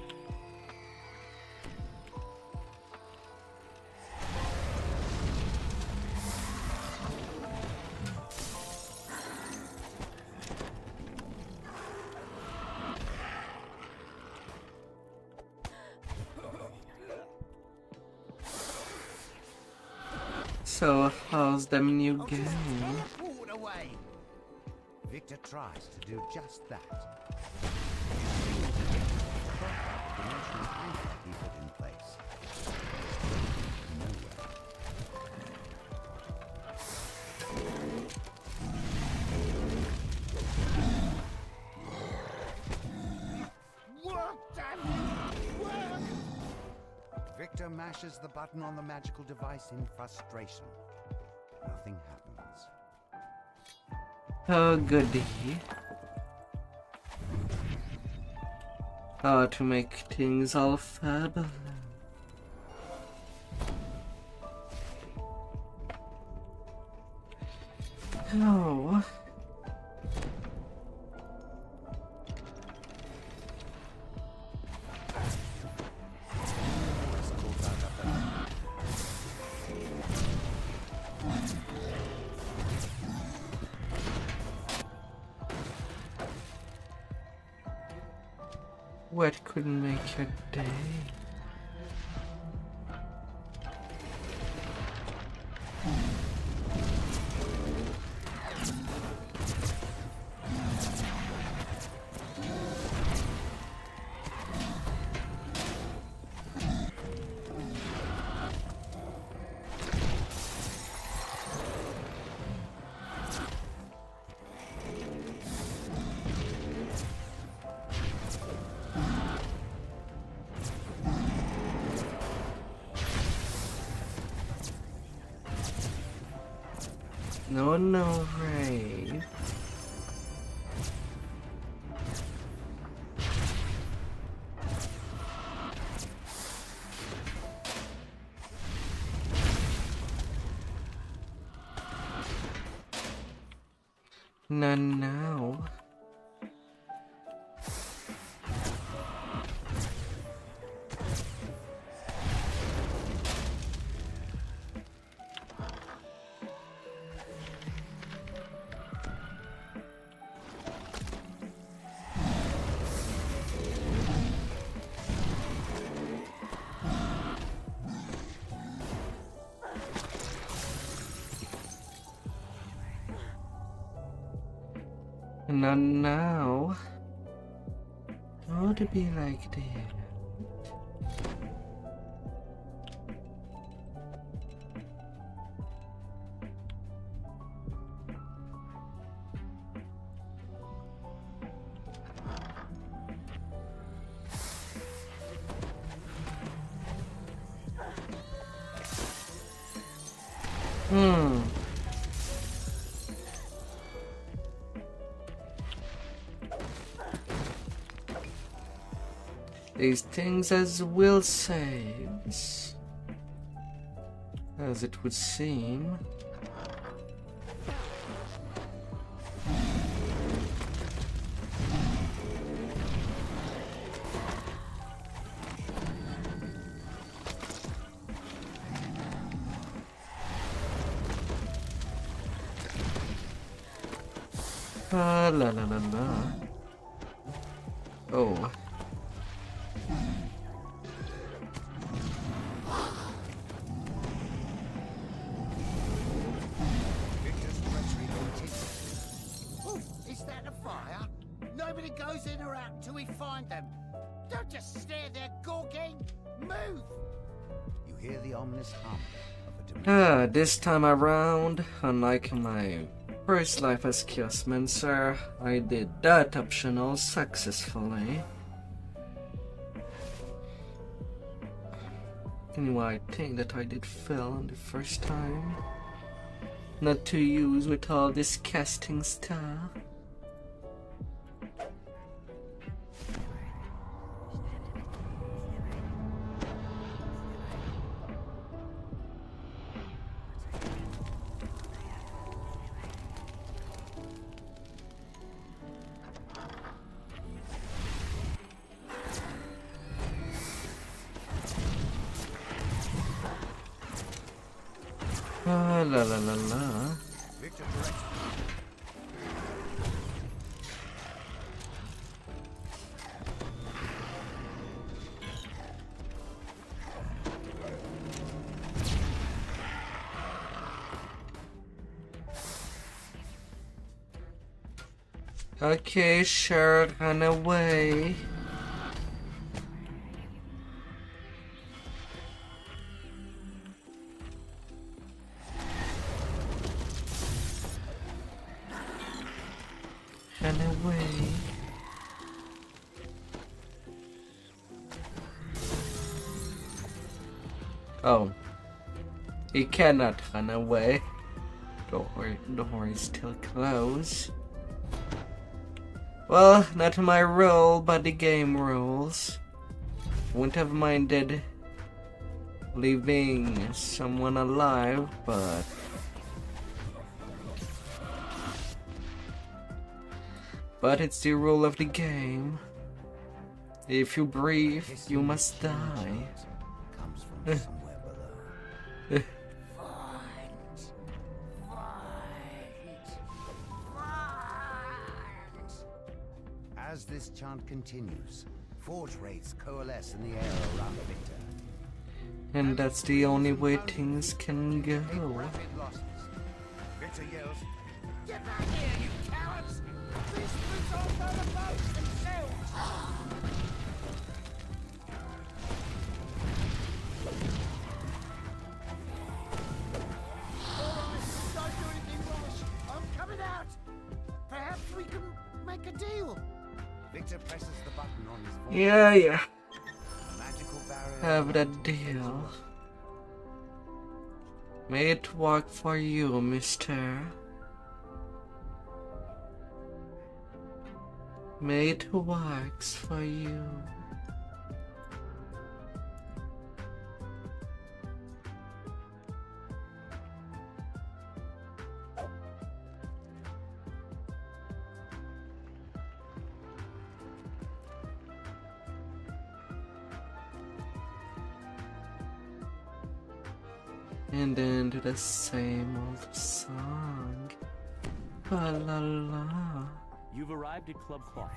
So, how's the new game? Teleport away. Victor tries to do just that. Dimensional anchor he put in place. Nowhere. What the work? Victor mashes the button on the magical device in frustration. Nothing happens. Oh, goody. How to make things all fabulous. Oh. What could make your day? No, no, Ray. No, no. Not now. How to be like that? These things as will saves, as it would seem. La la la la. Oh. Is that a fire? Nobody goes in or out until we find them. Don't just stare there, gawking. Move! You hear the ominous hum of a dimension. This time around, unlike my first life as Chaosmancer, I did that optional successfully. Anyway, I think that I did fail on the first time. not to use with all this casting stuff. La la la la. Okay, sure, run away. Run away. Oh. He cannot run away. Door is still closed. Well, not my rule, but the game rules. Wouldn't have minded leaving someone alive, but... But it's the rule of the game. If you breathe, you must die. Comes from somewhere below. As this chant continues, forge wraiths coalesce in the air around Victor. And that's the only way things can go. Rapid losses. Victor yells, Get back here, you cowards! These brutes all know the boats themselves! Alright, don't do anything rash. I'm coming out. Perhaps we can make a deal. Victor presses the button on his forge. Yeah. Magical barrier. Have that deal. May it work for you, mister. May it works for you. And then to the same old song. La la la. You've arrived at Club Clawfoot,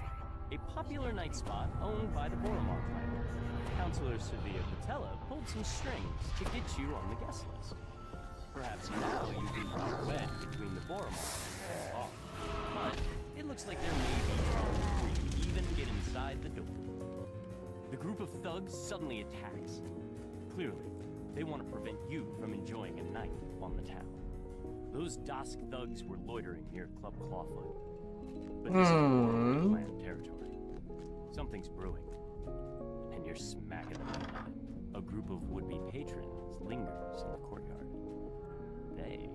a popular night spot owned by the Boromar clan. Counselor Sevilla Patella pulled some strings to get you on the guest list. Perhaps now you can be wed between the Boromar and the law. But it looks like there may be trouble before you even get inside the door. The group of thugs suddenly attacks. Clearly, they want to prevent you from enjoying a night on the town. Those Dusk thugs were loitering near Club Clawfoot. But this is Boromar clan territory. Something's brewing. And you're smack in the middle of it. A group of would-be patrons lingers in the courtyard. They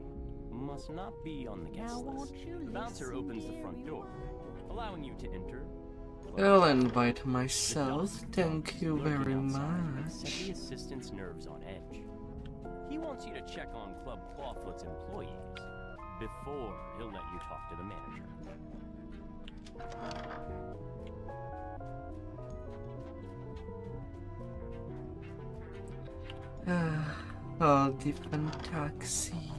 must not be on the guest list. The bouncer opens the front door, allowing you to enter. I'll invite myself, thank you very much. Set the assistant's nerves on edge. He wants you to check on Club Clawfoot's employees before he'll let you talk to the manager. All different taxi.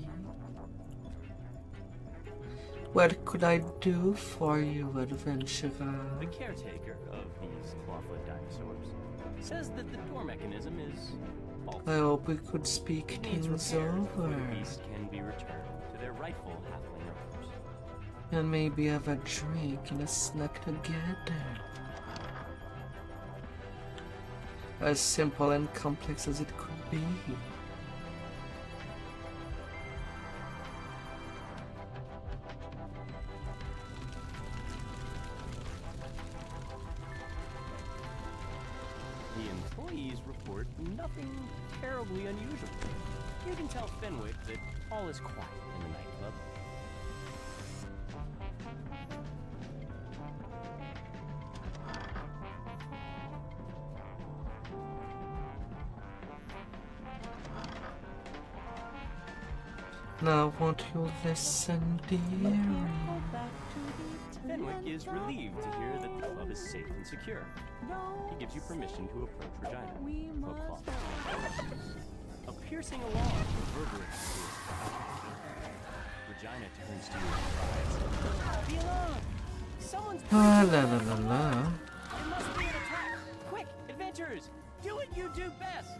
What could I do for you, adventurer? The caretaker of these Clawfoot dinosaurs says that the door mechanism is faulty. I hope we could speak things over. The beast can be returned to their rightful halfling owners. And maybe have a drink and a snack together. As simple and complex as it could be. The employees report nothing terribly unusual. You can tell Fenwick that all is quiet in the nightclub. Now won't you listen, dear? Fenwick is relieved to hear that the club is safe and secure. He gives you permission to approach Regina. O'clock. A piercing alarm reverberates through his crowd. Regina turns to you and cries, "Be alone! Someone's Ah, la la la la. It must be an attack! Quick, adventurers! Do what you do best!"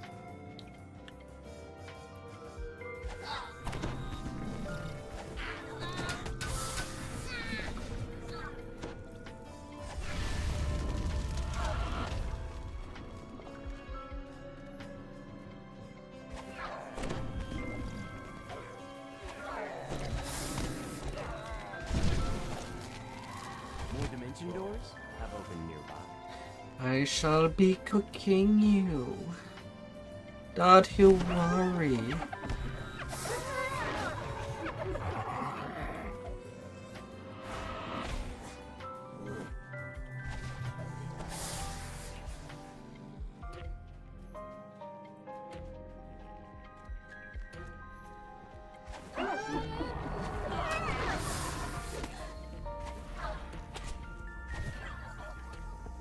More dimension doors have opened nearby. I shall be cooking you. Don't you worry.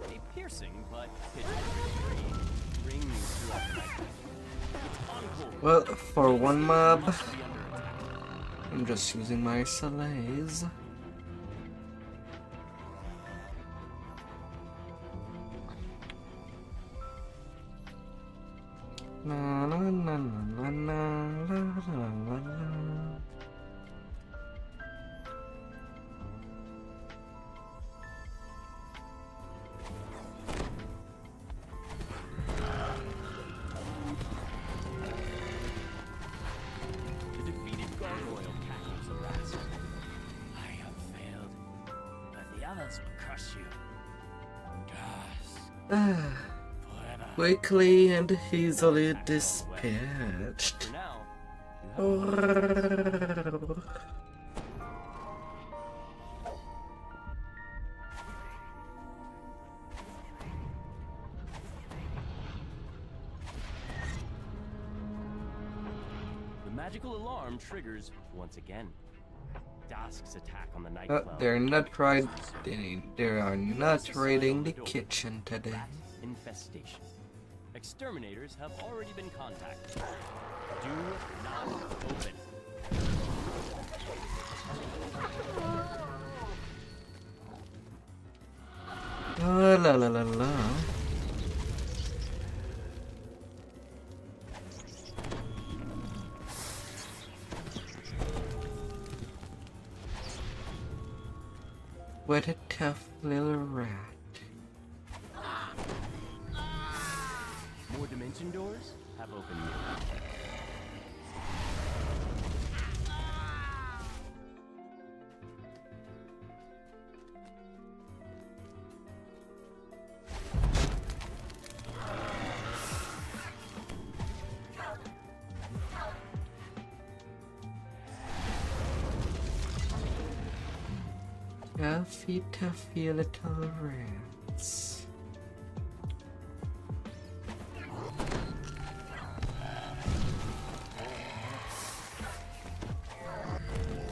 A piercing but pitch-perfect scream rings throughout the night. It's encore. Well, for one mob, Must be under attack. I'm just using my solays. Na na na na na na la la la. The defeated gargoyle cackles a rasp. I have failed, but the others will crush you. Dust. Quickly and easily dispatched. For now, you have The magical alarm triggers once again. Dusk's attack on the nightclub. They're not not raiding the kitchen today. Rat infestation. Exterminators have already been contacted. Do not open. La la la la la. What a tough little rat. More dimension doors have opened nearby. Toughy little rats.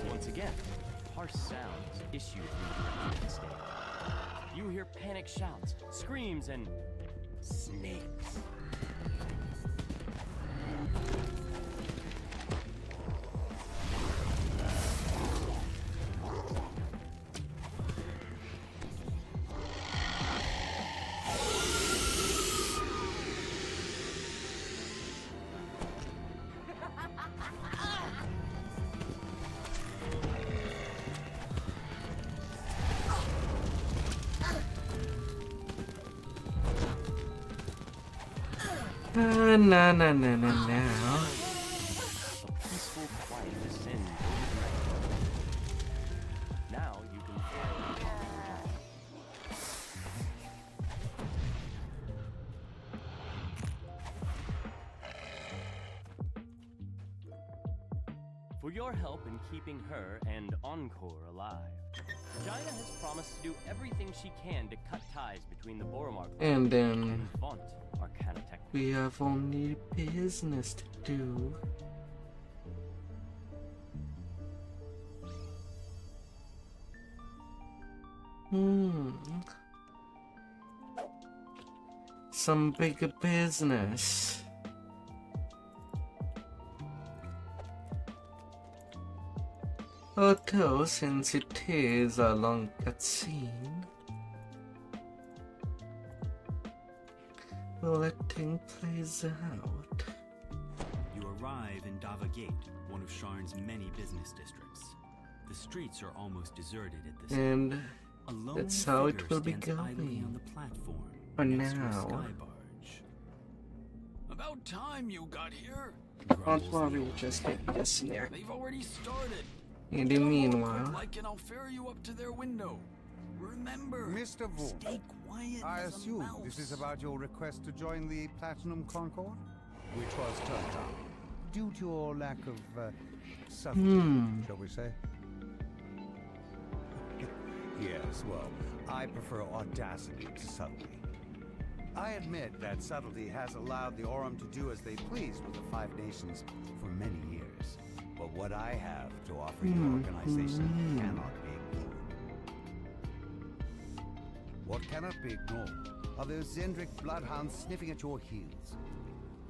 Once again, harsh sounds issue from the direction of the stand. You hear panic shouts, screams, and snakes. Na na na na na. A peaceful quiet descends over the nightclub. Now you can For your help in keeping her and Encore alive, Regina has promised to do everything she can to cut ties between the Boromar clan And then and Vaunt Arcana Tech. we have only business to do. Some big business. Although, since it is a long cutscene, we'll let things plays out. You arrive in Dava Gate, one of Sharn's many business districts. The streets are almost deserted at this And point. A lone that's how it figure will be stands idly going. on the platform For next to a now. sky barge. About time you got here. Don't worry, just get this there. They've already started. In the meanwhile, Like, and I'll ferry you up to their window. Remember, Mr. Vault, stay quiet I as a assume mouse. this is about your request to join the Platinum Concord, which was turned down due to your lack of subtlety, shall we say? Yes, well, I prefer audacity to subtlety. I admit that subtlety has allowed the Aurum to do as they please with the Five Nations for many years. But what I have to offer your organization cannot be ignored. What cannot be ignored are those Zendrick bloodhounds sniffing at your heels.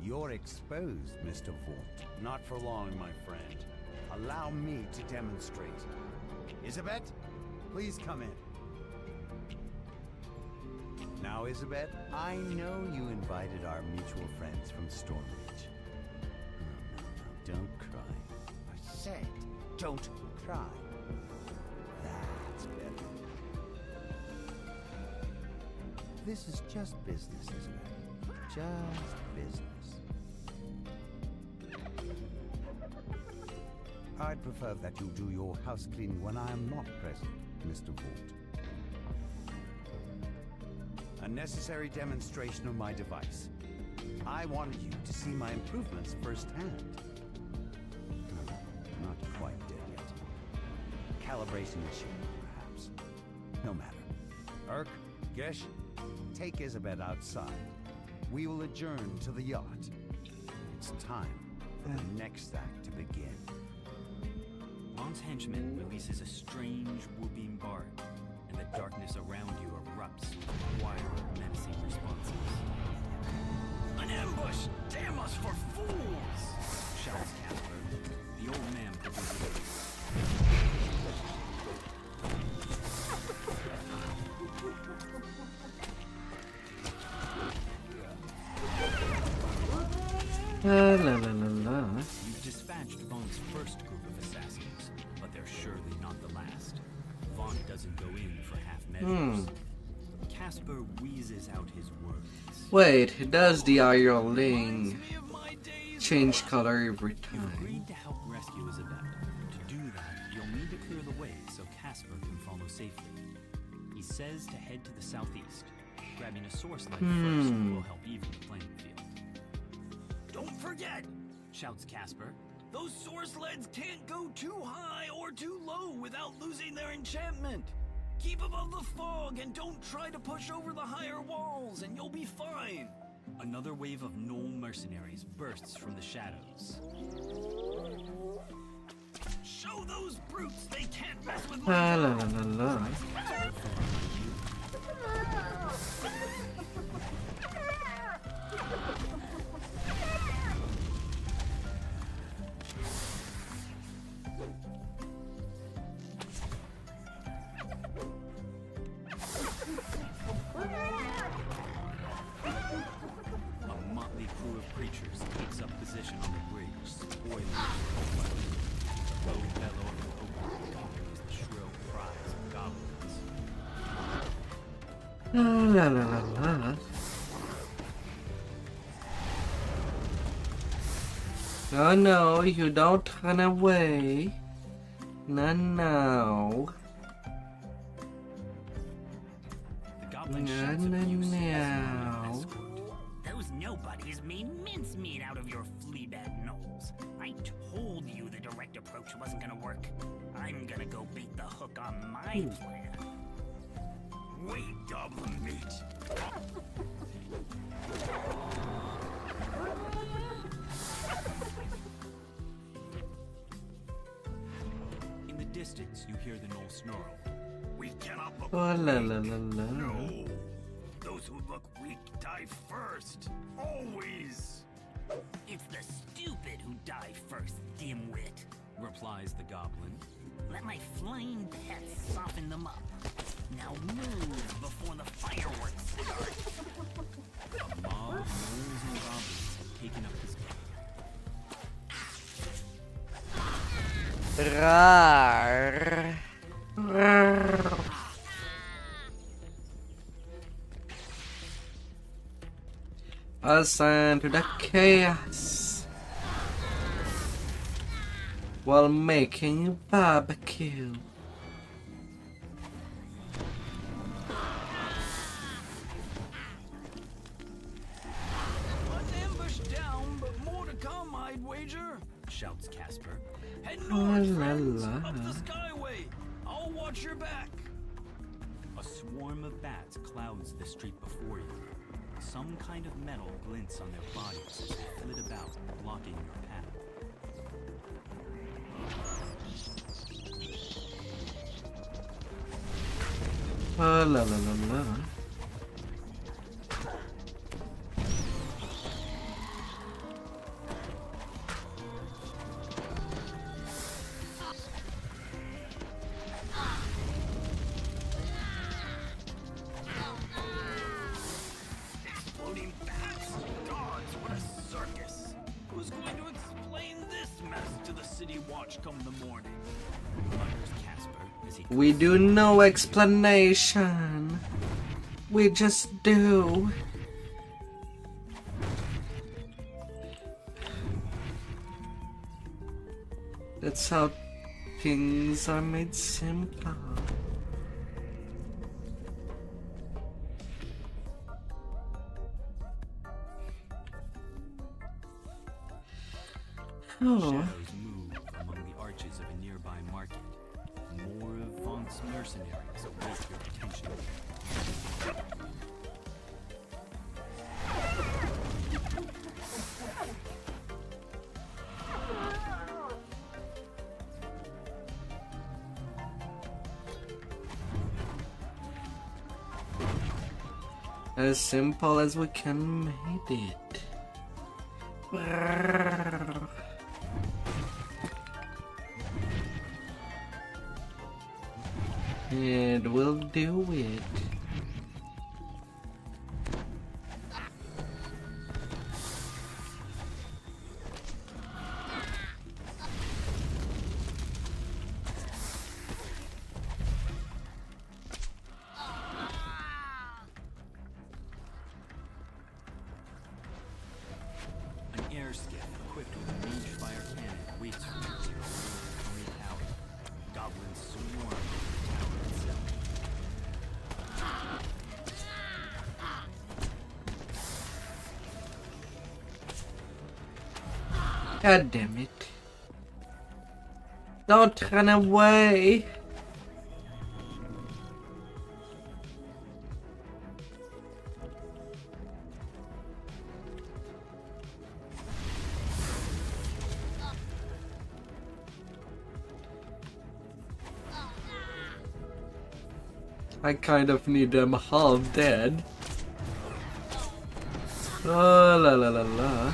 You're exposed, Mr. Vault. Not for long, my friend. Allow me to demonstrate. Isabeth, please come in. Now, Isabeth, I know you invited our mutual friends from Stormreach. No, don't cry. I said, don't cry. That's better. This is just business, Isabeth. Just business. I'd prefer that you do your house cleaning when I am not present, Mr. Vault. A necessary demonstration of my device. I wanted you to see my improvements firsthand. Not quite dead yet. Calibration issue, perhaps. No matter. Urk, Gesh, take Isabeth outside. We will adjourn to the yacht. It's time for the next act to begin. Lon's henchman releases a strange whooping bark, and the darkness around you erupts with a choir of menacing responses. An ambush! Damn us for fools! Shouts Casper. The old man produces la la la la. You've dispatched Vaughn's first group of assassins, but they're surely not the last. Vaughn doesn't go in for half measures. Casper wheezes out his words. Wait, does the IRLing change color every You time? agreed to help rescue Isabel. To do that, you'll need to clear the way so Casper can follow safely. He says to head to the southeast. Grabbing a source light first will help even the playing field. Don't forget! Shouts Casper. Those source leads can't go too high or too low without losing their enchantment. Keep above the fog and don't try to push over the higher walls and you'll be fine. Another wave of Knoll mercenaries bursts from the shadows. Show those brutes they can't mess with La la la la la. A motley crew of creatures takes up position on the bridge, spoiling the low bellow of the open accompanies the shrill cries of goblins. La la la la. Oh no, you don't run away. No, no. The goblin No, shouts no, abuses as no. Those nobodies made mincemeat out of your fleabag gnolls. I told you the direct approach wasn't gonna work. I'm gonna go bait the hook on my plan. Wait, goblin meat. In the distance, you hear the Knoll snarl. We've cannot look Oh la la la la. No. Those who look weak die first. Always. It's the stupid who die first, dimwit, replies the goblin. Let my flying pets soften them up. Now move before the fireworks start. A mob of gnolls and goblins have taken up his game. Rar. Rar. Ascend to the chaos while making barbecue. An ambush down, but more to come, I'd wager. Shouts Casper. Head Oh north, la friends, la. up the skyway. I'll watch your back. A swarm of bats clouds the street before you. Some kind of metal glints on their bodies as they flit about, blocking your path. Oh la la la la. Exploding bats. Gods, what a circus. Who's going to explain this mess to the city watch come the morning? Mutters Casper as he We do no explanation. We just do. That's how things are made simple. Oh. shadows move among the arches of a nearby market. More of Vont's mercenaries await your attention. As simple as we can make it. Brrr. And we'll do it. An air skiff equipped with a range fire cannon waits for you near Austrakear Tower. Goblins swarm over the tower itself. God damn it. Don't run away. I kind of need them half dead. Oh la la la la.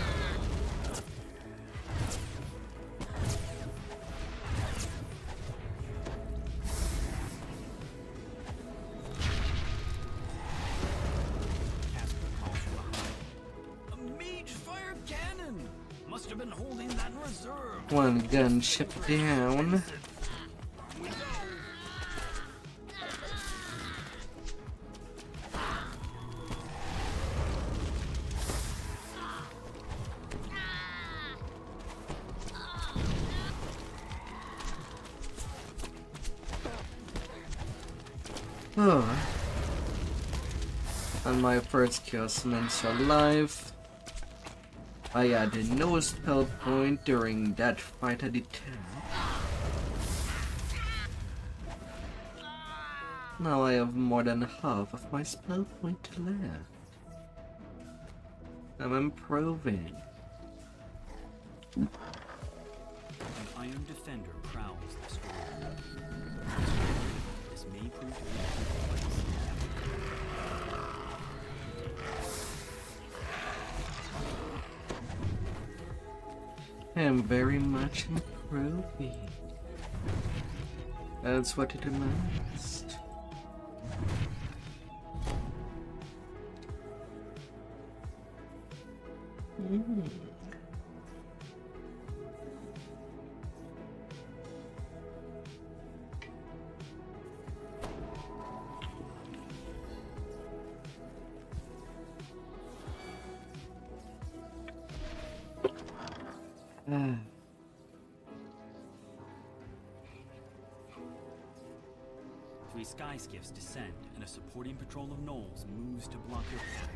A mage fire cannon. Must have been holding that in reserve. One gunship down. Oh. On my first Chaosmancer life, I had no spell point during that fight at the town. Now I have more than half of my spell point left. I'm improving. An iron defender prowls the square. This this may prove to be a good place. I am very much improving. That's what it must. Three sky skiffs descend, and a supporting patrol of gnolls moves to block your path.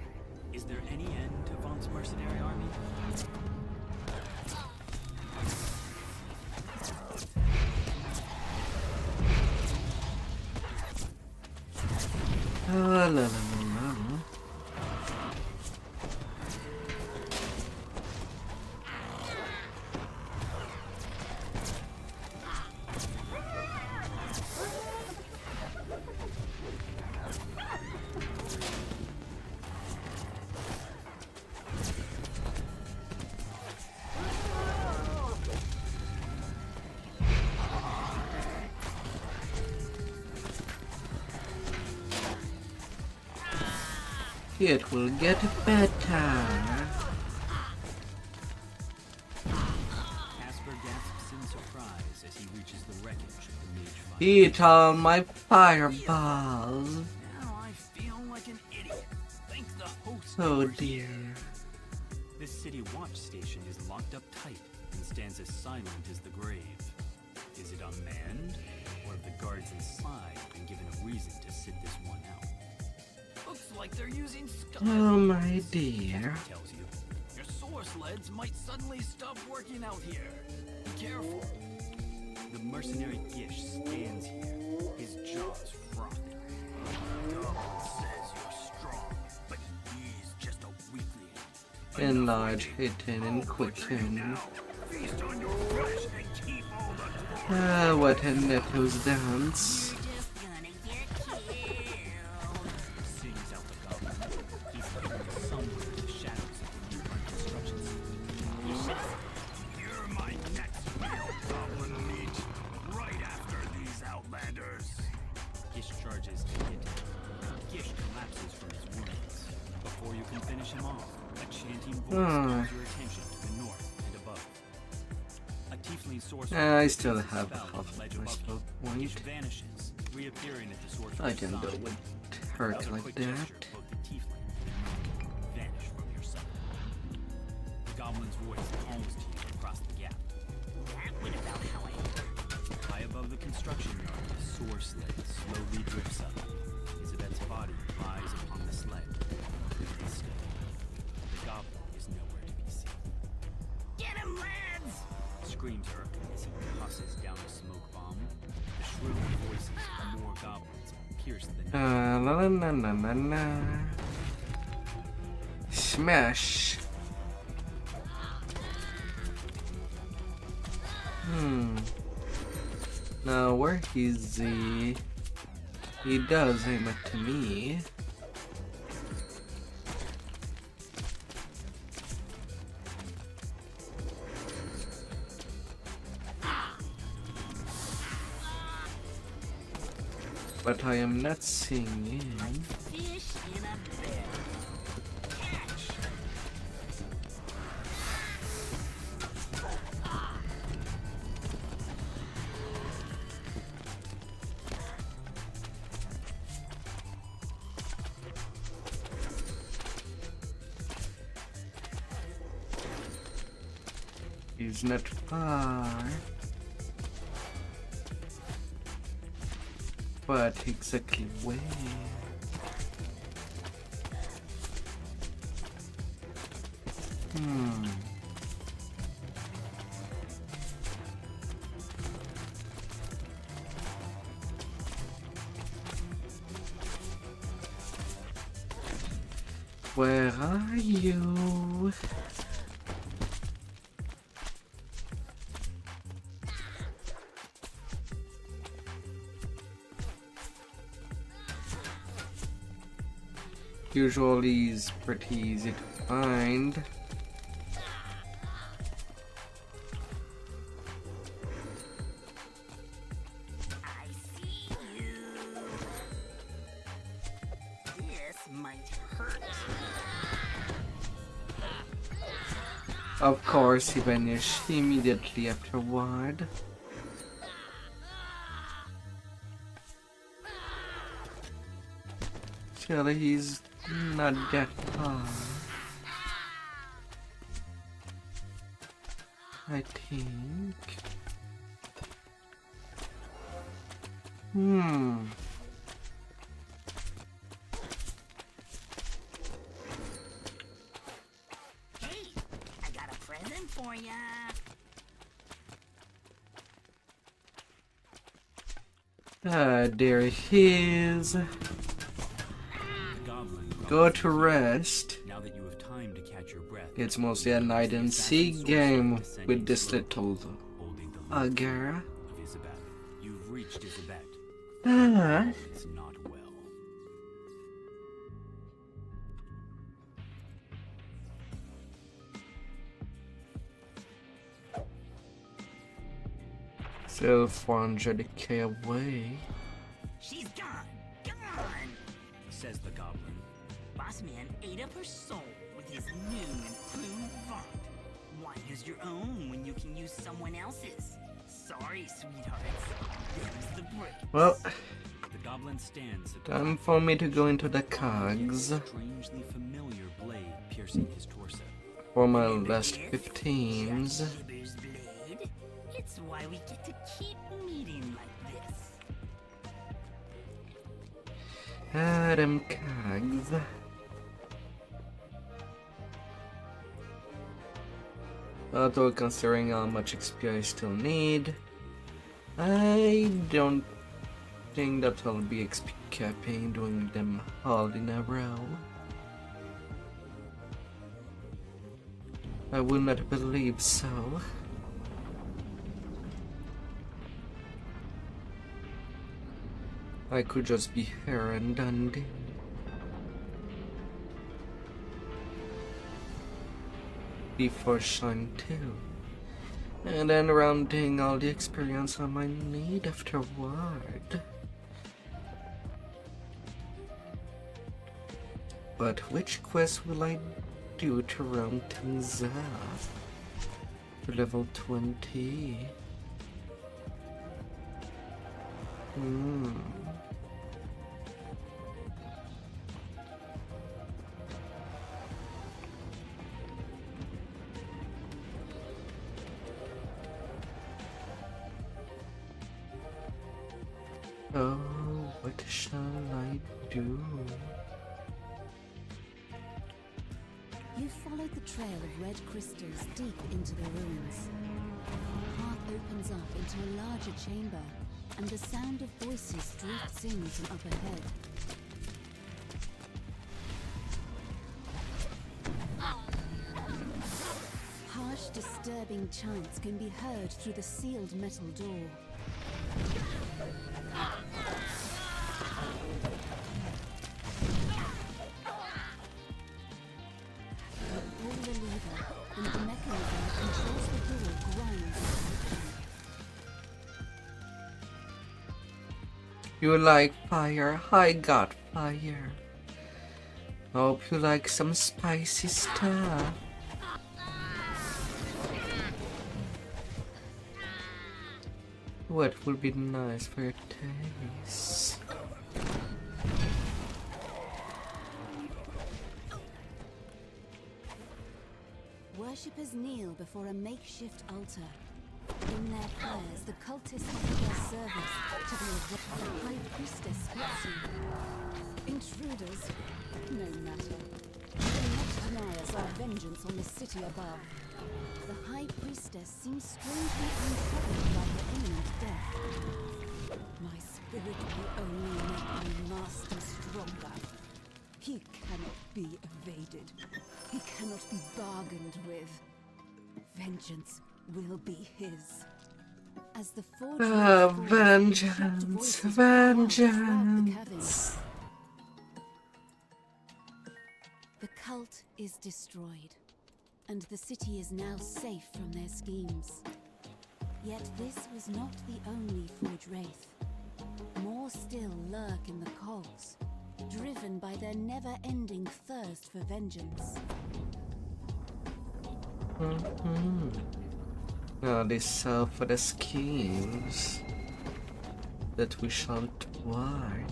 Is there any end to Vaughn's mercenary army? La la la la. It will get better. Casper gasps in surprise as he reaches the wreckage of the mage fire. Eat all my fireballs. Now I feel like an idiot. Thank the host. Oh dear. This city watch station is locked up tight and stands as silent as the grave. Is it unmanned, or have the guards inside been given a reason to sit this one out? Looks like they're using sky. Oh my dear. Tells you. Your source leads might suddenly stop working out here. Be careful. The mercenary Gish stands here, his jaws frothing. God says you're strong, but he's just a weakling. Enlarge, hidden, and quicken. Feast on your flesh and keep all the Ah, what a nettles dance. Sings out the goblin. He's hidden somewhere in the shadows of the nearby construction site. You're my next real goblin meat. Right after these outlanders. Gish charges to hit him. Gish collapses from his wounds. Before you can finish him off, a chanting voice calls your attention to the north and above. A tiefling sorcerer I still casts a have spell half on the ledge my above spell you. point. Gish vanishes, reappearing at the sorcerer's I can do side. it with hurt With a like quick that. gesture, both the tiefling and the gnome vanish from your sight. The goblin's voice calls to you across the gap. That went about how I High above the construction yard, the soar sled slowly drifts up. Isabet's body lies upon the sled. Still, the goblin is nowhere to be seen. Get him, lads! Screams Urk as he tosses down a smoke bomb. The shrill voices of more goblins pierce the night. La la la la la la. Smash. Now where is he? He does aim it to me. But I am not seeing him. Fish in a barrel. Catch! He's not far. But exactly where? Where are you? Usually is pretty easy to find. I see you. This might hurt. Of course, he vanished immediately afterward. Still, he's not that far. I think. Hey, I got a present for ya. There he is. Go to rest. Now that you have time to catch your breath, It's mostly a hide and seek game with this little girl. of Isabet. You've reached Isabet. Ah. It's not well. Still 400k away. She's gone. Gone. Says the goblin. Bossman ate up her soul with his new improved font. Why use your own when you can use someone else's? Sorry, sweethearts. There's the brick. Well, The goblin stands at time for me to go into the cogs strangely familiar blade piercing his torso. for my last 15s. Shibber's blade. It's why we get to keep meeting like this. Them cogs. Although considering how much XP I still need, I don't think that I'll be XP capping doing them all in a row. I would not believe so. I could just be here and Dundee. Before Shine 2. And then rounding all the experience I might need afterward. But which quest will I do to round things up? To level 20. Oh, what shall I do? You followed the trail of red crystals deep into the ruins. The path opens up into a larger chamber, and the sound of voices drifts in from up ahead. Harsh, disturbing chants can be heard through the sealed metal door. Pull the lever, and the mechanism that controls the door grinds. You like fire? I got fire. Hope you like some spicy stuff. What would be nice for your taste? Worshippers kneel before a makeshift altar. In their prayers, the cultists offer their service to the High Priestess Betsy. Intruders? No matter. They will not deny us our vengeance on the city above. The High Priestess seems strangely untroubled by her imminent death. My spirit will only make my master stronger. He cannot be evaded. He cannot be bargained with. Vengeance will be his. As the Vengeance, vengeance. cult is destroyed, and the city is now safe from their schemes. Yet this was not the only Forge Wraith. More still lurk in the cogs, driven by their never-ending thirst for vengeance. Now they sell for the schemes that we shall thwart.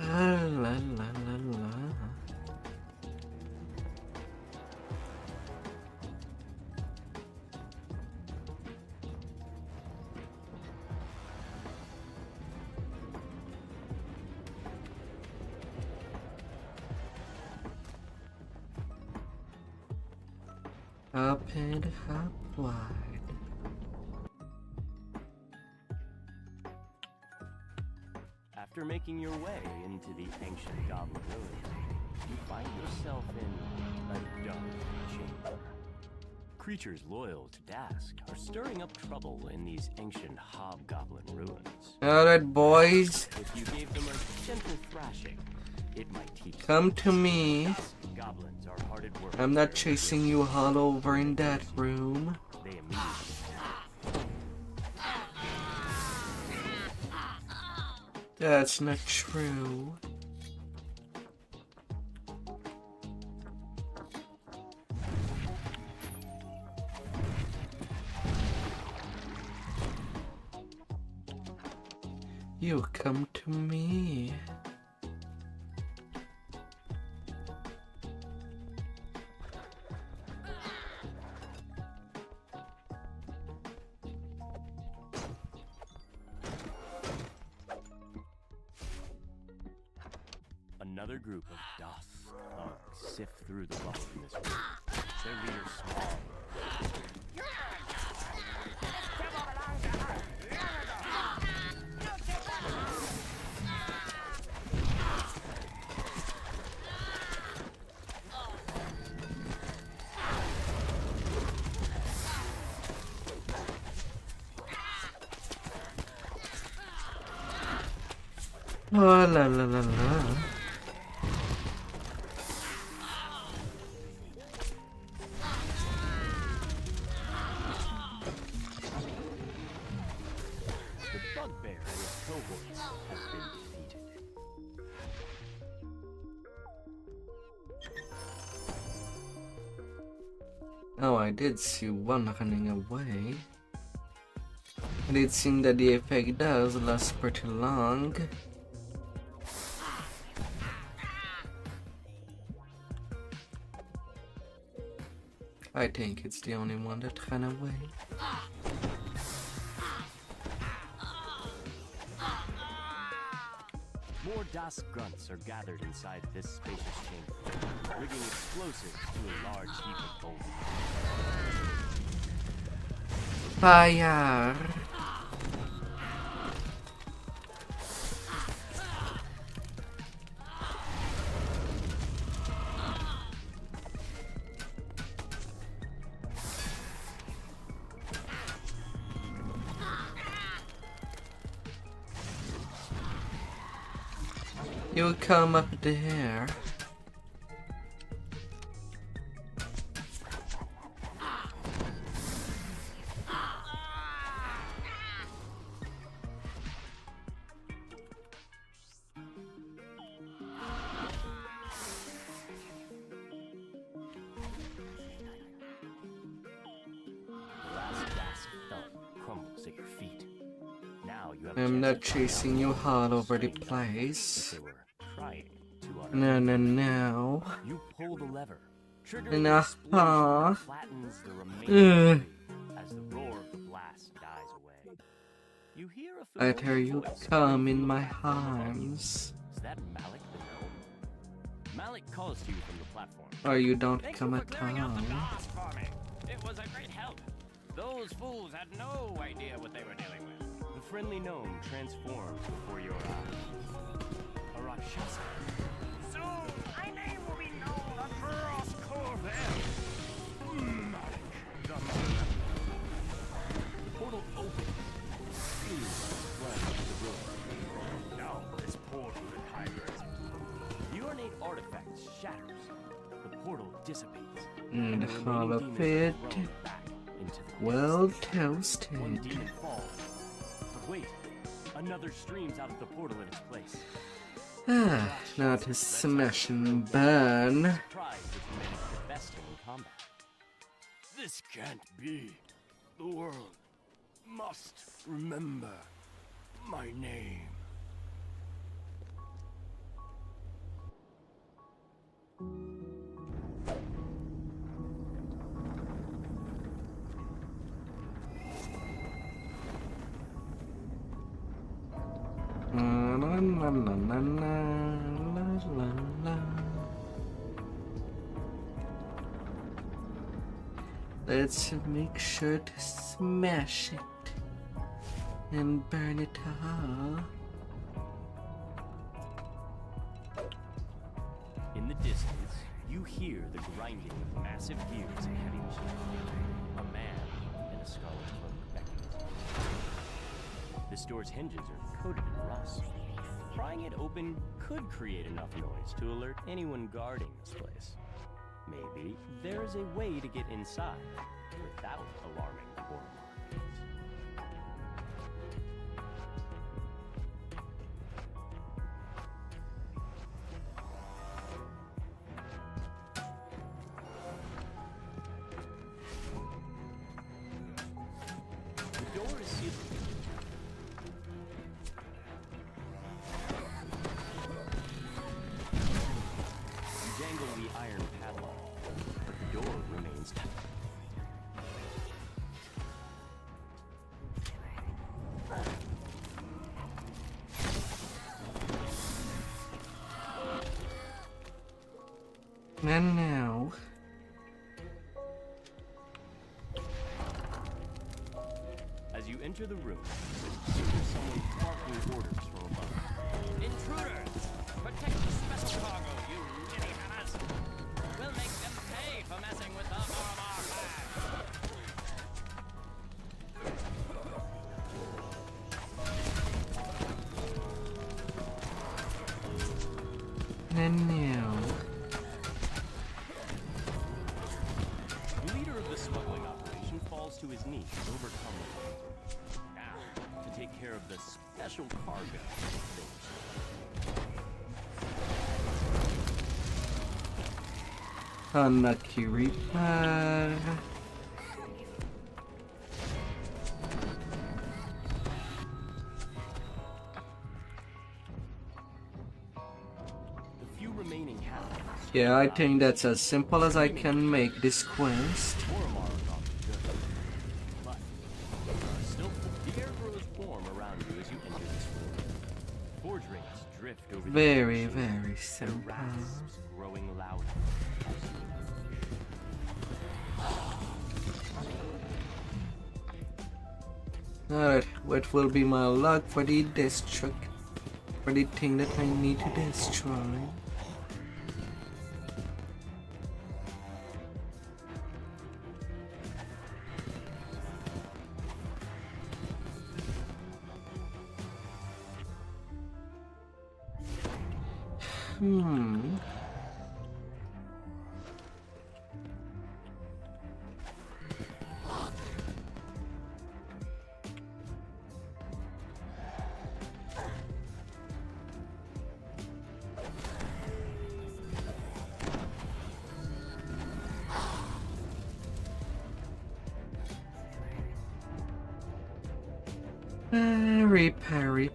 La la la la. Up and up wide. After making your way into the ancient goblin ruins, you find yourself in a dark chamber. Creatures loyal to Dask are stirring up trouble in these ancient hobgoblin ruins. Alright, boys. If you gave them a gentle thrashing, it might teach Come to me. Goblins are hard at work. I'm not chasing you all over in that room. They immediately That's not true. You come to me. Another group of dust thugs sift through the rubble in this room. Their leader small. Oh la la la la. Oh, I did see one running away. And it seemed that the effect does last pretty long. I think it's the only one that ran away. More Dask grunts are gathered inside this spacious chamber, rigging explosives to a large heap of boulders. Fire! You come up there. I'm not chasing you all over the place. No, no, no. You pull the lever, Nah, flattens the remaining as the roar of the blast dies away. You hear a I hear you come in my arms. Is that Malik the gnome? Malik calls to you from the platform. Or you don't Thank come you for at clearing out the all. guards for me. It was a great help. Those fools had no idea what they were dealing with. The friendly gnome transforms before your eyes. A Rakshasa. Soon, my name will be known across Corvette. dissipates. And the all remaining of demons it are thrown back into the well abyss. toasted. One demon falls. But wait, another streams out of the portal in its place. Ah, now to smash and burn. Surprised if you manage to best him in combat. This can't be. The world must remember my name. La la la la la la la. Let's make sure to smash it and burn it all. In the distance, you hear the grinding of massive gears and heavy machinery. A man in a scarlet cloak beckons you. This door's hinges are coated in rust. Prying it open could create enough noise to alert anyone guarding this place. Maybe there is a way to get inside without alarming the border markets. The door is sealed. You dangle the iron padlock, but the door remains tight. And now, As you enter the room, you hear someone barking orders from above. Intruders! Protect the special cargo, you nitty hammers! We'll make them pay for messing with the Vormar flag! and now. The leader of the smuggling operation falls to his knees, overcome with anger. Now, to take care of the special cargo. Unlucky Reaper. The few remaining halves. Yeah, I think that's as simple as I can make this quest. Vormar are not good. But still, the air grows warm around you as you enter this room. Forge rings drift over the Very, air, very their simple. rasps growing louder. Alright, what will be my luck for the for the thing that I need to destroy? Repair.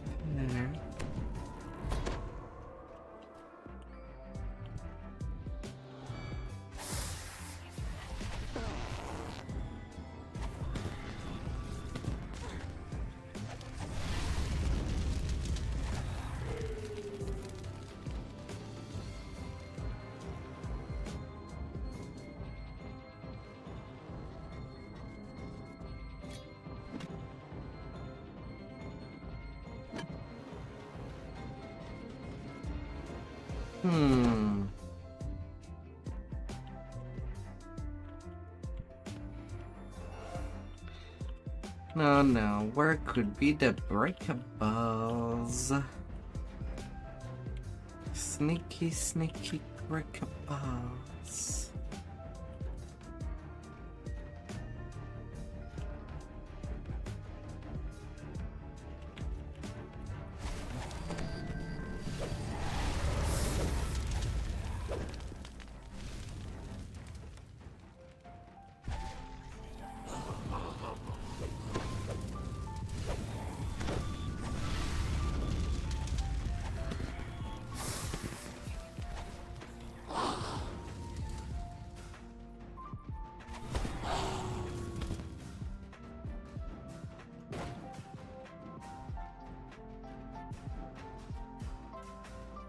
No, where could be the breakables? Sneaky breakables.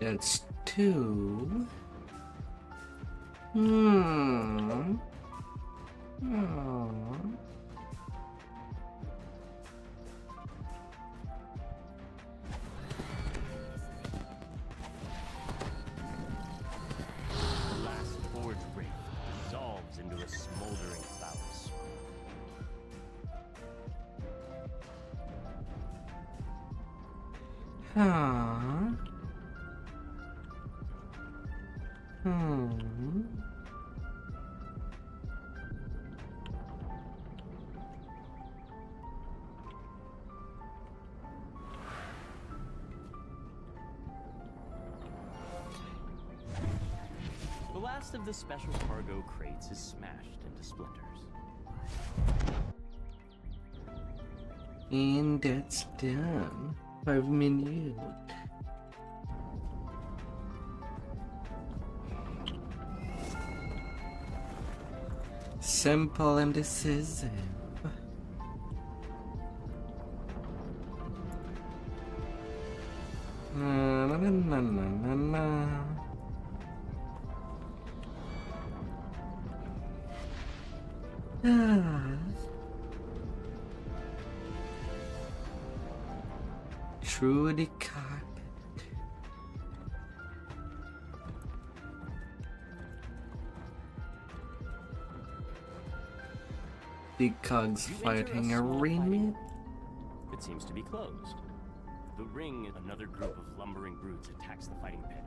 That's 2. The last forge wraith dissolves into a smoldering cloud of smoke. The last of the special cargo crates is smashed into splinters. And that's done. 5 minutes. Simple and decisive. Na, na, na, na, na, na. Through the carpet. The cogs fighting arena. It seems to be closed. The ring, another group of lumbering brutes attacks the fighting pit.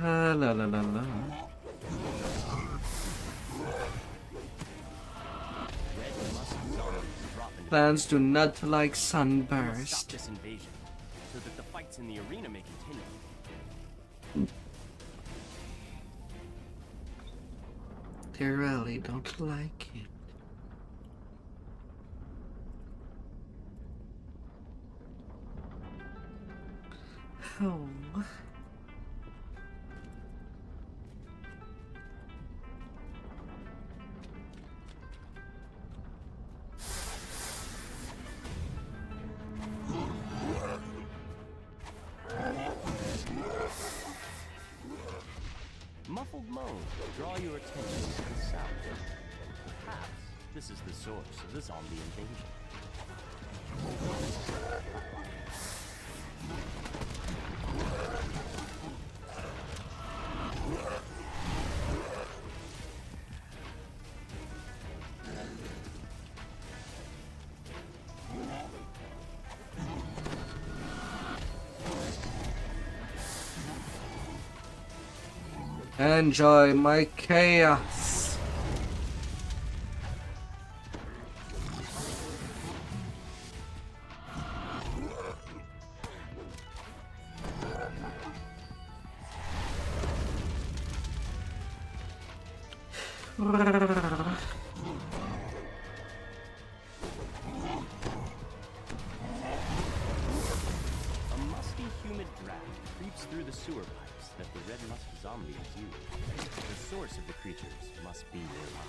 La la la la. Plans do not like sunburst. Stop this invasion so that the fights in the arena may continue. They really don't like it. Oh. Muffled moans draw your attention to the south. Perhaps this is the source of the zombie invasion. Enjoy my chaos. A musty, humid draft creeps through the sewer pipes that the red musk zombies use. The source of the creatures must be nearby.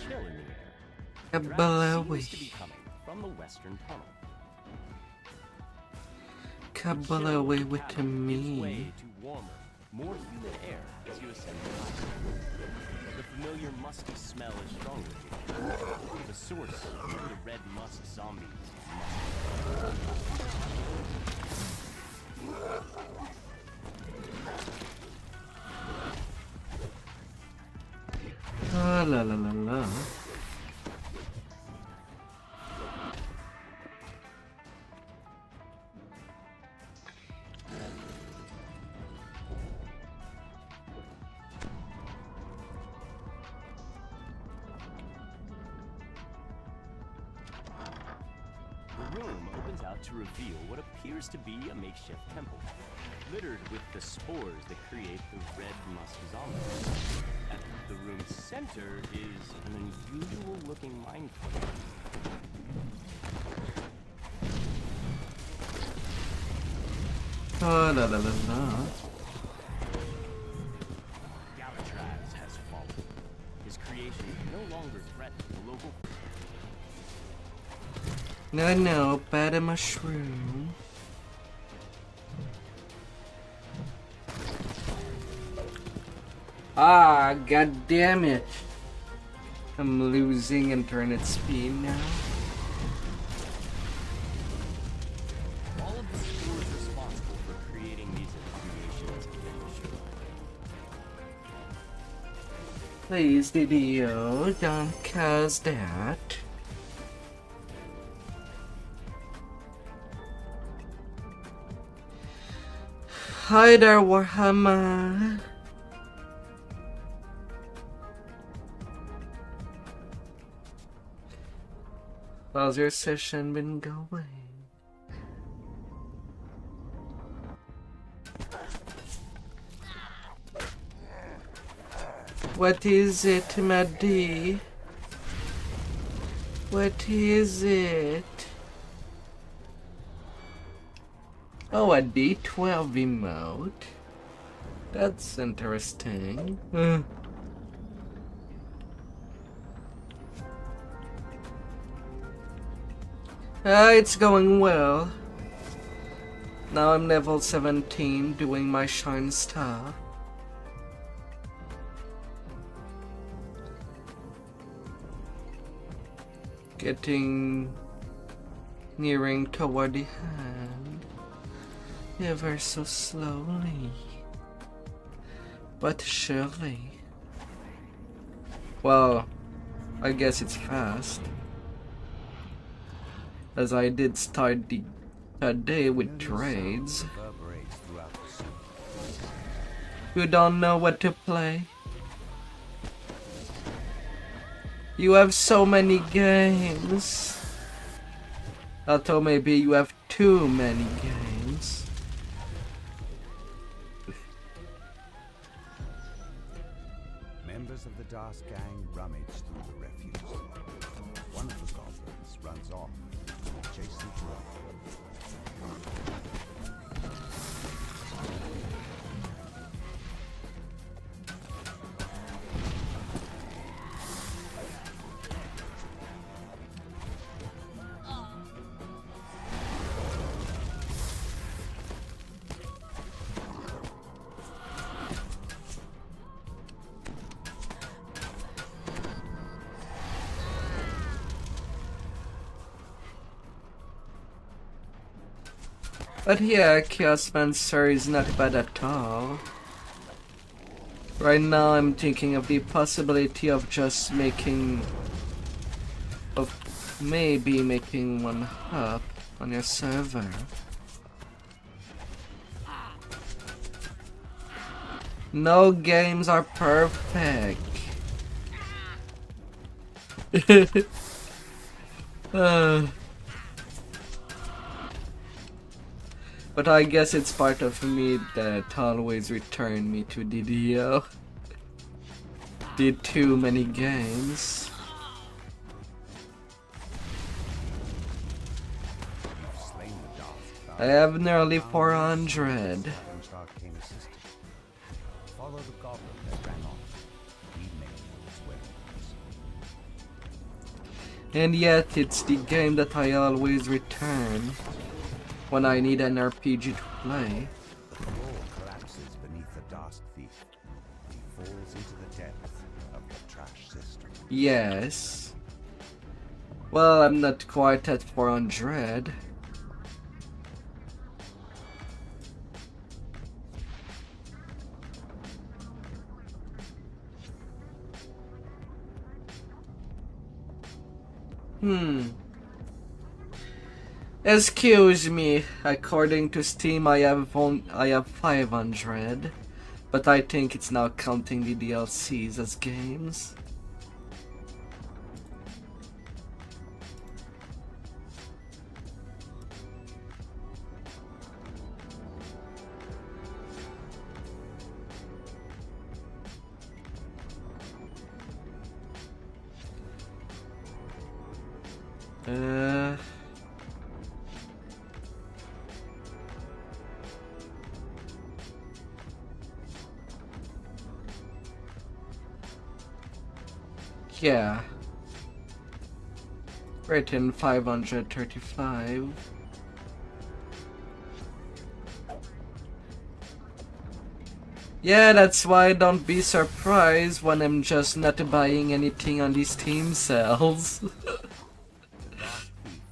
Chill in the air. The draft seems to be coming from the western tunnel. Cabal away with Its way me. to warmer, more humid air as you ascend higher. The familiar musty smell is stronger here. The source of the red musk zombies Ah, la la la la. The room opens out to reveal what appears to be a makeshift temple, littered with the spores that create the red musk zombies. At the room's center is an unusual-looking minefield. Oh, la la la la. Galvatraz has fallen. His creation no longer threatens the local. No, bad mushroom. Ah, god damn it. I'm losing internet speed now. All of the scores responsible for creating these creations have been destroyed. Please, DDO, don't cause that. Hi there, Warhammer. How's your session been going? What is it, Maddie? What is it? Oh, a D12 emote? That's interesting. It's going well. Now I'm level 17 doing my shine stuff. Nearing toward the hand. Ever so slowly. But surely. Well, I guess it's fast. As I did start the day with trades. You don't know what to play. You have so many games. Although maybe you have too many games. Members of the Das gang rummage through the refuse. One of the goblins runs off. Chase them But yeah, Chaosmancer is not bad at all. Right now I'm thinking of the possibility of just maybe making one hub on your server. No games are perfect. But I guess it's part of me that always return me to DDO. Did too many games. I have nearly 400. follow the goblin that ran off. We make those weapons. And yet it's the game that I always return when I need an RPG to play. The floor collapses beneath the Dusk Thief. He falls into the depths of the trash system. Yes. Well, I'm not quite at 400. Excuse me, according to Steam I have 500, but I think it's now counting the DLCs as games. Yeah. Written 535. Yeah, that's why don't be surprised when I'm just not buying anything on these Steam sales.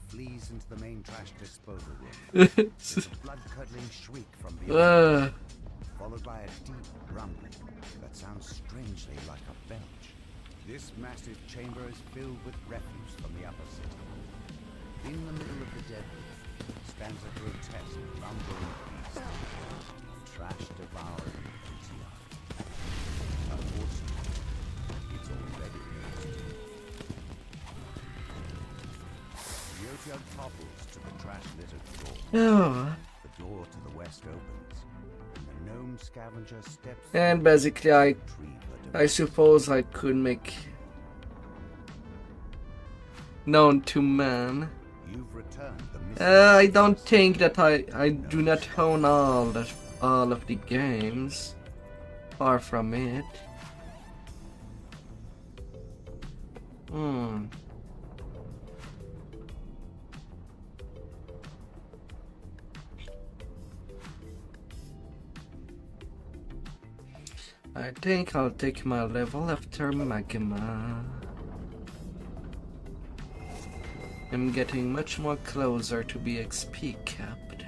Flees into the main trash disposal room. There's a blood-curdling shriek from beyond, followed by a deep rumbling that sounds strangely like a belch. This massive chamber is filled with refuse from the upper city. In the middle of the dead room stands a grotesque, lumbering beast, trash devoured and empty-eyed. Unfortunately, it's already empty. Yotiag topples to the trash-littered floor. Oh. The door to the west opens, and the gnome scavenger steps. And basically, I suppose I could make known to man. You've returned the I don't think that I do not own all of the games. Far from it. I think I'll take my level after Magma. I'm getting much more closer to be XP capped.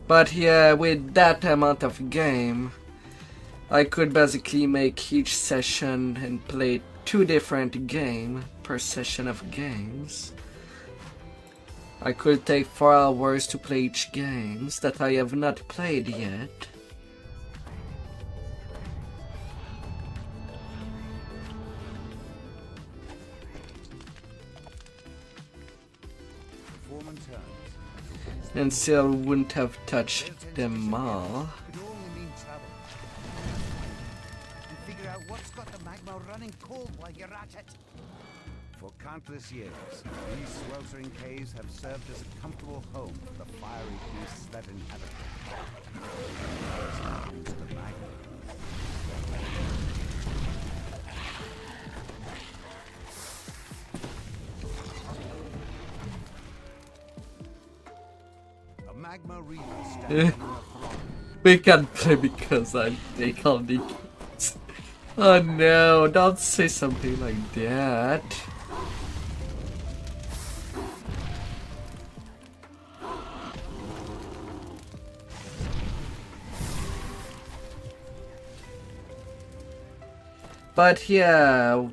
But yeah, with that amount of game, I could basically make each session and play 2 different games per session of games. I could take 4 hours to play each games that I have not played yet. And still wouldn't have touched them all. And figure out what's got the magma running cold while you're at it. For countless years, these sweltering caves have served as a comfortable home for the fiery beasts that inhabit them. Use the magma. A magma reaver stands on a throne. We can't play because I take all the kids. Oh no, don't say something like that. But yeah,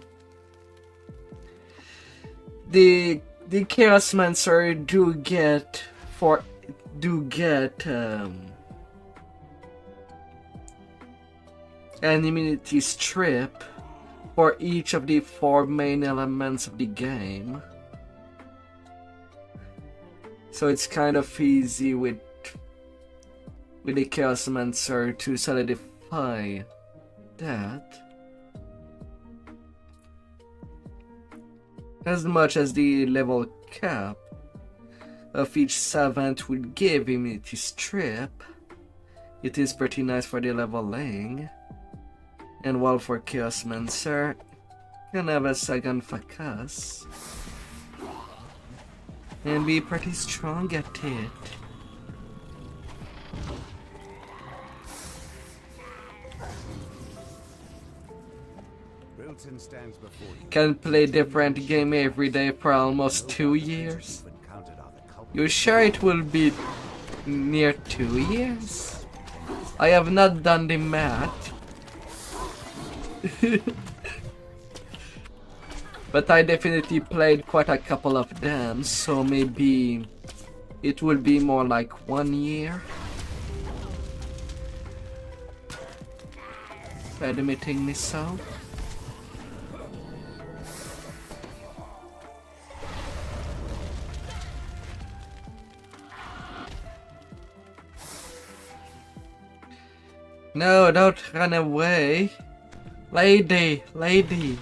the Chaosmancer do get an immunity strip for each of the 4 main elements of the game. So it's kind of easy with the Chaosmancer to solidify that. As much as the level cap of each servant would give immunity strip, it is pretty nice for the leveling. And while for Chaosmancer, can have a second focus and be pretty strong at it. Stands before you. Can play different game every day for almost 2 years. You sure it will be near 2 years? I have not done the math. But I definitely played quite a couple of them, so maybe it will be more like 1 year. Admitting myself. No, don't run away. Lady, lady.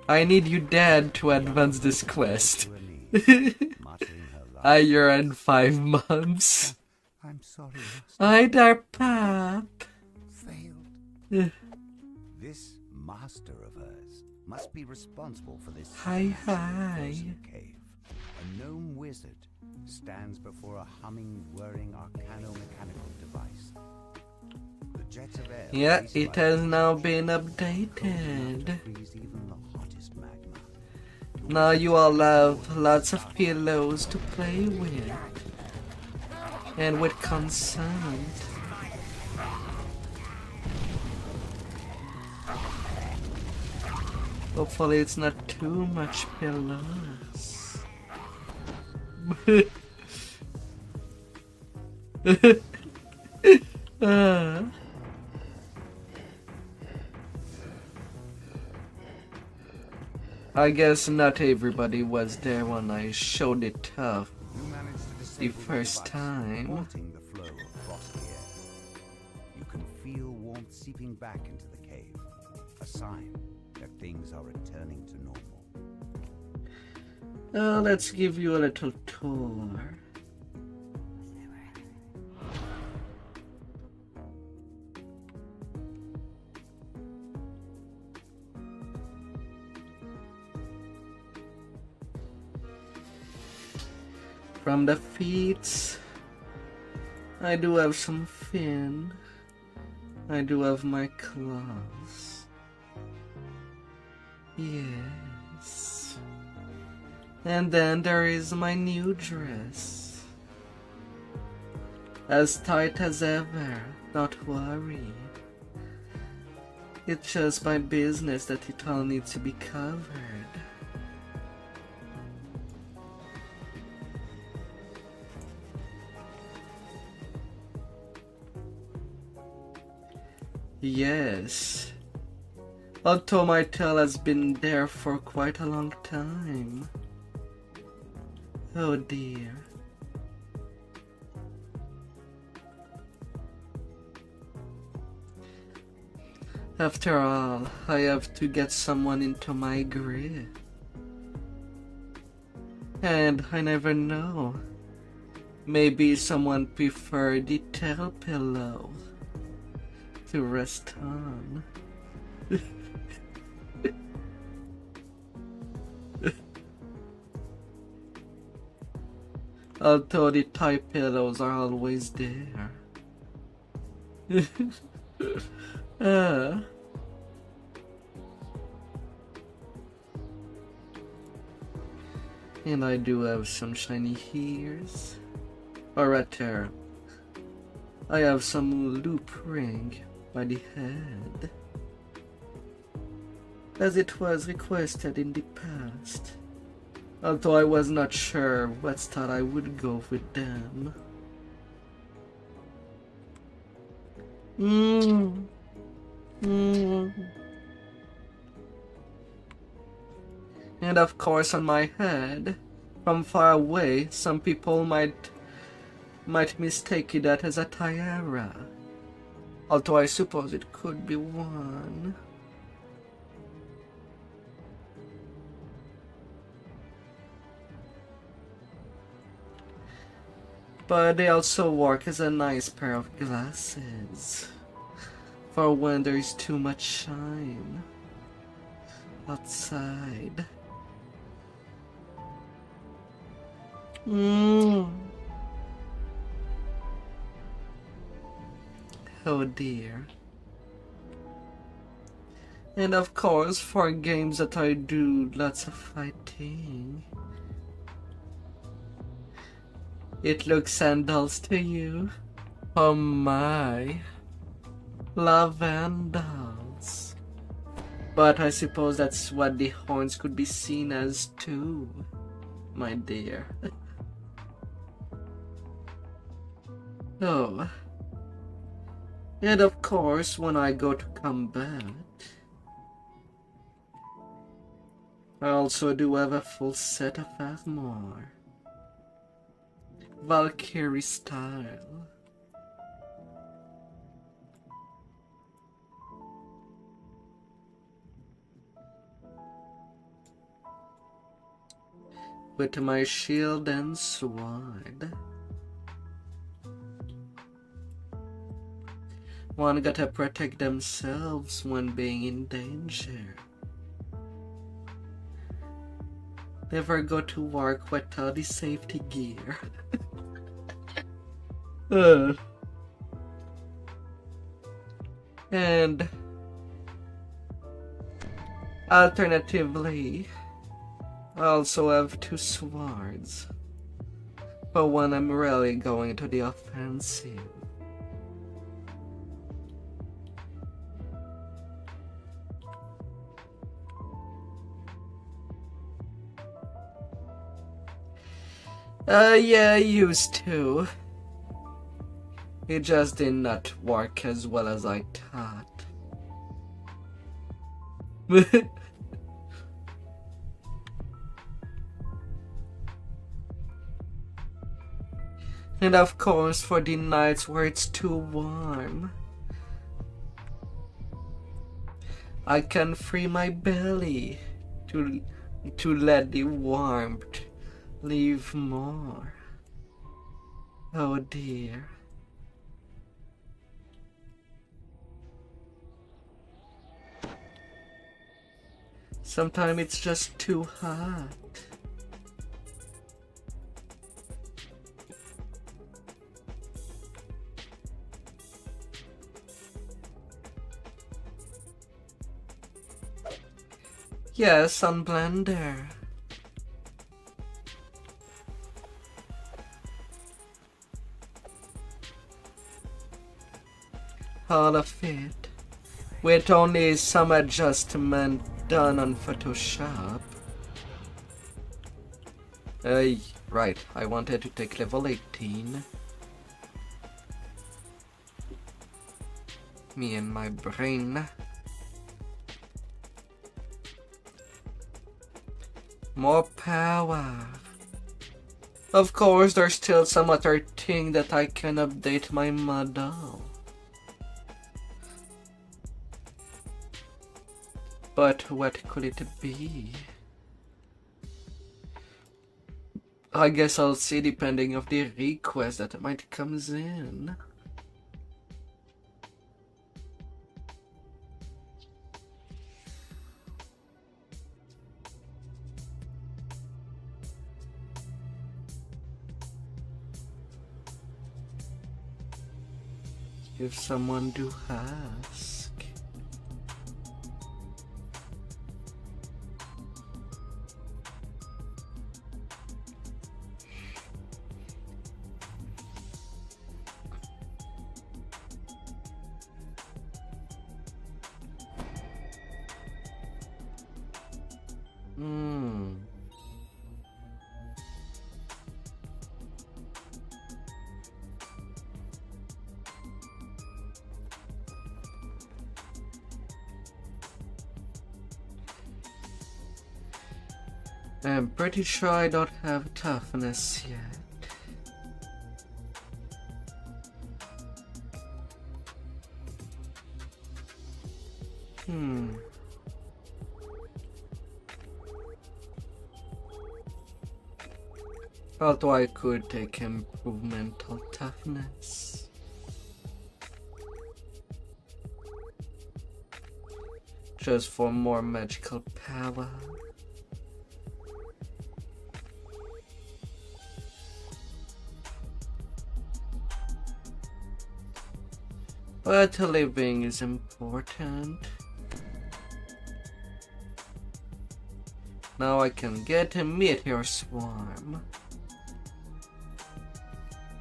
I need you dead to advance this quest. Muttering her A year and 5 months. I'm sorry, Master. Hi there, Pap. Failed. This master of hers must be responsible for this Hi. cave. A gnome wizard stands before a humming, whirring arcano-mechanical device. The jets of air Yeah, released it by has it now freeze been updated. even the hottest magma. Now you all have lots of pillows to play with. And with consent. Hopefully it's not too much pillows. I guess not everybody was there when I showed it off the first time. Supporting the flow of frosty air. You can feel warmth seeping back into the cave, a sign that things are returning to normal. Let's give you a little tour. From the feet, I do have some fin. I do have my claws. Yes. And then there is my new dress. As tight as ever, don't worry. It's just my business that it all needs to be covered. Yes. Although my tail has been there for quite a long time. Oh dear. After all, I have to get someone into my grip. And I never know. Maybe someone prefer the tail pillow to rest on. Although the tie pillows are always there. And I do have some shiny ears. Or rather, I have some loop ring by the head, as it was requested in the past, although I was not sure what style I would go with them. And of course on my head, from far away, some people might mistake that as a tiara. Although I suppose it could be one. But they also work as a nice pair of glasses for when there is too much shine outside. Oh dear. And of course, for games that I do lots of fighting, it looks sandals to you. Oh my. Lavandals. But I suppose that's what the horns could be seen as too, my dear. Oh. And of course, when I go to combat, I also do have a full set of armor. Valkyrie style. with my shield and sword. One gotta protect themselves when being in danger. Never go to work without the safety gear. And alternatively, I also have 2 swords, but when I'm really going to the offensive. Yeah, I used to. It just did not work as well as I thought. And of course, for the nights where it's too warm, I can free my belly to let the warmth leave more. Oh dear. Sometimes it's just too hot. Yes, on Blender. All of it, with only some adjustment done on Photoshop. Right, I wanted to take level 18. Me and my brain. More power. Of course, there's still some other thing that I can update my model. But what could it be? I guess I'll see depending of the request that might comes in. If someone do ask. I'm pretty sure I don't have toughness yet. Although I could take improvement on toughness. Just for more magical power. But living is important. Now I can get a meteor swarm.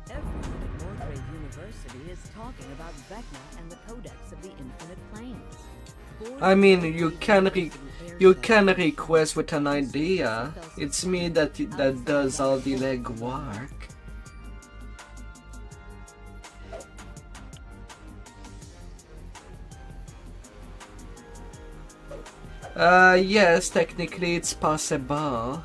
Everyone at Mordred University is talking about Vecna and the Codex of the Infinite Planes. I mean, you can request with an idea. It's me that does all the legwork. Yes, technically it's possible.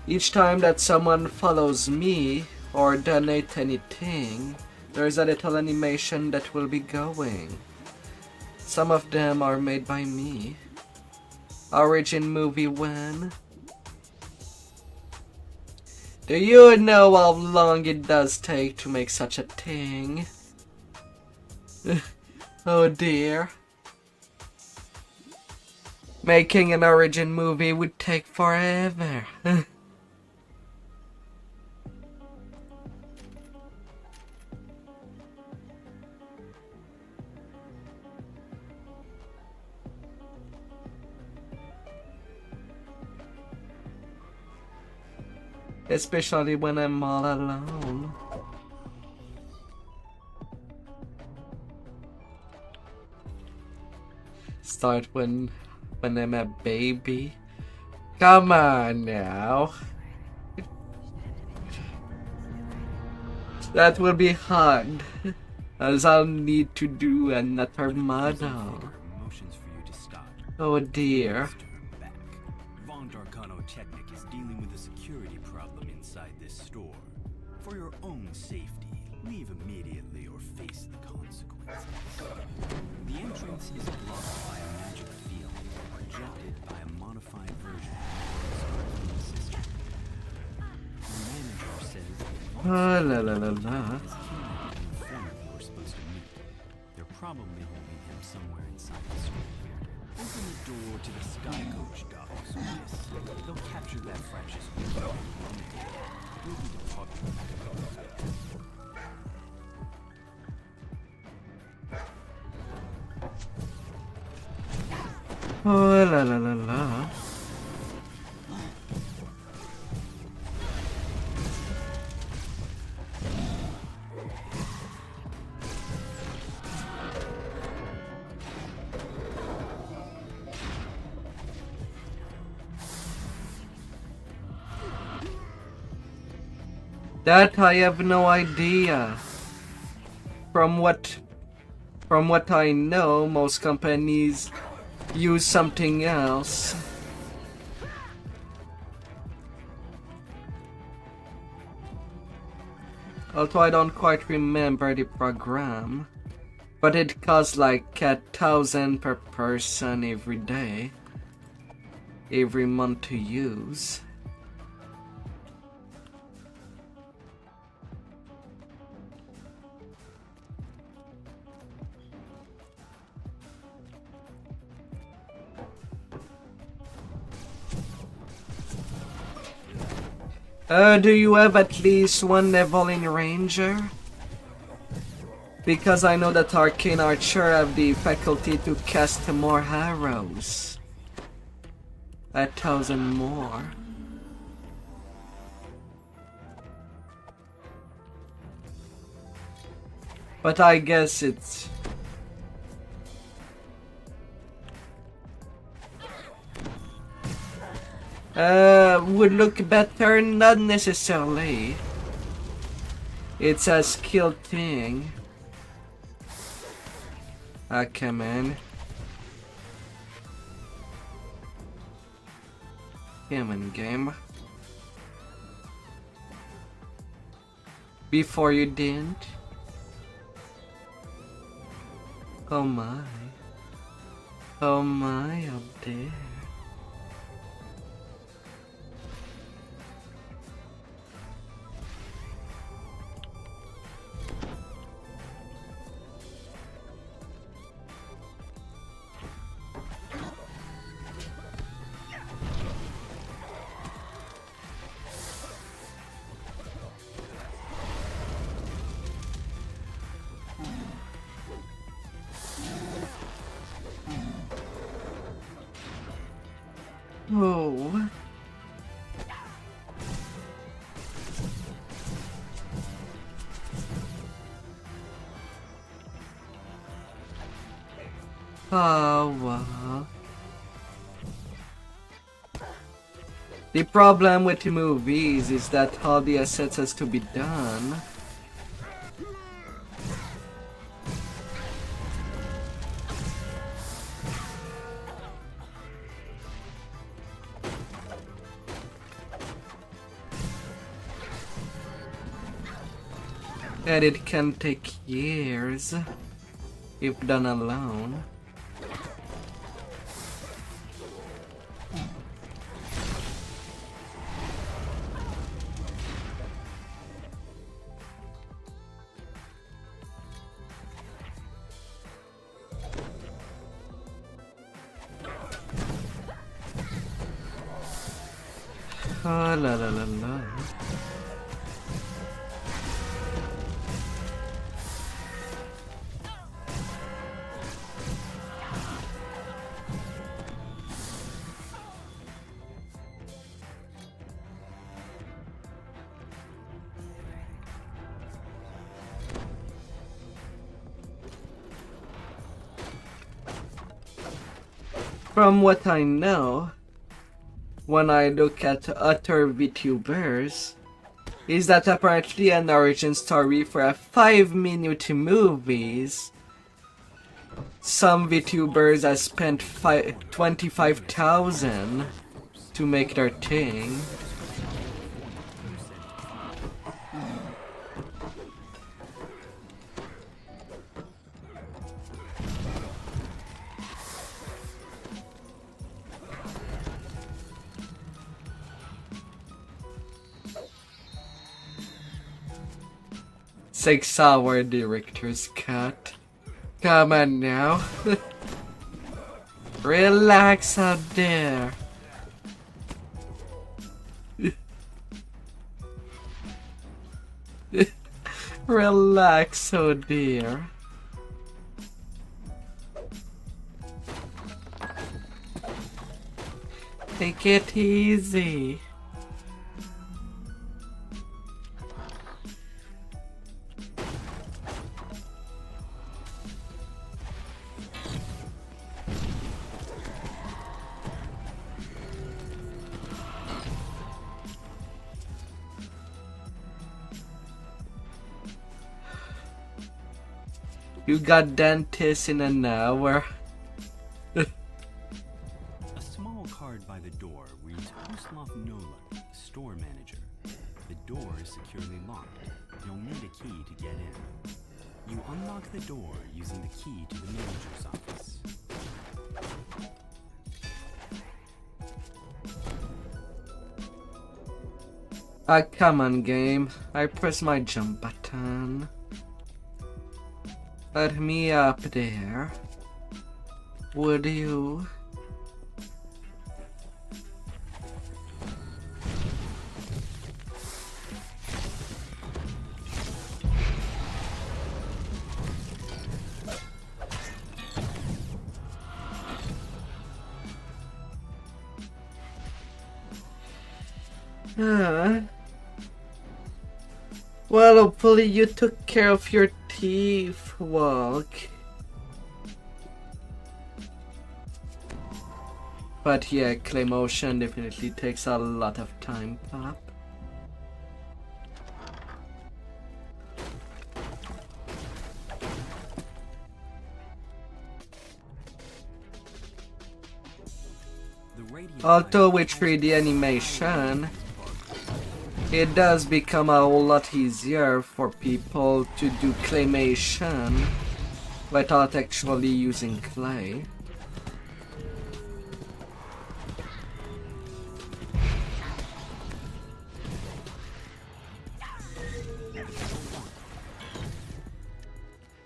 Each time that someone follows me or donate anything, there's a little animation that will be going. Some of them are made by me. Origin movie when? Do you know how long it does take to make such a thing? Oh dear. Making an origin movie would take forever. Especially when I'm all alone. Start when I'm a baby. Come on now. That will be hard, as I'll need to do another model. Oh dear. Technic is dealing with a security problem inside this store. For your own safety, leave immediately or face the consequences. The entrance is blocked by a magic field, projected by a modified version of the system. The manager says Ah, la la la la. you're supposed to meet. They're probably holding him somewhere inside the store. Open the door to the Sky Coach docks with this. They'll capture that fractious we'll be departing. Oh la la la la. That I have no idea. From what I know, most companies use something else. Although I don't quite remember the program, but it costs like 1,000 per person every day, every month to use. Do you have at least one level in Ranger? Because I know that Arcane Archer have the faculty to cast more arrows. 1,000 more. But I guess it's... would look better, not necessarily. It's a skill thing. Ah, come on. Come on, game. Before you didn't. Oh my. Oh my, up there. Oh. Oh, wow. The problem with the movies is that all the assets has to be done. And it can take years if done alone. Ah, la la la la. From what I know, when I look at other VTubers, is that apparently an origin story for a 5-minute movies, some VTubers have spent 25,000 to make their thing. Six-hour director's cut. Come on now. Relax out there. Relax, oh dear. Take it easy. You got dentist in an hour. A small card by the door reads Uslof Nola, store manager. The door is securely locked. You'll need a key to get in. You unlock the door using the key to the manager's office. Ah, come on, game. I press my jump button. Let me up there. Would you? Well, hopefully you took care of your teeth, Walk. But yeah, clay motion definitely takes a lot of time, Pop. Although with 3D animation, it does become a whole lot easier for people to do claymation without actually using clay.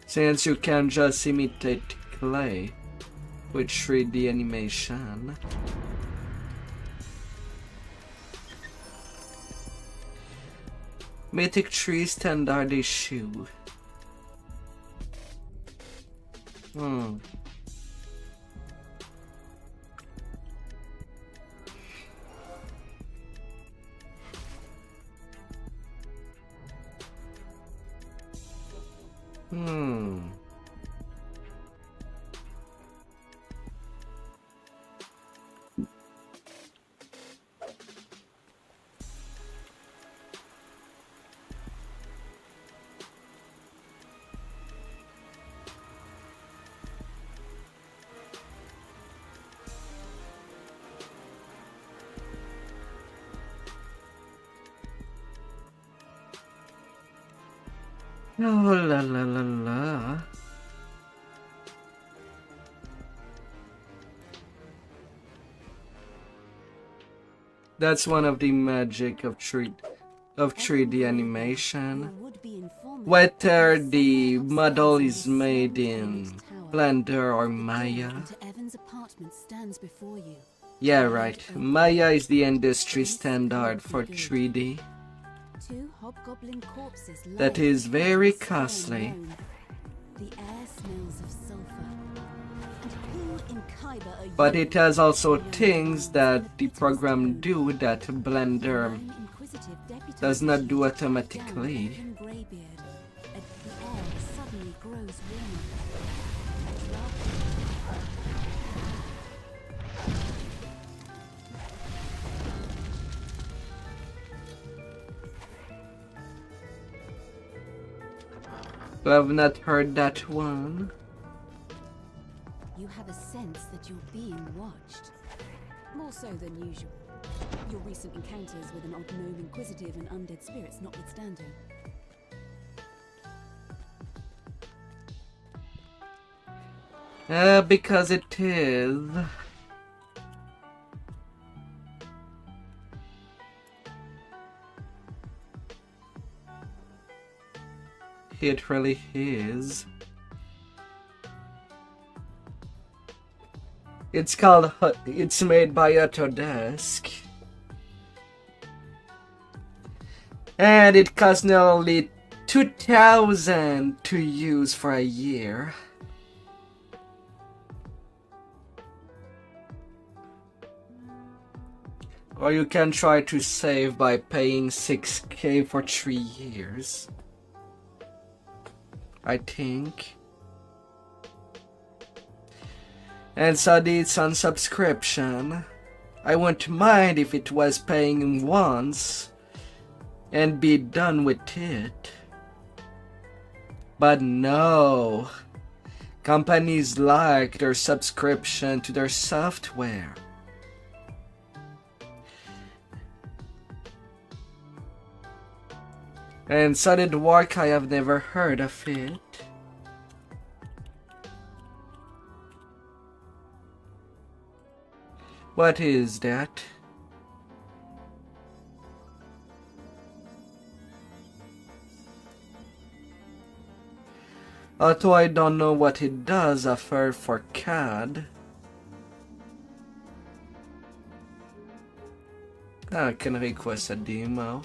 Since you can just imitate clay with 3D animation. Mythic tree standard issue. Oh la la la la. That's one of the magic of 3D animation. Whether the model is made in Blender or Maya. Evan's apartment stands before you. Yeah, right. Maya is the industry standard for 3D. Two hobgoblin corpses That lie is very in the stone costly. room. The air smells of sulfur. And who in Khyber are But you? it has also things that the program do that Blender Inquisitive deputy does not do chief, automatically. young Elven Greybeard. The air suddenly grows warmer. I have not heard that one. You have a sense that you're being watched. More so than usual. Your recent encounters with an odd gnome inquisitive and undead spirits notwithstanding. Because it is. It really is. It's called. It's made by Autodesk. And it costs nearly 2,000 to use for a year. Or you can try to save by paying 6K for 3 years. I think. And so it's on subscription. I wouldn't mind if it was paying once and be done with it. But no. Companies like their subscription to their software. And Solid Work, I have never heard of it. What is that? Although I don't know what it does, I've heard for CAD. I can request a demo.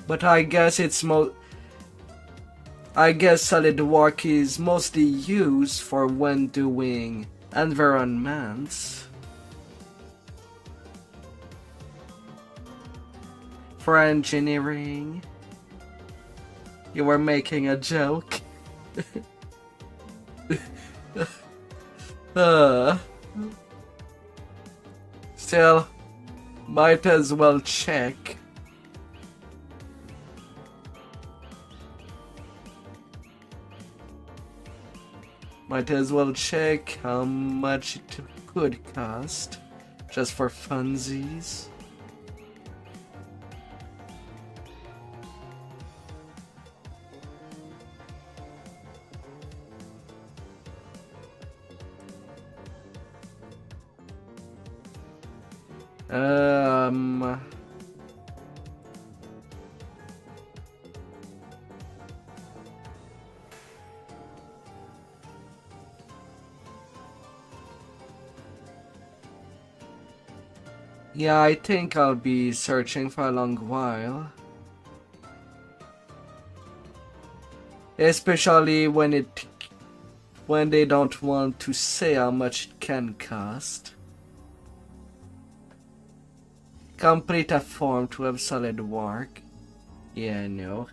But I guess I guess SolidWorks is mostly used for when doing environments. For engineering. You were making a joke. Still, might as well check. Might as well check how much it could cost, just for funsies. Yeah, I think I'll be searching for a long while. Especially when they don't want to say how much it can cost. Complete a form to have SolidWorks. Yeah, no.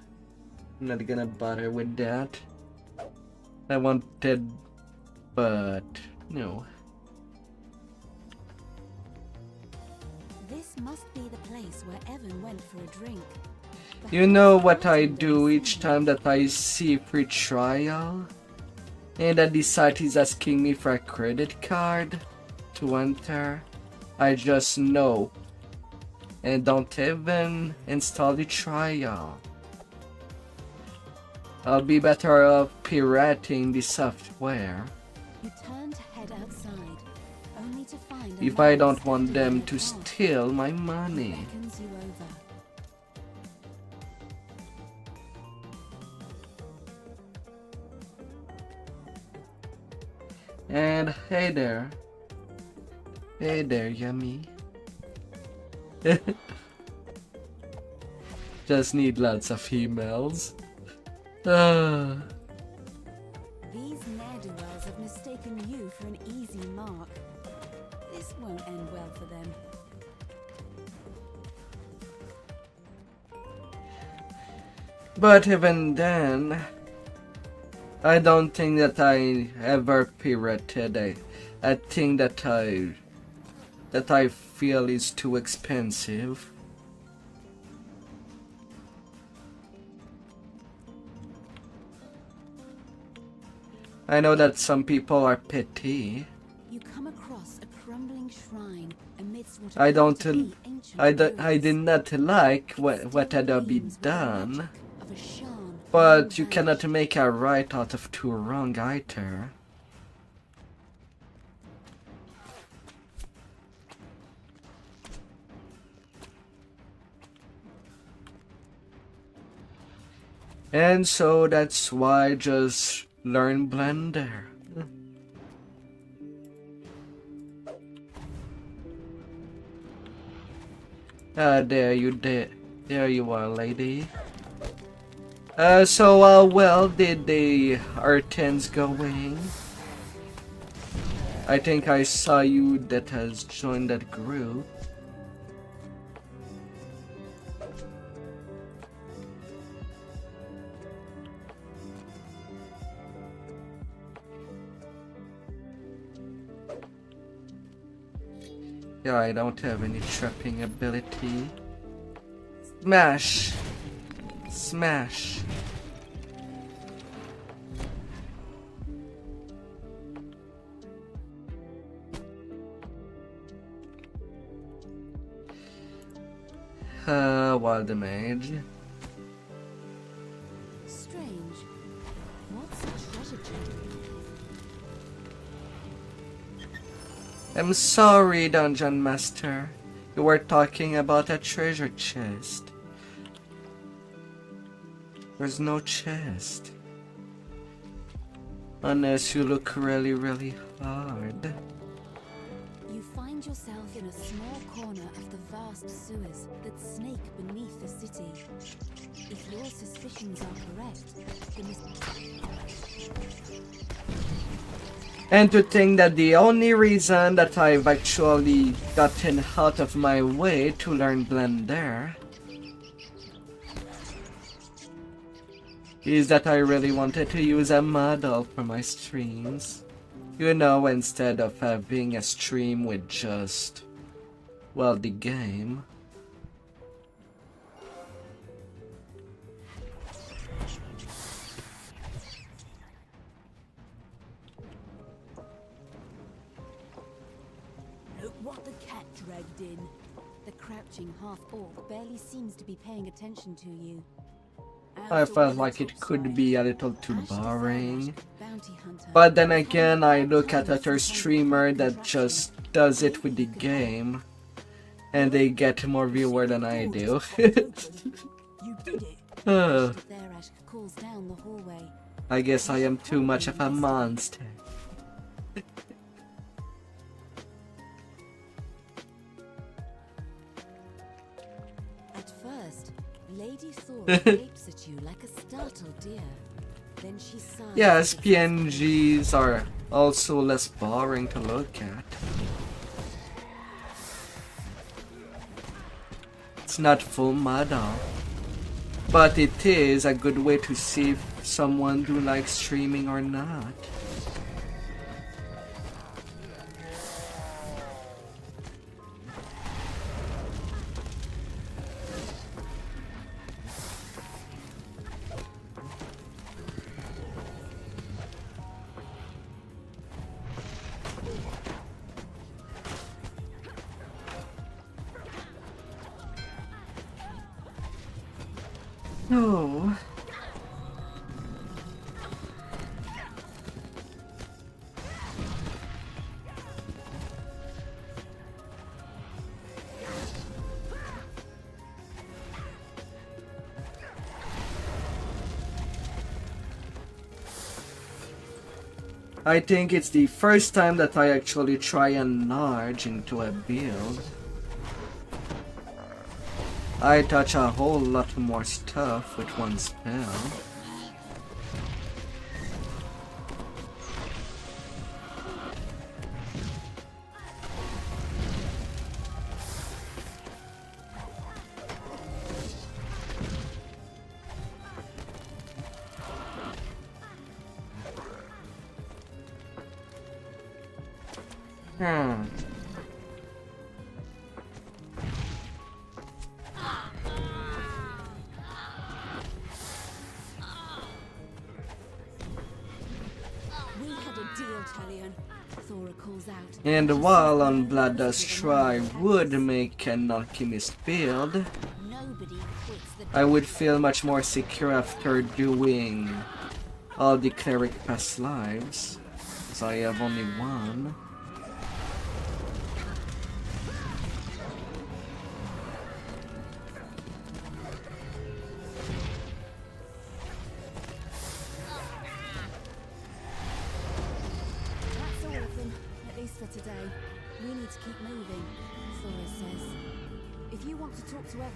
I'm not gonna bother with that. I wanted, but no. This must be the place where Evan went for a drink. You know what I do each time that I see free trial? And that the site is asking me for a credit card to enter? I just know. And don't even install the trial. I'll be better off pirating the software. You turn to head outside, only to find If I don't want them to steal my money. beckons you over. And hey there. Hey there, yummy. Just need lots of emails. These ne'er-do-wells have mistaken you for an easy mark. This won't end well for them. But even then, I don't think that I ever pirated a thing that I feel is too expensive. I know that some people are petty. You come across a crumbling shrine amidst what I appear don't. to be ancient I did not like what had to be done. of a shan. But you cannot make a right out of two wrong either. And so that's why I just learn Blender. There you are, lady. So well did the Earthens going? I think I saw you that has joined that group. Yeah, I don't have any trapping ability. Smash! Smash! Wild mage. Strange. What's a treasure chest? I'm sorry, Dungeon Master. You were talking about a treasure chest. There's no chest. Unless you look really, really hard. You find yourself in a small corner of the vast sewers that snake beneath the city. If your suspicions are correct, And to think that the only reason that I've actually gotten out of my way to learn Blender is that I really wanted to use a model for my streams. You know, instead of having a stream with just, well, the game. look what the cat dragged in. The crouching half-orc barely seems to be paying attention to you. I felt like it could be a little too boring. But then again, I look at other streamer that just does it with the game, and they get more viewer than I do. I guess I am too much of a monster. At first, Lady Thor gapes at you like a startled deer. Then she sighs. Yes, PNGs are also less boring to look at. It's not full model, but it is a good way to see if someone do like streaming or not. No. I think it's the first time that I actually try and enlarge into a build. I touch a whole lot more stuff with one spell. And while on Bloodlust Try would make an alchemist build, I would feel much more secure after doing all the cleric past lives, so I have only one.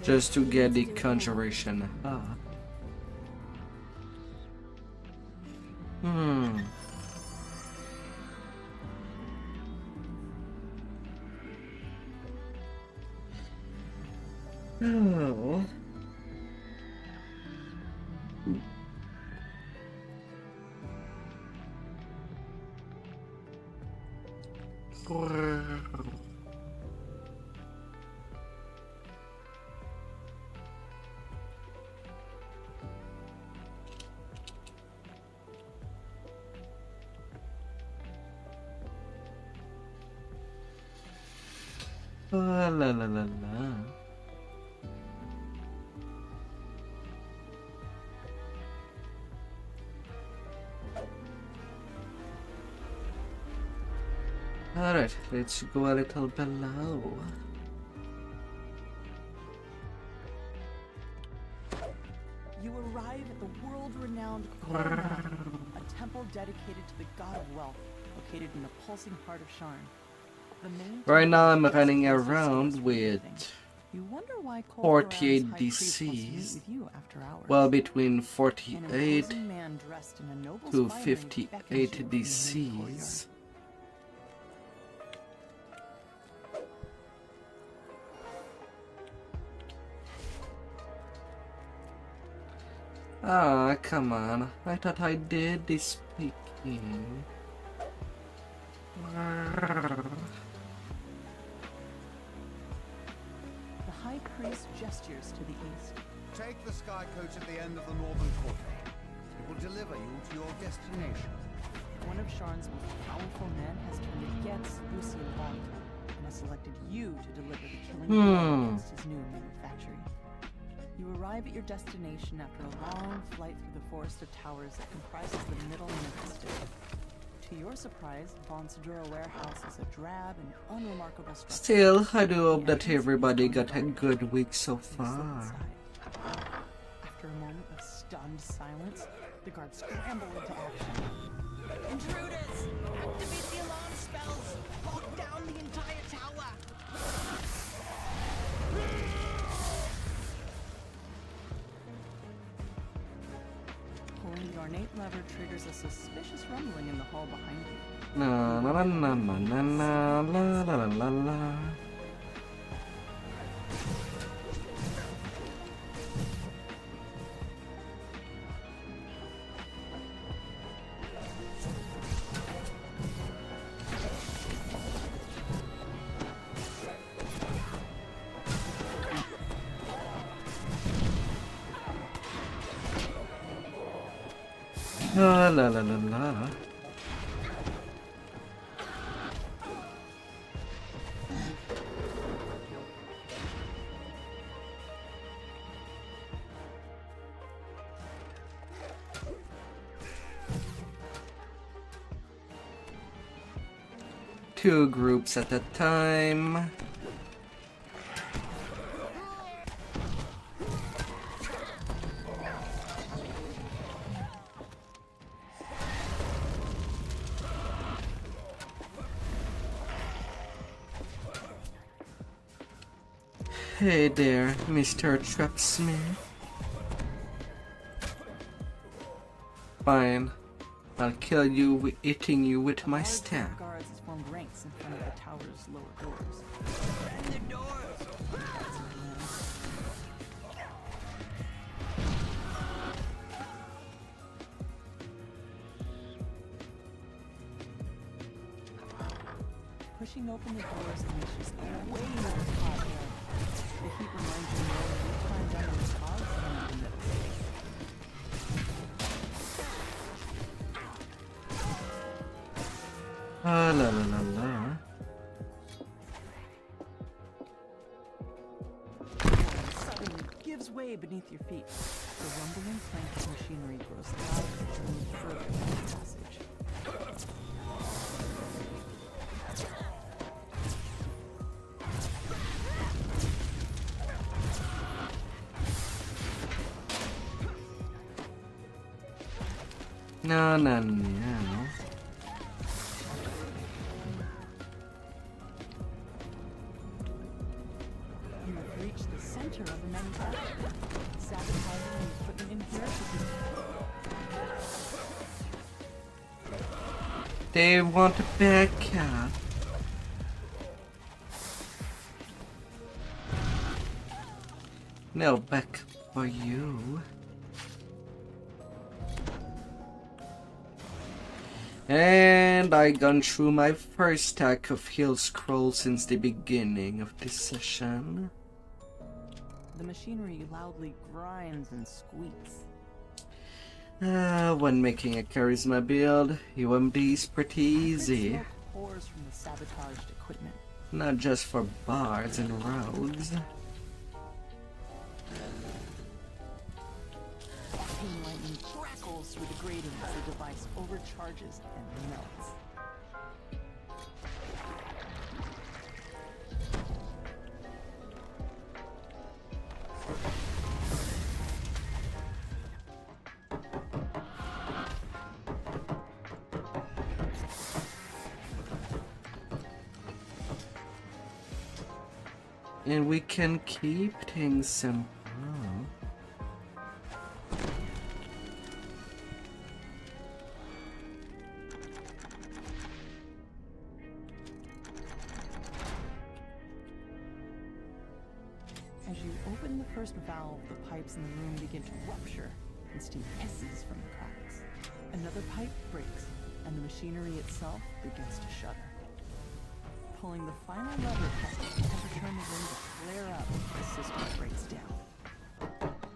Just to get the conjuration. Oh. La la la la. Alright, let's go a little below. You arrive at the world-renowned Coronado, a temple dedicated to the god of wealth, located in the pulsing heart of Sharn. Right now I'm running around with 48 DCs, well between 48 to 58 DCs. Ah, come on, I thought I did this speaking. The High Priest gestures to the east. Take the sky coach at the end of the northern quarter. It will deliver you to your destination. One of Sharn's most powerful men has turned against Lucien Vaunt and has selected you to deliver the killing blow against his new manufacturing. You arrive at your destination after a long flight through the forest of towers that comprises the middle Memphis district. To your surprise, Von Sedura warehouse is a drab and unremarkable structure. Still, I do hope that everybody got a good week so far. After a moment of stunned silence, the guards scramble into action. Intruders! Activate the alarm spells! Lock down the entire tower! Pulling the ornate lever triggers a suspicious rumbling in the hall behind you. La la la la la la la la la la. La la la la la. Two groups at a time. Hey there, Mr. Trapsmith. Fine. I'll kill you with eating you with my staff. Guards has formed ranks in front of the tower's lower doors. Pushing open the doors unleashes a wave of hot air. The heat reminds you more of your time down in the pods than in the midst. Ah, la la la la. Suddenly gives way beneath your feet. The rumbling clank of machinery grows louder as you move further down the passage. No, no, no. You have reached the center of the manufacturing. Sabotaging the equipment in here should be... They want a bad cat. No back for you. And I gone through my first stack of heal scrolls since the beginning of this session. The machinery loudly grinds and squeaks. When making a charisma build, UMD is pretty easy. Smoke pours from the sabotaged equipment. Not just for bards and rogues. Arcane lightning crackles through the grating as the device overcharges and melts. And we can keep things simple. As you open the first valve, the pipes in the room begin to rupture, and steam hisses from the cracks. Another pipe breaks, and the machinery itself begins to shudder. Pulling the final lever causes the temperature in the room to flare up as the system breaks down.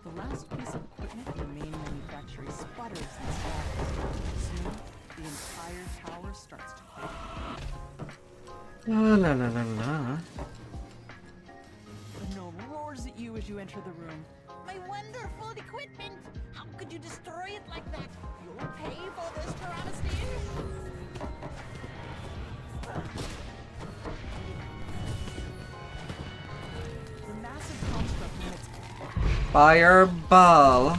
The last piece of equipment in the main manufactory sputters and staggers. Soon, the entire tower starts to quake. La la la la la. The gnome roars at you as you enter the room. My wonderful equipment! How could you destroy it like that? You'll pay for this travesty! The massive construct emits Fireball.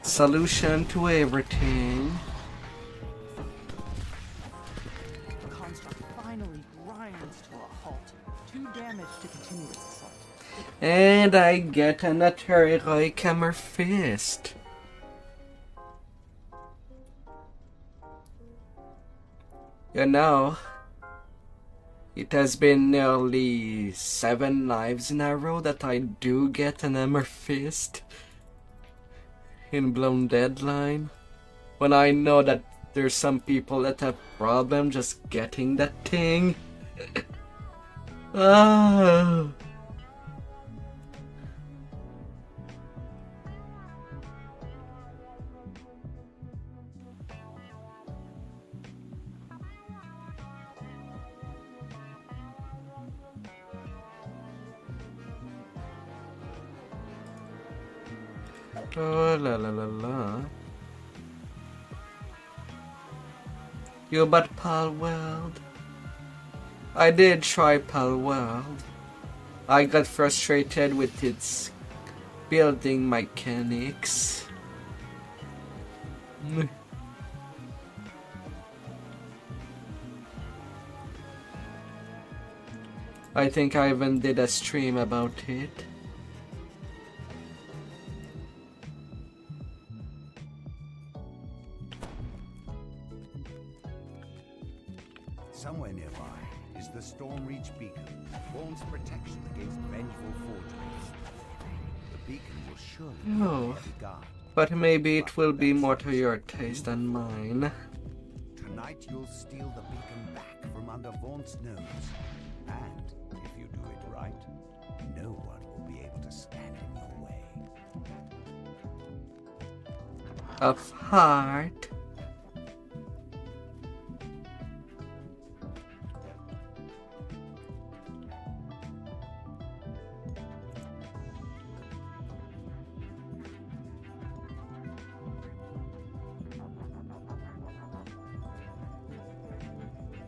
Solution to everything. The construct finally grinds to a halt. Too damaged to continue its assault. And I get an heroic hammer fist. You know, it has been nearly 7 lives in a row that I do get an hammer fist in Blown Deadline. When I know that there's some people that have problem just getting that thing. Ah. Oh la la la la. You but Pal World. I did try Pal World. I got frustrated with its building mechanics. I think I even did a stream about it. Somewhere nearby is the Stormreach Beacon, Vaughnt's protection against vengeful forgeries. The beacon will surely Oh, be guard. but maybe it will be more to your taste than mine. Tonight you'll steal the beacon back from under Vaughnt's nose. And if you do it right, no one will be able to stand in your way. Of heart.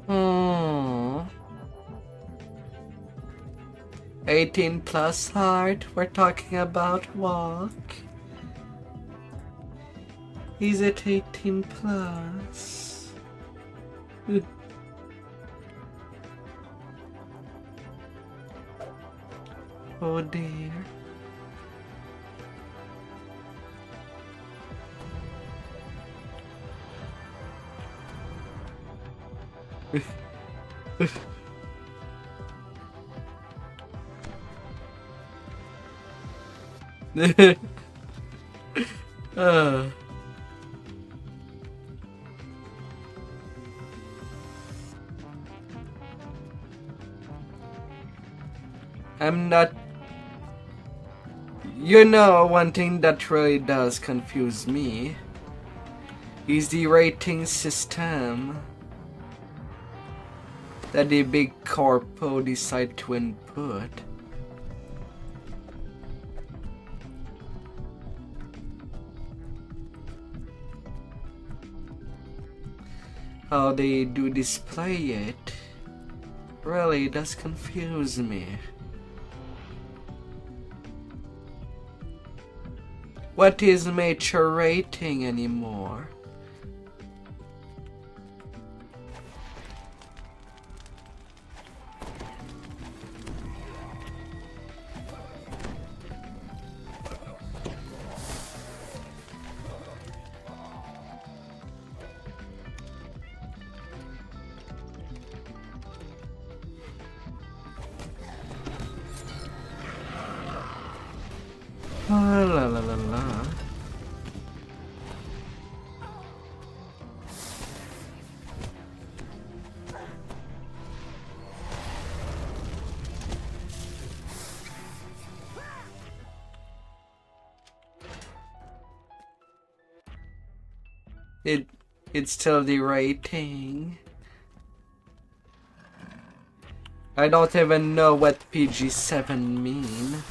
Hmm. 18 plus heart, we're talking about walk. Is it 18 plus? Oh dear. I'm not. You know, one thing that really does confuse me is the rating system that the big corpo decide to input. How they do display it really does confuse me. What is mature rating anymore? La la la la. It's still the rating. I don't even know what PG-7 mean.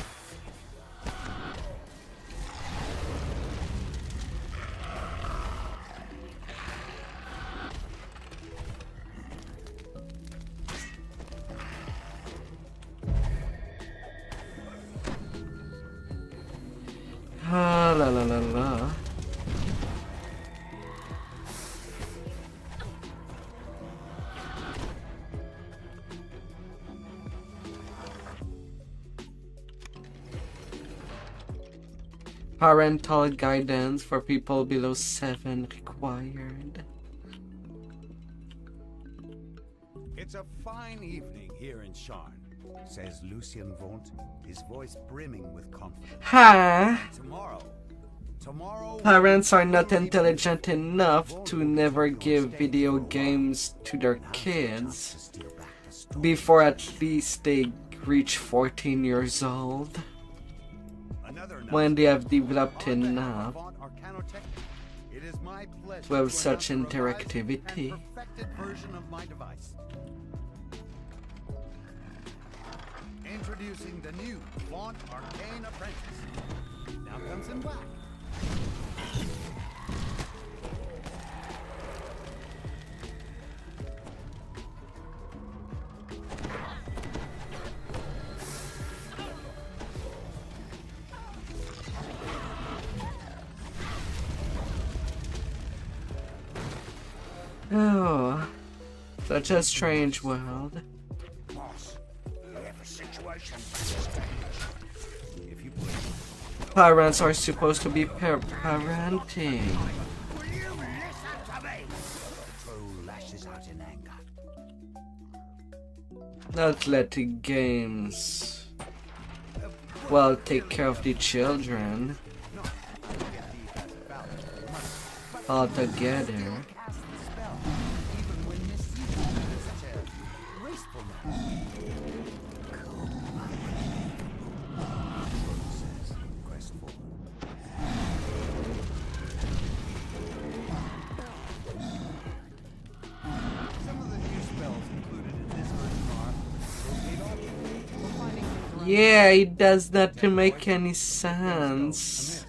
Ah, la la la la. Parental guidance for people below 7 required. It's a fine evening here in Sharn, says Lucien Vaughnt, his voice brimming with confidence. Ha! Tomorrow. Parents are not intelligent enough to never give video games to their kids before at least they reach 14 years old. When they have developed enough to have such interactivity. Introducing the new Vaughnt Arcane Apprentice. Now comes in black. Oh, such a strange world. Boss, left Parents are supposed to be parenting. Will you listen to me? The troll lashes out in anger. Athletic games. Well, take care of the children. All together. Yeah, it does not make any sense.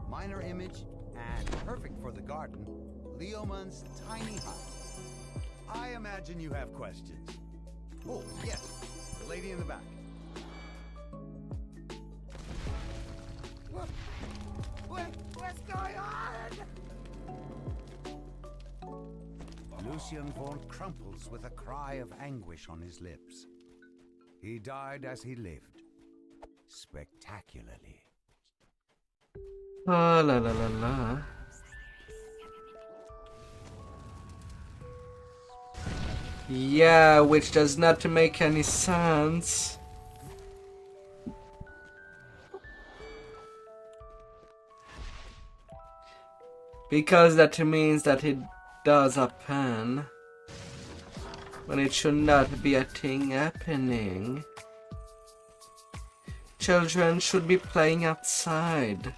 Minor image and perfect for the garden. Leoman's tiny hut. I imagine you have questions. Oh, yes. The lady in the back. What's going on? Lucian Vaughn crumples with a cry of anguish on his lips. He died as he lived. Spectacularly. Oh, la la la la. Yeah, which does not make any sense. Because that means that it does happen. When it should not be a thing happening. Children should be playing outside.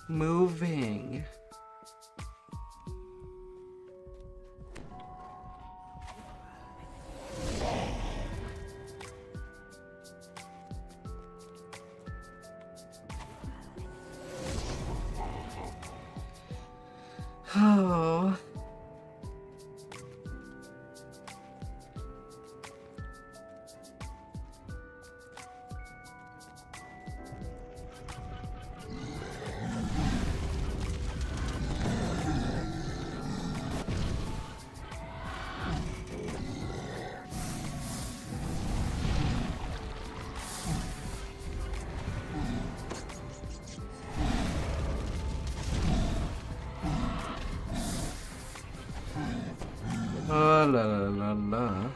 Moving. Oh. Oh, la la la la.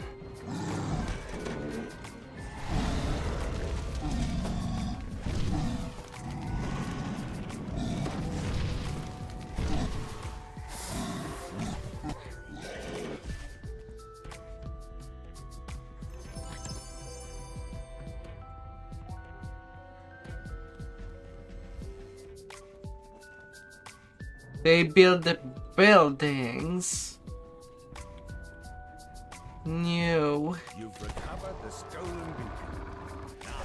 They build the buildings. No. You've recovered the stolen beacon. Now,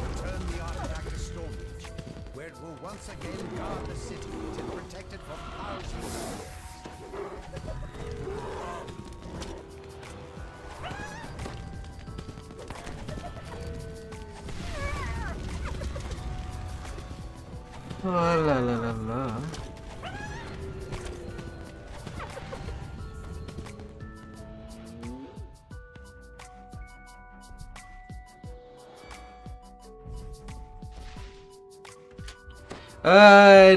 return the artifact to Stormbridge, where it will once again guard the city and protect it for thousands of years. Oh, la la la la.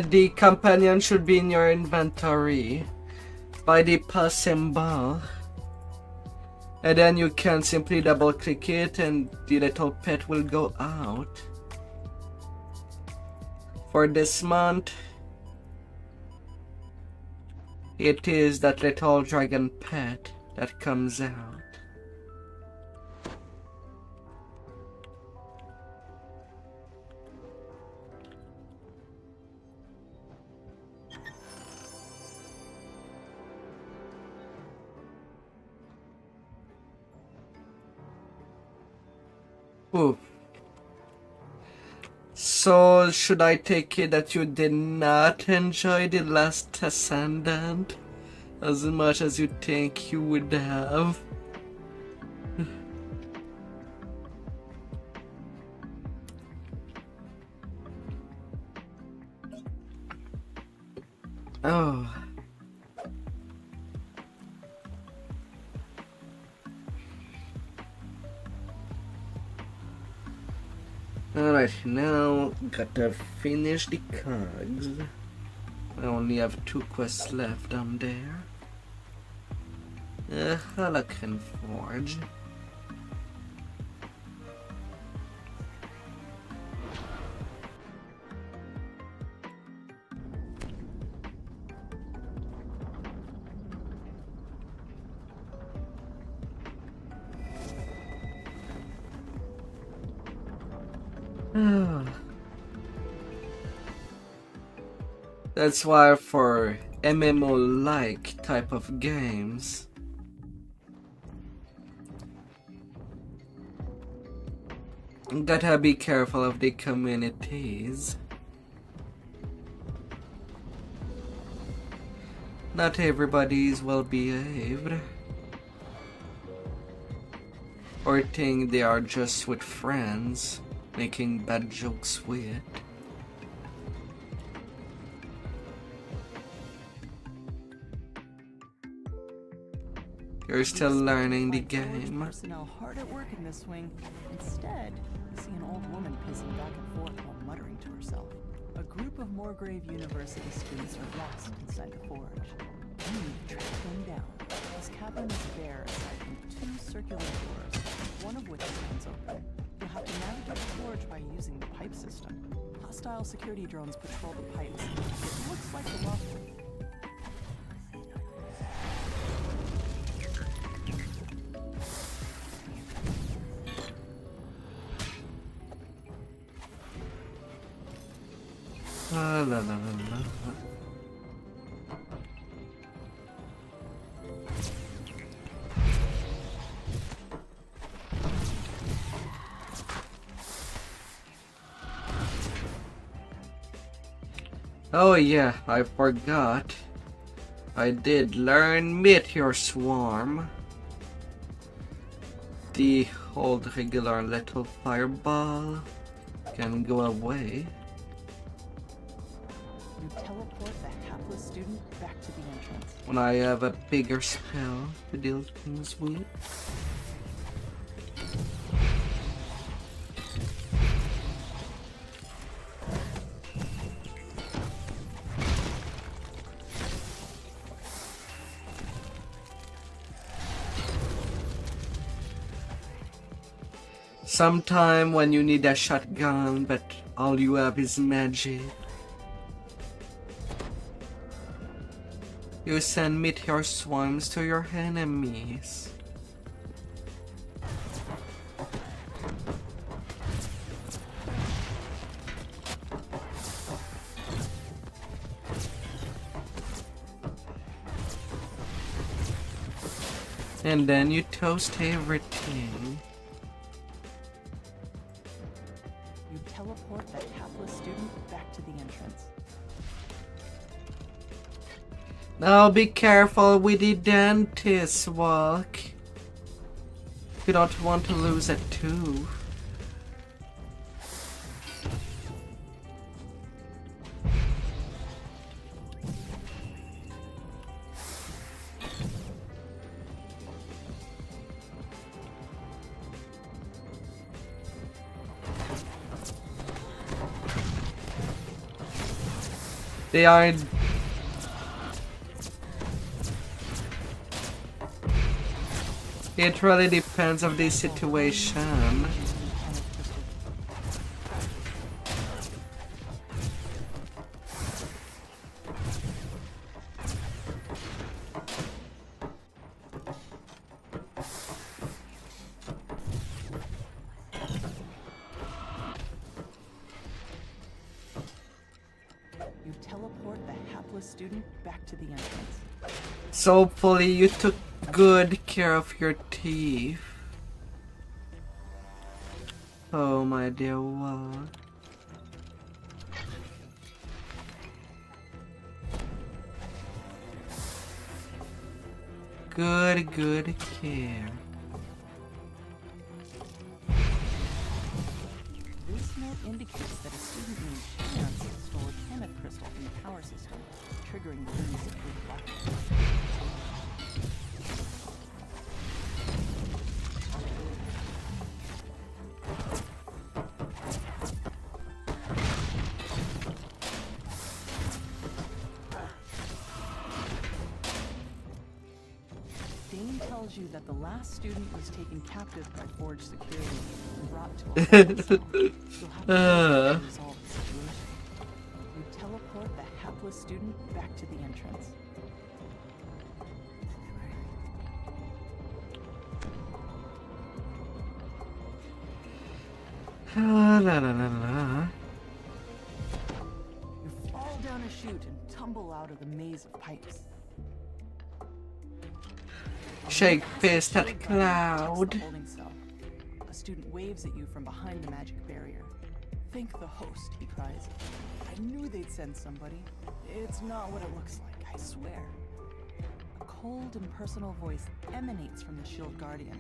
The companion should be in your inventory by the plus symbol. And then you can simply double click it and the little pet will go out. For this month, it is that little dragon pet that comes out. Ooh. So, should I take it that you did not enjoy the last Ascendant as much as you think you would have? Oh. Alright, now gotta finish the cogs. I only have 2 quests left down there. Halakan Forge. That's why for MMO-like type of games, gotta be careful of the communities. Not everybody's well behaved, or think they are just with friends, making bad jokes with. You're still learning the game. Personnel hard at work in this wing. Instead, you see an old woman pacing back and forth while muttering to herself. A group of Moorgrave University students are lost inside the forge. You need to track them down. This cavern is bare aside from 2 circular doors, one of which stands open. You'll have to navigate the forge by using the pipe system. Hostile security drones patrol the pipes. It looks like the lost one. La la la la. Oh yeah, I forgot. I did learn Meteor Swarm. The old regular little fireball can go away. You teleport the hapless student back to the entrance. When I have a bigger spell to deal things with. Sometime when you need a shotgun, but all you have is magic, you send meteor swarms to your enemies. And then you toast everything. You teleport the hapless student back to the entrance. Now be careful with the dentist walk. You don't want to lose a tooth. They aren't. It really depends on the situation. You teleport the hapless student back to the entrance. So hopefully you took good care of your teeth. Oh my dear one. Good care. This note indicates that a student named Chance stole a Kemet crystal from the power system, triggering the release of blue blackness. tells you that the last student was taken captive by Forge security and brought to a holding cell. You'll have to resolve the situation. You teleport the hapless student back to the entrance. La la la la. You fall down a chute and tumble out of the maze of pipes. Shake fist at cloud. Holding cell. A student waves at you from behind the magic barrier. Thank the host, he cries. I knew they'd send somebody. It's not what it looks like, I swear. A cold and personal voice emanates from the shield guardian.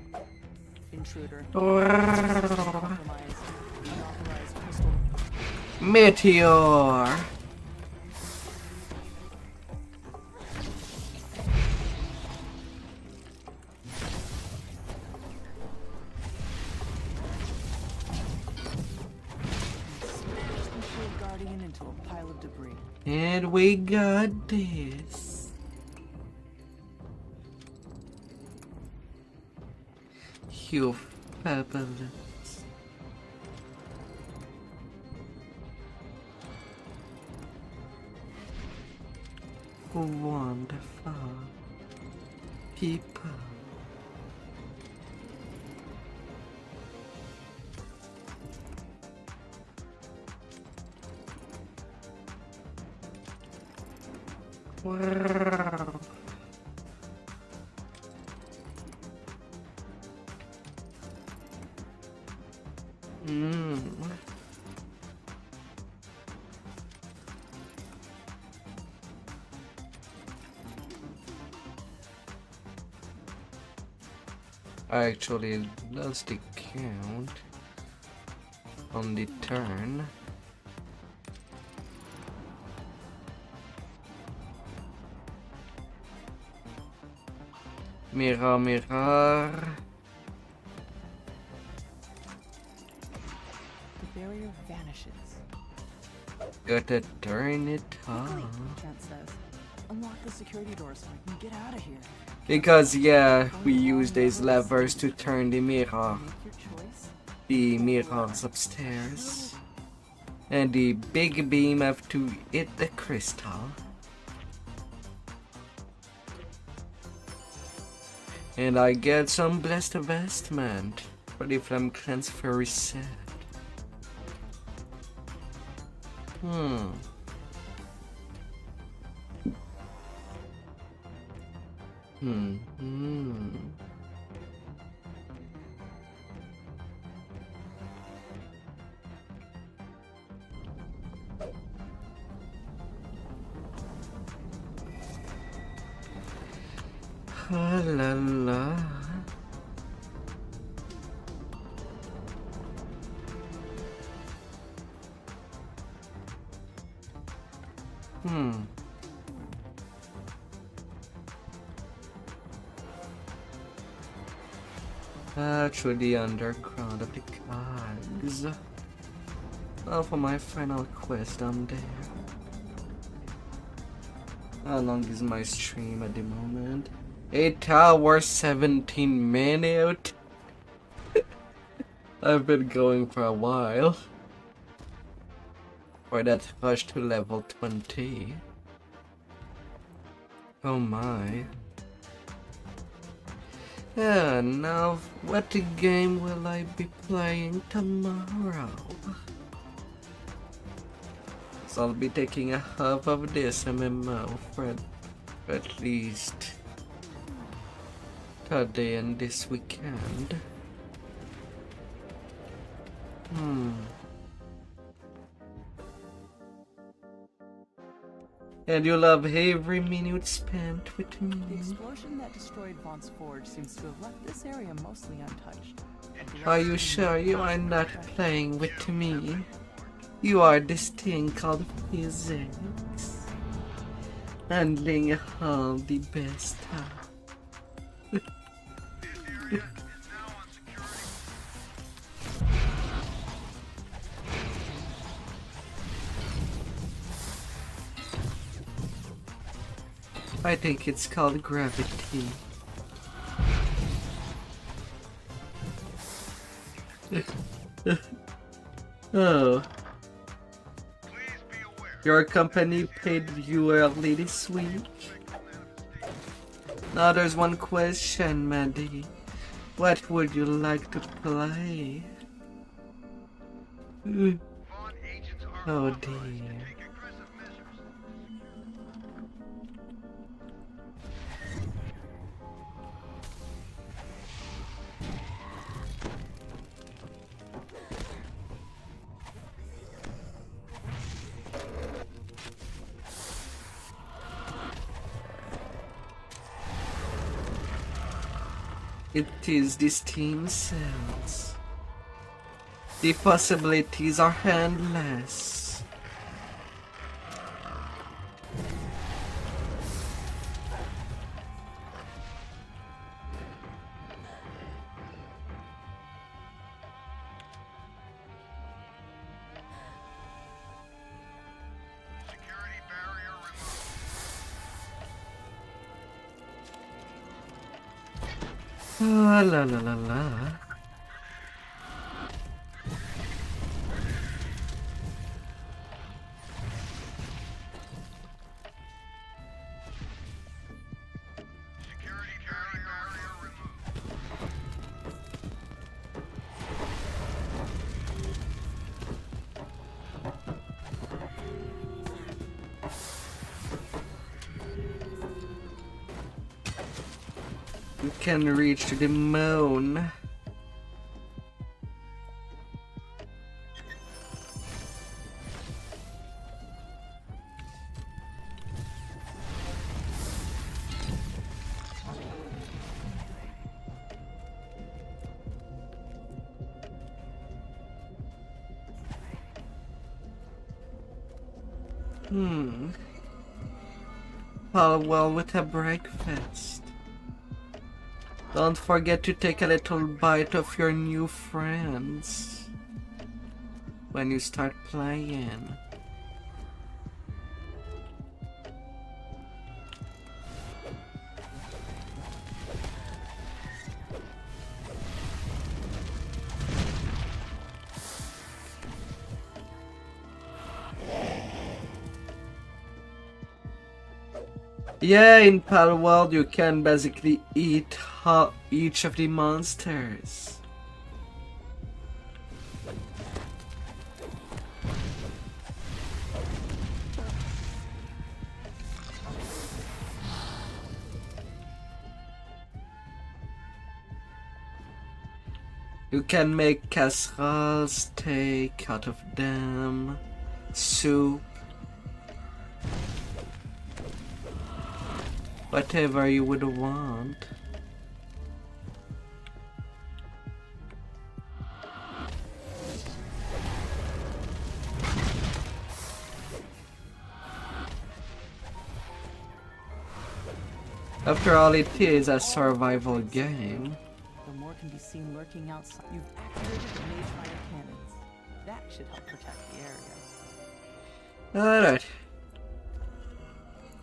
Intruder. Unauthorized crystal. Meteor. Into a pile of debris. And we got this. You fabulous. Wonderful people. Wow. I actually lost the count on the turn. Mirror, mirror. The barrier vanishes. Gotta turn it on. Kent says, unlock the security door so I can get out of here. Because yeah, we use these levers to turn the mirror. The mirrors upstairs. And the big beam have to hit the crystal. And I get some blessed investment for the flame transfer reset. Ah, la la. Through the underground of the cogs. Oh, for my final quest, I'm there. How long is my stream at the moment? 8 hours, 17 minutes. I've been going for a while. For that rush to level 20. Oh my. Yeah, now what game will I be playing tomorrow? So I'll be taking a half of this MMO for at least today and this weekend. And you'll love every minute spent with me. The explosion that destroyed Vaughn's Forge seems to have left this area mostly untouched. Are you sure you are not playing with me? You are this thing called physics. Handling all the best time. I think it's called gravity. Oh. Your company paid you early this week? Now there's one question, Maddie. What would you like to play? Oh dear. It is this team cells. The possibilities are endless. Ah, la la la la. You can reach to the moon. All well with a breakfast. Don't forget to take a little bite of your new friends when you start playing. Yeah, in Pal World you can basically eat each of the monsters. You can make casserole, steak out of them, soup, whatever you would want. After all, it is a survival game. The more can be seen lurking outside. You've activated the mage fire cannons. That should help protect the area. Alright.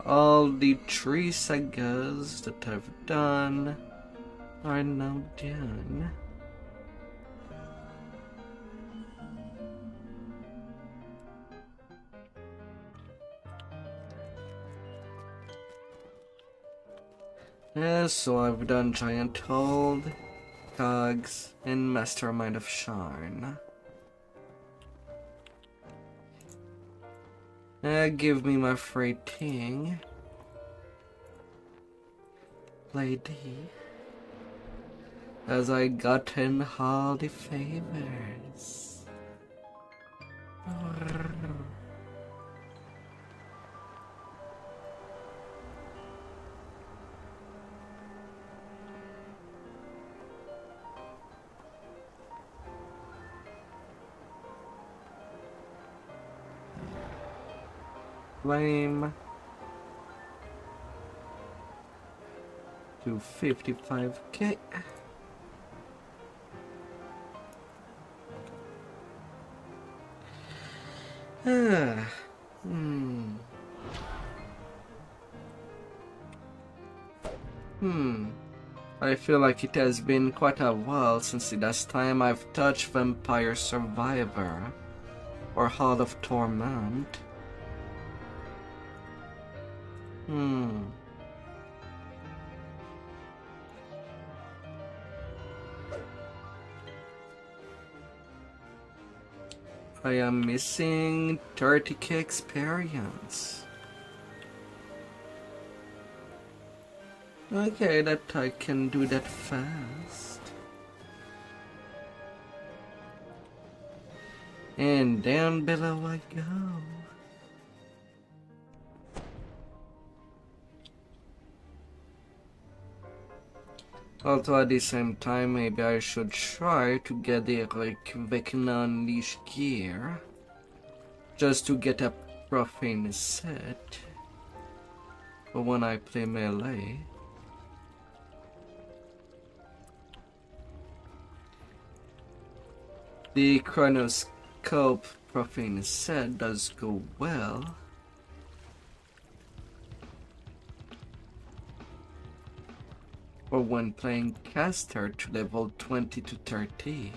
All the 3 sagas that I've done are now done. So I've done Giant Hold, Cogs, and Mastermind of Sharn. Give me my free thing. Play D. As I gotten all the favors. Flame to 55k. I feel like it has been quite a while since the last time I've touched Vampire Survivor or Hall of Torment. I am missing 30k experience. Okay, that I can do that fast. And down below I go. Although at the same time, maybe I should try to get the Austrakear gear, just to get a profane set for when I play melee. The Chronoscope profane set does go well. Or when playing caster to level 20 to 30.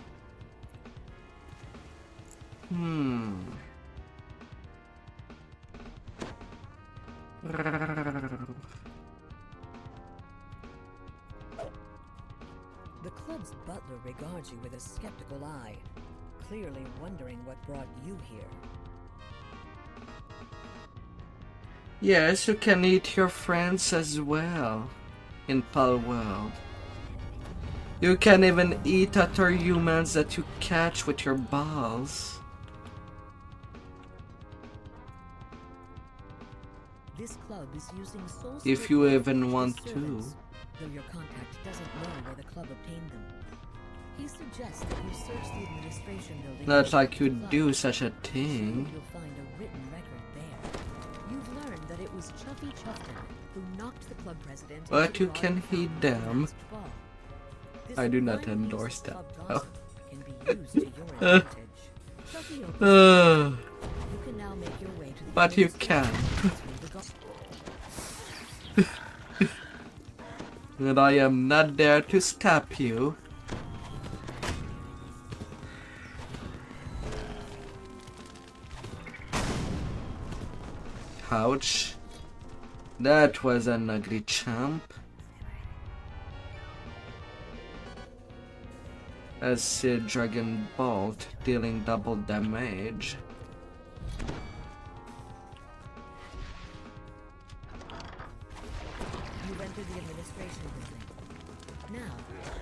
The club's butler regards you with a skeptical eye, clearly wondering what brought you here. Yes, you can eat your friends as well in Pal World. You can even eat other humans that you catch with your balls. This club is using soul If you even want to. Though your contact doesn't know where the club obtained them. He suggests that you search the administration building. Not like you'd do such a thing. You'll find a written record there. You've learned that it was Chuffy Chuffton who knocked the club president. But you can heed them. I do not endorse that. Oh. Can be used to your advantage. You can now make your way to the But you can. And I am not there to stop you. Ouch. That was an ugly champ. Acid Dragon Bolt dealing double damage. You've entered the administration building. Now,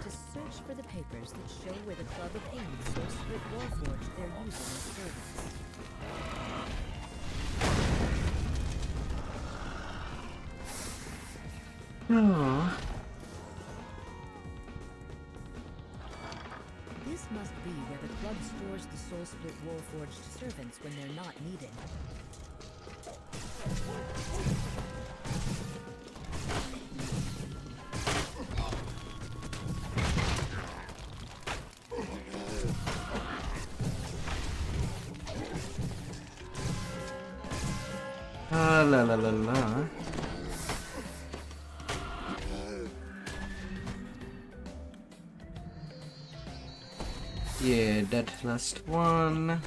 to search for the papers that show where the club obtained Soul Split Warforged they're using as servants. Oh. This must be where the club stores the Soul Split Warforged servants when they're not needed. Ah, la la la la. Yeah, that last one.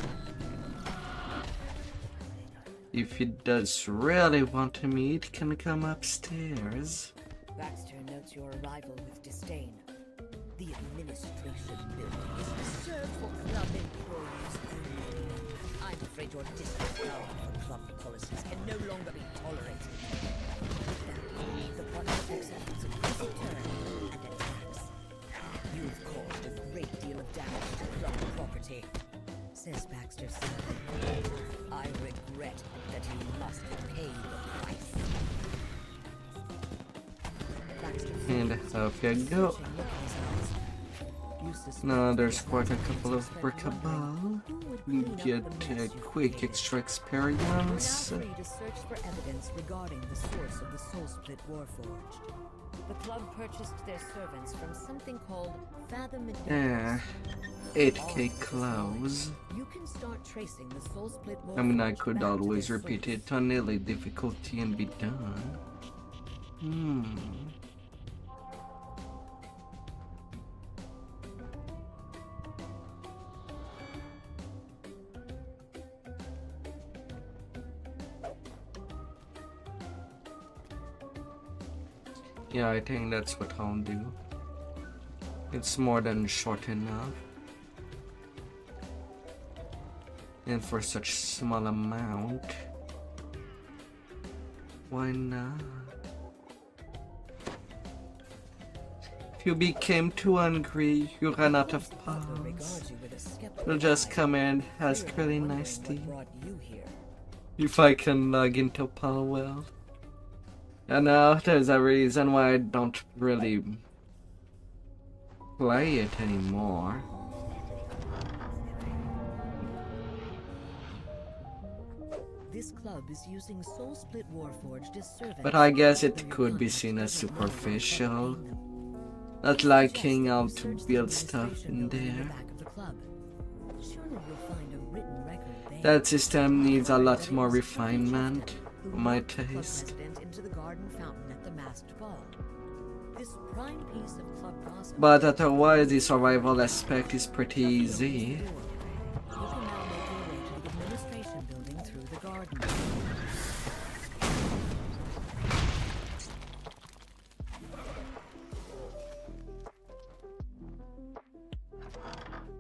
If he does really want to meet, can come upstairs. Baxter notes your arrival with disdain. The administration building is reserved for club employees only. I'm afraid your disregard for club policies can no longer be tolerated. With that, the project accepts a visit turn and attacks. You've caused a great deal of damage to club property, says Baxter sadly. I regret that you must pay the price. And off you go. Now there's quite a couple of Brickaball. You get a quick extra experience. We're now free to search for evidence regarding the source of the Soul Split Warforged. The club purchased their servants from something called Fathom. 8k close. You can start tracing the Soul Split Warforged. I mean, I could always repeat it on nearly difficulty and be done. Yeah, I think that's what I'll do. It's more than short enough. And for such small amount, why not? If you became too hungry, you ran out of pals, you'll just come and ask really nicely if I can log into Palwell. And now there's a reason why I don't really play it anymore. This club is using Soul Split Warforged as servants. But I guess it could be seen as superficial. Not liking how to build stuff in there. That system needs a lot more refinement, for my taste. But otherwise, the survival aspect is pretty easy.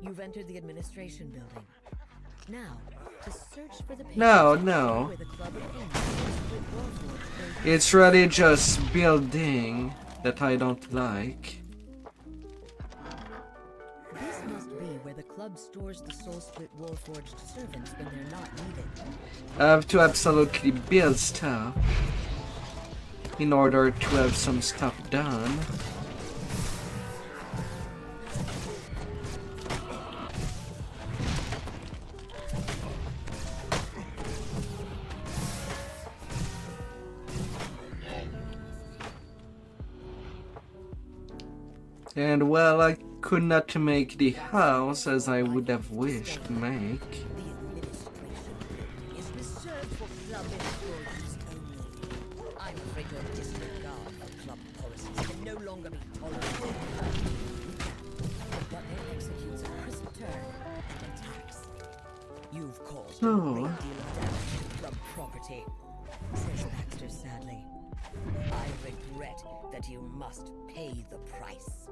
You've entered the administration building. Now, to search for the No. It's really just building that I don't like. This must be where the club stores the Soul Split Warforged servants when they're not needed. I have to absolutely build stuff in order to have some stuff done. And well, I could not make the house as I would have wished to make. Is reserved for club employees only. I'm afraid your disregard for club policies can no longer be tolerated. The butler executes a crisp turn and attacks. You've caused a great deal of damage to club property, says Baxter sadly. I regret that you must pay the price.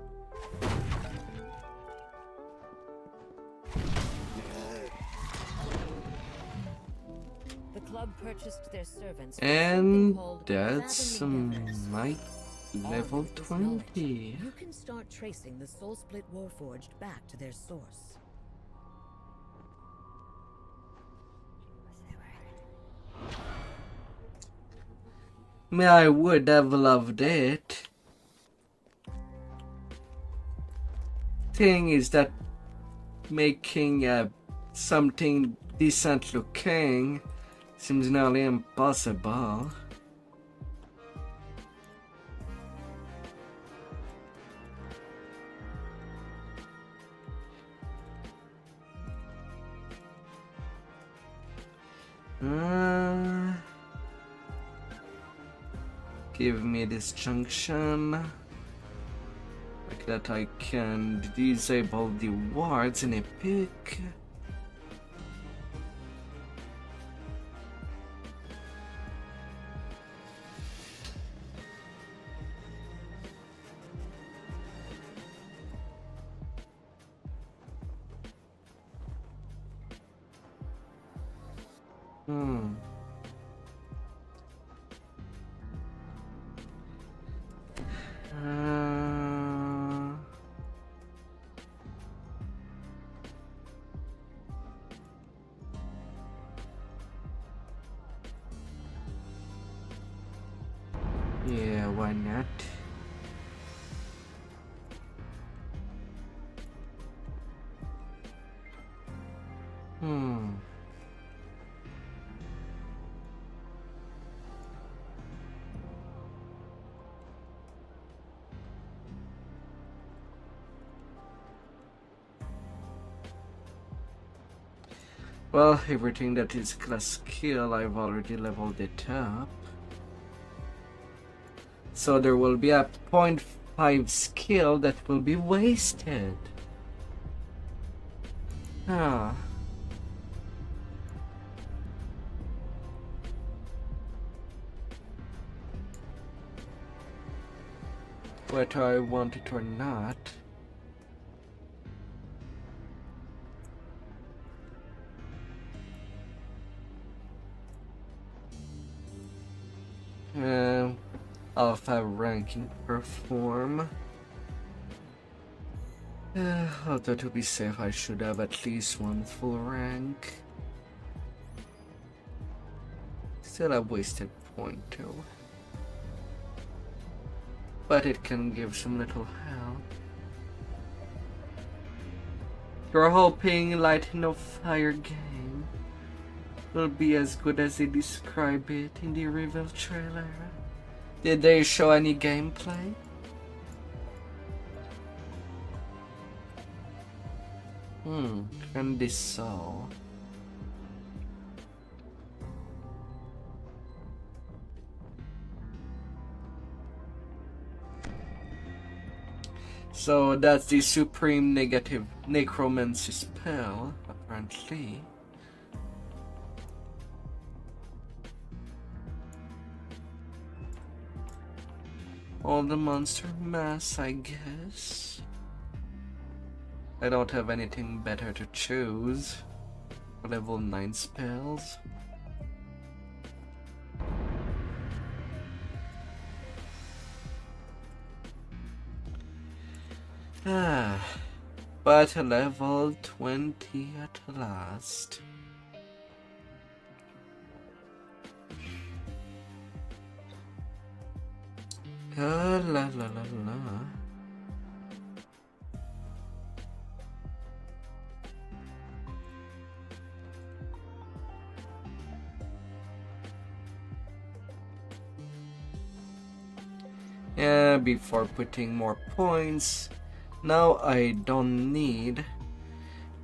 The club purchased their servants. And that's my level 20. You can start tracing the Soul Split Warforged back to their source. I would have loved it. Thing is that making something decent looking seems nearly impossible. Give me this junction. Like that I can disable the wards in a pick. Yeah, why not? Well, everything that is class skill, I've already leveled it up. So there will be a 0.5 skill that will be wasted. Ah. whether I want it or not. Alpha ranking perform. Although to be safe, I should have at least one full rank. Still a wasted point though. But it can give some little help. You're hoping Lightning of Fire game will be as good as they describe it in the reveal trailer. Did they show any gameplay? And this so. So that's the supreme negative necromancy spell, apparently. All the monster mass, I guess. I don't have anything better to choose. Level 9 spells. But level 20 at last. La la la la. Before putting more points, now I don't need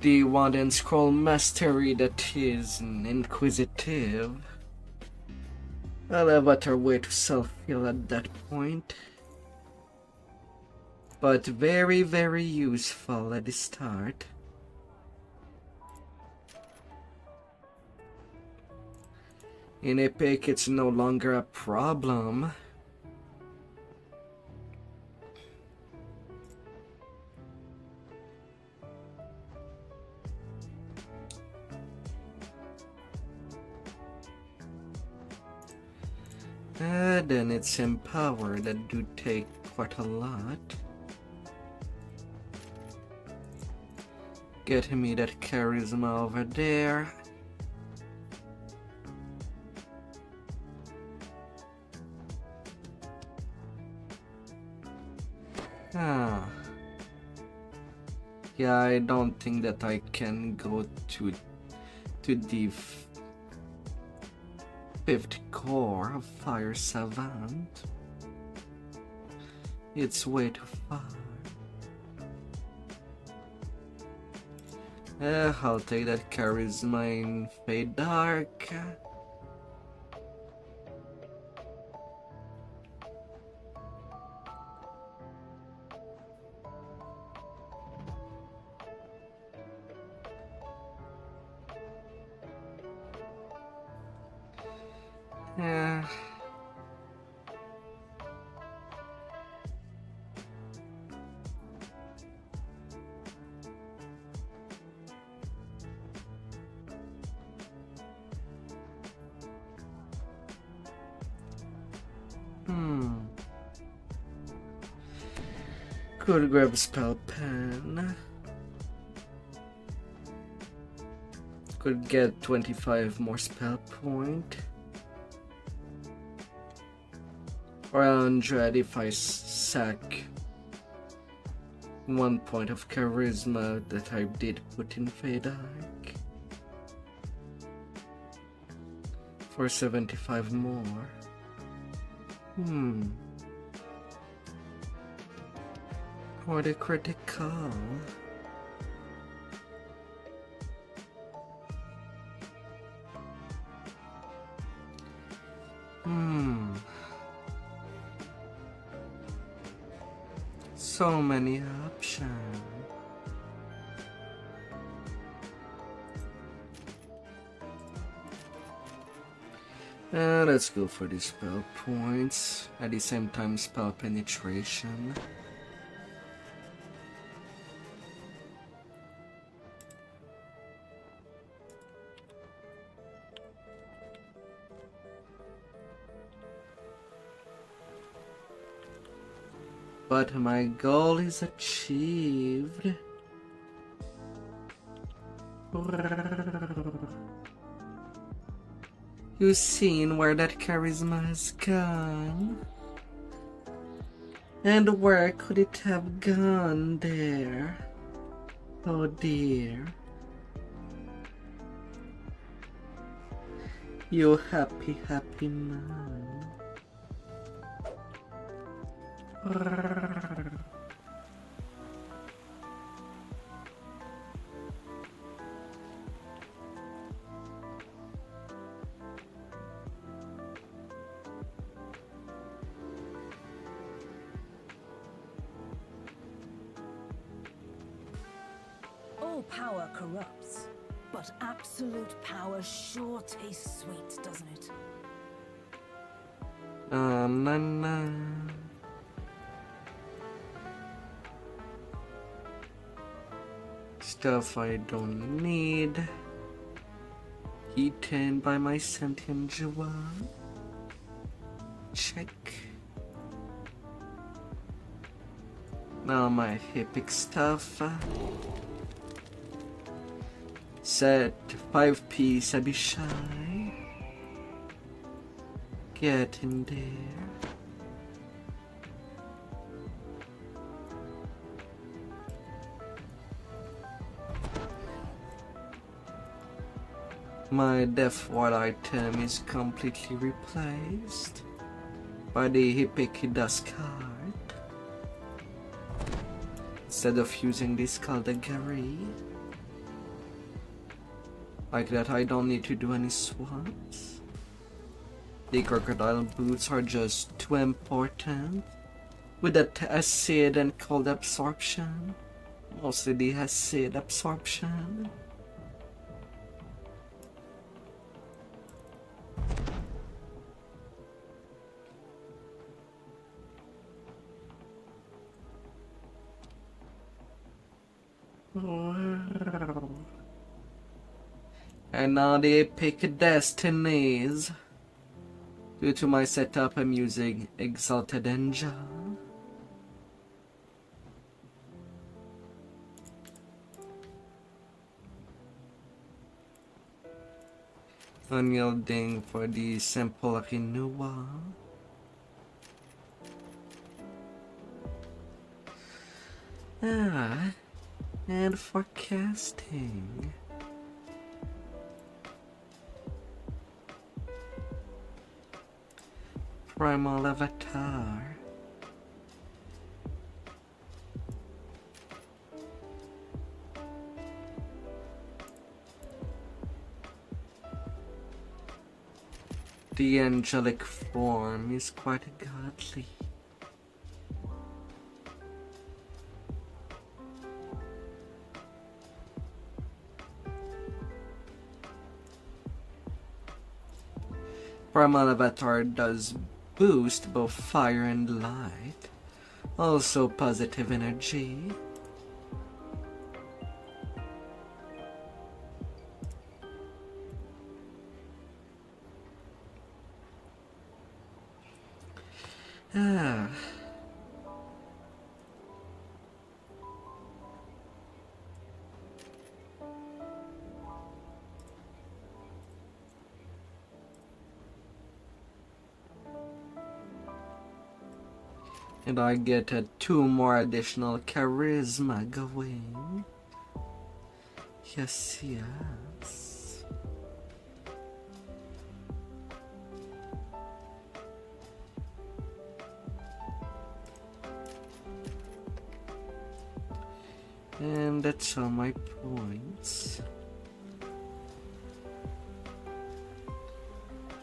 the wand and scroll mastery that is inquisitive. I'll have a better way to self-heal at that point. But very, very useful at the start. In Epic, it's no longer a problem. Then it's empowered that do take quite a lot. Get me that charisma over there. Yeah, I don't think that I can go to the fifth core of Fire Savant. It's way too far. I'll take that charisma in Fade Dark. Could grab a spell pen. Could get 25 more spell point. Or 100 if I sack 1 point of charisma that I did put in Fadak. For 75 more. Or the critical. So many options. Let's go for the spell points. At the same time, spell penetration. But my goal is achieved. You seen where that charisma has gone? And where could it have gone there? Oh dear. You happy, happy man. All power corrupts, but absolute power sure tastes sweet, doesn't it? Nah. Stuff I don't need. Eaten by my sentient jewel. Check. Now my epic stuff. Set 5-piece Abishai. Get in there. My death wall item is completely replaced by the epic dust card. Instead of using this Kaldagari. Like that, I don't need to do any swaps. The crocodile boots are just too important. With that acid and cold absorption. Mostly the acid absorption. And now the epic destinies. Due to my setup, I'm using Exalted Angel. Unyielding for the simple renewal. And for casting. Primal Avatar. The angelic form is quite godly. Primal Avatar does boost both fire and light, also positive energy. And I get 2 more additional charisma going. Yes, yes. And that's all my points.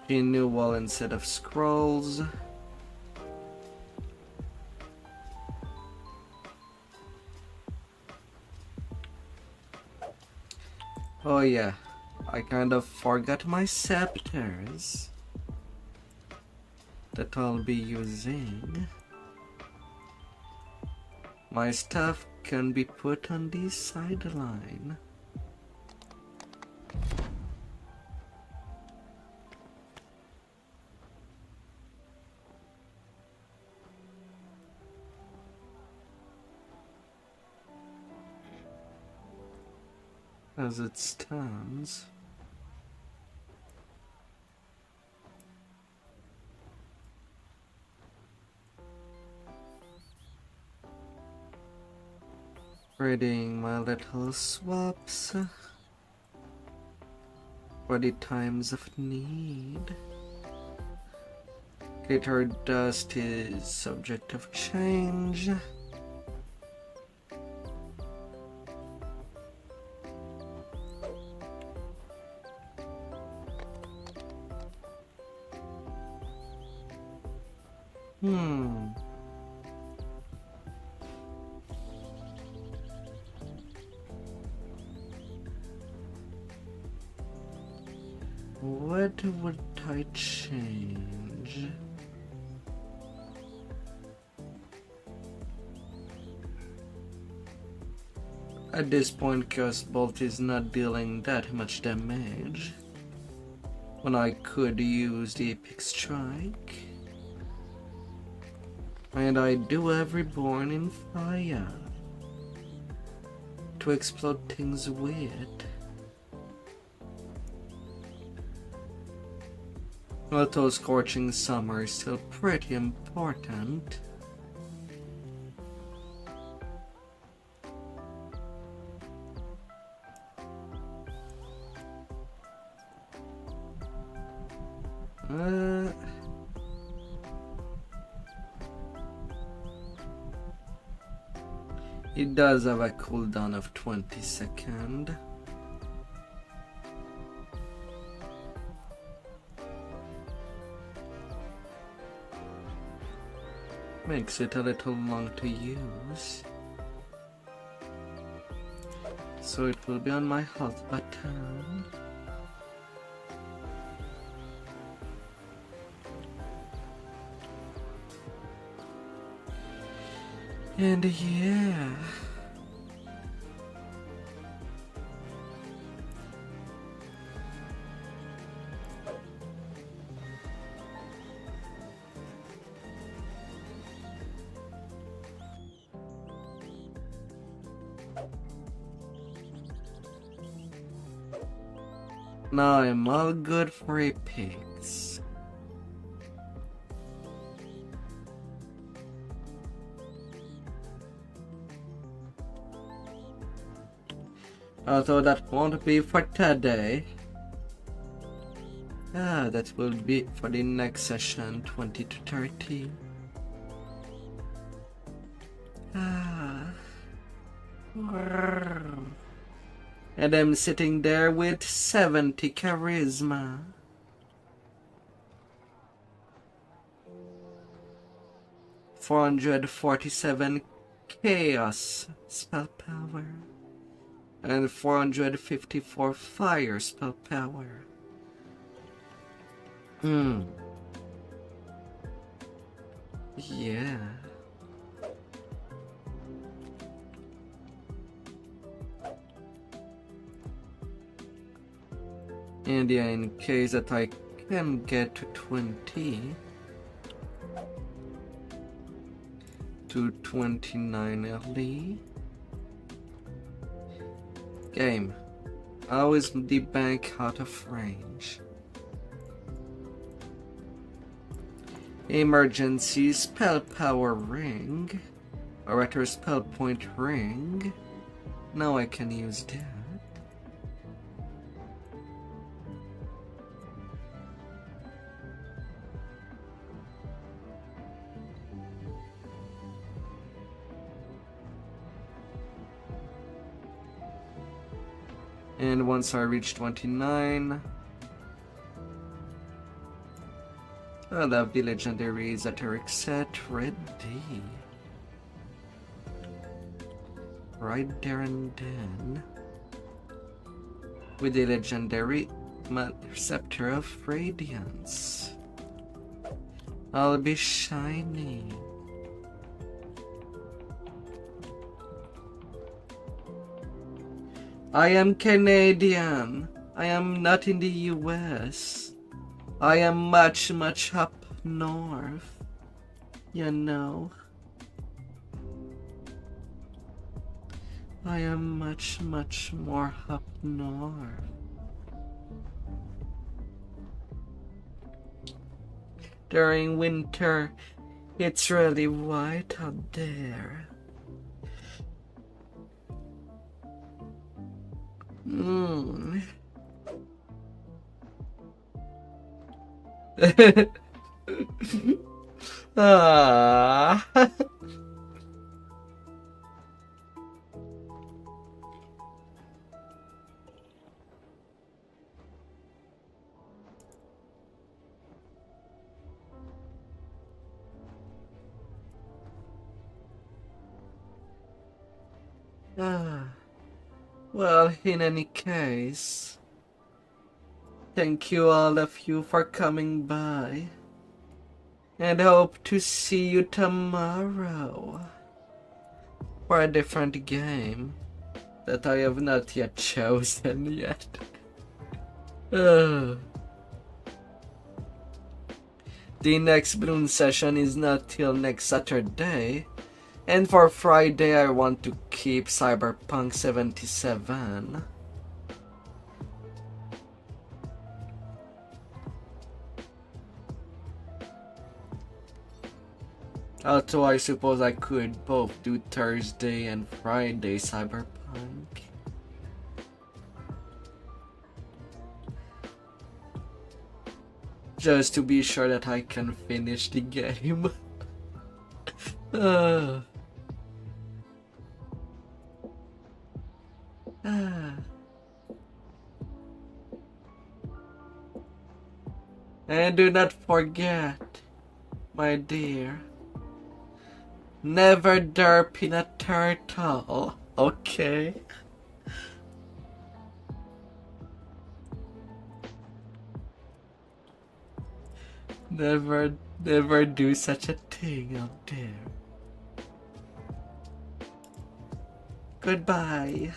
Renewal instead of scrolls. Oh yeah, I kind of forgot my scepters. that I'll be using. My stuff can be put on the sideline. As it stands. Reading my little swaps for the times of need. Greater dust is subject of change. What would I change? At this point, Chaos Bolt is not dealing that much damage. When I could use the Epic Strike. And I do have Reborn in Fire to explode things with. Although Scorching Summer is still pretty important. It does have a cooldown of 20 seconds. Makes it a little long to use. So it will be on my health button. And yeah. Now I'm all good for epics. Although that won't be for today. That will be for the next session, 20 to 30. And I'm sitting there with 70 charisma. $447 chaos spell power. And 454 fire spell power. Yeah. And yeah, in case that I can get to 20 to 29 early. Game. How is the bank out of range? Emergency spell power ring. Or rather spell point ring. Now I can use that. And once I reach 29, I'll have the legendary esoteric set ready. Right there and then. With the legendary Scepter of Radiance. I'll be shiny. I am Canadian. I am not in the US. I am much up north. You know. I am much more up north. During winter, it's really white out there. Ah. Well, in any case, thank you all of you for coming by, and hope to see you tomorrow for a different game that I have not yet chosen yet. The next Bloom session is not till next Saturday. And for Friday, I want to keep Cyberpunk 77. Although I suppose I could both do Thursday and Friday Cyberpunk. Just to be sure that I can finish the game. And do not forget, my dear, never derp in a turtle, okay? Never do such a thing out there. Goodbye.